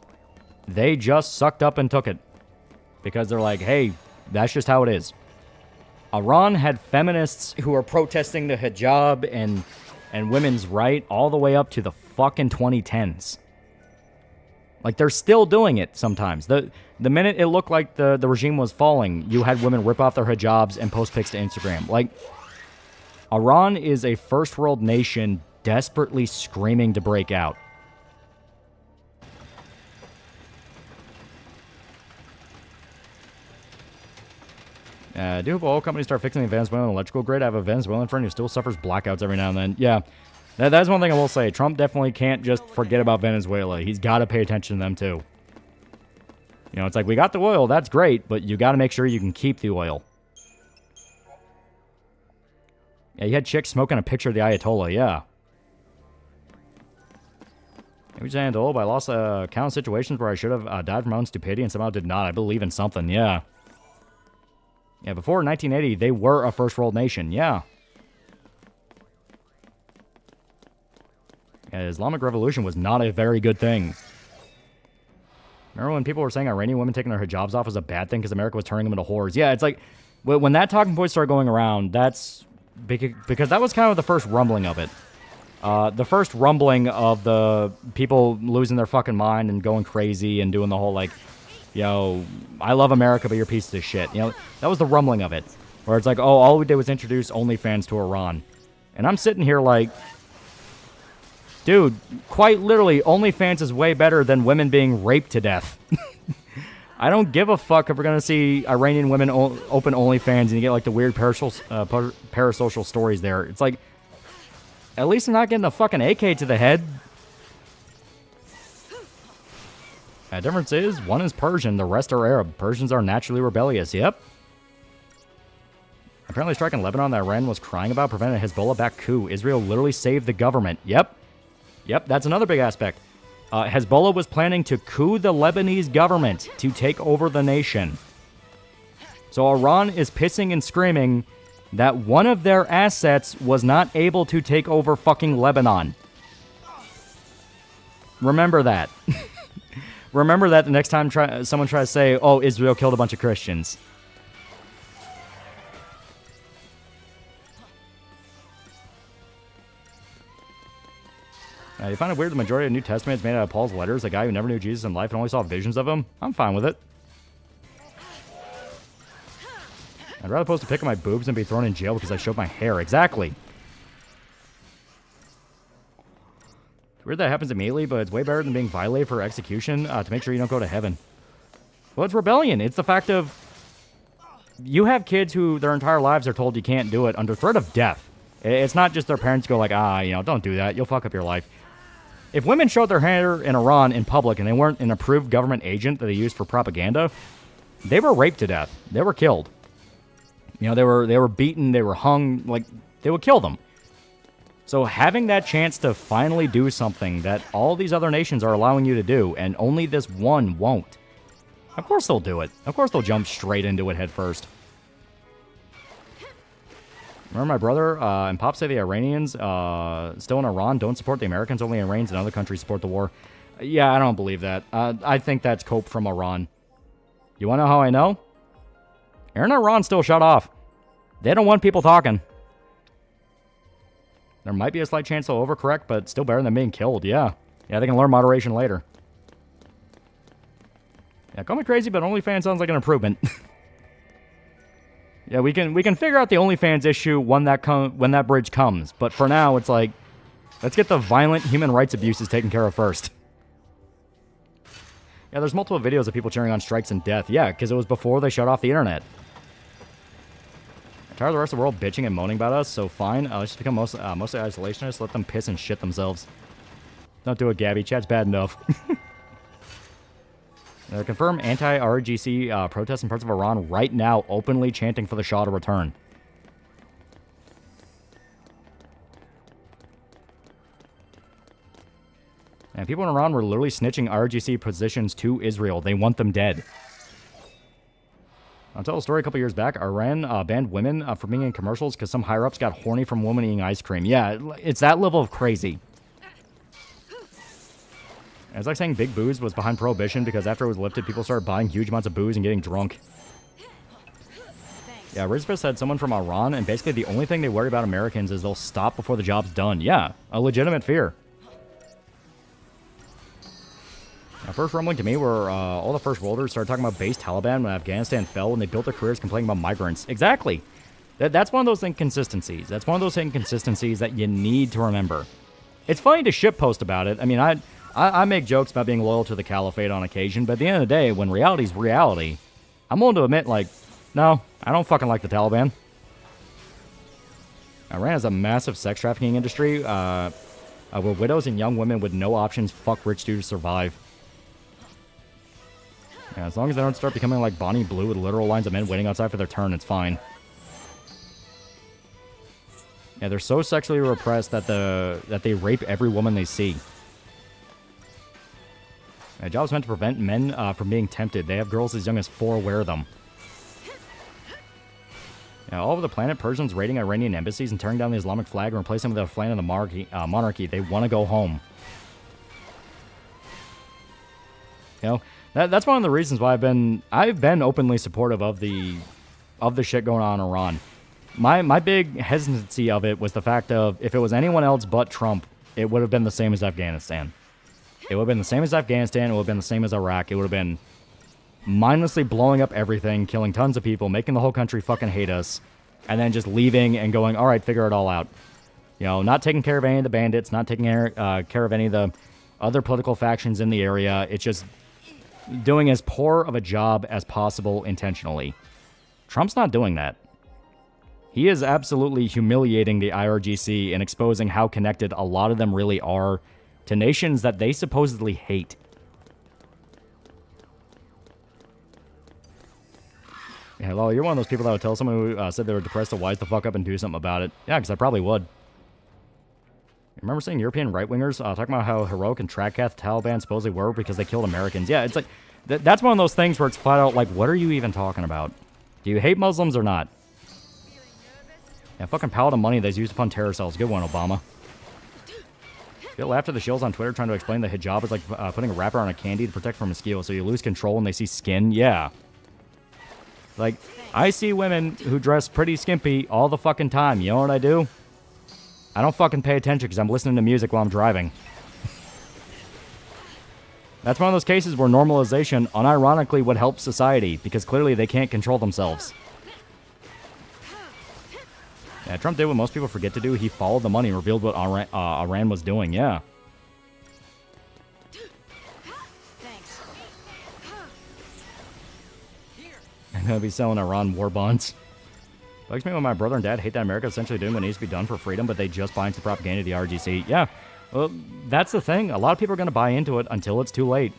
They just sucked up and took it. Because they're like, hey, that's just how it is. Iran had feminists who were protesting the hijab and women's right all the way up to the fucking 2010s. Like, they're still doing it sometimes. The minute it looked like the regime was falling, you had women rip off their hijabs and post pics to Instagram. Like, Iran is a first world nation desperately screaming to break out. Do hope oil companies start fixing the Venezuelan electrical grid. I have a Venezuelan friend who still suffers blackouts every now and then. Yeah, that's one thing I will say. Trump definitely can't just forget about Venezuela. He's got to pay attention to them too. You know, it's like, we got the oil, that's great, but you got to make sure you can keep the oil. Yeah, you had chicks smoking a picture of the Ayatollah, yeah. Maybe just handle, but I lost count of situations where I should have died from my own stupidity and somehow did not. I believe in something, yeah. Yeah, before 1980, they were a first world nation, yeah. Yeah, the Islamic Revolution was not a very good thing. Remember when people were saying Iranian women taking their hijabs off was a bad thing because America was turning them into whores? Yeah, it's like, when that talking point started going around, that's because that was kind of the first rumbling of it. The first rumbling of the people losing their fucking mind and going crazy and doing the whole, like, yo, I love America, but you're pieces of shit. You know, that was the rumbling of it. Where it's like, oh, all we did was introduce OnlyFans to Iran. And I'm sitting here like, dude, quite literally, OnlyFans is way better than women being raped to death. I don't give a fuck if we're going to see Iranian women open OnlyFans and you get, like, the weird parasocial stories there. It's like, at least they're not getting a fucking AK to the head. The difference is, one is Persian, the rest are Arab. Persians are naturally rebellious, yep. Apparently striking Lebanon that Iran was crying about prevented a Hezbollah-backed coup. Israel literally saved the government. Yep. Yep, that's another big aspect. Hezbollah was planning to coup the Lebanese government to take over the nation. So Iran is pissing and screaming that one of their assets was not able to take over fucking Lebanon. Remember that. Remember that the next time someone tries to say, oh, Israel killed a bunch of Christians. You find it weird the majority of the New Testament is made out of Paul's letters, a guy who never knew Jesus in life and only saw visions of him? I'm fine with it. I'd rather post a pic of my boobs than be thrown in jail because I showed my hair. Exactly. It's weird that happens immediately, but it's way better than being violated for execution to make sure you don't go to heaven. Well, it's rebellion. It's the fact of you have kids who their entire lives are told you can't do it under threat of death. It's not just their parents go like, don't do that. You'll fuck up your life. If women showed their hair in Iran in public and they weren't an approved government agent that they used for propaganda, they were raped to death. They were killed. You know, they were beaten, they were hung, like, they would kill them. So having that chance to finally do something that all these other nations are allowing you to do, and only this one won't, of course they'll do it. Of course they'll jump straight into it head first. Remember my brother and Pop say the Iranians still in Iran don't support the Americans, only Iranians and other countries support the war. Yeah, I don't believe that. I think that's cope from Iran. You want to know how I know? Air in Iran still shut off. They don't want people talking. There might be a slight chance they'll overcorrect, but still better than being killed, yeah. Yeah, they can learn moderation later. Yeah, call me crazy, but OnlyFans sounds like an improvement. Yeah, we can figure out the OnlyFans issue when that bridge comes. But for now, it's like, let's get the violent human rights abuses taken care of first. Yeah, there's multiple videos of people cheering on strikes and death. Yeah, because it was before they shut off the internet. I'm tired of the rest of the world bitching and moaning about us, so fine. Let's just become mostly isolationists. Let them piss and shit themselves. Don't do it, Gabby. Chat's bad enough. Confirmed anti-RGC protests in parts of Iran right now, openly chanting for the Shah to return. And people in Iran were literally snitching RGC positions to Israel. They want them dead. I'll tell a story a couple years back. Iran banned women from being in commercials because some higher-ups got horny from women eating ice cream. Yeah, it's that level of crazy. It's like saying big booze was behind prohibition because after it was lifted, people started buying huge amounts of booze and getting drunk. Yeah, Elizabeth said someone from Iran, and basically the only thing they worry about Americans is they'll stop before the job's done. Yeah, a legitimate fear. Now, first rumbling to me were all the first worlders started talking about base Taliban when Afghanistan fell when they built their careers complaining about migrants. Exactly. That's one of those inconsistencies. That's one of those inconsistencies that you need to remember. It's funny to shitpost about it. I mean, I make jokes about being loyal to the caliphate on occasion, but at the end of the day, when reality's reality, I'm willing to admit, like, No, I don't fucking like the Taliban. Iran has a massive sex trafficking industry, where widows and young women with no options fuck rich dudes to survive. Yeah, as long as they don't start becoming like Bonnie Blue with literal lines of men waiting outside for their turn, it's fine. Yeah, they're so sexually repressed that they rape every woman they see. A job's meant to prevent men from being tempted. They have girls as young as 4 wear them. Yeah, all over the planet, Persians raiding Iranian embassies and tearing down the Islamic flag and replacing it with a flag of the monarchy. They want to go home. You know, that's one of the reasons why I've been openly supportive of the shit going on in Iran. My big hesitancy of it was the fact of if it was anyone else but Trump, it would have been the same as Afghanistan. It would have been the same as Afghanistan. It would have been the same as Iraq. It would have been mindlessly blowing up everything, killing tons of people, making the whole country fucking hate us, and then just leaving and going, all right, figure it all out. You know, not taking care of any of the bandits, not taking care of any of the other political factions in the area. It's just doing as poor of a job as possible intentionally. Trump's not doing that. He is absolutely humiliating the IRGC and exposing how connected a lot of them really are to nations that they supposedly hate. Yeah, Lol, you're one of those people that would tell someone who said they were depressed to wise the fuck up and do something about it. Yeah, because I probably would. I remember seeing European right-wingers talking about how heroic and track-cath Taliban supposedly were because they killed Americans. Yeah, it's like, that's one of those things where it's flat out like, what are you even talking about? Do you hate Muslims or not? Yeah, fucking pallet of money that's used to fund terror cells. Good one, Obama. You'll laugh at the shills on Twitter trying to explain the hijab is like putting a wrapper on a candy to protect from mosquitoes, so you lose control when they see skin. Yeah. Like, I see women who dress pretty skimpy all the fucking time. You know what I do? I don't fucking pay attention because I'm listening to music while I'm driving. That's one of those cases where normalization unironically would help society because clearly they can't control themselves. Yeah, Trump did what most people forget to do. He followed the money and revealed what Iran was doing. Yeah. Thanks. I'm going to be selling Iran war bonds. Bugs me when my brother and dad hate that America is essentially doing what needs to be done for freedom, but they just buy into the propaganda of the RGC. Yeah, well, that's the thing. A lot of people are going to buy into it until it's too late.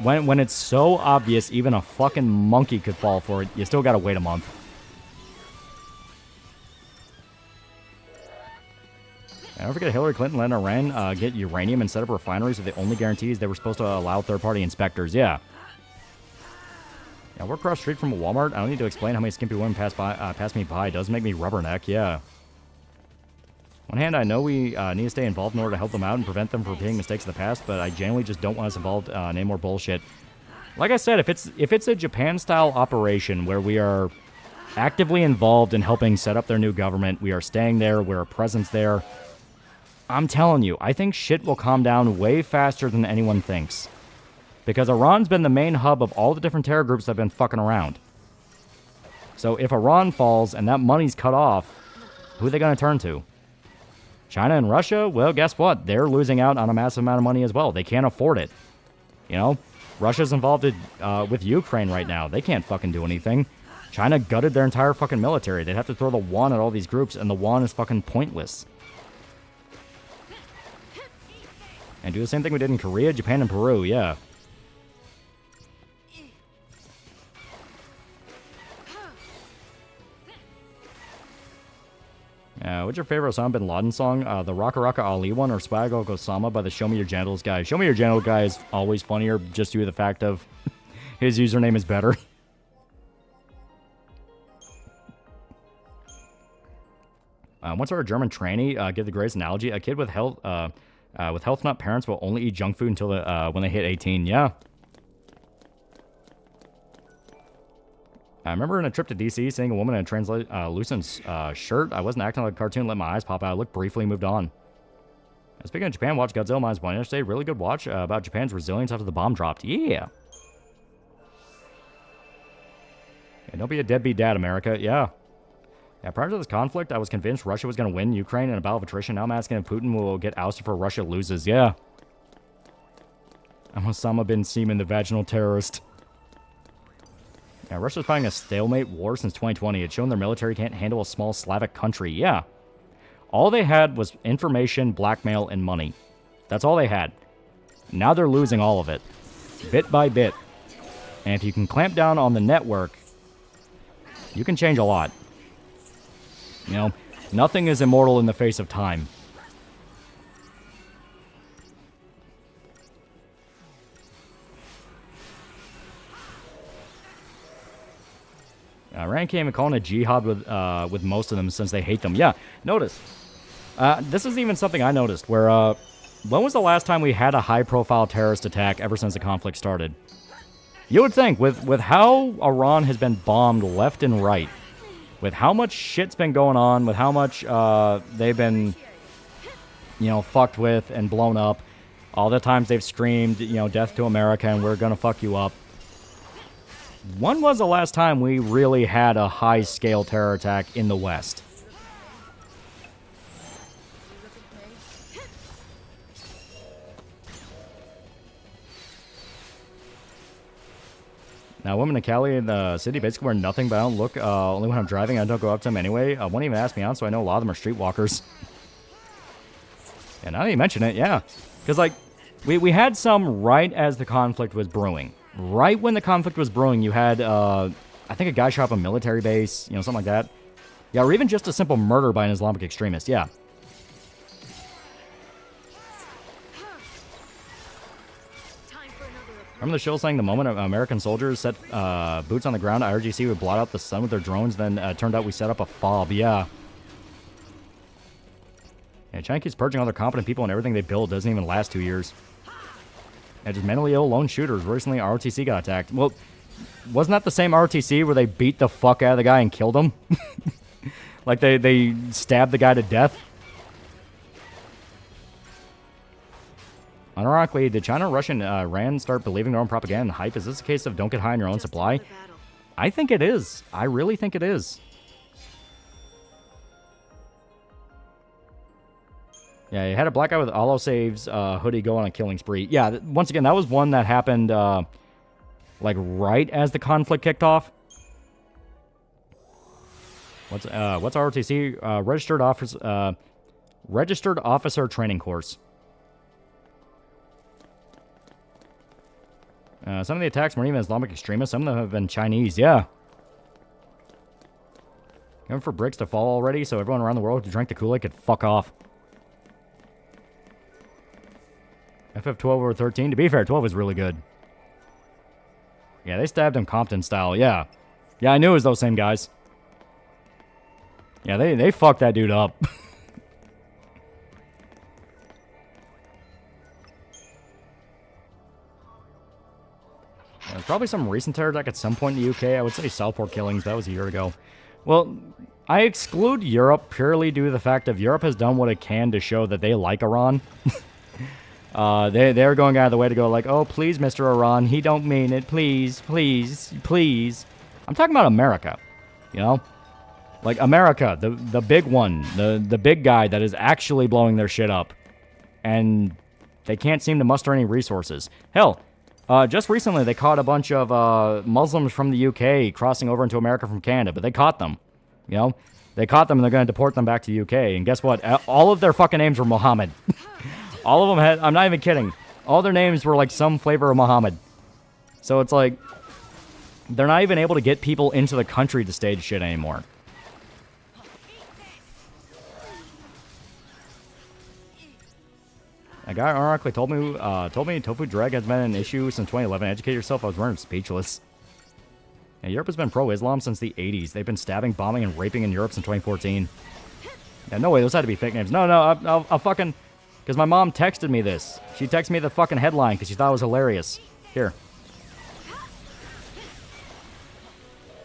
When it's so obvious even a fucking monkey could fall for it, you still got to wait a month. And don't forget Hillary Clinton let Iran get uranium and set up refineries with the only guarantees they were supposed to allow third-party inspectors. Yeah. Yeah, we're across the street from a Walmart. I don't need to explain how many skimpy women pass me by. It does make me rubberneck, yeah. One hand, I know we need to stay involved in order to help them out and prevent them from repeating mistakes of the past, but I genuinely just don't want us involved in any more bullshit. Like I said, if it's a Japan-style operation where we are actively involved in helping set up their new government, we are staying there, we're a presence there, I'm telling you, I think shit will calm down way faster than anyone thinks. Because Iran's been the main hub of all the different terror groups that have been fucking around. So if Iran falls and that money's cut off, who are they going to turn to? China and Russia? Well, guess what? They're losing out on a massive amount of money as well. They can't afford it. You know? Russia's involved with Ukraine right now. They can't fucking do anything. China gutted their entire fucking military. They'd have to throw the yuan at all these groups, and the yuan is fucking pointless. And do the same thing we did in Korea, Japan, and Peru, yeah. What's your favorite Osama Bin Laden song? The Raka Raka Ali one or Swag Old Osama by the Show Me Your Genitals guy? Show Me Your Genitals guy is always funnier just due to the fact of his username is better. Once our German tranny give the greatest analogy, a kid with health nut parents will only eat junk food until when they hit 18. Yeah. I remember in a trip to DC seeing a woman in a translucent shirt. I wasn't acting like a cartoon, let my eyes pop out. I looked briefly, moved on. Speaking of Japan, watch Godzilla Minus One yesterday. Really good watch about Japan's resilience after the bomb dropped. Yeah. Don't be a deadbeat dad, America. Yeah. Yeah, prior to this conflict, I was convinced Russia was going to win Ukraine in a battle of attrition. Now I'm asking if Putin will get ousted for Russia loses. Yeah. I'm Osama bin Seaman, the vaginal terrorist. Yeah, Russia's fighting a stalemate war since 2020. It's shown their military can't handle a small Slavic country. Yeah. All they had was information, blackmail, and money. That's all they had. Now they're losing all of it. Bit by bit. And if you can clamp down on the network, you can change a lot. You know, nothing is immortal in the face of time. Iran came and calling a jihad with most of them since they hate them. Yeah, notice. This is even something I noticed, where, when was the last time we had a high-profile terrorist attack ever since the conflict started? You would think, with how Iran has been bombed left and right, with how much shit's been going on, with how much they've been, you know, fucked with and blown up, all the times they've screamed, you know, death to America and we're gonna fuck you up. When was the last time we really had a high-scale terror attack in the West? Now, women in Cali in the city basically wear nothing, but I don't look. Only when I'm driving, I don't go up to them anyway. Won't even ask me out, so I know a lot of them are streetwalkers. And now that you mention it, yeah. Because, like, we had some right as the conflict was brewing. Right when the conflict was brewing, you had, I think a guy shot up a military base, you know, something like that. Yeah, or even just a simple murder by an Islamic extremist, yeah. Remember the show saying the moment American soldiers set boots on the ground, IRGC would blot out the sun with their drones, then turned out we set up a fob, yeah. Yeah, China keeps purging all their competent people and everything they build doesn't even last 2 years. Yeah, just mentally ill lone shooters. Recently, ROTC got attacked. Well, wasn't that the same ROTC where they beat the fuck out of the guy and killed him? Like, they stabbed the guy to death? Unironically, did China, Russia, and Iran start believing their own propaganda and hype? Is this a case of don't get high on your own supply? I think it is. I really think it is. Yeah, you had a black guy with Allo Saves hoodie go on a killing spree. Yeah, once again, that was one that happened, like, right as the conflict kicked off. What's ROTC? Registered Officer Training Course. Some of the attacks weren't even Islamic extremists. Some of them have been Chinese. Yeah. Going for bricks to fall already, so everyone around the world who drank the Kool-Aid could fuck off. FF12 over 13. To be fair, 12 is really good. Yeah, they stabbed him Compton style. Yeah. Yeah, I knew it was those same guys. Yeah, they fucked that dude up. There's probably some recent terror attack at some point in the UK. I would say Southport killings. That was a year ago. Well, I exclude Europe purely due to the fact that Europe has done what it can to show that they like Iran. They're going out of the way to go like, oh, please, Mr. Iran, he don't mean it. Please, please, please. I'm talking about America, you know? Like, America, the big one, the big guy that is actually blowing their shit up. And they can't seem to muster any resources. Hell, just recently they caught a bunch of Muslims from the UK crossing over into America from Canada, but they caught them, you know? They caught them and they're going to deport them back to the UK. And guess what? All of their fucking names were Muhammad. All of them had, I'm not even kidding, all their names were like some flavor of Muhammad. So it's like, they're not even able to get people into the country to stage shit anymore. A guy ironically told me tofu drag has been an issue since 2011. Educate yourself. I was running speechless. Yeah, Europe has been pro-Islam since the 80s. They've been stabbing, bombing, and raping in Europe since 2014. Yeah, no way. Those had to be fake names. No, I'll fucking... Because my mom texted me this. She texted me the fucking headline because she thought it was hilarious. Here.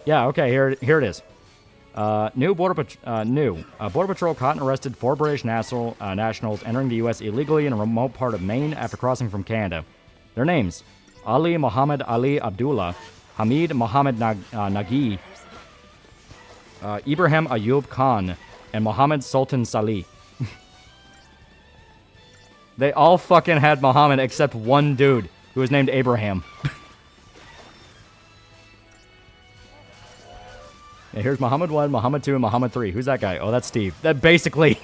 Yeah, okay, here it is. Border Patrol caught and arrested 4 British nationals entering the U.S. illegally in a remote part of Maine after crossing from Canada. Their names: Ali Muhammad Ali Abdullah, Hamid Muhammad Nagi, Ibrahim Ayub Khan, and Muhammad Sultan Salih. They all fucking had Muhammad except one dude who was named Abraham. Yeah, here's Muhammad 1, Muhammad 2, and Muhammad 3. Who's that guy? Oh, that's Steve. That basically...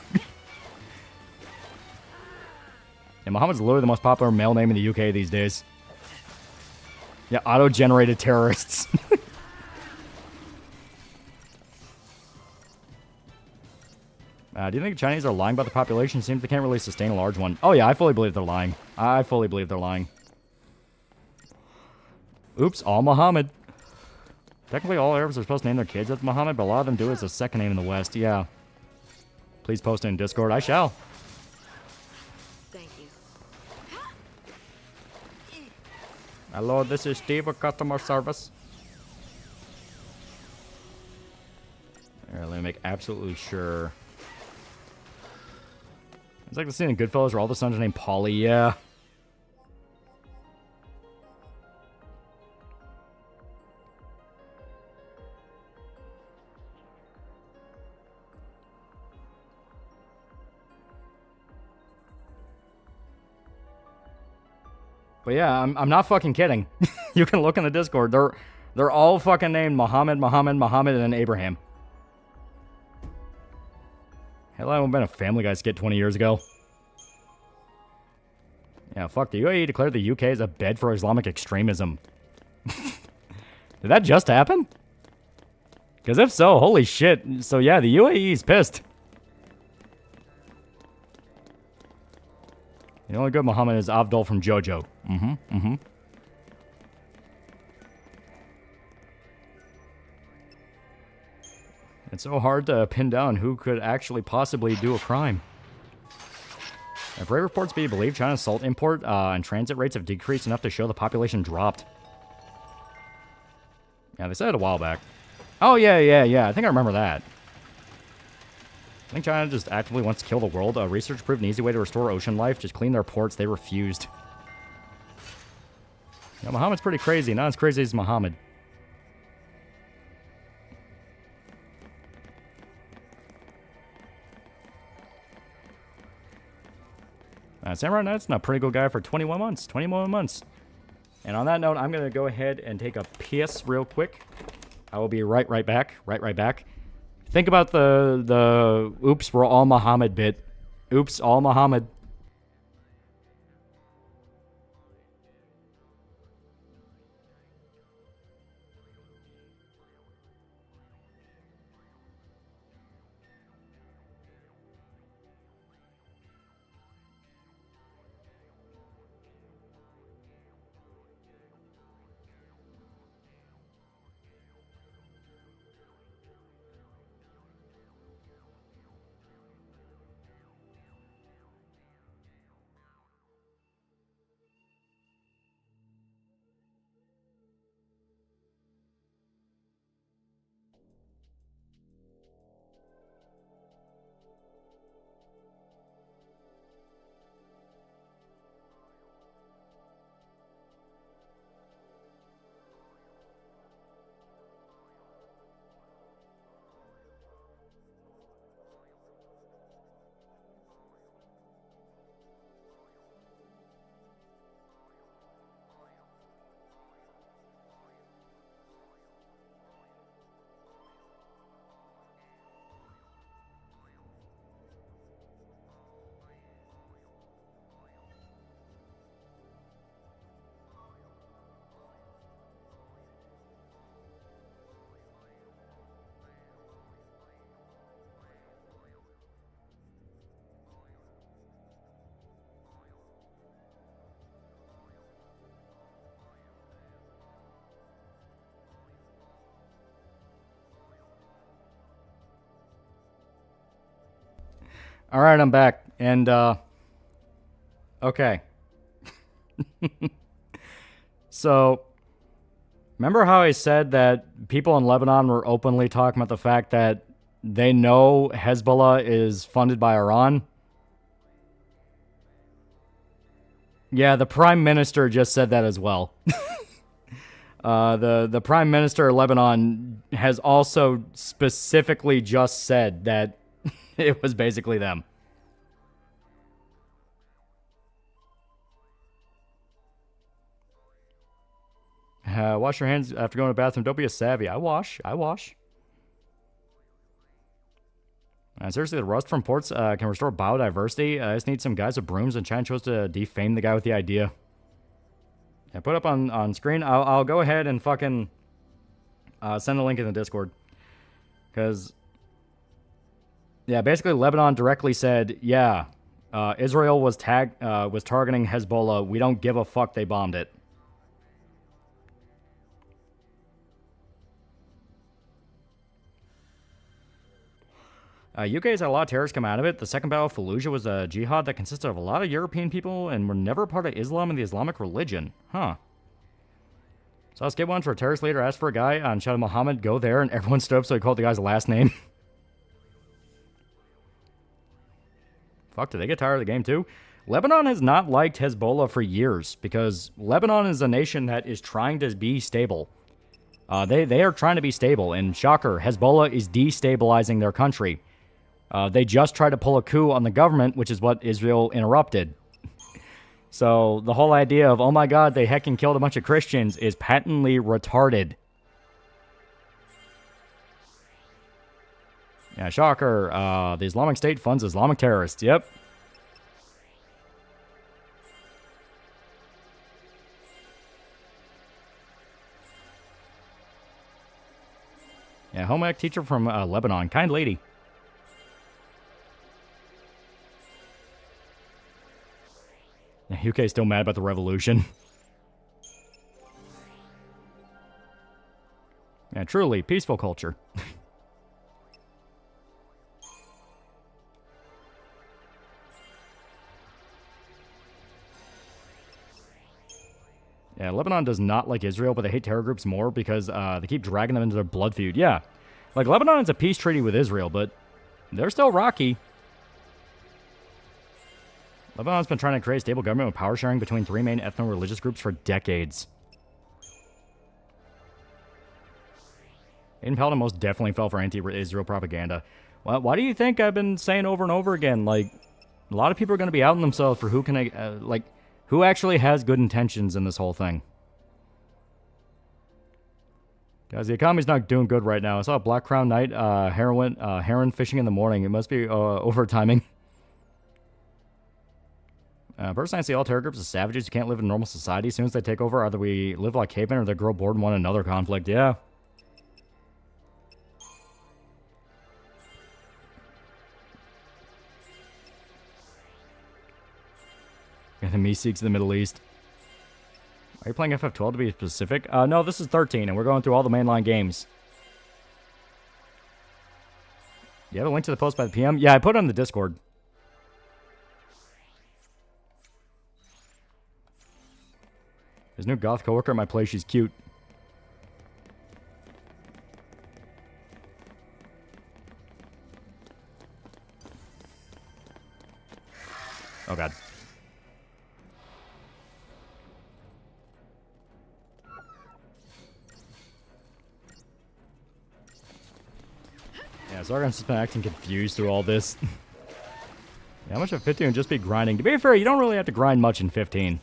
And Muhammad's literally the most popular male name in the UK these days. Yeah, auto-generated terrorists. Do you think the Chinese are lying about the population? Seems they can't really sustain a large one. Oh yeah, I fully believe they're lying. I fully believe they're lying. Oops, all Muhammad. Technically, all Arabs are supposed to name their kids after Muhammad, but a lot of them do it as a second name in the West. Yeah. Please post it in Discord. I shall. Thank you. Hello, this is Steve with customer service. Alright, let me make absolutely sure. It's like the scene in Goodfellas where all the sons are named Polly. Yeah. But yeah, I'm not fucking kidding. You can look in the Discord. They're all fucking named Muhammad, Muhammad, Muhammad, and then Abraham. Hell, I haven't been a Family Guy skit 20 years ago. Yeah, fuck. The UAE declared the UK as a bed for Islamic extremism. Did that just happen? Because if so, holy shit. So yeah, the UAE is pissed. The only good Muhammad is Abdul from JoJo. It's so hard to pin down who could actually possibly do a crime. If raid reports be believed, China's salt import and transit rates have decreased enough to show the population dropped. Yeah, they said it a while back. Oh, yeah. I think I remember that. I think China just actively wants to kill the world. Research proved an easy way to restore ocean life. Just clean their ports. They refused. Yeah, Muhammad's pretty crazy. Not as crazy as Muhammad. Samurai Knight's a pretty good guy for 21 months. 21 months. And on that note, I'm going to go ahead and take a piss real quick. I will be right back. Right back. Think about the oops, we're all Muhammad bit. Oops, all Muhammad. All right, I'm back. And, okay. So, remember how I said that people in Lebanon were openly talking about the fact that they know Hezbollah is funded by Iran? Yeah, the Prime Minister just said that as well. The Prime Minister of Lebanon has also specifically just said that it was basically them. Wash your hands after going to the bathroom. Don't be a savvy. I wash. Seriously, the rust from ports can restore biodiversity. I just need some guys with brooms, and China chose to defame the guy with the idea. Yeah, put up on screen. I'll go ahead and fucking send a link in the Discord. Because, yeah, basically Lebanon directly said, yeah, Israel was targeting Hezbollah. We don't give a fuck they bombed it. UK's had a lot of terrorists come out of it. The Second Battle of Fallujah was a jihad that consisted of a lot of European people and were never part of Islam and the Islamic religion. Huh. So I'll skip one for a terrorist leader asked for a guy on shouted Muhammad, go there, and everyone stood up so he called the guy's last name. Fuck, did they get tired of the game too? Lebanon has not liked Hezbollah for years because Lebanon is a nation that is trying to be stable. They are trying to be stable, and shocker, Hezbollah is destabilizing their country. They just tried to pull a coup on the government, which is what Israel interrupted. So the whole idea of, oh my god, they heckin' killed a bunch of Christians is patently retarded. Yeah, shocker. The Islamic State funds Islamic terrorists. Yep. Yeah, home ec teacher from Lebanon. Kind lady. Yeah, UK is still mad about the revolution. Yeah, truly, peaceful culture. Yeah, Lebanon does not like Israel, but they hate terror groups more because they keep dragging them into their blood feud. Yeah, like Lebanon is a peace treaty with Israel, but they're still rocky. Lebanon's been trying to create a stable government with power sharing between three main ethno-religious groups for decades. Aiden Paladin most definitely fell for anti-Israel propaganda. Well, why do you think I've been saying over and over again, like, a lot of people are going to be outing themselves for who can, who actually has good intentions in this whole thing? Guys, the economy's not doing good right now. I saw a Black Crown Knight heron fishing in the morning. It must be overtiming. Personally, I see all terror groups as savages who can't live in normal society. As soon as they take over, either we live like cavemen or they grow bored and want another conflict. Yeah. And then me seeks the Middle East. Are you playing FF12 to be specific? No, this is 13, and we're going through all the mainline games. You have a link to the post by the PM? Yeah, I put it on the Discord. There's a new goth coworker at my place. She's cute. Oh, God. Yeah, Zargon's just been acting confused through all this. Yeah, how much of 15 would just be grinding? To be fair, you don't really have to grind much in 15.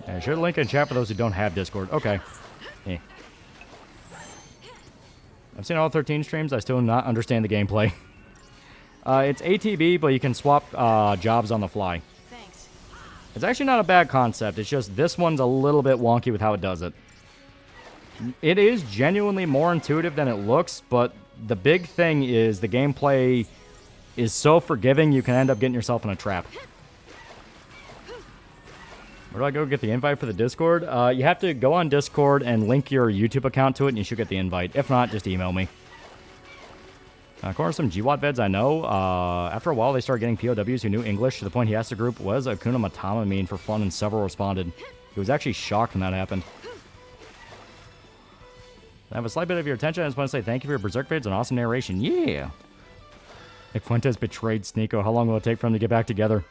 Yeah, share the link in chat for those who don't have Discord. Okay. Eh. I've seen all 13 streams. I still do not understand the gameplay. It's ATB, but you can swap jobs on the fly. Thanks. It's actually not a bad concept. It's just this one's a little bit wonky with how it does it. It is genuinely more intuitive than it looks, but the big thing is the gameplay is so forgiving you can end up getting yourself in a trap. Where do I go get the invite for the Discord? You have to go on Discord and link your YouTube account to it, and you should get the invite. If not, just email me. According to some GWAT veds I know, after a while they started getting POWs who knew English to the point he asked the group, what does Akuna Matata mean for fun, and several responded. He was actually shocked when that happened. I have a slight bit of your attention. I just want to say thank you for your Berserk vids and awesome narration. Yeah! If Fuentes betrayed Sneeko, how long will it take for them to get back together?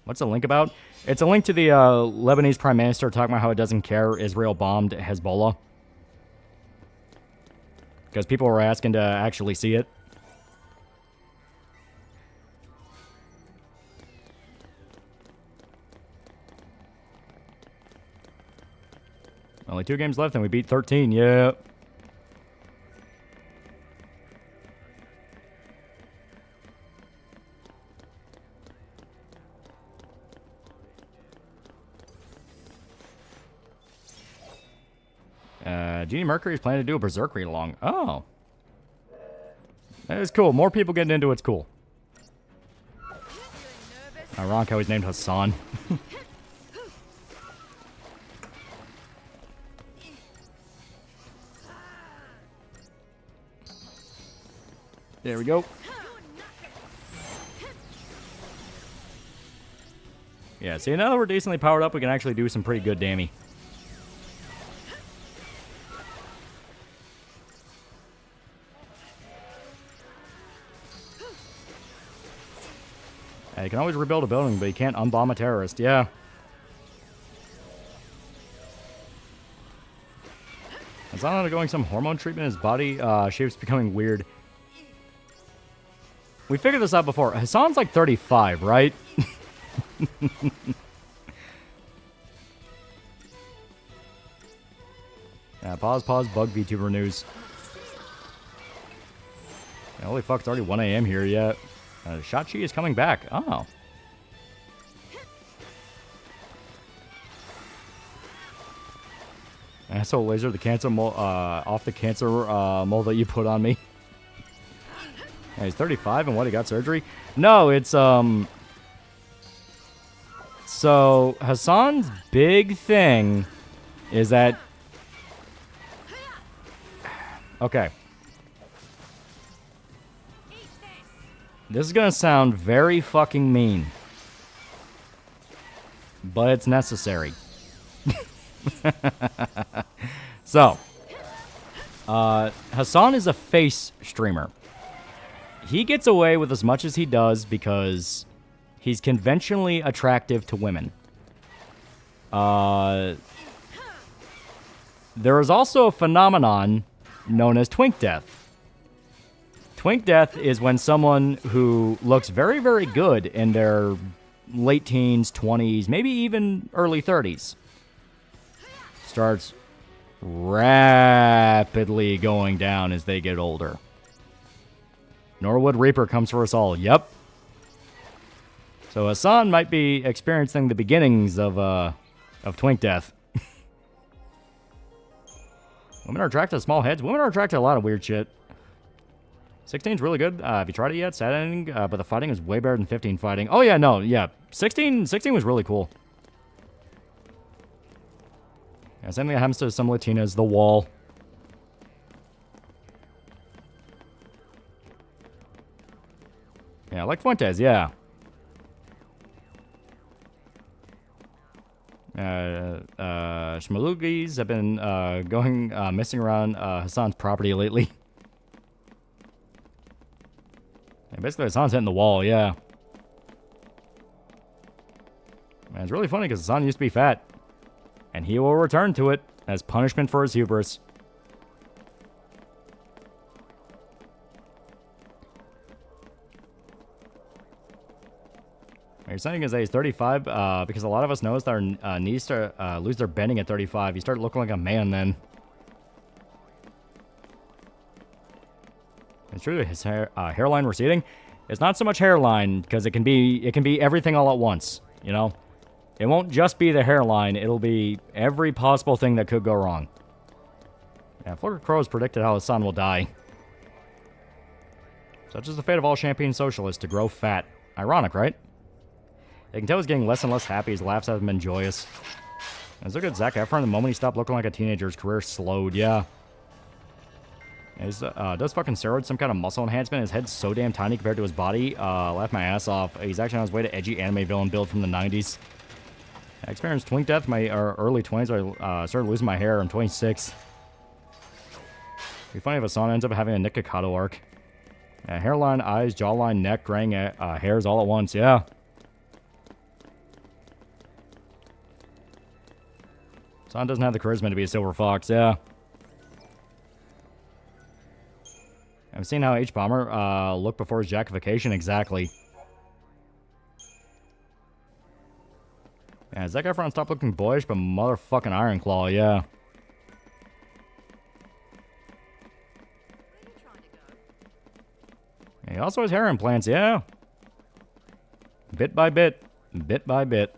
What's the link about? It's a link to the Lebanese Prime Minister talking about how it doesn't care Israel bombed Hezbollah. Because people were asking to actually see it. Only 2 games left and we beat 13, yeah. Genie Mercury's planning to do a Berserk read along. Oh. That is cool. More people getting into it's cool. Ironic how he's named Hassan. There we go. Yeah, see, now that we're decently powered up, we can actually do some pretty good damage. You can always rebuild a building, but you can't unbomb a terrorist. Yeah. It's not undergoing some hormone treatment. His body shape's becoming weird. We figured this out before. Hassan's like 35, right? Yeah, pause, bug VTuber news. Yeah, holy fuck, it's already 1 a.m. here yet. Shachi is coming back. Oh. Asshole laser the cancer mole, off the cancer mole that you put on me. Yeah, he's 35 and what, he got surgery? No, it's, so, Hassan's big thing is that... Okay. This is gonna sound very fucking mean. But it's necessary. So, Hassan is a face streamer. He gets away with as much as he does because he's conventionally attractive to women. There is also a phenomenon known as twink death. Twink death is when someone who looks very, very good in their late teens, 20s, maybe even early 30s starts rapidly going down as they get older. Norwood Reaper comes for us all. Yep. So Hassan might be experiencing the beginnings of twink death. Women are attracted to small heads. Women are attracted to a lot of weird shit. 16's really good. Have you tried it yet? Sad ending, but the fighting is way better than 15 fighting. Oh, yeah, no, yeah. 16 was really cool. Yeah, same thing that happens to some Latinas. The Wall. Yeah, like Fuentes, yeah. Shmalugis have been going messing around Hassan's property lately. Yeah, basically, Hassan's hitting the wall, yeah. Man, it's really funny because Hassan used to be fat. And he will return to it as punishment for his hubris. You're saying is that he's 35 because a lot of us notice that our knees start lose their bending at 35. You start looking like a man then. It's true his hairline receding. It's not so much hairline because it can be everything all at once. You know, it won't just be the hairline. It'll be every possible thing that could go wrong. Yeah, Flicker Crow's predicted how his son will die. Such is the fate of all champagne socialists, to grow fat. Ironic, right? You can tell he's getting less and less happy. His laughs haven't been joyous. Let's look at Zac Efron. The moment he stopped looking like a teenager, his career slowed. Yeah. Does fucking steroids some kind of muscle enhancement? His head's so damn tiny compared to his body. Laughed my ass off. He's actually on his way to edgy anime villain build from the 90s. I experienced twink death in my early 20s. I started losing my hair. I'm 26. It'd be funny if Hassan ends up having a Nick Kakato arc. Hairline, eyes, jawline, neck, graying hairs all at once. Yeah. Hassan doesn't have the charisma to be a silver fox. Yeah. I've seen how H-Bomber looked before his jackification. Exactly. Yeah, Zac Efron stopped looking boyish, but motherfucking Iron Claw, yeah. He also has hair implants, yeah. Bit by bit. Bit by bit.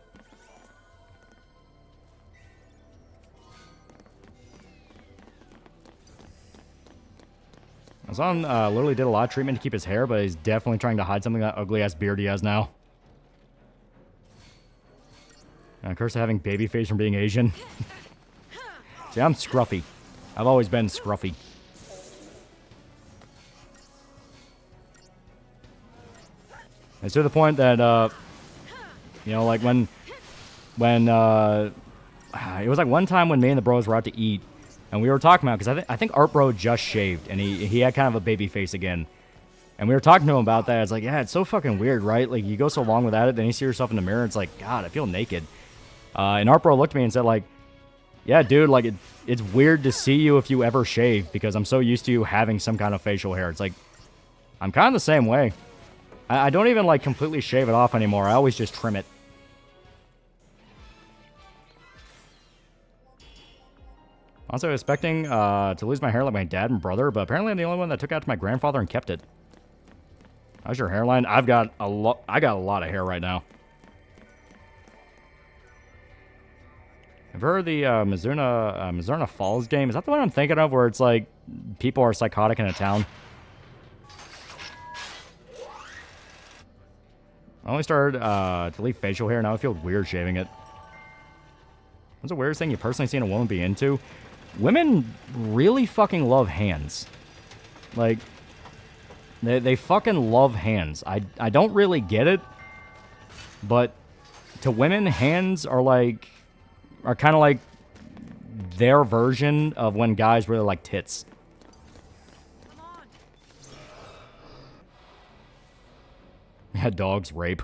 Hassan literally did a lot of treatment to keep his hair, but he's definitely trying to hide something that ugly-ass beard he has now. And curse of having baby face from being Asian. See, I'm scruffy. I've always been scruffy. It's to the point that, you know, like when it was like one time when me and the bros were out to eat, and we were talking about, because I think Art Bro just shaved, and he had kind of a baby face again. And we were talking to him about that. It's like, yeah, it's so fucking weird, right? Like, you go so long without it, then you see yourself in the mirror, it's like, God, I feel naked. And Art Bro looked at me and said, like, yeah, dude, like, it's weird to see you if you ever shave, because I'm so used to you having some kind of facial hair. It's like, I'm kind of the same way. I don't even, like, completely shave it off anymore. I always just trim it. Also, I was expecting to lose my hair like my dad and brother, but apparently I'm the only one that took it out to my grandfather and kept it. How's your hairline? I got a lot of hair right now. Have you heard the Mizurna Falls game? Is that the one I'm thinking of, where it's like people are psychotic in a town? I only started to leave facial hair, now I feel weird shaving it. What's the weirdest thing you personally seen a woman be into? Women really fucking love hands. Like, they fucking love hands. I don't really get it, but to women, hands are kind of like their version of when guys really like tits. Yeah, dogs rape.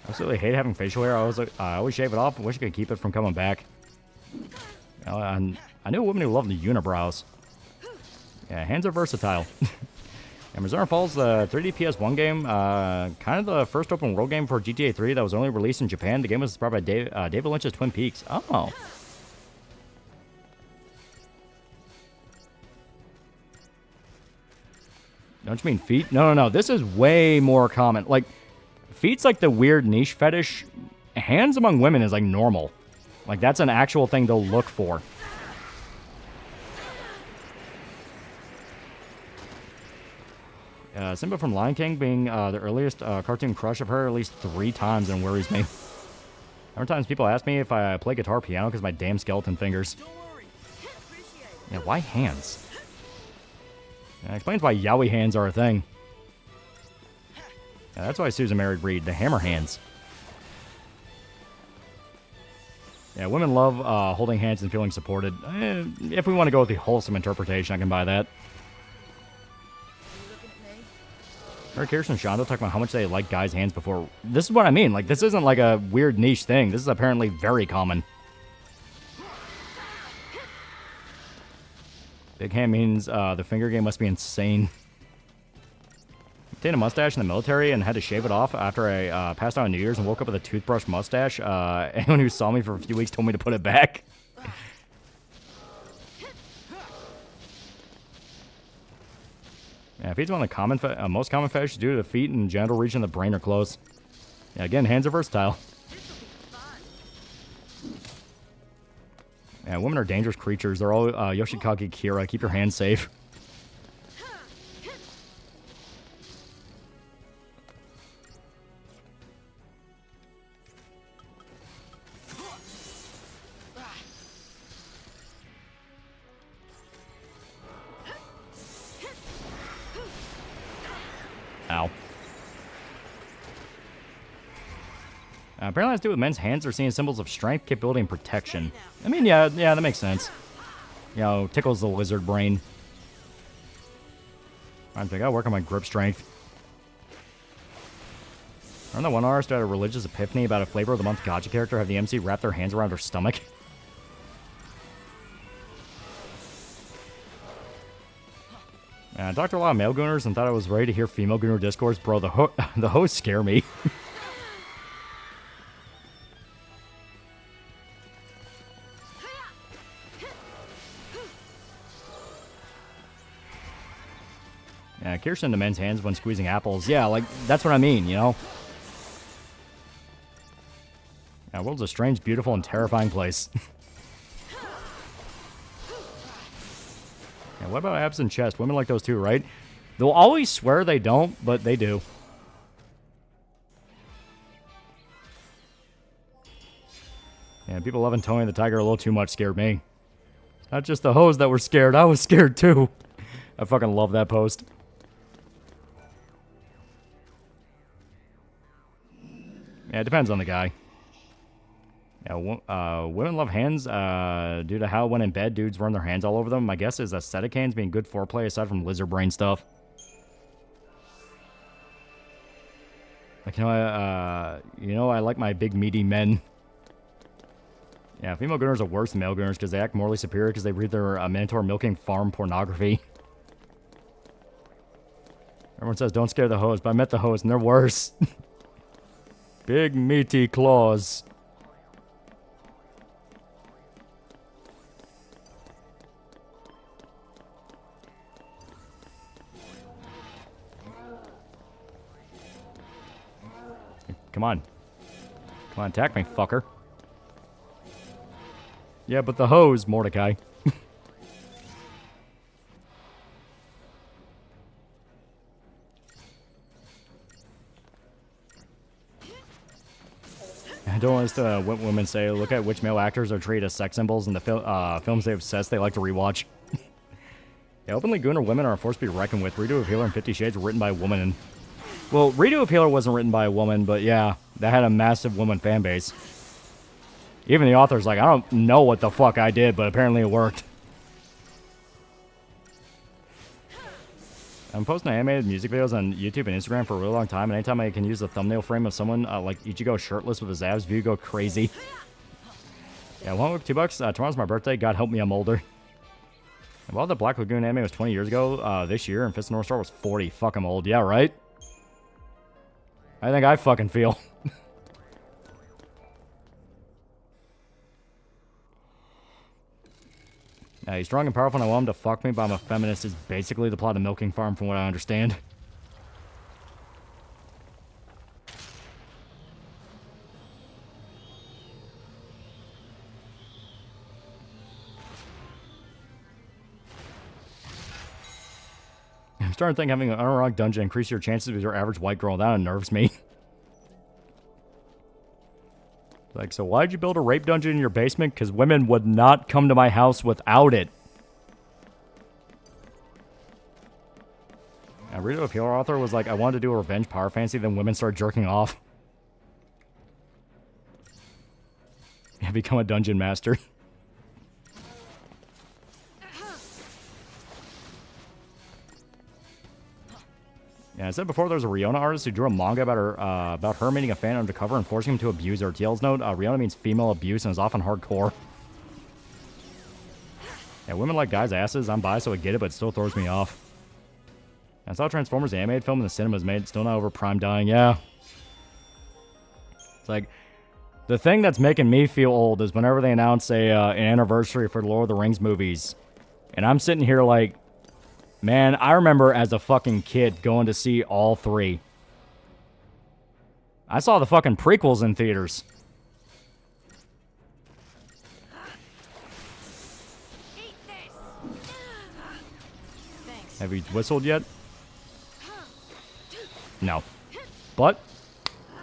I absolutely hate having facial hair. I always shave it off. I wish I could keep it from coming back. I knew a woman who loved the unibrows. Yeah, hands are versatile. And Missouri Falls, the 3D PS1 game, kind of the first open world game for GTA 3 that was only released in Japan. The game was inspired by David Lynch's Twin Peaks. Oh. Don't you mean feet? No. This is way more common. Like, feet's like the weird niche fetish. Hands among women is like normal. Like, that's an actual thing they'll look for. Simba from Lion King being the earliest cartoon crush of her at least 3 times and worries me. Every time people ask me if I play guitar or piano because my damn skeleton fingers. Yeah, why hands? Yeah, explains why yaoi hands are a thing. Yeah, that's why Susan married Reed, the hammer hands. Yeah, women love holding hands and feeling supported. If we want to go with the wholesome interpretation, I can buy that. Or Kirsten and Shonda talking about how much they like guys' hands before. This is what I mean. Like, this isn't like a weird niche thing. This is apparently very common. Big hand means the finger game must be insane. Obtained a mustache in the military and had to shave it off after I passed out on New Year's and woke up with a toothbrush mustache. Anyone who saw me for a few weeks told me to put it back. Yeah, feet's one of the most common fetishes due to the feet and genital region of the brain are close. Yeah, again, hands are versatile. Yeah, women are dangerous creatures. They're all Yoshikage Kira. Keep your hands safe. Ow. Apparently, that's to do with men's hands are seeing symbols of strength, capability, and protection. I mean, yeah, that makes sense. You know, tickles the lizard brain. I think I gotta work on my grip strength. Remember that one artist had a religious epiphany about a flavor of the month gacha character have the MC wrap their hands around her stomach? I talked to a lot of male gooners and thought I was ready to hear female gooner discourse. Bro, the hosts scare me. Yeah, Kirsten to men's hands when squeezing apples. Yeah, like, that's what I mean, you know? Yeah, the world's a strange, beautiful, and terrifying place. What about abs and chest? Women like those too, right? They'll always swear they don't, but they do. Yeah, people loving Tony the Tiger a little too much scared me. Not just the hoes that were scared, I was scared too. I fucking love that post. Yeah, it depends on the guy. Yeah, women love hands due to how when in bed, dudes run their hands all over them. My guess is aesthetic hands being good foreplay aside from lizard brain stuff. Like, I like my big meaty men. Yeah, female gooners are worse than male gooners because they act morally superior because they read their Minotaur milking farm pornography. Everyone says don't scare the hoes, but I met the hoes and they're worse. Big meaty claws. Come on. Come on, attack me, fucker. Yeah, but the hose, Mordecai. I don't want us to what women say. Look at which male actors are treated as sex symbols in the films they obsess they like to rewatch. Yeah, openly gooner women are a force to be reckoned with. Redo of Healer and 50 Shades were written by a woman. Well, Redo of Healer wasn't written by a woman, but yeah, that had a massive woman fan base. Even the author's like, I don't know what the fuck I did, but apparently it worked. I'm posting animated music videos on YouTube and Instagram for a really long time, and anytime I can use the thumbnail frame of someone like Ichigo shirtless with his abs, view go crazy. Yeah, one week, $2. Tomorrow's my birthday. God help me, I'm older. And while the Black Lagoon anime was 20 years ago, this year, and Fist of North Star was 40. Fuck, I'm old. Yeah, right? I think I fucking feel. He's strong and powerful and I want him to fuck me, but I'm a feminist is basically the plot of Milking Farm from what I understand. I'm starting to think having an unlocked dungeon increase your chances with your average white girl. That unnerves me. Like, so why'd you build a rape dungeon in your basement? Because women would not come to my house without it. And Rito of Healer author was like, I wanted to do a revenge power fantasy, then women started jerking off. Yeah, become a dungeon master. Yeah, I said before there's a Riona artist who drew a manga about her meeting a fan undercover and forcing him to abuse her. TL's note, Riona means female abuse and is often hardcore. Yeah, women like guys' asses. I'm bi, so I get it, but it still throws me off. I saw Transformers the animated film in the cinemas made. Still not over prime dying. Yeah. It's like, the thing that's making me feel old is whenever they announce an anniversary for the Lord of the Rings movies. And I'm sitting here like, man, I remember as a fucking kid going to see all three. I saw the fucking prequels in theaters. Have you whistled yet? No. But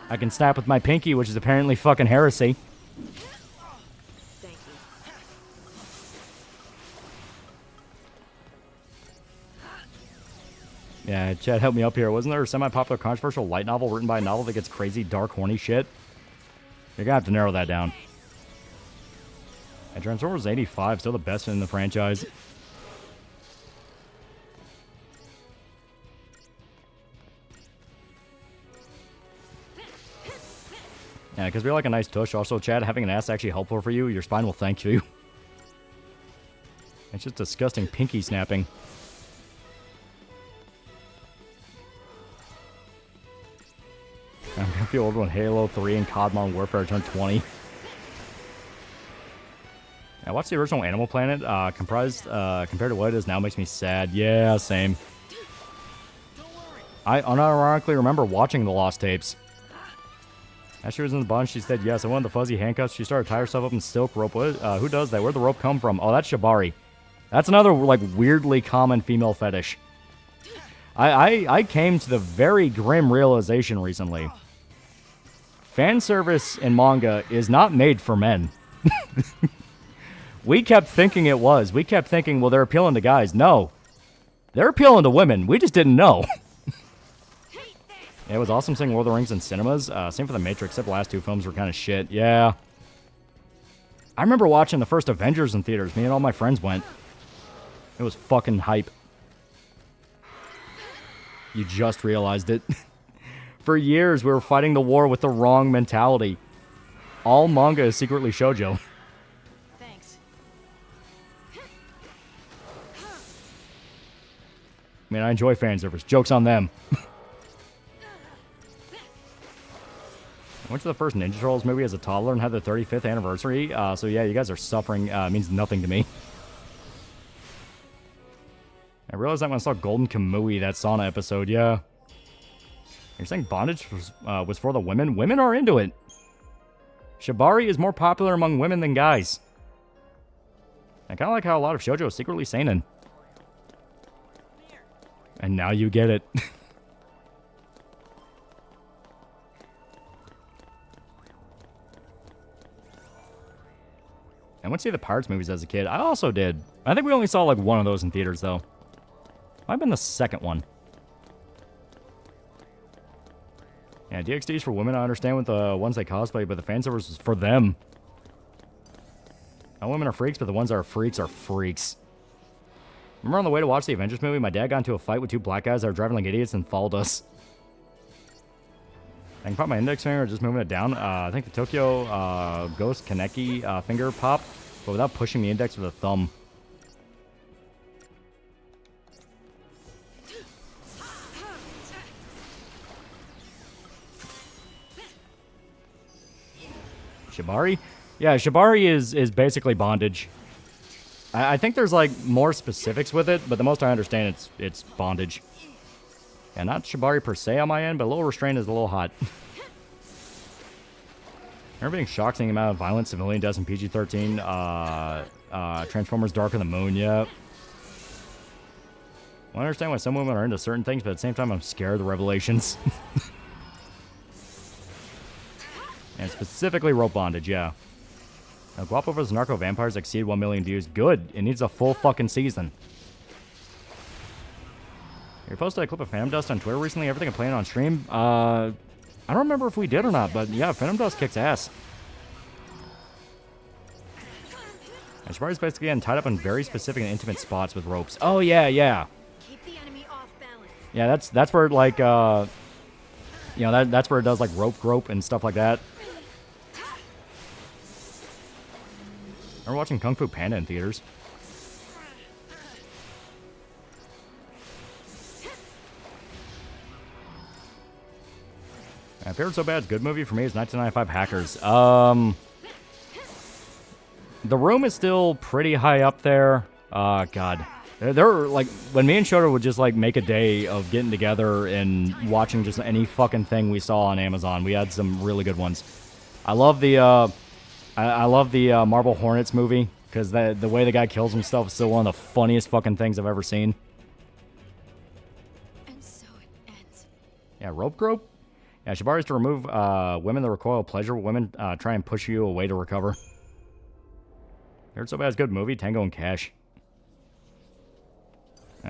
I can snap with my pinky, which is apparently fucking heresy. Yeah, Chad, help me up here. Wasn't there a semi-popular controversial light novel written by a novel that gets crazy, dark, horny shit? You're gonna have to narrow that down. And Transformers 85, still the best in the franchise. Yeah, because we're like a nice tush. Also, Chad, having an ass actually helpful for you. Your spine will thank you. It's just disgusting pinky snapping. I'm gonna feel old when Halo 3 and COD Modern Warfare turn 20. I watched the original Animal Planet, compared to what it is now makes me sad. Yeah, same. I unironically remember watching the Lost Tapes. As she was in the bunch, she said, yes, I wanted the fuzzy handcuffs. She started to tie herself up in silk rope. Who does that? Where'd the rope come from? Oh, that's Shibari. That's another, like, weirdly common female fetish. I came to the very grim realization recently. Fan service in manga is not made for men. We kept thinking it was. We kept thinking, well, they're appealing to guys. No. They're appealing to women. We just didn't know. Yeah, it was awesome seeing Lord of the Rings in cinemas. Same for The Matrix, except the last two films were kind of shit. Yeah. I remember watching the first Avengers in theaters. Me and all my friends went. It was fucking hype. You just realized it. For years, we were fighting the war with the wrong mentality. All manga is secretly shoujo. Thanks. I mean, I enjoy fan service. Joke's on them. I went to the first Ninja Turtles movie as a toddler and had the 35th anniversary. So yeah, you guys are suffering. It means nothing to me. I realized that when I saw Golden Kamui, that sauna episode. Yeah. You're saying bondage was for the women? Women are into it. Shibari is more popular among women than guys. I kind of like how a lot of shoujo is secretly seinen. And now you get it. I went to see the Pirates movies as a kid. I also did. I think we only saw like one of those in theaters, though. Might have been the second one. Yeah, DxD's for women. I understand with the ones they cosplay, but the fan service is for them. All women are freaks, but the ones that are freaks. Remember on the way to watch the Avengers movie, my dad got into a fight with two black guys that were driving like idiots and followed us. I can pop my index finger, just moving it down. I think the Tokyo Ghost Kaneki finger pop, but without pushing the index with a thumb. Shibari? Yeah, Shibari is basically bondage. I think there's like more specifics with it, but the most I understand it's bondage. Yeah, not Shibari per se on my end, but a little restraint is a little hot. Remember being shocked seeing the amount of violence civilian does in PG-13? Transformers Dark of the Moon, yeah. Well, I understand why some women are into certain things, but at the same time, I'm scared of the revelations. And specifically rope bondage, yeah. Now, Guapo vs. Narco Vampires exceed 1 million views. Good. It needs a full fucking season. You posted a clip of Phantom Dust on Twitter recently. Everything I'm playing on stream. I don't remember if we did or not, but yeah, Phantom Dust kicks ass. And Shibari's basically getting tied up in very specific and intimate spots with ropes. Oh yeah, yeah. Keep the enemy off balance. Yeah, that's where it, like you know, that's where it does like rope grope and stuff like that. We're watching Kung Fu Panda in theaters. My favorite So Bad Good movie for me is 1995 Hackers. The Room is still pretty high up there. God. There were, like, when me and Shota would just, like, make a day of getting together and watching just any fucking thing we saw on Amazon, we had some really good ones. I love the, I love the Marble Hornets movie, because the way the guy kills himself is still one of the funniest fucking things I've ever seen. And so it ends. Yeah, rope grope? Yeah, Shibari's to remove women that recoil pleasure. Women try and push you away to recover. Heard So Bad It's Good movie, Tango and Cash.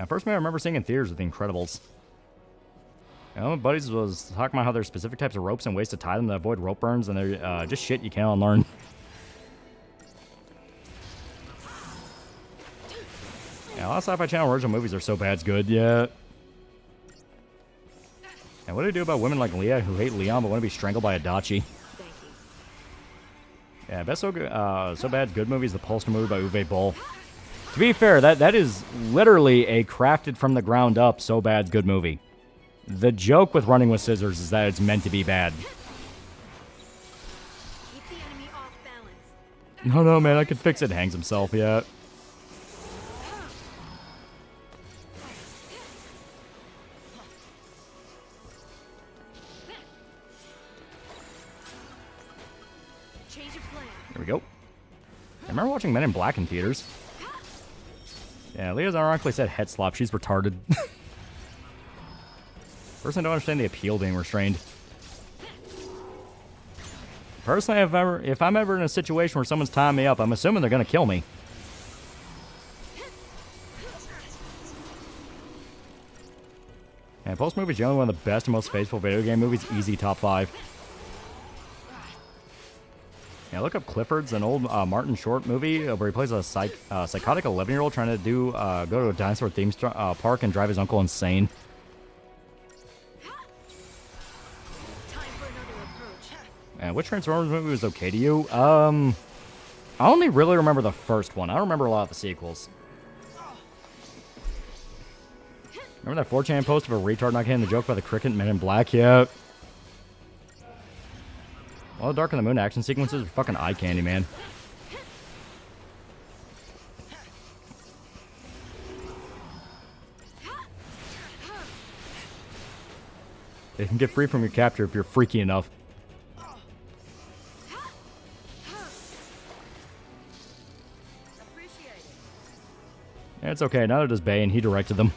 First movie I remember seeing in theaters with The Incredibles. You know, my buddies was talking about how there's specific types of ropes and ways to tie them to avoid rope burns, and they're just shit you can't unlearn. Yeah, a lot of Sci-Fi Channel original movies are So Bad It's Good, yeah. And what do you do about women like Leah who hate Leon but want to be strangled by Adachi? Yeah, best So Bad It's Good movie is the Polster movie by Uwe Boll. To be fair, that is literally a crafted from the ground up So Bad It's Good movie. The joke with Running with Scissors is that it's meant to be bad. Keep the enemy off balance. No, man, I can fix it. Hangs himself, yeah. Change of plan. Here we go. I remember watching Men in Black in theaters. Yeah, Leah's ironically said head slap. She's retarded. Personally, I don't understand the appeal being restrained. Personally, if I'm ever in a situation where someone's tying me up, I'm assuming they're gonna kill me. And Post movie is generally one of the best and most faithful video game movies. Easy top 5. Yeah, look up Clifford's, an old Martin Short movie where he plays a psychotic 11-year-old trying to go to a dinosaur theme park and drive his uncle insane. And which Transformers movie was okay to you? I only really remember the first one. I don't remember a lot of the sequels. Remember that 4chan post of a retard not getting the joke by the cricket Men in Black? Yeah. All the Dark and the Moon action sequences are fucking eye candy, man. They can get free from your capture if you're freaky enough. Yeah, it's okay. Neither does Bay, and he directed them.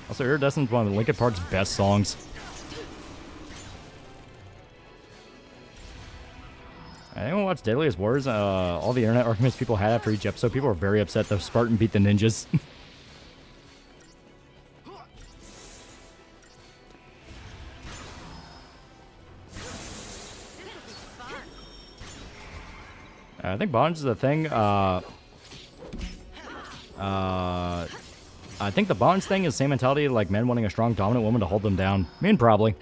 Also, Iridescent is one of the Linkin Park's best songs. Anyone watch Deadliest Wars? All the internet arguments people had after each episode, people were very upset that Spartan beat the ninjas. I think bondage is a thing. I think the bonds thing is the same mentality like men wanting a strong, dominant woman to hold them down. I mean, probably.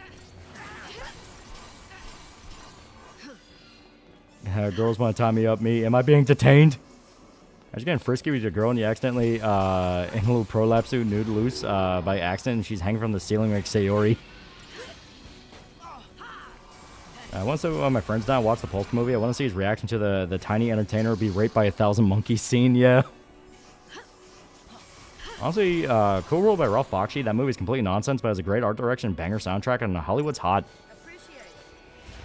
Girls want to tie me up. Me, am I being detained? Are you getting frisky with your girl and you accidentally in a little prolapse suit, nude loose by accident, and she's hanging from the ceiling like Sayori? Once my friend's down, watch the Pulse movie. I want to see his reaction to the tiny entertainer be raped by 1,000 monkeys scene. Yeah. Honestly, Cool World by Ralph Bakshi. That movie's complete nonsense, but has a great art direction, banger soundtrack, and Hollywood's hot.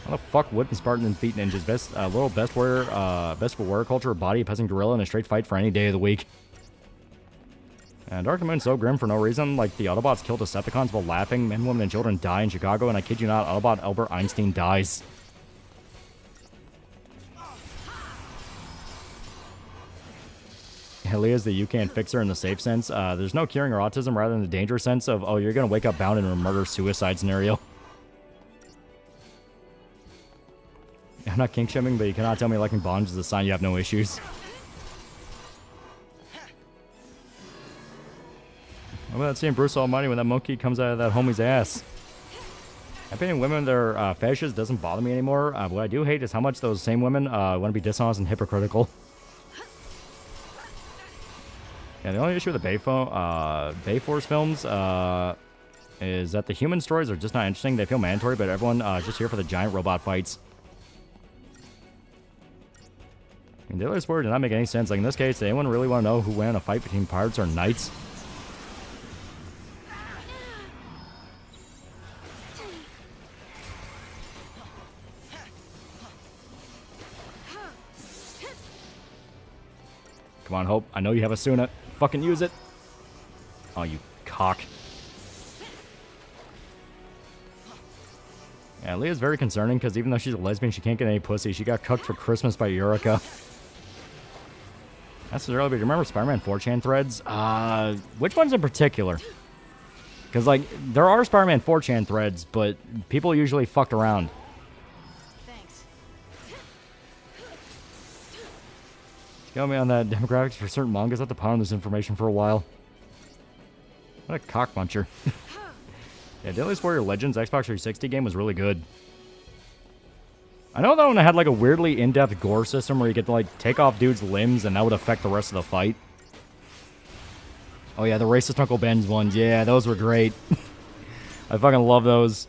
How the fuck would Spartans beat ninjas? Best for warrior culture, body opposing gorilla in a straight fight for any day of the week. And Dark Moon's so grim for no reason. Like, the Autobots kill Decepticons while laughing. Men, women, and children die in Chicago, and I kid you not, Autobot Albert Einstein dies. Leah's the you can't fix her in the safe sense. There's no curing her autism, rather than the dangerous sense of, oh, you're gonna wake up bound in a murder-suicide scenario. I'm not kink-shaming, but you cannot tell me liking bonds is a sign you have no issues. How about seeing Bruce Almighty when that monkey comes out of that homie's ass? Opinion women that are fetishes doesn't bother me anymore. What I do hate is how much those same women want to be dishonest and hypocritical. Yeah, the only issue with the Bayforce films is that the human stories are just not interesting. They feel mandatory, but everyone just here for the giant robot fights. I mean, the other sport did not make any sense. Like in this case, did anyone really want to know who won a fight between pirates or knights? Come on, Hope. I know you have a Suna. Fucking use it. Oh, you cock. Yeah, Leah's very concerning because even though she's a lesbian, she can't get any pussy. She got cooked for Christmas by Eureka. That's early, but you remember Spider-Man 4chan threads? Which ones in particular? Because, like, there are Spider-Man 4chan threads, but people usually fucked around. Got me on that demographics for certain mangas. I have to ponder this information for a while. What a cockmuncher. Yeah, Deadliest Warrior Legends Xbox 360 game was really good. I know that one had like a weirdly in-depth gore system where you get to like take off dudes' limbs and that would affect the rest of the fight. Oh yeah, the racist Uncle Ben's ones. Yeah, those were great. I fucking love those.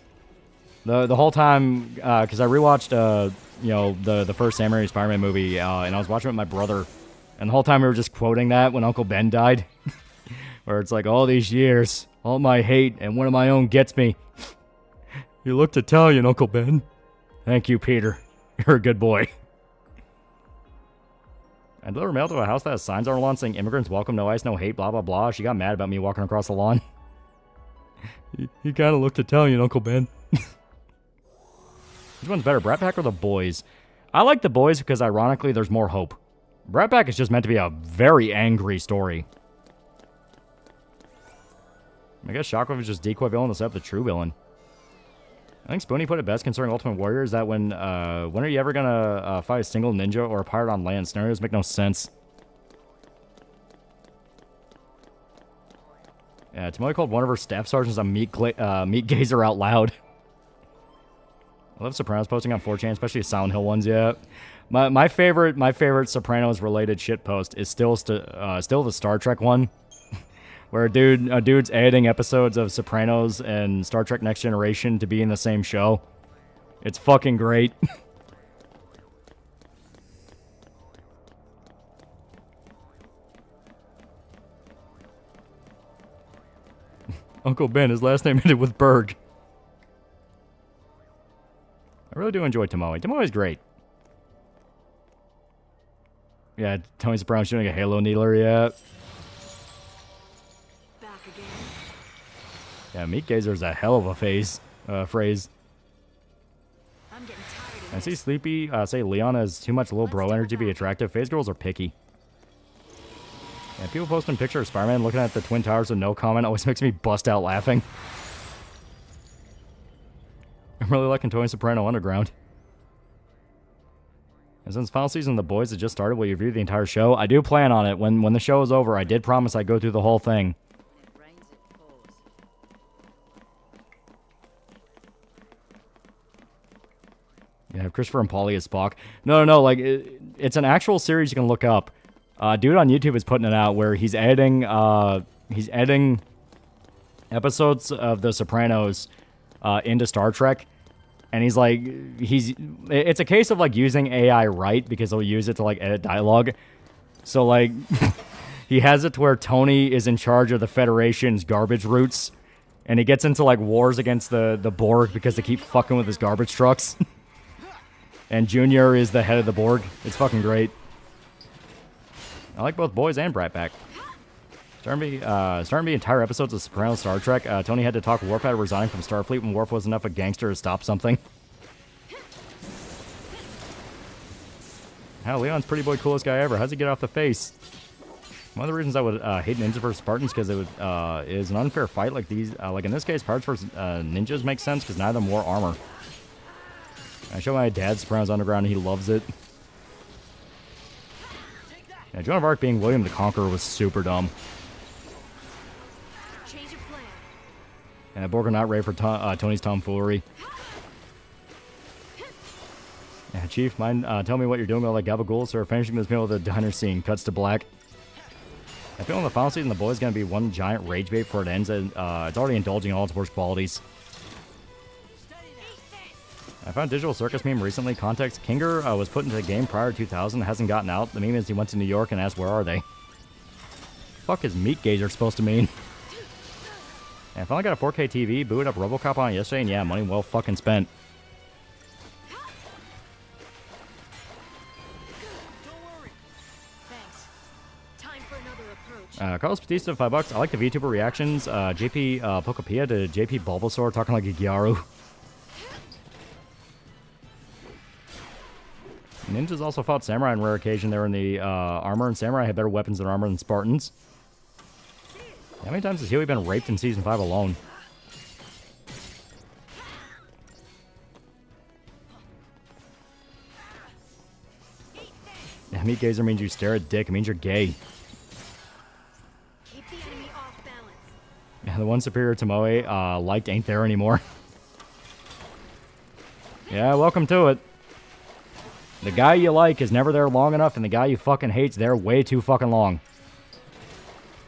The whole time, because I rewatched, you know, the first Sam Raimi Spider-Man movie, and I was watching it with my brother. And the whole time we were just quoting that when Uncle Ben died. Where it's like, all these years, all my hate, and one of my own gets me. You looked Italian, Uncle Ben. Thank you, Peter. You're a good boy. I delivered mail to a house that has signs on our lawn saying immigrants welcome, no ice, no hate, blah, blah, blah. She got mad about me walking across the lawn. You kind of looked Italian, Uncle Ben. Which one's better, Brat Pack or The Boys? I like The Boys because, ironically, there's more hope. Brat Pack is just meant to be a very angry story. I guess Shockwave is just decoy villain instead of the true villain. I think Spoonie put it best concerning Ultimate Warrior is that when are you ever gonna fight a single ninja or a pirate on land? Scenarios make no sense. Yeah, Tamali called one of her staff sergeants a meat gazer out loud. I love Sopranos posting on 4chan, especially Silent Hill ones. Yeah, my favorite Sopranos related shit post is still the Star Trek one, where a dude's editing episodes of Sopranos and Star Trek Next Generation to be in the same show. It's fucking great. Uncle Ben, his last name ended with Berg. I really do enjoy Tomoe. Tomoe's great. Yeah, Tony Soprano's doing a Halo Needler, yeah. Back again. Yeah, Meat Gazer is a hell of a phrase. I'm getting tired of I see Sleepy say Leon has too much little bro energy to be attractive. Phase girls are picky. Yeah, people posting pictures of Spider-Man looking at the Twin Towers with no comment always makes me bust out laughing. I'm really liking Tony Soprano Underground. And since final season of The Boys has just started, will you review the entire show? I do plan on it. When the show is over, I did promise I'd go through the whole thing. Yeah, Christopher and Polly as Spock. No, like, it's an actual series you can look up. Dude on YouTube is putting it out where he's editing episodes of The Sopranos into Star Trek. And he's like, it's a case of like using AI right because he'll use it to like edit dialogue. So like, he has it to where Tony is in charge of the Federation's garbage routes. And he gets into like wars against the Borg because they keep fucking with his garbage trucks. And Junior is the head of the Borg. It's fucking great. I like both Boys and Brat Pack. Starting to be entire episodes of Sopranos Star Trek. Tony had to talk Worf out of resigning from Starfleet when Worf was enough a gangster to stop something. Hell, Leon's pretty boy coolest guy ever. How's he get off the face? One of the reasons I would hate Ninjas vs Spartans because it is an unfair fight like these. Like in this case, Pirates vs Ninjas makes sense because neither of them wore armor. I showed my dad Sopranos Underground and he loves it. Yeah, Joan of Arc being William the Conqueror was super dumb. Change of plan. And the Borg are not ready for Tony's tomfoolery. Yeah, Chief, mind tell me what you're doing with all that gabagool, so we're finishing this meal with a diner scene. Cuts to black. I feel in the final season, The Boys is going to be one giant rage bait before it ends, and it's already indulging all its worst qualities. I found a Digital Circus meme recently. Context, Kinger was put into the game prior to 2000, hasn't gotten out. The meme is he went to New York and asked, where are they? Fuck is Meat Gazer supposed to mean? Yeah, I finally got a 4K TV, booted up RoboCop on it yesterday, and yeah, money well fucking spent. Carlos Batista, $5. I like the VTuber reactions. JP Pocopia to JP Bulbasaur talking like a Gyaru. Ninjas also fought Samurai on rare occasion. They were in the armor, and Samurai had better weapons and armor than Spartans. How many times has Huey been raped in Season 5 alone? Yeah, Meat Gazer means you stare at dick. It means you're gay. Keep the enemy off balance. Yeah, the one superior Tomoe liked ain't there anymore. Yeah, welcome to it. The guy you like is never there long enough, and the guy you fucking hate's there way too fucking long.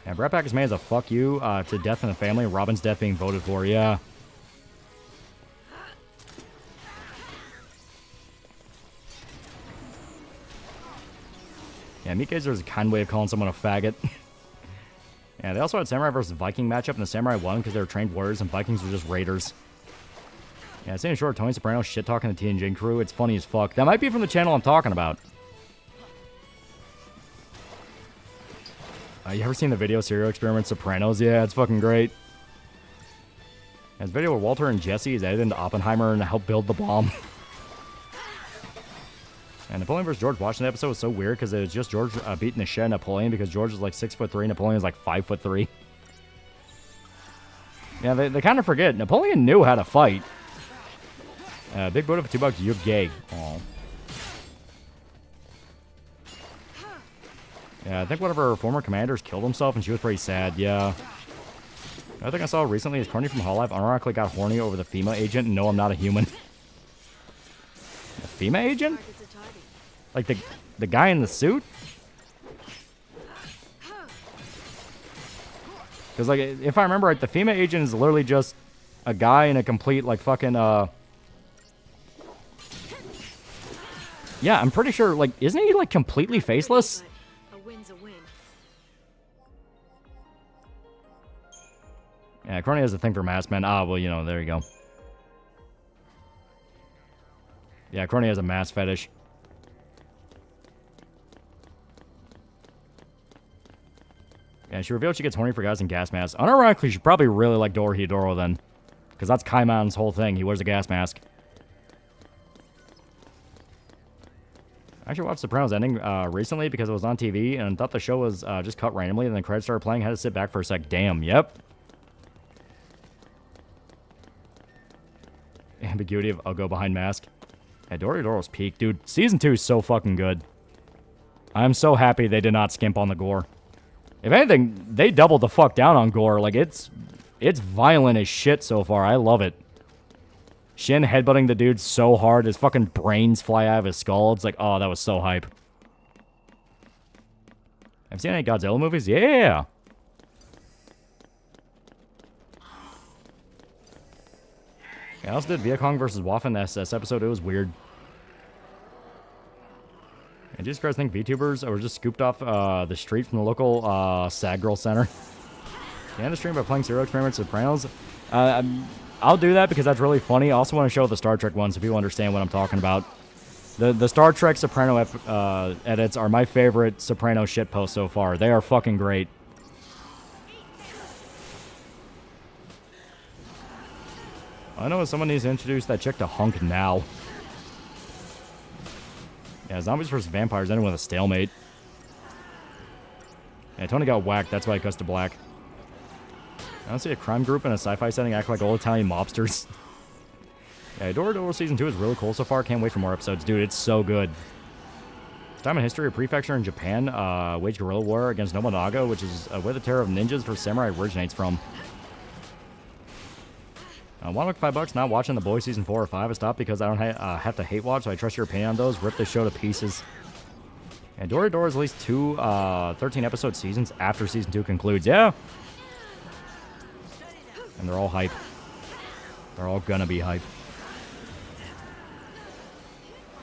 Yeah, Brat Pack is made as a fuck you to death in the family, and Robin's death being voted for, yeah. Yeah, Meat Gazer is a kind way of calling someone a faggot. Yeah, they also had Samurai versus Viking matchup, and the Samurai won because they were trained warriors, and Vikings were just raiders. Yeah, saying short, Tony Soprano shit-talking the TNG crew. It's funny as fuck. That might be from the channel I'm talking about. You ever seen the video Serial Experiment Sopranos? Yeah, it's fucking great. His video where Walter and Jesse is edited into Oppenheimer and help build the bomb. And Napoleon vs. George Washington episode was so weird because it was just George beating the shit out of Napoleon because George was like 6'3", Napoleon was like 5'3". Yeah, they kind of forget. Napoleon knew how to fight. Big Buddha for $2, you're gay. Aw. Yeah, I think one of her former commanders killed himself and she was pretty sad, yeah. Another thing I saw recently is Carney from Hololive unironically got horny over the FEMA agent and no, I'm not a human. A FEMA agent? Like the guy in the suit? Because, like, if I remember right, the FEMA agent is literally just a guy in a complete, like, fucking, Yeah, I'm pretty sure, like, isn't he, like, completely faceless? A win's a win. Yeah, Crony has a thing for masked men. Ah, well, you know, there you go. Yeah, Crony has a mask fetish. Yeah, she revealed she gets horny for guys in gas masks. Unironically, she probably really like Dorohedoro then. Because that's Kaiman's whole thing. He wears a gas mask. I actually watched Sopranos ending recently because it was on TV and thought the show was just cut randomly and then the credits started playing. Had to sit back for a sec. Damn, yep. Ambiguity of I'll go behind mask. Yeah, Dorohedoro's peak. Dude, season 2 is so fucking good. I'm so happy they did not skimp on the gore. If anything, they doubled the fuck down on gore. Like, it's violent as shit so far. I love it. Shin headbutting the dude so hard, his fucking brains fly out of his skull. It's like, oh, that was so hype. Have you seen any Godzilla movies? Yeah! Yeah, I also did Vietcong versus Waffen SS episode. It was weird. And Jesus Christ, I think VTubers were just scooped off the street from the local Sad Girl Center. Can I end the stream by playing Serial Experiment Sopranos? I'll do that because that's really funny. I also want to show the Star Trek one so people understand what I'm talking about. The Star Trek Soprano edits are my favorite Soprano shitpost so far. They are fucking great. I know someone needs to introduce that chick to Hunk now. Yeah, zombies versus vampires ended with a stalemate. Yeah, Tony got whacked. That's why he cuts to black. I don't see a crime group in a sci-fi setting act like old Italian mobsters. Yeah, Dorohedoro Season 2 is really cool so far. Can't wait for more episodes. Dude, it's so good. It's time in history, a prefecture in Japan waged guerrilla war against Nobunaga, which is where the terror of ninjas for samurai originates from. Want to look $5? Not watching The Boys Season 4 or 5. I stopped because I don't have to hate watch, so I trust your opinion on those. Rip the show to pieces. And Dorohedoro is at least 2 13-episode seasons after Season 2 concludes. Yeah! And they're all hype. They're all gonna be hype.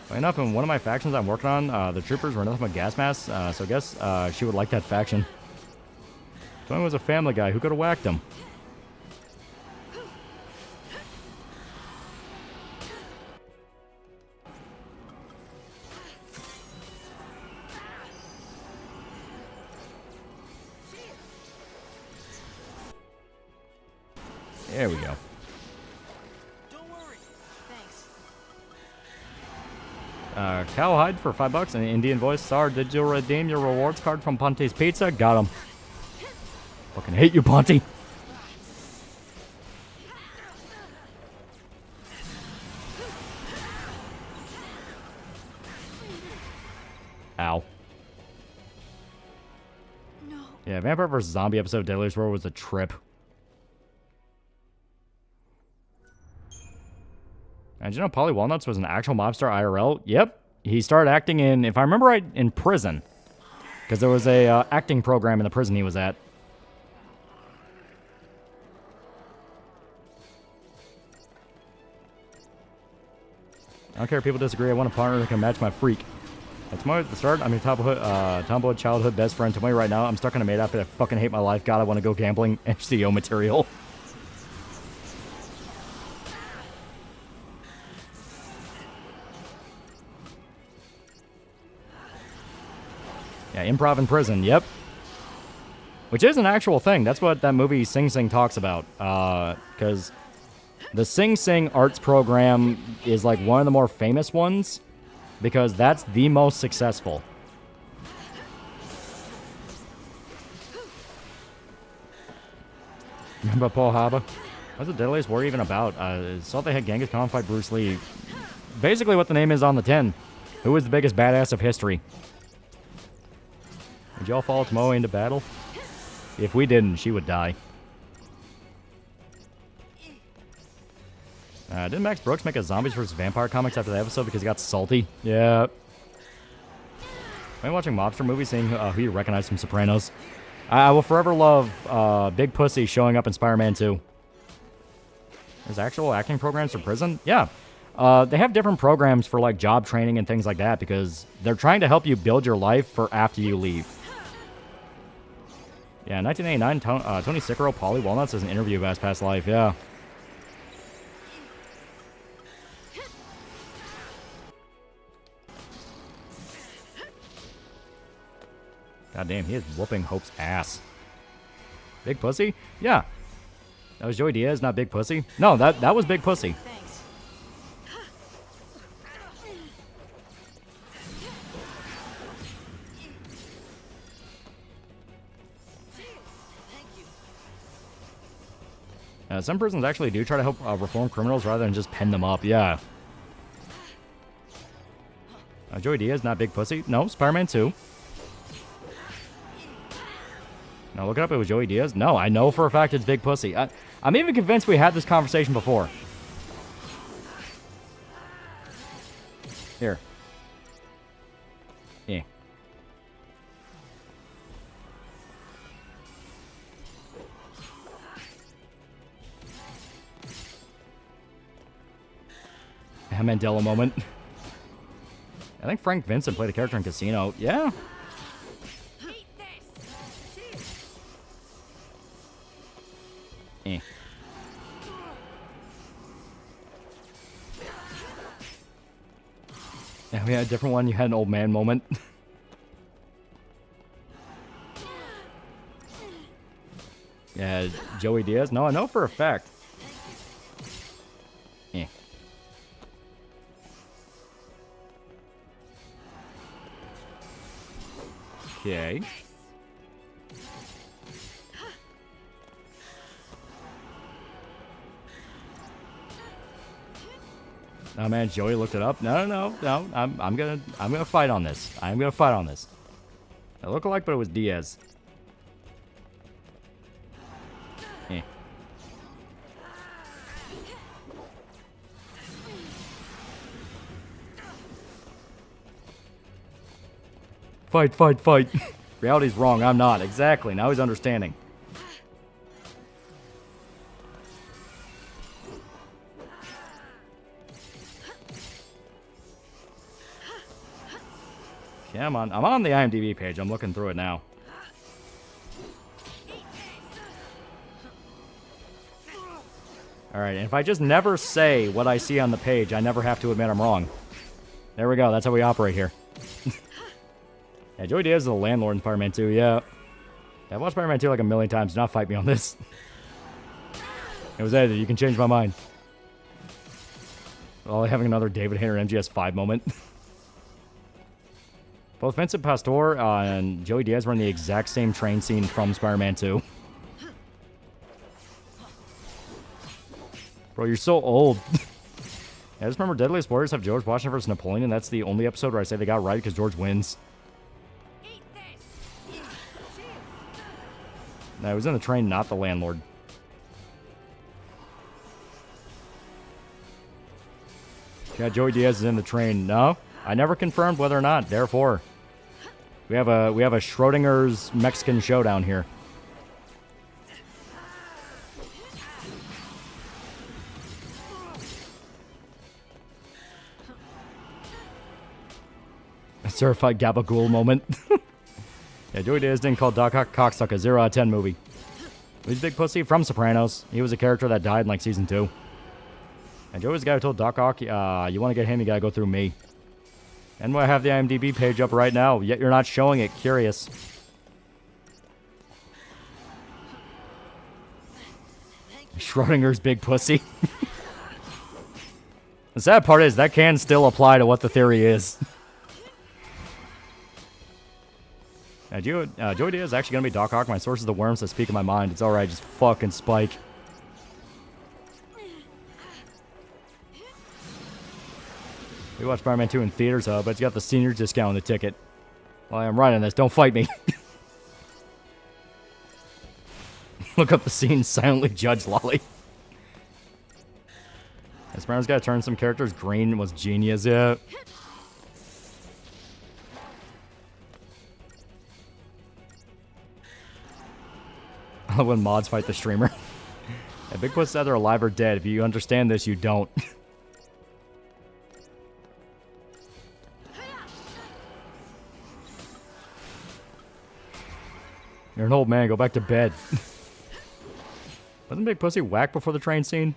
Funny enough, in one of my factions I'm working on, the troopers were nothing but gas masks, so I guess she would like that faction. Tony was a family guy. Who could have whacked him? There we go. Don't worry. Thanks. Cowhide for $5 and Indian voice. Sir, did you redeem your rewards card from Ponte's Pizza? Got him. Fucking hate you, Ponte. Ow. No. Yeah, Vampire vs. Zombie episode of Deadliest War was a trip. And you know Polly Walnuts was an actual mobster IRL? Yep. He started acting in, if I remember right, in prison. Because there was a acting program in the prison he was at. I don't care if people disagree. I want a partner who can match my freak. That's my at the start. I'm your tomboy childhood best friend. Tell me right now, I'm stuck in a maid outfit. I fucking hate my life. God, I want to go gambling. HCO material. Yeah, improv in prison. Yep. Which is an actual thing. That's what that movie Sing Sing talks about. Because the Sing Sing arts program is like one of the more famous ones. Because that's the most successful. Remember Paul Haba? What's the Deadliest Warrior even about? Saw they had Genghis Khan fight Bruce Lee. Basically what the name is on the tin. Who is the biggest badass of history? Did y'all follow Tomoe into battle? If we didn't, she would die. Didn't Max Brooks make a Zombies vs. Vampire comics after the episode because he got salty? Yeah. I'm watching mobster movies, seeing who you recognize from Sopranos. I will forever love Big Pussy showing up in Spider-Man 2. There's actual acting programs for prison? Yeah. They have different programs for like job training and things like that because they're trying to help you build your life for after you leave. Yeah, 1989, Tony Sicaro, Paulie Walnuts as an interview of Ass Past Life, yeah. God damn, he is whooping Hope's ass. Big Pussy? Yeah. That was Joey Diaz, not Big Pussy? No, that was Big Pussy. Thanks. Some prisons actually do try to help reform criminals rather than just pen them up, yeah. Joey Diaz, not Big Pussy? No, Spider-Man 2. Now look it up, it was Joey Diaz? No, I know for a fact it's Big Pussy. I'm even convinced we had this conversation before. Here. Yeah. A Mandela moment. I think Frank Vincent played a character in Casino. Yeah. Eh. Yeah, we had a different one. You had an old man moment. Yeah, Joey Diaz. No, I know for a fact. Eh. Okay. Oh man, Joey looked it up. No. I'm gonna fight on this. I'm gonna fight on this. It looked alike, but it was Diaz. Eh. Fight. Reality's wrong. I'm not. Exactly. Now he's understanding. Okay, I'm on the IMDb page. I'm looking through it now. Alright, and if I just never say what I see on the page, I never have to admit I'm wrong. There we go. That's how we operate here. Yeah, Joey Diaz is the landlord in Spider-Man 2, yeah. I've watched Spider-Man 2 like a million times. Do not fight me on this. It was edited. You can change my mind. Well, having another David Hayter MGS 5 moment. Both Vincent Pastore and Joey Diaz were in the exact same train scene from Spider-Man 2. Bro, you're so old. I just remember Deadliest Warriors have George Washington versus Napoleon. That's the only episode where I say they got right because George wins. No, I was in the train, not the landlord. Yeah, Joey Diaz is in the train. No, I never confirmed whether or not. Therefore, we have a Schrodinger's Mexican showdown here. A certified gabagool moment. Yeah, Joey Diaz didn't call Doc Ock cocksucker. 0 out of 10 movie. Who's Big Pussy? From Sopranos. He was a character that died in like season 2. And Joey's the guy who told Doc Ock, you want to get him, you gotta go through me. And I have the IMDb page up right now, yet you're not showing it. Curious. Schrodinger's big pussy. The sad part is that can still apply to what the theory is. Joey D is actually going to be Doc Ock. My source is the worms that speak in my mind. It's alright, just fucking spike. We watched Spider-Man 2 in theaters, but it's got the senior discount on the ticket. Well, I'm right on this. Don't fight me. Look up the scene, silently judge Lolly. Spider-Man's got to turn some characters green was genius, yeah. When mods fight the streamer. Yeah, Bigfoot's either alive or dead. If you understand this, you don't. You're an old man. Go back to bed. Wasn't Big Pussy whack before the train scene?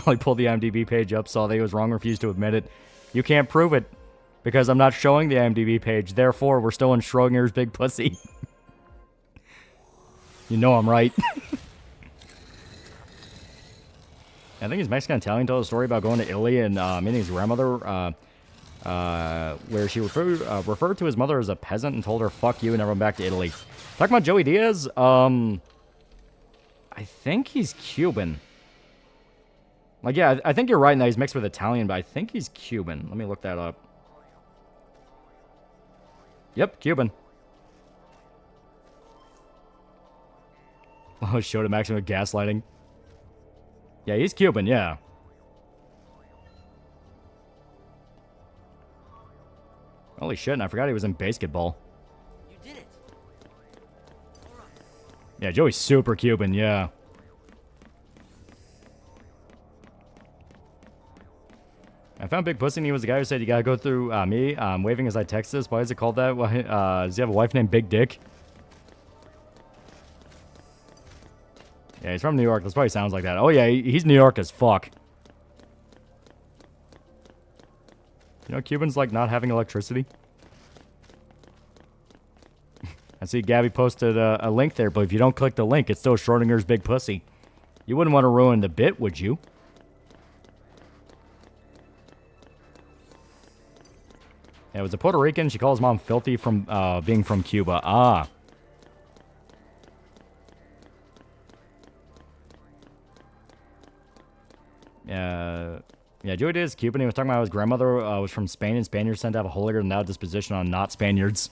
I pulled the IMDb page up, saw that he was wrong, refused to admit it. You can't prove it. Because I'm not showing the IMDb page. Therefore, we're still in Schrodinger's big pussy. You know I'm right. I think his Mexican-Italian told a story about going to Italy and meeting his grandmother, where she referred to his mother as a peasant and told her, fuck you, and never went back to Italy. Talking about Joey Diaz, I think he's Cuban. Like, yeah, I think you're right in that he's mixed with Italian, but I think he's Cuban. Let me look that up. Yep, Cuban. Oh, showed him actually with gaslighting. Yeah, he's Cuban, yeah. Holy shit, and I forgot he was in basketball. You did it. Yeah, Joey's super Cuban, yeah. I found Big Pussy and he was the guy who said you gotta go through me. Waving as I text this. Why is it called that? Why, does he have a wife named Big Dick? Yeah, he's from New York. That's why he sounds like that. Oh yeah, he's New York as fuck. You know, Cubans like not having electricity. I see Gabby posted a link there, but if you don't click the link, it's still Schrodinger's big pussy. You wouldn't want to ruin the bit, would you? Yeah, it was a Puerto Rican. She calls mom filthy from being from Cuba. Ah. Yeah, Joey did is Cuban. He was talking about how his grandmother was from Spain, and Spaniards tend to have a holier than thou disposition on not Spaniards.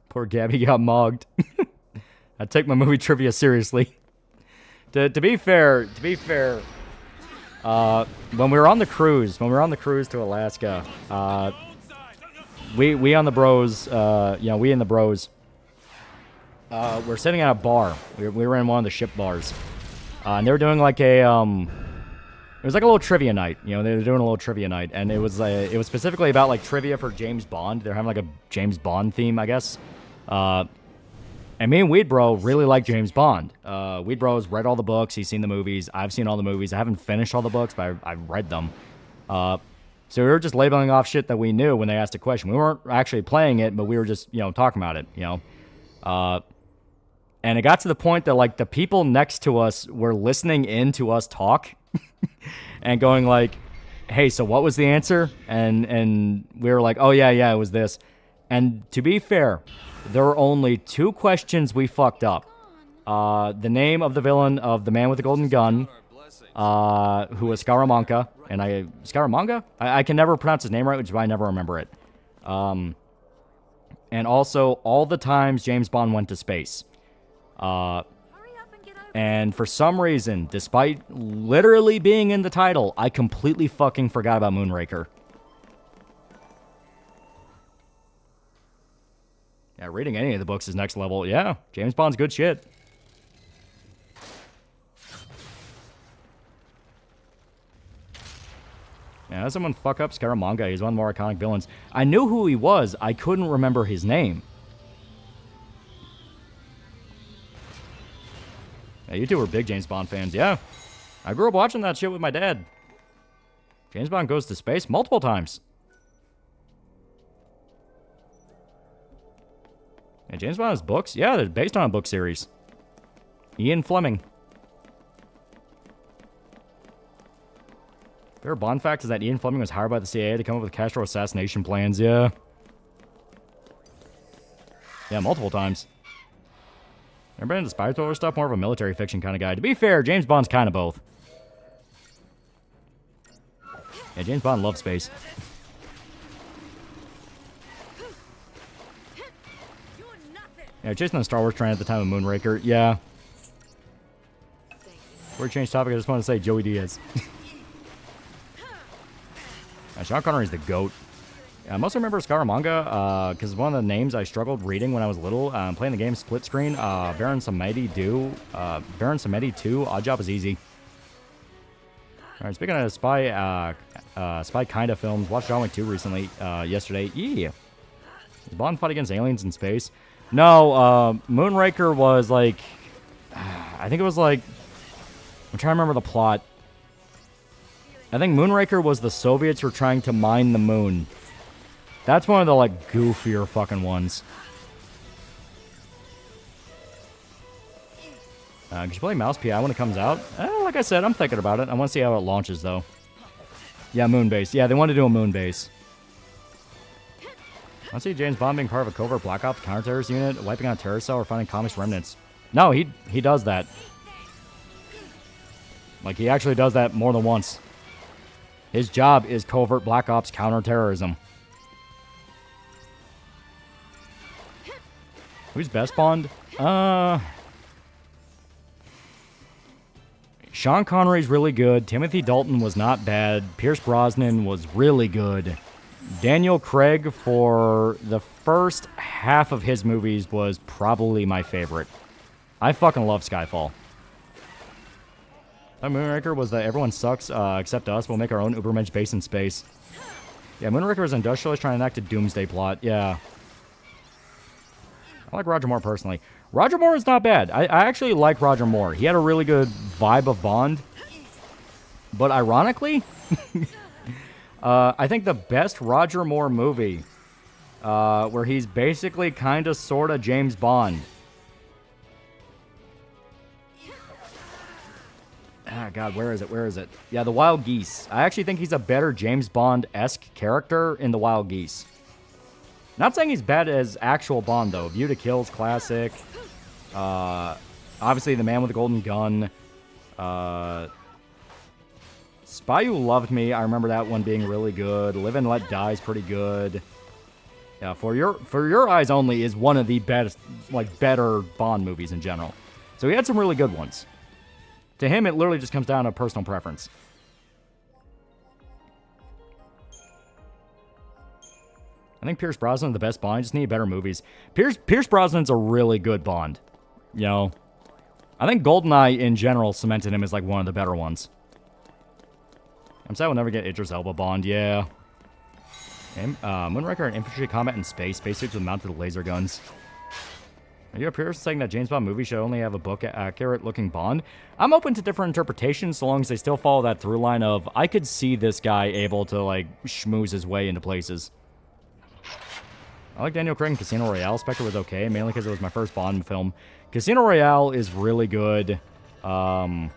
Poor Gabby got mogged. I take my movie trivia seriously. To be fair, when we were on the cruise to Alaska, we on the bros, we and the bros, we're sitting at a bar. We were in one of the ship bars, and they were doing like a it was like a little trivia night. You know, they were doing a little trivia night, and it was specifically about like trivia for James Bond. They're having like a James Bond theme, I guess. And me and Weed Bro really like James Bond. Weed Bro's read all the books. He's seen the movies. I've seen all the movies. I haven't finished all the books, but I've read them. So we were just labeling off shit that we knew when they asked a question. We weren't actually playing it, but we were just, talking about it, And it got to the point that, like, the people next to us were listening in to us talk and going like, hey, so what was the answer? And we were like, oh, yeah, it was this. And to be fair, there were only 2 questions we fucked up. The name of the villain of the man with the golden gun, who was Scaramanga. Scaramanga? I can never pronounce his name right, which is why I never remember it. And also, all the times James Bond went to space. And for some reason, despite literally being in the title, I completely fucking forgot about Moonraker. Yeah, reading any of the books is next level. Yeah, James Bond's good shit. Yeah, how someone fuck up Scaramanga? He's one of the more iconic villains. I knew who he was. I couldn't remember his name. Yeah, you two were big James Bond fans. Yeah, I grew up watching that shit with my dad. James Bond goes to space multiple times. Yeah, James Bond has books? Yeah, they're based on a book series. Ian Fleming. Favorite Bond fact is that Ian Fleming was hired by the CIA to come up with Castro assassination plans. Yeah. Yeah, multiple times. Never been into spy thriller stuff, more of a military fiction kind of guy. To be fair, James Bond's kind of both. Yeah, James Bond loves space. Yeah, chasing the Star Wars trend at the time of Moonraker. Yeah. Before we change topic, I just want to say Joey Diaz. Sean Connery's the GOAT. I mostly remember Scaramanga because one of the names I struggled reading when I was little. Playing the game split screen. Baron Samedi 2. Odd Job is easy. Alright, speaking of spy kind of films, watched John Wick 2 recently, yesterday. Yeah. Is Bond fight against aliens in space? No, Moonraker was like, I think it was like, I'm trying to remember the plot. I think Moonraker was the Soviets were trying to mine the moon. That's one of the, like, goofier fucking ones. Could you play Mouse PI when it comes out? Like I said, I'm thinking about it. I want to see how it launches, though. Yeah, Moonbase. Yeah, they want to do a Moonbase. I want to see James Bond being part of a covert Black Ops counter-terrorist unit, wiping out a terrorist cell, or finding communist remnants. No, he does that. Like, he actually does that more than once. His job is covert Black Ops counterterrorism. Who's best Bond? Sean Connery's really good. Timothy Dalton was not bad. Pierce Brosnan was really good. Daniel Craig, for the first half of his movies, was probably my favorite. I fucking love Skyfall. That Moonraker was that everyone sucks except us. We'll make our own Ubermensch base in space. Yeah, Moonraker was an industrialist trying to enact a doomsday plot. Yeah. I like Roger Moore personally. Roger Moore is not bad. I actually like Roger Moore. He had a really good vibe of Bond. But ironically, I think the best Roger Moore movie, where he's basically kind of sort of James Bond. Ah, God, where is it? Where is it? Yeah, The Wild Geese. I actually think he's a better James Bond-esque character in The Wild Geese. Not saying he's bad as actual Bond, though. View to Kill's classic. Obviously, The Man with the Golden Gun. Spy Who Loved Me. I remember that one being really good. Live and Let Die is pretty good. Yeah, For Your Eyes Only is one of the best, like, better Bond movies in general. So he had some really good ones. To him, it literally just comes down to personal preference. I think Pierce Brosnan is the best Bond. Just need better movies. Pierce Brosnan's a really good Bond. You know, I think GoldenEye in general cemented him as like one of the better ones. I'm sad we'll never get Idris Elba Bond. Yeah. Moonraker and infantry combat in space. Spacesuits with mounted laser guns. Are you a purist saying that James Bond movie should only have a book-accurate-looking Bond? I'm open to different interpretations so long as they still follow that through line of, I could see this guy able to, like, schmooze his way into places. I like Daniel Craig in Casino Royale. Spectre was okay, mainly because it was my first Bond film. Casino Royale is really good. Like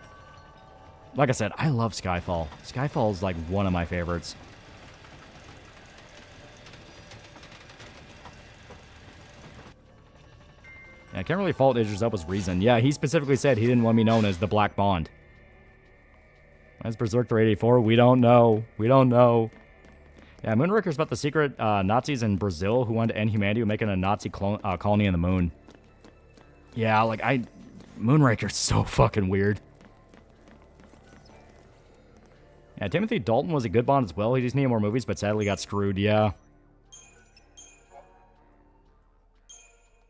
I said, I love Skyfall. Skyfall is, like, one of my favorites. I can't really fault Idris Elba's reason. Yeah, he specifically said he didn't want me known as the Black Bond. As Berserker 84, we don't know. We don't know. Yeah, Moonraker's about the secret Nazis in Brazil who wanted to end humanity by making a Nazi colony on the moon. Yeah, like, Moonraker's so fucking weird. Yeah, Timothy Dalton was a good Bond as well. He just needed more movies, but sadly got screwed, yeah.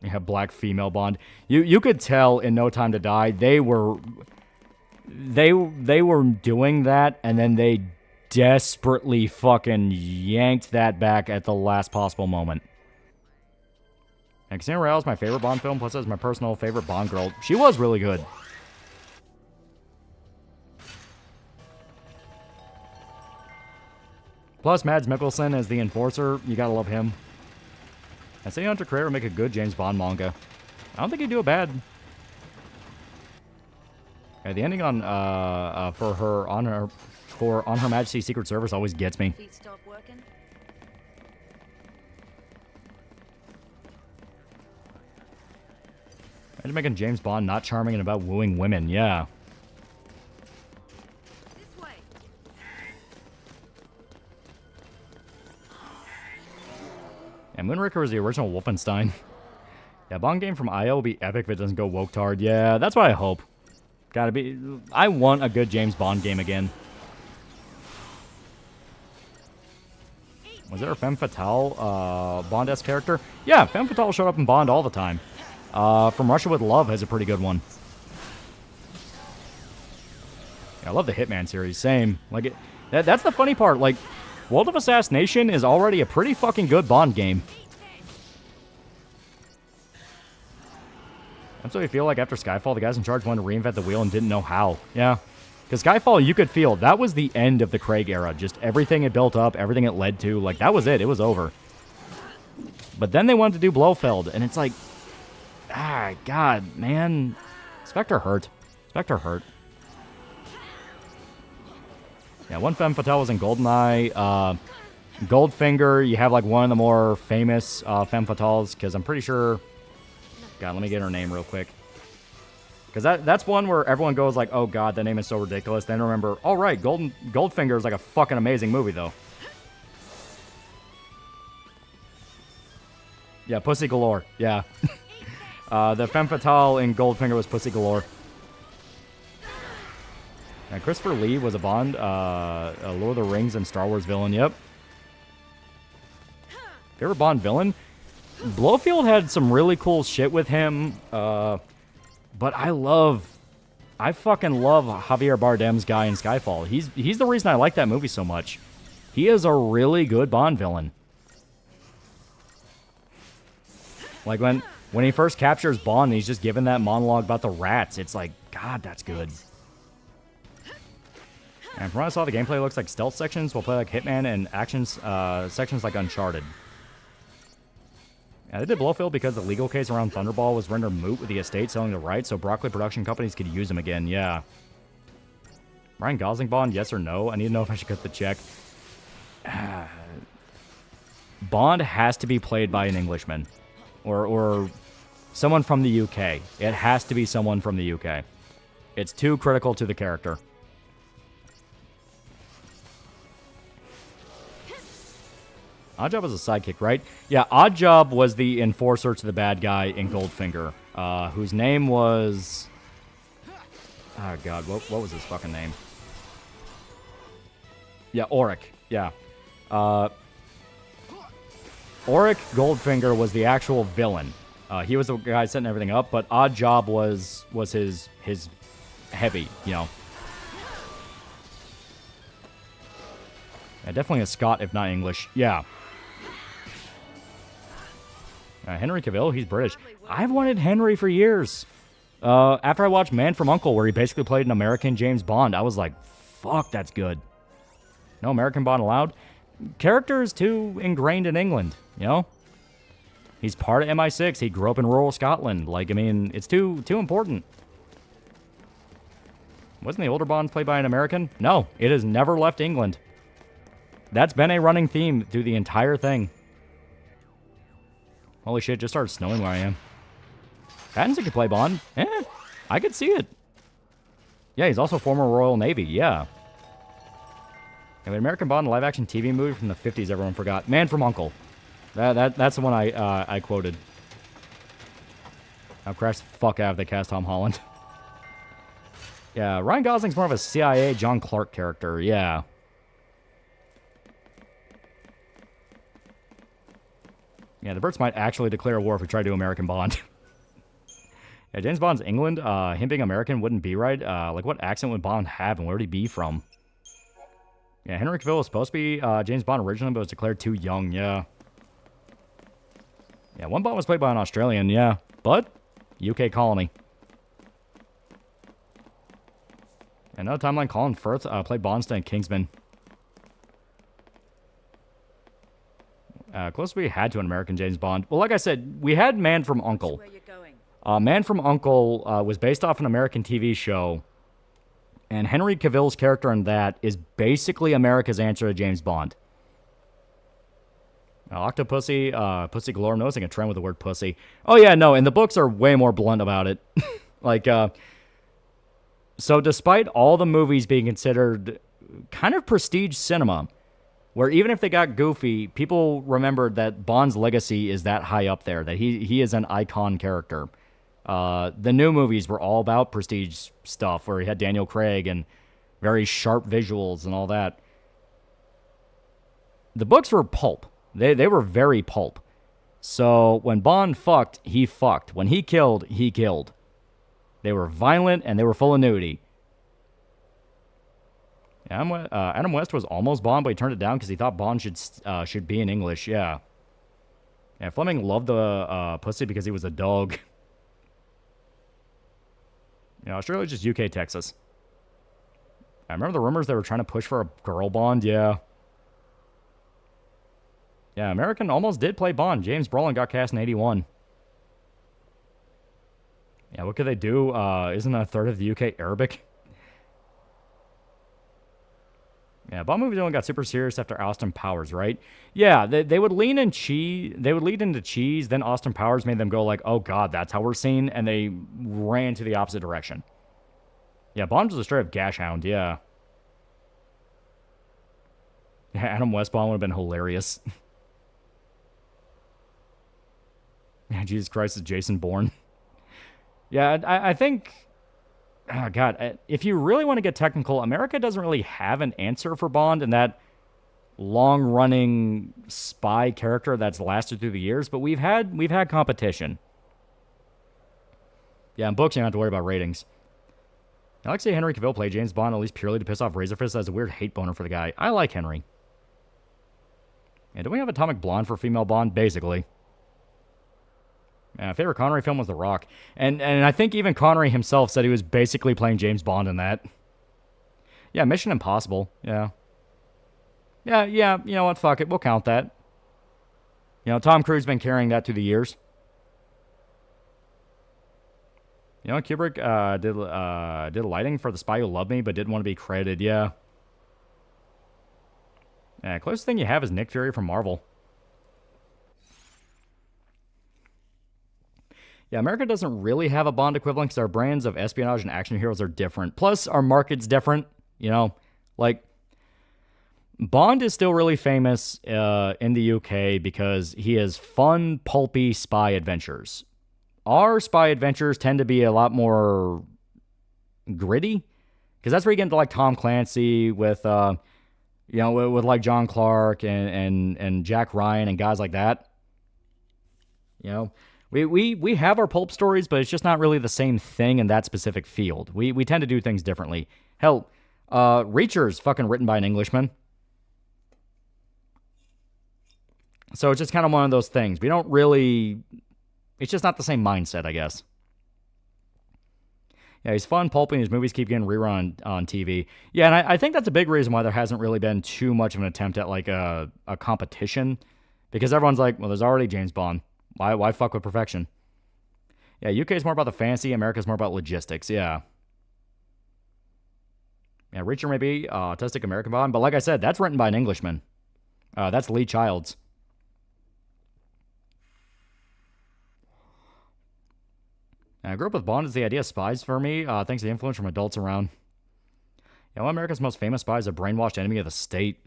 You have black female Bond. You could tell in No Time to Die they were doing that, and then they desperately fucking yanked that back at the last possible moment. And Casino Royale is my favorite Bond film, plus it's my personal favorite Bond girl. She was really good. Plus Mads Mikkelsen as the Enforcer. You gotta love him. I say Hunter Creator would make a good James Bond manga. I don't think he'd do it bad. Yeah, the ending on On Her Majesty's Secret Service always gets me. Feet stop working. Imagine making James Bond not charming and about wooing women. Yeah. This way. Yeah, Moonraker was the original Wolfenstein. Yeah, Bond game from IO will be epic if it doesn't go woke hard. Yeah, that's what I hope. Gotta be. I want a good James Bond game again. Was there a Femme Fatale Bond-esque character? Yeah, Femme Fatale showed up in Bond all the time. From Russia with Love has a pretty good one. Yeah, I love the Hitman series. Same. Like that's the funny part. Like, World of Assassination is already a pretty fucking good Bond game. That's what I feel like after Skyfall. The guys in charge wanted to reinvent the wheel and didn't know how. Yeah. Because Skyfall, you could feel, that was the end of the Craig era. Just everything it built up, everything it led to. Like, that was it. It was over. But then they wanted to do Blofeld, and it's like, God, man. Spectre hurt. Spectre hurt. Yeah, one Femme Fatale was in GoldenEye. Goldfinger, you have, like, one of the more famous Femme Fatales, because I'm pretty sure... God, let me get her name real quick. Because that's one where everyone goes like, oh god, that name is so ridiculous. Then remember, all right, Goldfinger is like a fucking amazing movie, though. Yeah, Pussy Galore. Yeah. The Femme Fatale in Goldfinger was Pussy Galore. And Christopher Lee was a Bond, a Lord of the Rings and Star Wars villain, yep. Favorite Bond villain? Blofeld had some really cool shit with him, but I fucking love Javier Bardem's guy in Skyfall. He's the reason I like that movie so much. He is a really good Bond villain. Like when he first captures Bond, and he's just given that monologue about the rats. It's like, God, that's good. And from what I saw, the gameplay looks like stealth sections will play like Hitman and actions sections like Uncharted. Yeah, they did Blofeld because the legal case around Thunderball was rendered moot with the estate selling the rights, so Broccoli production companies could use him again, yeah. Ryan Gosling Bond, yes or no? I need to know if I should cut the check. Bond has to be played by an Englishman. Or someone from the UK. It has to be someone from the UK. It's too critical to the character. Oddjob was a sidekick, right? Yeah, Oddjob was the enforcer to the bad guy in Goldfinger, whose name was... Oh, God, what was his fucking name? Yeah, Auric, yeah. Auric Goldfinger was the actual villain. He was the guy setting everything up, but Oddjob was his heavy, you know. Yeah, definitely a Scot, if not English. Yeah. Henry Cavill, he's British. I've wanted Henry for years. After I watched Man from U.N.C.L.E., where he basically played an American James Bond, I was like, fuck, that's good. No American Bond allowed. Character is too ingrained in England, you know? He's part of MI6. He grew up in rural Scotland. Like, I mean, it's too important. Wasn't the older Bond played by an American? No, it has never left England. That's been a running theme through the entire thing. Holy shit, just started snowing where I am. Pattinson could play Bond. I could see it. Yeah, he's also former Royal Navy, yeah. And American Bond, a live-action TV movie from the 50s, everyone forgot. Man from U.N.C.L.E. That's the one I quoted. I'll crash the fuck out of the cast Tom Holland. Yeah, Ryan Gosling's more of a CIA John Clark character, yeah. Yeah, the Brits might actually declare war if we try to do American Bond. Yeah, James Bond's England. Him being American wouldn't be right. Like, what accent would Bond have, and where would he be from? Yeah, Henry Cavill was supposed to be James Bond originally, but was declared too young, yeah. Yeah, one Bond was played by an Australian, yeah. But, UK colony. Another timeline, Colin Firth played Bond in Kingsman. Closest we had to an American James Bond. Well, like I said, we had Man from U.N.C.L.E. Man from U.N.C.L.E. Was based off an American TV show, and Henry Cavill's character in that is basically America's answer to James Bond. Octopussy, Pussy Galore, noticing a trend with the word pussy. Oh yeah, no, and the books are way more blunt about it. Like, so despite all the movies being considered kind of prestige cinema, where even if they got goofy, people remembered that Bond's legacy is that high up there, that he is an icon character. The new movies were all about prestige stuff, where he had Daniel Craig and very sharp visuals and all that. The books were pulp. They were very pulp. So when Bond fucked, he fucked. When he killed, he killed. They were violent and they were full of nudity. Adam West was almost Bond, but he turned it down because he thought Bond should be in English. Yeah. Yeah, Fleming loved the pussy because he was a dog. Australia's just UK, Texas. I remember the rumors they were trying to push for a girl Bond. Yeah. Yeah, American almost did play Bond. James Brolin got cast in 81. Yeah, what could they do? Isn't a third of the UK Arabic? Yeah, Bond movies only got super serious after Austin Powers, right? Yeah, they would lean in cheese. They would lead into cheese. Then Austin Powers made them go like, "Oh God, that's how we're seen," and they ran to the opposite direction. Yeah, Bond was a straight up gash hound. Yeah. Yeah, Adam West Bond would have been hilarious. Yeah, Jesus Christ, is Jason Bourne. Yeah, I think. Oh, God, if you really want to get technical, America doesn't really have an answer for Bond and that long-running spy character that's lasted through the years, but we've had competition. Yeah, in books, you don't have to worry about ratings. I like to see Henry Cavill play James Bond, at least purely to piss off Razorfist. That's a weird hate boner for the guy. I like Henry. Yeah, do we have Atomic Blonde for female Bond? Basically. Favorite Connery film was The Rock. And I think even Connery himself said he was basically playing James Bond in that. Yeah, Mission Impossible. Yeah. Yeah, you know what? Fuck it. We'll count that. Tom Cruise been carrying that through the years. Kubrick did lighting for The Spy Who Loved Me, but didn't want to be credited. Yeah. Yeah, closest thing you have is Nick Fury from Marvel. Yeah, America doesn't really have a Bond equivalent because our brands of espionage and action heroes are different. Plus, our market's different. Like, Bond is still really famous in the UK because he has fun, pulpy spy adventures. Our spy adventures tend to be a lot more gritty because that's where you get into like Tom Clancy with, with like John Clark and Jack Ryan and guys like that. We have our pulp stories, but it's just not really the same thing in that specific field. We tend to do things differently. Hell, Reacher's fucking written by an Englishman. So it's just kind of one of those things. We don't really... It's just not the same mindset, I guess. Yeah, he's fun, pulpy, and his movies keep getting rerun on TV. Yeah, and I think that's a big reason why there hasn't really been too much of an attempt at like a competition. Because everyone's like, well, there's already James Bond. Why fuck with perfection? Yeah, UK is more about the fancy. America's more about logistics. Yeah. Yeah, Reacher may be autistic American Bond, but like I said, that's written by an Englishman. That's Lee Childs. I grew up with Bond as the idea of spies for me, thanks to the influence from adults around. Yeah, one of America's most famous spies is a brainwashed enemy of the state.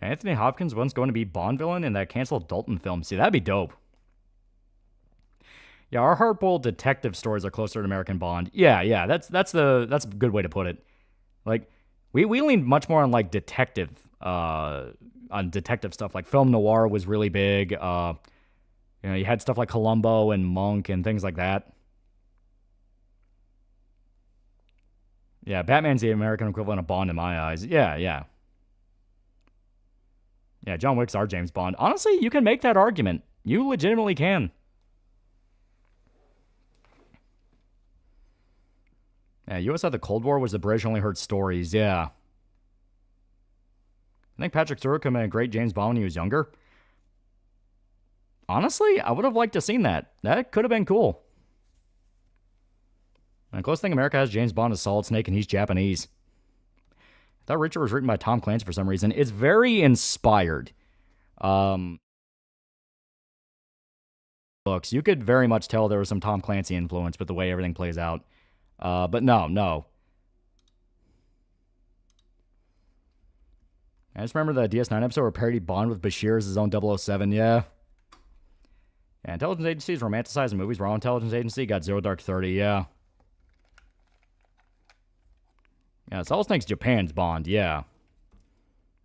Anthony Hopkins once going to be Bond villain in that canceled Dalton film. See, that'd be dope. Yeah, our hard-boiled detective stories are closer to American Bond. Yeah, that's a good way to put it. Like, we leaned much more on like detective stuff. Like film noir was really big. You had stuff like Columbo and Monk and things like that. Yeah, Batman's the American equivalent of Bond in my eyes. Yeah. Yeah, John Wick's our James Bond. Honestly, you can make that argument. You legitimately can. Yeah, U.S. had the Cold War was the British only heard stories. Yeah. I think Patrick Stewart could have been a great James Bond when he was younger. Honestly, I would have liked to have seen that. That could have been cool. And the closest thing America has James Bond is Solid Snake, and he's Japanese. I thought Richard was written by Tom Clancy for some reason. It's very inspired. Books. You could very much tell there was some Tom Clancy influence with the way everything plays out. But no. I just remember the DS9 episode where parodied Bond with Bashir as his own 007. Yeah, intelligence agencies romanticize in movies. Raw Intelligence Agency got Zero Dark 30. Yeah, Solid Snake's Japan's Bond. Yeah.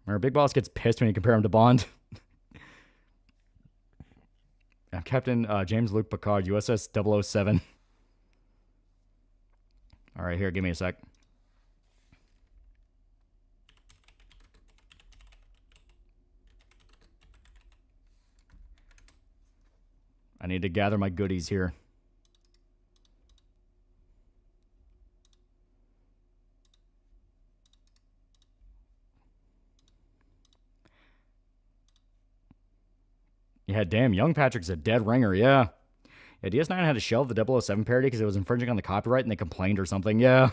Remember, Big Boss gets pissed when you compare him to Bond. Captain James Luke Picard, USS 007. All right, here, give me a sec. I need to gather my goodies here. Yeah, damn, Young Patrick's a dead ringer, yeah. Yeah, DS9 had to shelve the 007 parody because it was infringing on the copyright and they complained or something, yeah.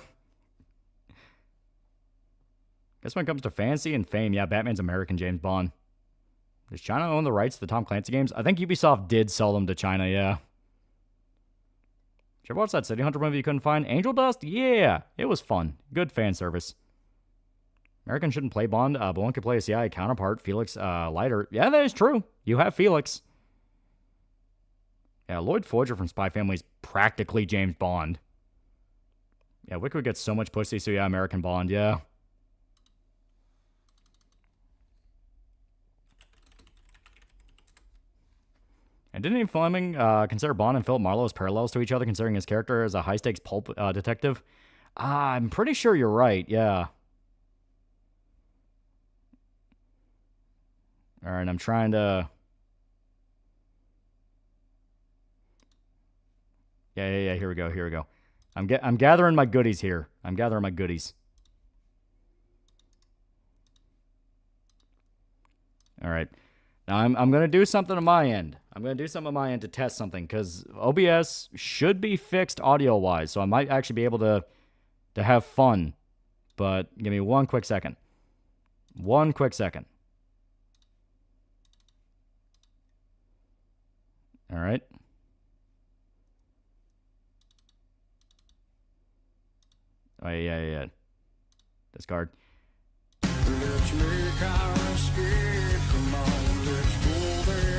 Guess when it comes to fantasy and fame, yeah, Batman's American James Bond. Does China own the rights to the Tom Clancy games? I think Ubisoft did sell them to China, yeah. Did you ever watch that City Hunter movie you couldn't find? Angel Dust? Yeah, it was fun. Good fan service. Americans shouldn't play Bond, but one could play a CIA counterpart, Felix Leiter. Yeah, that is true. You have Felix. Yeah, Lloyd Forger from Spy Family is practically James Bond. Yeah, Wickwood gets so much pussy, so yeah, American Bond, yeah. And didn't Ian Fleming consider Bond and Philip Marlowe as parallels to each other, considering his character as a high-stakes pulp detective? I'm pretty sure you're right, yeah. All right, I'm trying to... Yeah, here we go. I'm gathering my goodies here. I'm gathering my goodies. All right. Now, I'm going to do something on my end. To test something, because OBS should be fixed audio-wise, so I might actually be able to have fun. But give me one quick second. All right. Oh, yeah. Discard. Let's make our escape. Come on, let's go there.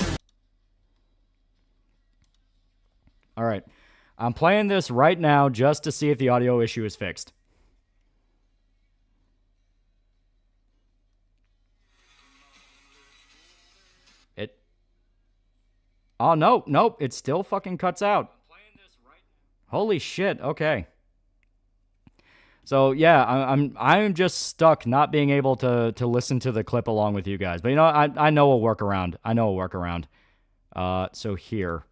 All right. I'm playing this right now just to see if the audio issue is fixed. Oh, nope. It still fucking cuts out. Holy shit. Okay. So yeah, I'm just stuck not being able to listen to the clip along with you guys. But you know, I know a workaround. So here.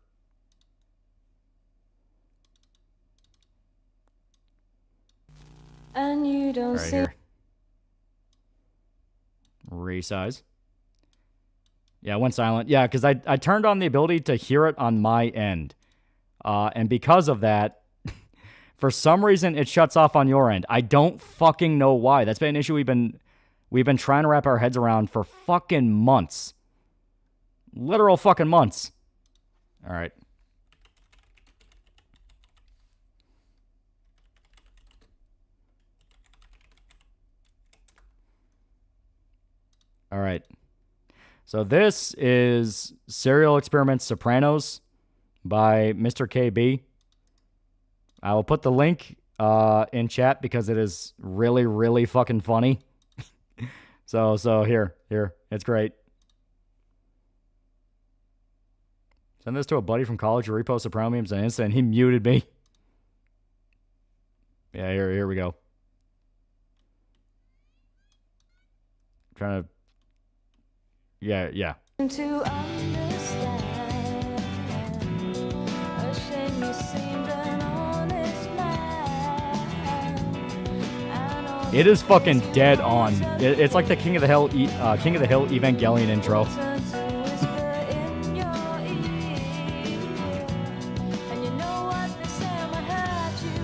And you don't right here. Resize. Yeah, it went silent. Yeah, because I turned on the ability to hear it on my end. And because of that, for some reason, it shuts off on your end. I don't fucking know why. That's been an issue we've been trying to wrap our heads around for fucking months. Literal fucking months. All right. All right. So this is Serial Experiments Sopranos by Mr. KB. I will put the link in chat because it is really, really fucking funny. So here, it's great. Send this to a buddy from college who reposts Soprano memes on Insta, and he muted me. Yeah, here we go. Trying to... Yeah. To understand, a shame you seemed an honest man, and all It is fucking dead on. It's like the King of the Hill Evangelion intro.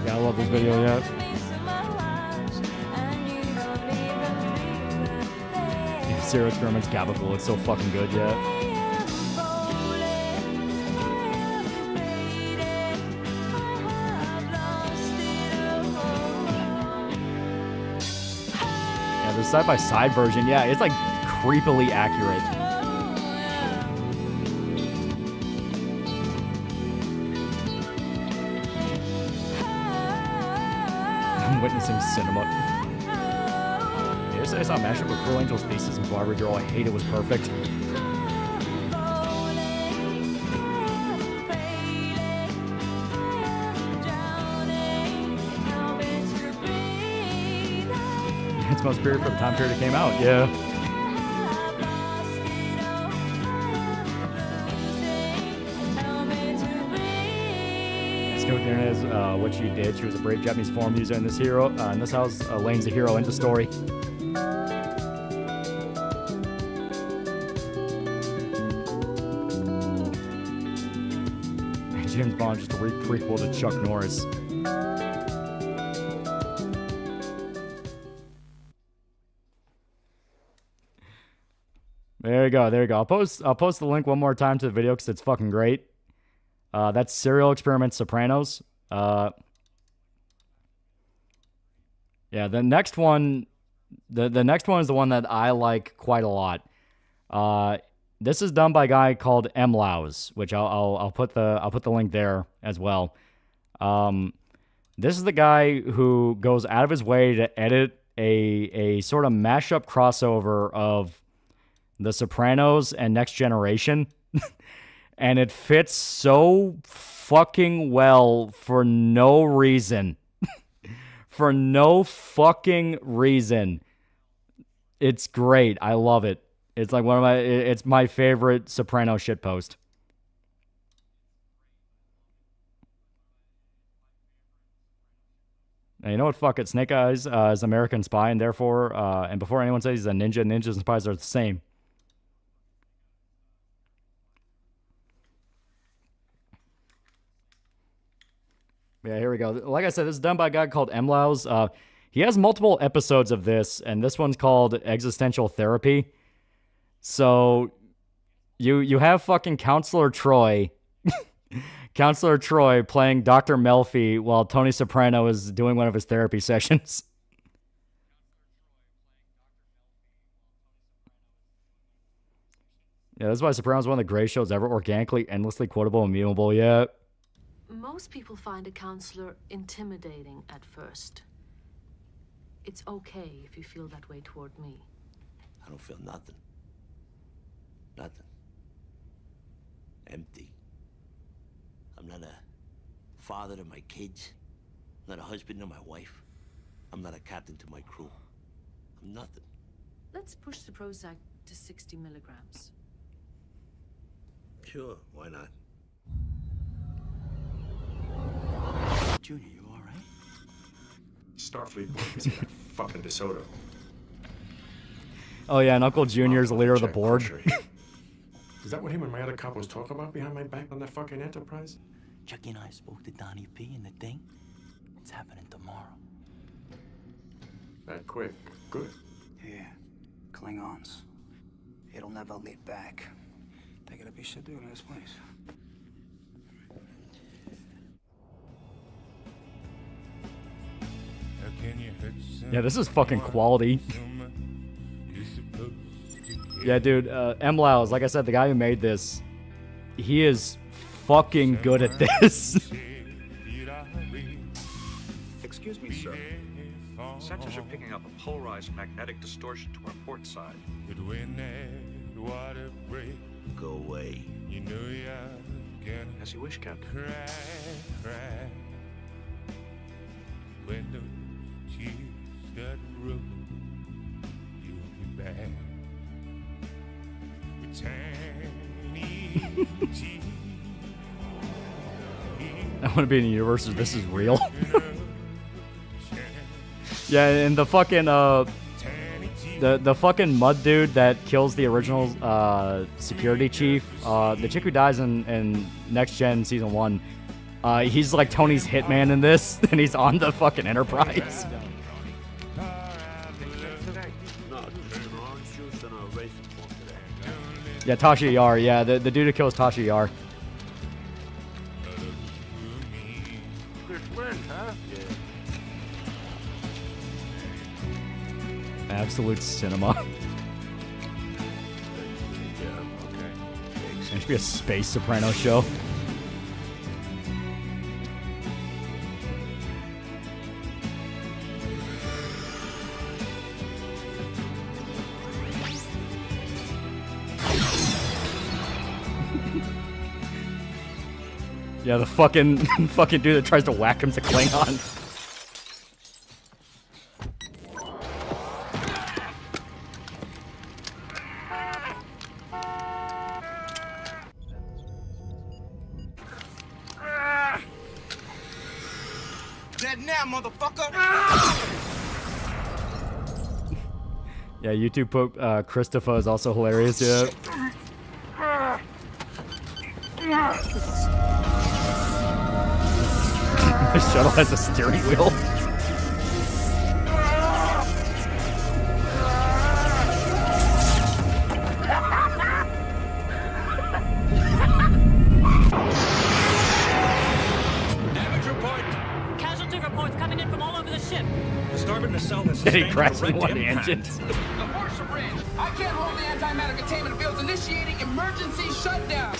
Yeah, I love this video, yeah. Zero Experiments Gabagool, it's so fucking good, yeah. Yeah, the side-by-side version, yeah, it's like creepily accurate. I'm witnessing cinema. I saw a mashup with Cruel Angel's Thesis and Barbie Girl. I hate it was perfect. It's most period for the time period it came out, yeah. Scoot there is what she did. She was a brave Japanese form user in this hero. In this house, Lane's the hero. End of story. James Bond just a prequel to Chuck Norris. There you go. There you go. I'll post the link one more time to the video because it's fucking great. That's Serial Experiment Sopranos. Yeah, the next one, the next one is the one that I like quite a lot. This is done by a guy called Mlaus, which I'll put the link there as well. This is the guy who goes out of his way to edit a sort of mashup crossover of The Sopranos and Next Generation. And it fits so fucking well for no reason. For no fucking reason. It's great. I love it. It's like it's my favorite Soprano shitpost. Now, you know what? Fuck it. Snake Eyes is an American spy, and therefore, and before anyone says he's a ninja, ninjas and spies are the same. Yeah, here we go. Like I said, this is done by a guy called Mlaus. He has multiple episodes of this, and this one's called Existential Therapy. So, you have fucking Counselor Troy, Counselor Troy playing Dr. Melfi while Tony Soprano is doing one of his therapy sessions. Yeah, that's why Sopranos is one of the greatest shows ever. Organically, endlessly quotable, and memeable. Yeah. Most people find a counselor intimidating at first. It's okay if you feel that way toward me. I don't feel nothing. Nothing. Empty. I'm not a father to my kids. I'm not a husband to my wife. I'm not a captain to my crew. I'm nothing. Let's push the Prozac to 60 milligrams. Sure, why not? Junior, you all right? Starfleet board is that fucking DeSoto. Oh yeah, and Uncle Junior's the leader of the board. Is that what him and my other cop was talking about behind my back on that fucking Enterprise? Chucky and I spoke to Donnie P and the thing. It's happening tomorrow. That quick. Good. Yeah. Klingons. It'll never lead back. They gotta be shit doing in this place. Yeah, this is fucking quality. Yeah, dude, Mlaus, like I said, the guy who made this, he is fucking good at this. Excuse me, sir. Sensors are picking up a polarized magnetic distortion to our port side. Go away. As you wish, Captain. I want to be in a universe where this is real. Yeah, and the fucking the fucking mud dude that kills the original security chief, the chick who dies in Next Gen Season 1, he's like Tony's hitman in this, and he's on the fucking Enterprise. Yeah, Tasha Yar, yeah, the dude who kills Tasha Yar. Absolute cinema. It should be a space soprano show. Yeah, the fucking dude that tries to whack him's a Klingon. Dead now, motherfucker! Yeah, YouTube put Christopher is also hilarious. Yeah. The shuttle has a steering wheel. Damage report! Casualty reports coming in from all over the ship. The starboard nacelle has Then he sustained a crashed in direct one of the impact. engines. The Forcer Bridge! I can't hold the antimatter containment fields initiating emergency shutdown!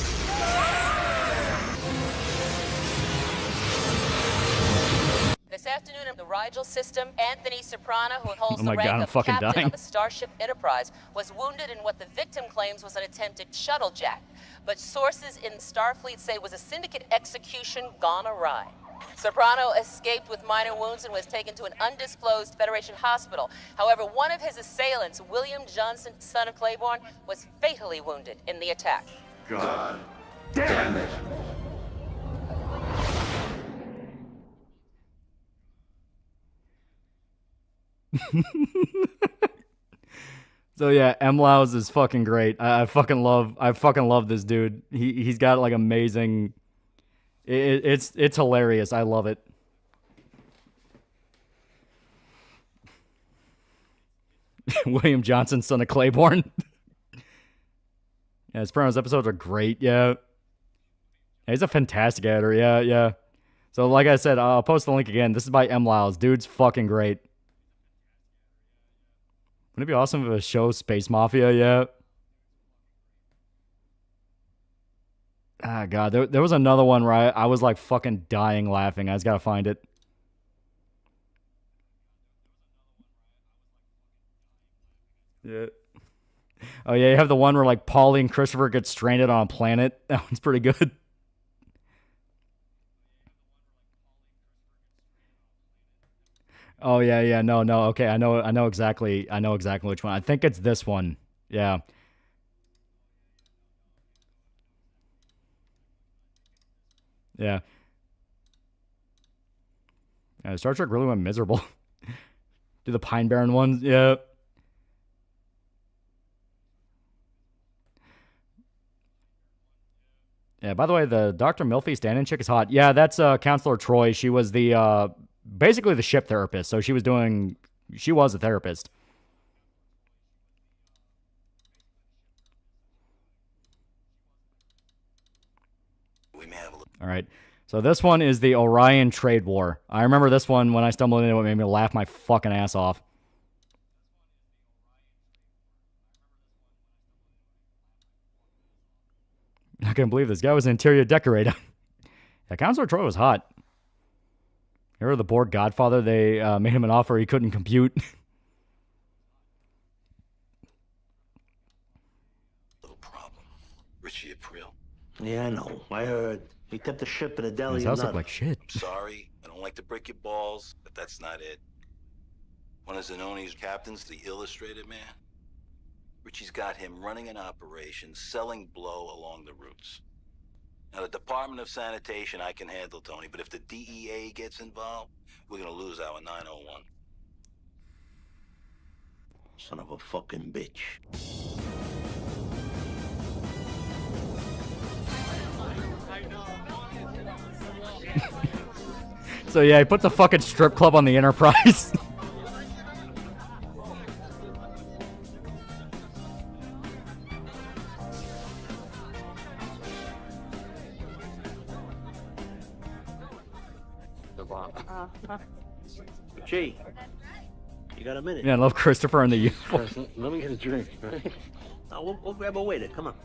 This afternoon in the Rigel system, Anthony Soprano, who holds Oh my the God, rank I'm of fucking captain dying. of the Starship Enterprise, was wounded in what the victim claims was an attempted shuttle jack. But sources in Starfleet say it was a syndicate execution gone awry. Soprano escaped with minor wounds and was taken to an undisclosed Federation hospital. However, one of his assailants, William Johnson, son of Claiborne, was fatally wounded in the attack. God damn it. So yeah, M-Laus is fucking great. I fucking love this dude. He's got like amazing. It's hilarious. I love it. William Johnson, son of Claiborne. Yeah, Sopranos episodes are great. Yeah, he's a fantastic editor. Yeah. So like I said, I'll post the link again. This is by M-Laus. Dude's fucking great. Wouldn't it be awesome if a show Space Mafia? Yeah. Ah, God. There was another one where I was like fucking dying laughing. I just gotta find it. Yeah. Oh, yeah. You have the one where like Paulie and Christopher get stranded on a planet. That one's pretty good. Oh yeah. No. Okay, I know exactly which one. I think it's this one. Yeah. Yeah. Yeah, Star Trek really went miserable. Do the Pine Barren ones? Yeah. Yeah, by the way, the Dr. Milfy stand-in chick is hot. Yeah, that's Counselor Troy. She was the basically the ship therapist. So she was a therapist. All right. So this one is the Orion Trade War. I remember this one when I stumbled into it. It made me laugh my fucking ass off. I can't believe this guy was an interior decorator. Yeah, Counselor Troy was hot. You remember the Borg Godfather? They made him an offer he couldn't compute. Little problem. Richie April. Yeah, I know. I heard. He kept the ship in a deli. His house looked like shit. I'm sorry. I don't like to break your balls, but that's not it. One of Zanoni's captains, the illustrated man. Richie's got him running an operation, selling blow along the routes. Now, the Department of Sanitation I can handle, Tony, but if the DEA gets involved, we're gonna lose our 901. Son of a fucking bitch. So yeah, he puts a fucking strip club on the Enterprise. Gee, you got a minute? Yeah, I love Christopher in the uniform. Let me get a drink, right? We'll grab a waiter. Come on.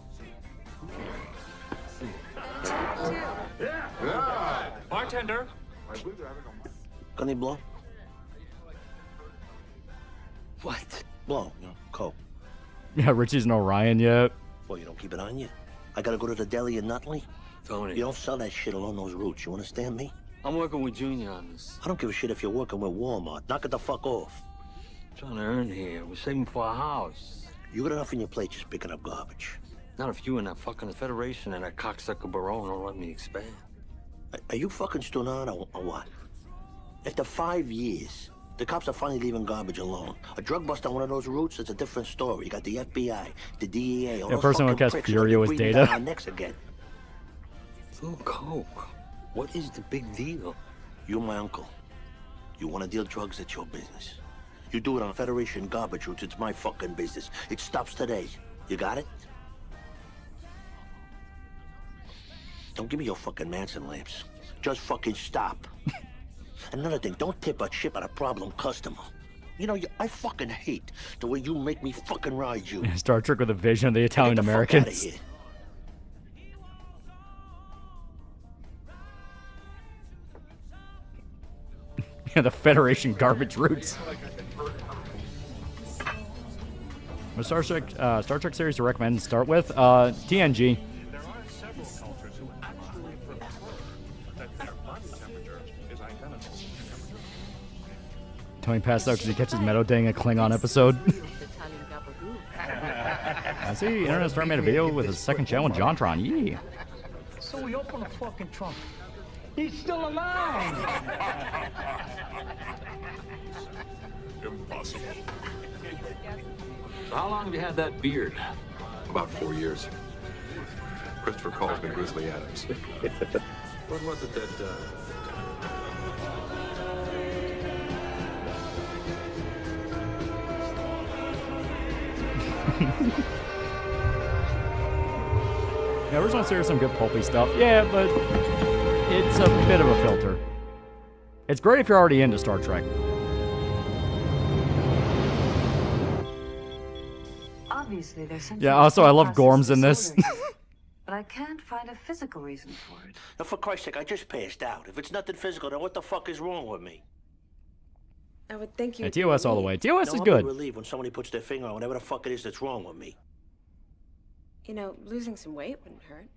Yeah. Bartender. Got any blow? What? Blow, you know, coke. Yeah, Richie's an Orion yet. Well, you don't keep it on you. I gotta go to the deli in Nutley. Tony. You don't sell that shit along those routes. You understand me? I'm working with Junior on this. I don't give a shit if you're working with Walmart. Knock it the fuck off. Trying to earn here. We're saving for a house. You got enough on your plate just picking up garbage. Not if you and that fucking Federation and that cocksucker Barone don't let me expand. Are you fucking still on or what? After 5 years, the cops are finally leaving garbage alone. A drug bust on one of those routes is a different story. You got the FBI, the DEA, all Yeah, those person who fucking casts pricks Furio with breathing data. down our necks again. So coke. What is the big deal? You're my uncle. You want to deal drugs, it's your business. You do it on Federation garbage routes, it's my fucking business. It stops today. You got it? Don't give me your fucking Manson lamps. Just fucking stop. Another thing, don't tip a chip at a problem customer. You know, I fucking hate the way you make me fucking ride you. Star Trek with a vision of the Italian Get the fuck Americans. outta here. Yeah, the Federation garbage routes. What Star Trek series to recommend to start with? TNG. There are several cultures who actually prefer that their body temperature is identical to temperature. Tony passed out because he catches Meadow dang a Klingon episode. I see Internet Star made a video with his second channel, Jontron. Yeah. So we open the fucking trunk. He's still alive! Impossible. So how long have you had that beard? About 4 years. Christopher calls me Grizzly Adams. What was it that, Yeah, original series some good pulpy stuff. Yeah, but it's a bit of a filter. It's great if you're already into Star Trek. Obviously, there's some Yeah, also I love Gorms in this. but I can't find a physical reason for it. Now, for Christ's sake, I just passed out. If it's nothing physical, then what the fuck is wrong with me? I would think you. Yeah, TOS all the way. TOS is I'll good. be relieved when somebody puts their finger on whatever the fuck it is that's wrong with me. You know, losing some weight wouldn't hurt.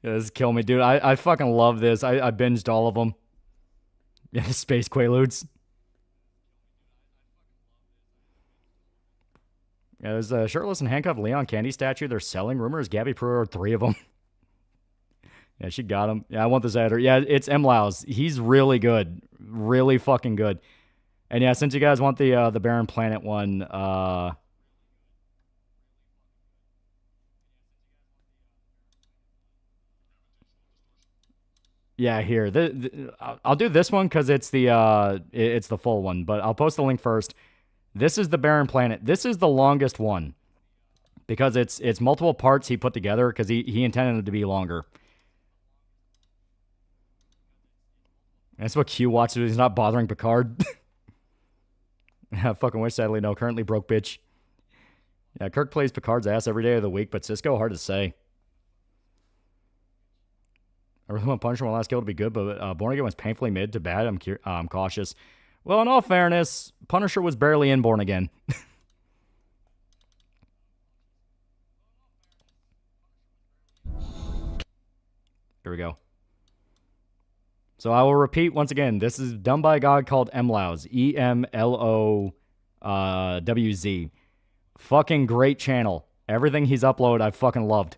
Yeah, this kill me, dude. I fucking love this. I binged all of them. Yeah, the Space Quaaludes. Yeah, there's a shirtless and handcuffed Leon Candy statue they're selling. Rumors Gabby Prue ordered 3 of them. Yeah, she got him. Yeah, I want this editor. Yeah, it's M. Laus. He's really good. Really fucking good. And yeah, since you guys want the Barren Planet one, yeah, here. I'll do this one because it's the full one, but I'll post the link first. This is the Barren Planet. This is the longest one because it's multiple parts he put together because he intended it to be longer. That's what Q watches. He's not bothering Picard. I fucking wish, sadly, no. Currently broke, bitch. Yeah, Kirk plays Picard's ass every day of the week, but Cisco, hard to say. I really want Punisher when last kill to be good, but Born Again was painfully mid to bad. I'm cautious. Well, in all fairness, Punisher was barely in Born Again. Here we go. So I will repeat once again. This is done by a god called Emlowz. EMLOWZ. Fucking great channel. Everything he's uploaded, I fucking loved.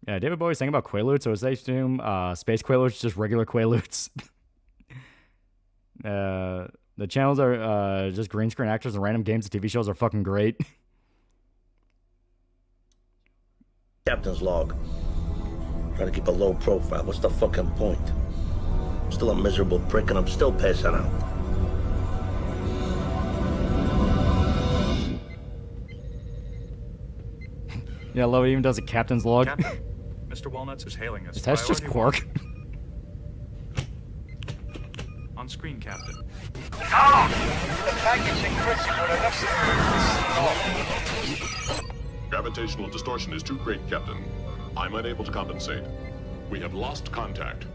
Yeah, David Bowie's saying about Quaaludes, so they assume space Quaaludes, just regular Quaaludes. The channels are just green screen actors and random games and TV shows are fucking great. Captain's log. Trying to keep a low profile. What's the fucking point? I'm still a miserable prick and I'm still passing out. Yeah, I love it. Even does a captain's log. Captain, Mr. Walnuts is hailing us. That's just Priority Quark. On screen, Captain. Tom! The package encrypts with enough Gravitational distortion is too great, Captain. I'm unable to compensate. We have lost contact.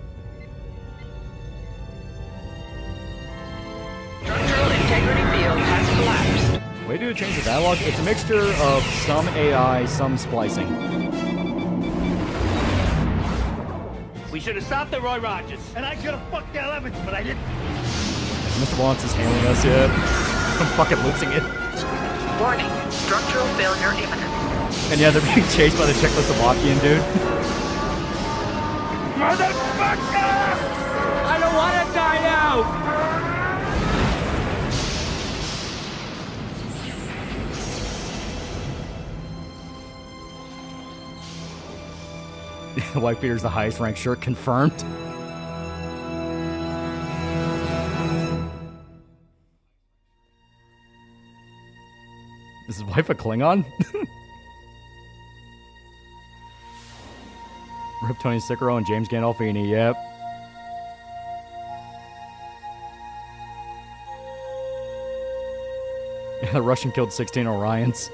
Structural integrity field has collapsed. Way to change the dialogue. It's a mixture of some AI, some splicing. We should have stopped at Roy Rogers. And I should have fucked Al Evans, but I didn't. Mr. Wallace is hailing us yet. I'm fucking losing it. Warning, structural failure imminent. And yeah, they're being chased by the Czechoslovakian dude. Motherfucker! I don't want to die out! White Peter's the highest ranked shirt, confirmed. Is his wife a Klingon? Rip Tony Sicaro and James Gandolfini, yep. Yeah, the Russian killed 16 Orions.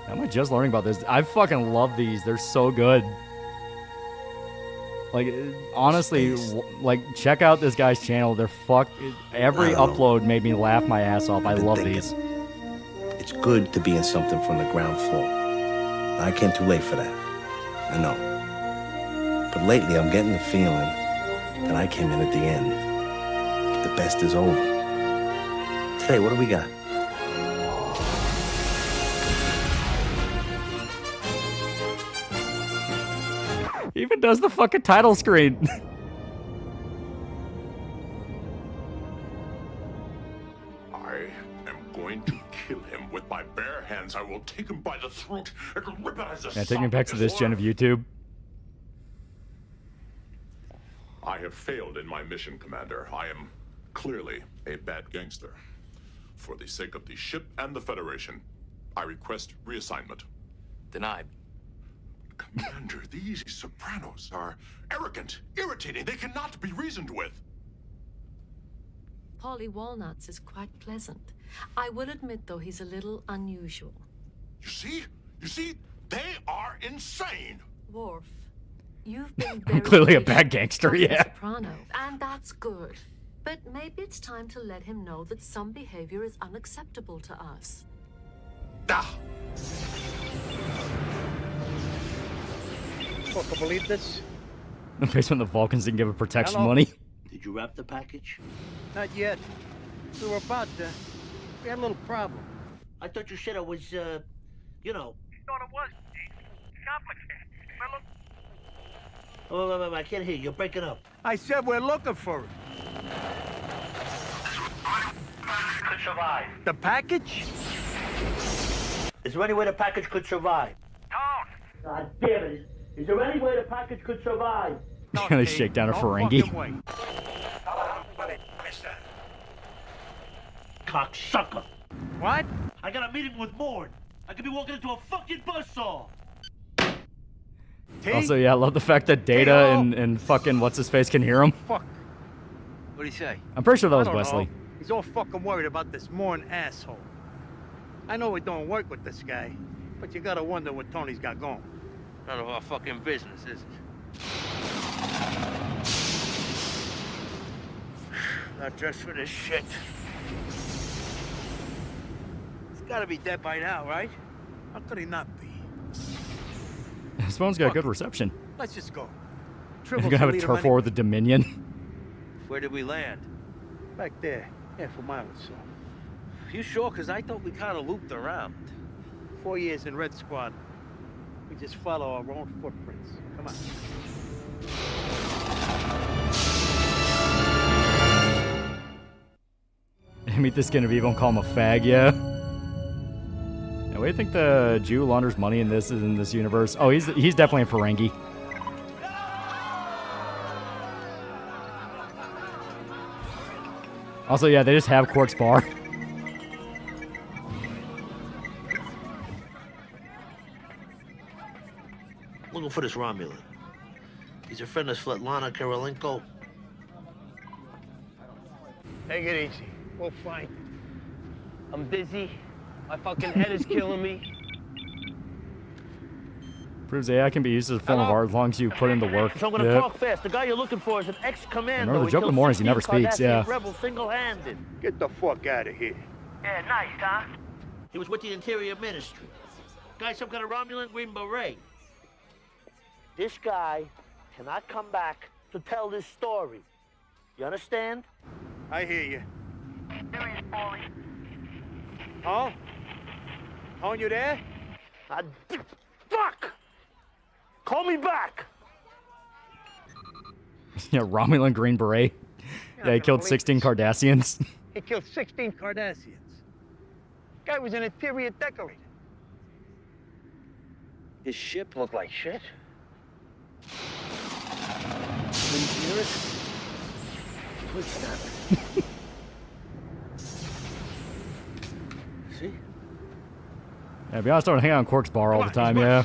How am I just learning about this? I fucking love these. They're so good. Like, honestly, like, check out this guy's channel. They're every upload made me laugh my ass off. I love these. It's good to be in something from the ground floor. I came too late for that. I know. But lately, I'm getting the feeling that I came in at the end. The best is over. Today, what do we got? Even does the fucking title screen. I am going to kill him with my bare hands. I will take him by the throat and rip it as a Yeah, take me back to this gen of YouTube. I have failed in my mission, Commander. I am clearly a bad gangster. For the sake of the ship and the Federation, I request reassignment. Denied. Commander, these Sopranos are arrogant, irritating. They cannot be reasoned with. Polly Walnuts is quite pleasant. I will admit, though, he's a little unusual. You see? You see? They are insane. Worf, you've been very Clearly a patient bad gangster, with yeah. Soprano, and that's good. But maybe it's time to let him know that some behavior is unacceptable to us. Ah. Fucker, believe this? The place when the Vulcans didn't give a protection Hello? money. Did you wrap the package? Not yet. We were about to. We had a little problem. I thought you said it was, you know. You thought it was complicated. Oh, I can't hear you. You're breaking up. I said we're looking for it. Could survive. The package? Is there any way the package could survive? Don't. God damn it. Is there any way the package could survive? They shake down a Ferengi. Cocksucker. What? I got a meeting with Morn. I could be walking into a fucking buzzsaw. Also, yeah, I love the fact that Data and fucking what's-his-face can hear him. Fuck. What'd he say? I'm pretty sure that was I don't Wesley. know. He's all fucking worried about this Morn asshole. I know we don't work with this guy, but you gotta wonder what Tony's got going. None of our fucking business, is it? Not dressed for this shit. He's gotta be dead by now, right? How could he not be? His phone's got good reception. Let's just go. You're gonna have a turf war with the Dominion. Where did we land? Back there. Half a mile or so. You sure? Because I thought we kind of looped around. 4 years in Red Squad. We just follow our own footprints. Come on. Meet the skin of evil and call him a fag, yeah. Now, what do you think the Jew launders money in this universe? Oh, he's definitely a Ferengi. Also, yeah, they just have Quartz Bar. Looking for this Romulan. He's a friend of Svetlana Karolenko. Take it easy. We'll find. I'm busy. My fucking head is killing me. Proves AI can be used as a form of art as long as you put in the work. So I'm gonna talk fast. The guy you're looking for is an ex-commando. Remember the joke in the morning is he never speaks, yeah. Rebel single-handed. Get the fuck out of here. Yeah, nice, huh? He was with the Interior Ministry. Guy, some kind of Romulan Green Beret. This guy cannot come back to tell this story. You understand? I hear you. There he is, Paulie. Oh? Oh, you there? Fuck! Call me back! Yeah, Romulan Green Beret. Yeah, he killed 16 Cardassians. He killed 16 Cardassians. Guy was an interior decorator. His ship looked like shit. Didn't you hear it? Footstep. See? Yeah, to be honest, I don't hang out on Quark's bar all the time, yeah.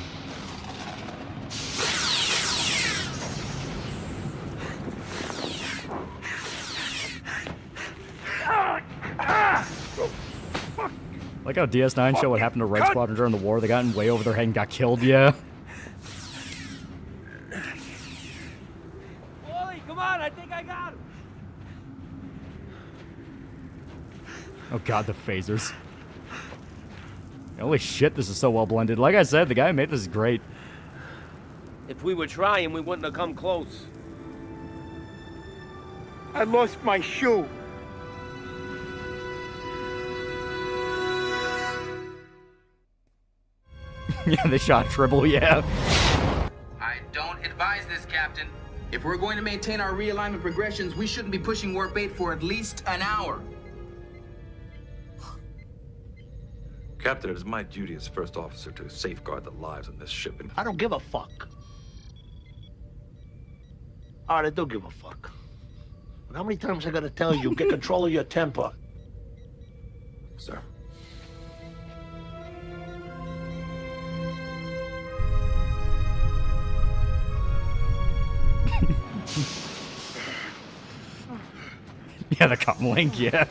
Like how DS9 showed what happened to Red Squadron during the war. They got in way over their head and got killed, yeah. Wally, come on, I think I got him. Oh god, the phasers. Holy shit, this is so well blended. Like I said, the guy who made this is great. If we were trying, we wouldn't have come close. I lost my shoe. Yeah, they shot Tribble, yeah. I don't advise this, Captain. If we're going to maintain our realignment progressions, we shouldn't be pushing warp 8 for at least an hour. Captain, it is my duty as first officer to safeguard the lives on this ship. I don't give a fuck. All right, I do give a fuck. But how many times I gotta tell you, get control of your temper? Sir. Yeah, the comlink, yeah.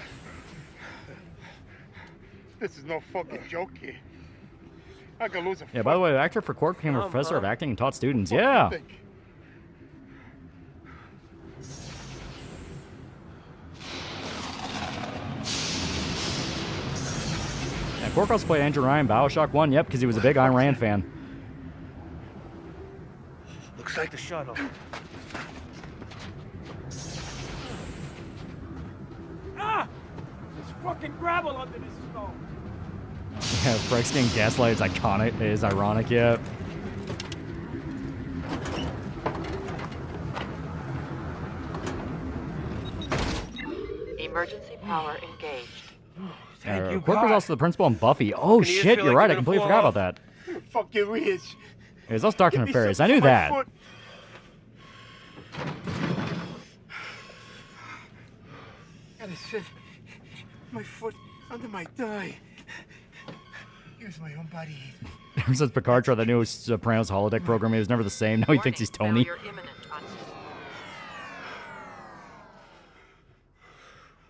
This is no fucking joke here. I could lose a Yeah, by the way, the actor for Quark became a professor of acting and taught students, yeah. Yeah, Quark also played Andrew Ryan, Bioshock 1, yep, because he was a big Ayn Rand fan. Looks like the shuttle. Ah! There's fucking gravel under this snow. Yeah, Frank's getting gaslighted is iconic, is ironic, yeah. Emergency power engaged. Quark was also the principal in Buffy. Oh shit, you're right, I completely forgot about that. Fuck your ears. It was also Dark and Nefarious, I knew that. Gotta sit my foot under my thigh. Use my own body. Ever since Picard tried that new Sopranos holodeck program, he was never the same. Now he thinks he's Tony.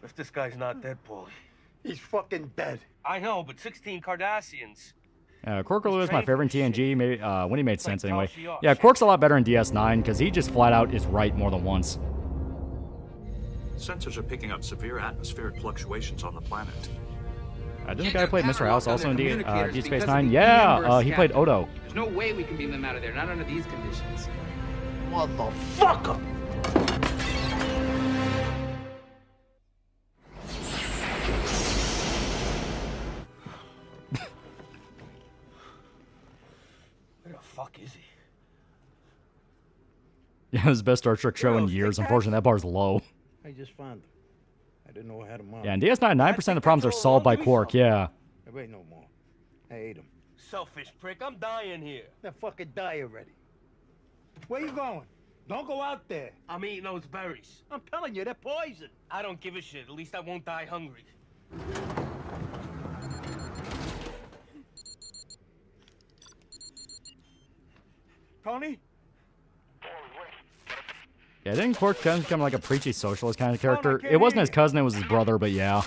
If this guy's not dead, Paulie, he's fucking dead. I know, but 16 Cardassians. Quark was my favorite in TNG, when he made sense anyway. Yeah, Quark's a lot better in DS9, because he just flat out is right more than once. Sensors are picking up severe atmospheric fluctuations on the planet. Didn't the guy who played Mr. House also in Deep Space Nine? Yeah, he played Odo. There's no way we can beam them out of there, not under these conditions. Motherfucker! fuck is he? Yeah, this is the best Star Trek show in years. Unfortunately, that bar's low. I just found them. I didn't know I had them on. Yeah, and DS9, 9% of the problems are solved by Quark, yeah. There ain't no more. I ate them. Selfish prick, I'm dying here. Now fucking die already. Where you going? Don't go out there. I'm eating those berries. I'm telling you, they're poison. I don't give a shit. At least I won't die hungry. Tony? Yeah, I think Quark kind of become like a preachy socialist kind of character. It wasn't his cousin, it was his brother, but yeah.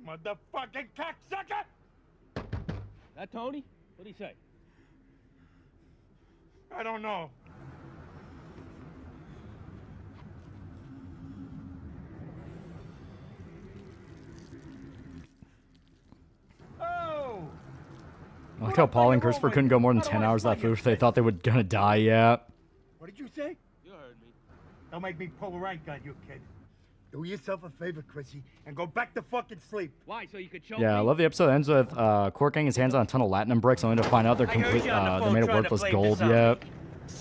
Motherfucking cocksucker! That Tony? What'd he say? I don't know. Oh! I like how Paul and Christopher couldn't go more than 10 hours without food. They thought they were gonna die, yeah. What did you say? You heard me. Don't make me pull a rank on you, kid. Do yourself a favor, Chrissy, and go back to fucking sleep. Why? So you could choke Yeah, I me? love the episode that ends with Quark getting his hands on a ton of latinum bricks only to find out they're complete, they're made of worthless gold, yeah. What the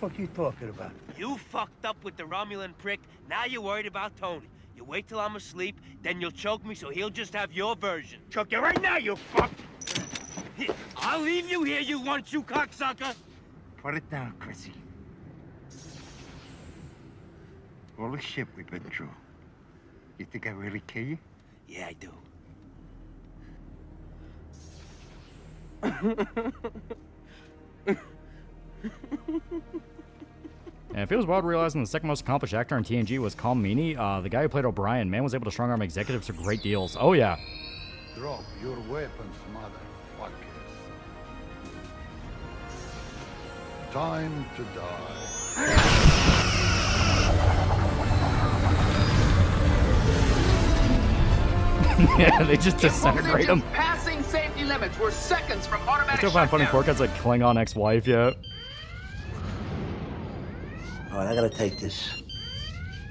fuck you talking about? You fucked up with the Romulan prick. Now you're worried about Tony. You wait till I'm asleep, then you'll choke me so he'll just have your version. Choke you right now, you fuck! I'll leave you here, you cocksucker! Put it down, Chrissy. All the shit we've been through. You think I really kill you? Yeah, I do. And it feels wild realizing the second most accomplished actor in TNG was Colm Meaney. The guy who played O'Brien. Man was able to strong-arm executives for great deals. Oh, yeah. Drop your weapons, motherfuckers. Time to die. Yeah, they just disintegrate him. Passing safety limits. We're seconds from I automatic still find funny shutdown. Quark has a Klingon ex-wife, yeah. All right, I gotta take this.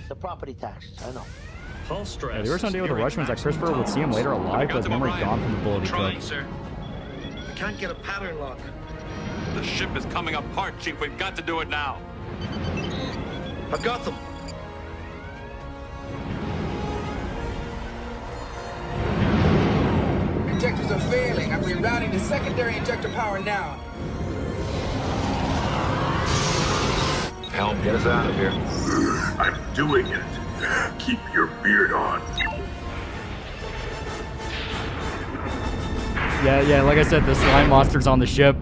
The property taxes, I know. Hull stress. Yeah, the original deal with the Russians that Christopher would see him later alive, but his memory gone from the bullet he took. Sir. I can't get a pattern lock. The ship is coming apart, Chief. We've got to do it now. I've got them. Injectors are failing. I'm rerouting to secondary injector power now. Help, get us out of here. I'm doing it. Keep your beard on. Yeah, like I said, the slime monster's on the ship.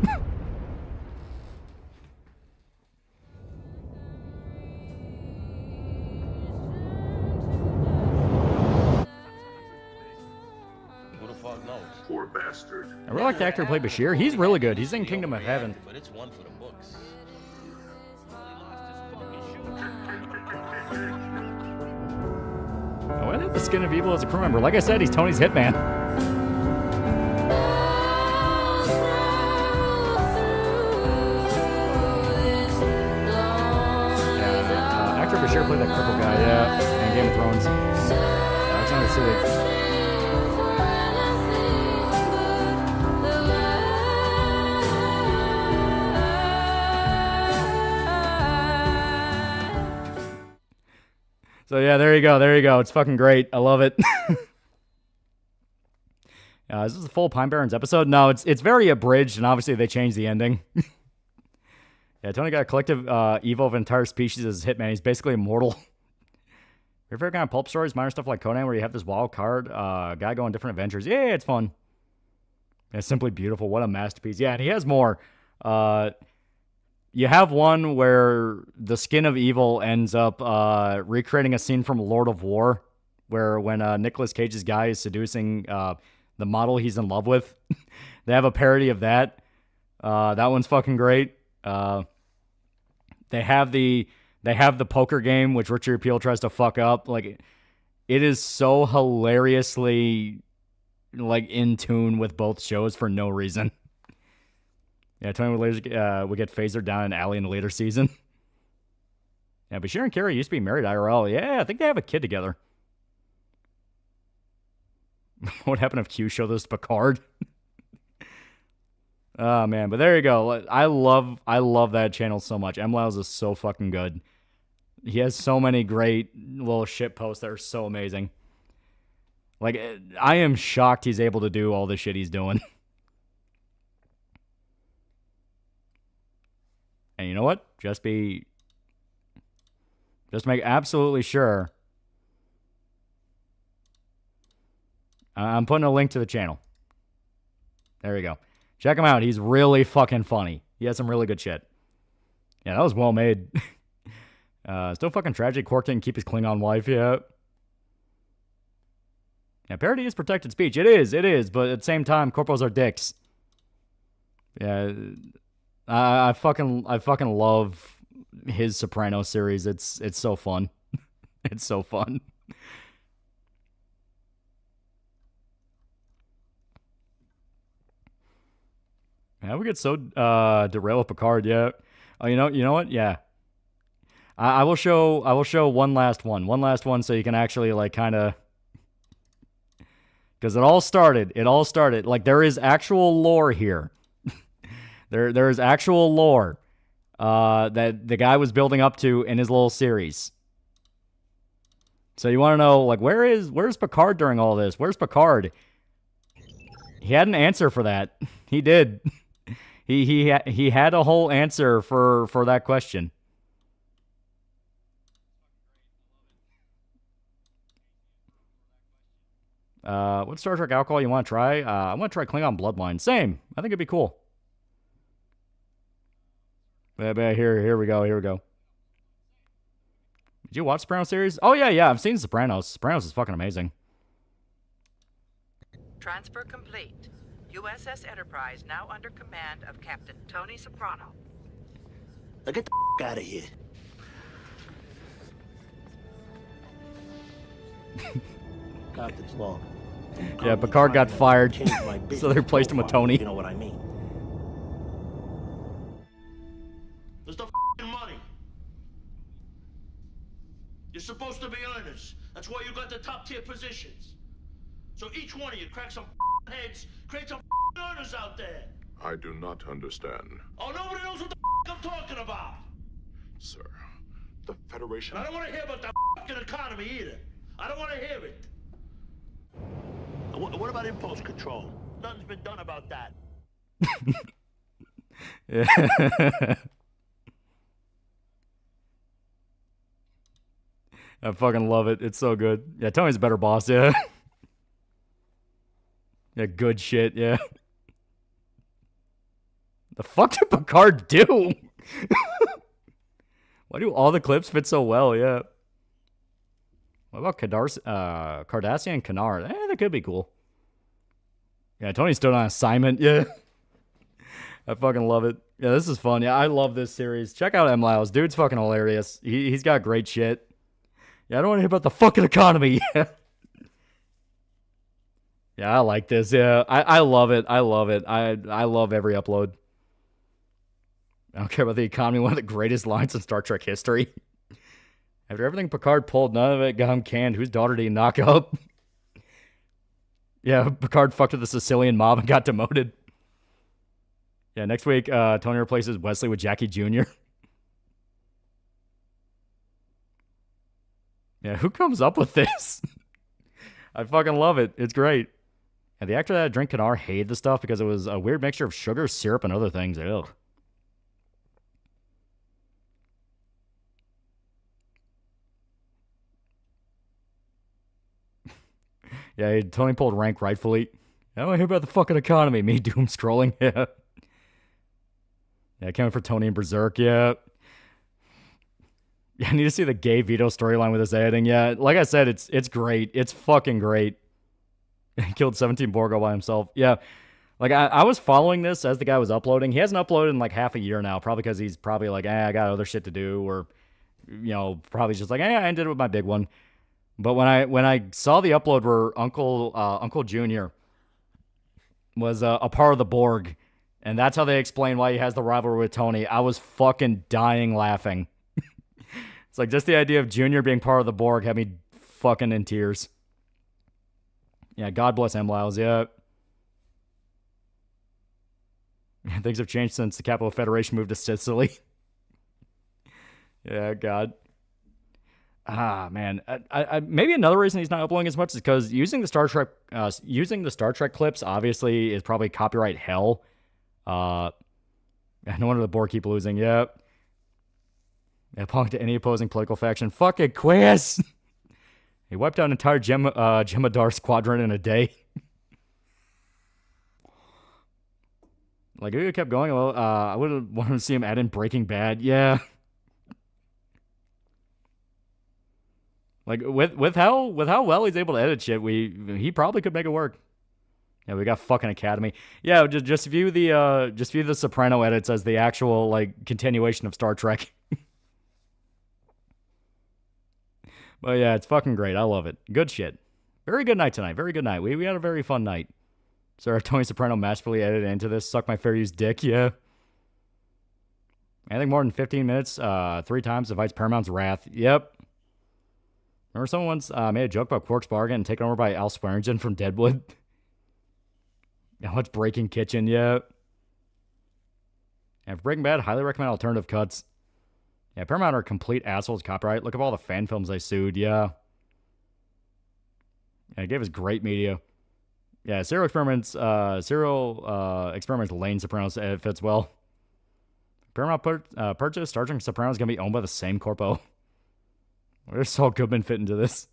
Who the fuck knows? Poor bastard. I really like the actor who played Bashir. He's really good. He's in Kingdom of Heaven. But it's one for the books. Oh, I have the skin of evil as a crew member. Like I said, he's Tony's hitman. Actor Bashir played that cripple guy, yeah, in Game of Thrones. Alexander Siddig. So yeah, there you go. It's fucking great. I love it. Is this a full Pine Barrens episode? No, it's very abridged, and obviously they changed the ending. Yeah, Tony got a collective evil of an entire species as hitman. He's basically immortal. Your favorite kind of pulp stories, minor stuff like Conan, where you have this wild card guy going on different adventures. Yeah, it's fun. It's simply beautiful. What a masterpiece. Yeah, and he has more. You have one where the skin of evil ends up recreating a scene from Lord of War, where when Nicolas Cage's guy is seducing the model he's in love with, they have a parody of that. That one's fucking great. They have the poker game, which Richard Peel tries to fuck up. Like, it is so hilariously like in tune with both shows for no reason. Yeah, Tony would get phasered down an alley in the later season. Yeah, Bashir and Carrie used to be married IRL. Yeah, I think they have a kid together. What happened if Q showed this to Picard? Oh man, but there you go. I love that channel so much. MLiles is so fucking good. He has so many great little shit posts that are so amazing. Like, I am shocked he's able to do all the shit he's doing. And you know what? Just make absolutely sure. I'm putting a link to the channel. There you go. Check him out. He's really fucking funny. He has some really good shit. Yeah, that was well made. Still fucking tragic. Quark didn't keep his Klingon wife yet. Yeah, parody is protected speech. It is. But at the same time, corporals are dicks. Yeah, I fucking love his Sopranos series. It's so fun. It's so fun. Yeah, we get so derailed with Picard. Yeah. Oh, you know what? Yeah. I will show one last one, so you can actually like kind of, because it all started like there is actual lore here. there is actual lore that the guy was building up to in his little series. So you want to know, like, where's Picard during all this? Where's Picard? He had an answer for that. He did. He had a whole answer for that question. What Star Trek alcohol you want to try? I want to try Klingon Bloodline. Same. I think it'd be cool. Here we go. Did you watch Sopranos series? Oh yeah. I've seen Sopranos. Sopranos is fucking amazing. Transfer complete. USS Enterprise now under command of Captain Tony Soprano. Now get the out of here. Captain's log. Yeah, Picard got fired, so they replaced him with Tony. You know what I mean? There's the money. You're supposed to be earners. That's why you got the top tier positions. So each one of you crack some heads, create some earners out there. I do not understand. Oh, nobody knows what the I'm talking about. Sir, the Federation... I don't want to hear about the economy either. I don't want to hear it. What about impulse control? Nothing's been done about that. Yeah. I fucking love it. It's so good. Yeah, Tony's a better boss, yeah. Yeah, good shit, yeah. The fuck did Picard do? Why do all the clips fit so well, yeah. What about Cardassian and Kanar? That could be cool. Yeah, Tony stood on assignment, yeah. I fucking love it. Yeah, this is fun. Yeah, I love this series. Check out MLiles. Dude's fucking hilarious. He's got great shit. Yeah, I don't want to hear about the fucking economy. Yeah. Yeah, I like this. Yeah, I love it. I love it. I love every upload. I don't care about the economy. One of the greatest lines in Star Trek history. After everything Picard pulled, none of it got him canned. Whose daughter did he knock up? Yeah, Picard fucked with the Sicilian mob and got demoted. Yeah, next week, Tony replaces Wesley with Jackie Jr. Yeah, who comes up with this? I fucking love it. It's great. And the actor that drank Kanar hated the stuff because it was a weird mixture of sugar, syrup, and other things. Ugh. Yeah, Tony pulled rank rightfully. I don't want to hear about the fucking economy. Me doom scrolling. Yeah. Yeah, I came in for Tony and Berserk. Yeah. Yeah, I need to see the gay Vito storyline with this editing. Yeah, like I said, it's great. It's fucking great. He killed 17 Borgo by himself. Yeah. Like, I was following this as the guy was uploading. He hasn't uploaded in like half a year now, probably because he's probably like, I got other shit to do, or, you know, probably just like, I ended it with my big one. But when I saw the upload where Uncle Junior was a part of the Borg, and that's how they explain why he has the rivalry with Tony, I was fucking dying laughing. It's like just the idea of Junior being part of the Borg had me fucking in tears. Yeah, God bless MLiles, yeah. Things have changed since the Capital Federation moved to Sicily. Yeah, God. Ah, man. Maybe another reason he's not uploading as much is because using the Star Trek clips obviously is probably copyright hell. No wonder the board keep losing. Yep. Yeah, punk to any opposing political faction. Fuck it, quiz. He wiped out an entire Jemadar squadron in a day. Like, if he kept going, well, I would have wanted to see him add in Breaking Bad. Yeah. Like, with how well he's able to edit shit, he probably could make it work. Yeah, we got fucking Academy. Yeah, just view the Soprano edits as the actual, like, continuation of Star Trek. But yeah, it's fucking great. I love it. Good shit. Very good night tonight. Very good night. We had a very fun night. Sorry, Tony Soprano masterfully edited into this. Suck my fair use dick, yeah. Anything more than 15 minutes, 3 times invites Paramount's wrath. Yep. Remember someone once made a joke about Quark's Bargain and taken over by Al Swearingen from Deadwood? Now it's Breaking Kitchen, yeah. And for Breaking Bad, highly recommend alternative cuts. Yeah, Paramount are complete assholes copyright. Look at all the fan films they sued, yeah. Yeah, it gave us great media. Yeah, Serial Experiments Lane Sopranos fits well. Paramount purchase Star Trek Sopranos going to be owned by the same corpo. Where does Saul Goodman fit into this?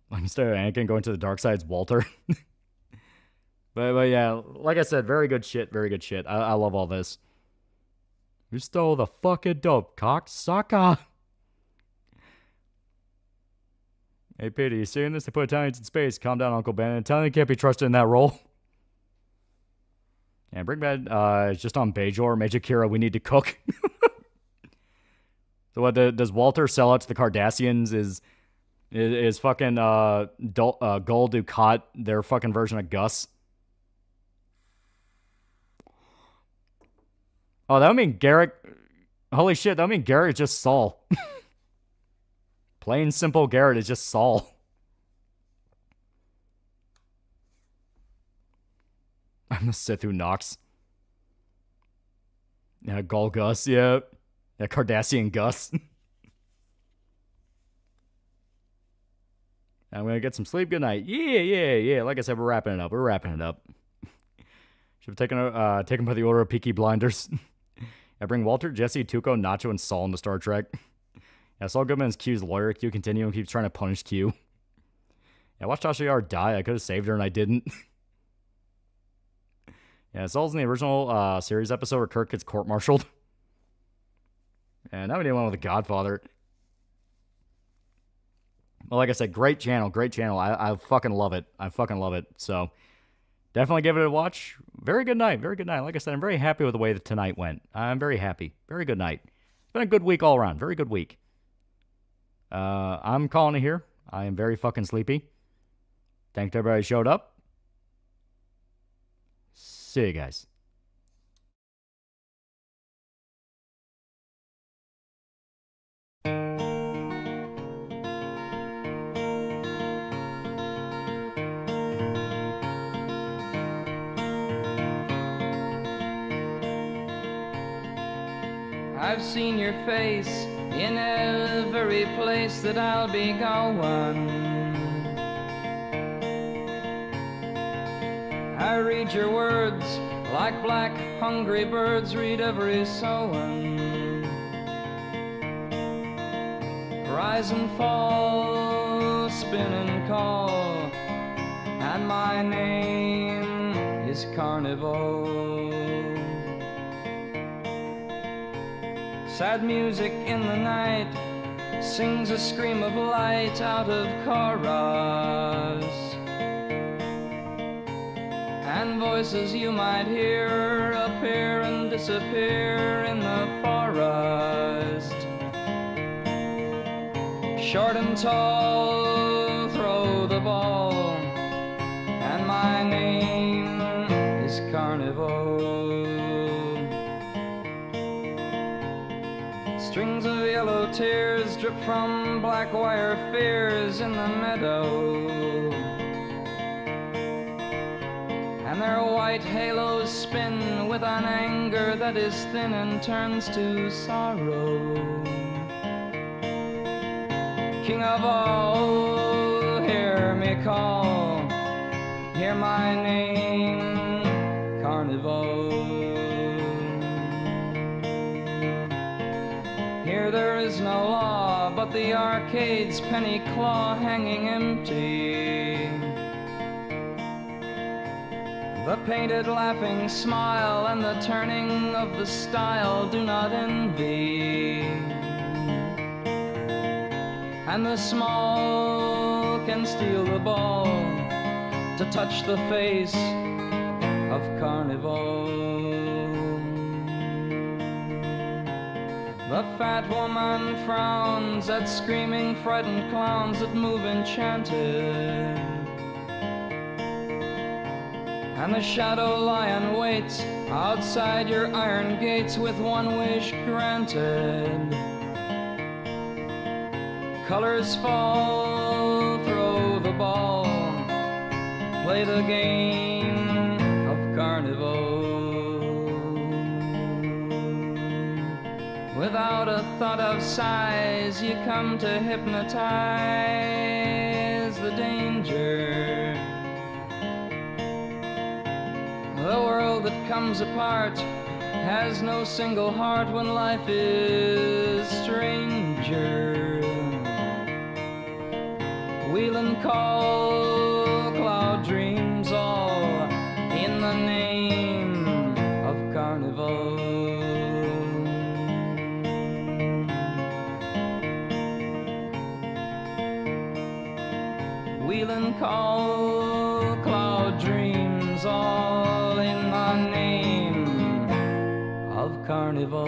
Like, instead of Anakin going to the dark side, it's Walter. but yeah, like I said, very good shit, very good shit. I love all this. You stole the fucking dope, cocksucker. Hey, Peter, you seeing this? They put Italians in space. Calm down, Uncle Ben. Italian can't be trusted in that role. Yeah, Breaking Bad is just on Bajor. Major Kira, we need to cook. So what, does Walter sell out to the Cardassians? Is fucking Gul Dukat their fucking version of Gus? Oh, that would mean Garrett... Holy shit, that would mean Garrett is just Saul. Plain simple Garrett is just Saul. I'm the Sith who knocks. Yeah, Gul Gus, yeah. Yeah, Cardassian Gus. I'm gonna get some sleep. Good night. Yeah. Like I said, we're wrapping it up. Should have taken by the order of Peaky Blinders. I bring Walter, Jesse, Tuco, Nacho, and Saul into Star Trek. Yeah, Saul Goodman is Q's lawyer. Q Continuum keeps trying to punish Q. Yeah, watch Tasha Yar die. I could have saved her and I didn't. Yeah, Saul's in the original series episode where Kirk gets court-martialed. And now we need one with The Godfather. Well, like I said, great channel. I fucking love it. So, definitely give it a watch. Very good night. Like I said, I'm very happy with the way that tonight went. I'm very happy. Very good night. It's been a good week all around. Very good week. I'm calling it here. I am very fucking sleepy. Thanks to everybody who showed up. See you guys. I've seen your face in every place that I'll be going. I read your words like black hungry birds read every sowing. Rise and fall, spin and call, and my name is Carnival. Sad music in the night sings a scream of light out of chorus, and voices you might hear appear and disappear in the forest. Short and tall, throw the ball, and my name is Carnival. Strings of yellow tears drip from black wire fears in the meadow, and their white halos spin with an anger that is thin and turns to sorrow. King of all, hear me call, hear my name, Carnival. Here there is no law, but the arcade's penny claw hanging empty. The painted laughing smile and the turning of the style do not envy. And the small can steal the ball to touch the face of Carnival. The fat woman frowns at screaming, frightened clowns that move enchanted. And the shadow lion waits outside your iron gates with one wish granted. Colors fall, throw the ball, play the game of Carnival. Without a thought of size, you come to hypnotize the danger. The world that comes apart has no single heart when life is stranger. Wheel and call, cloud dreams all in the name of Carnival. Wheel and call, cloud dreams all in the name of Carnival.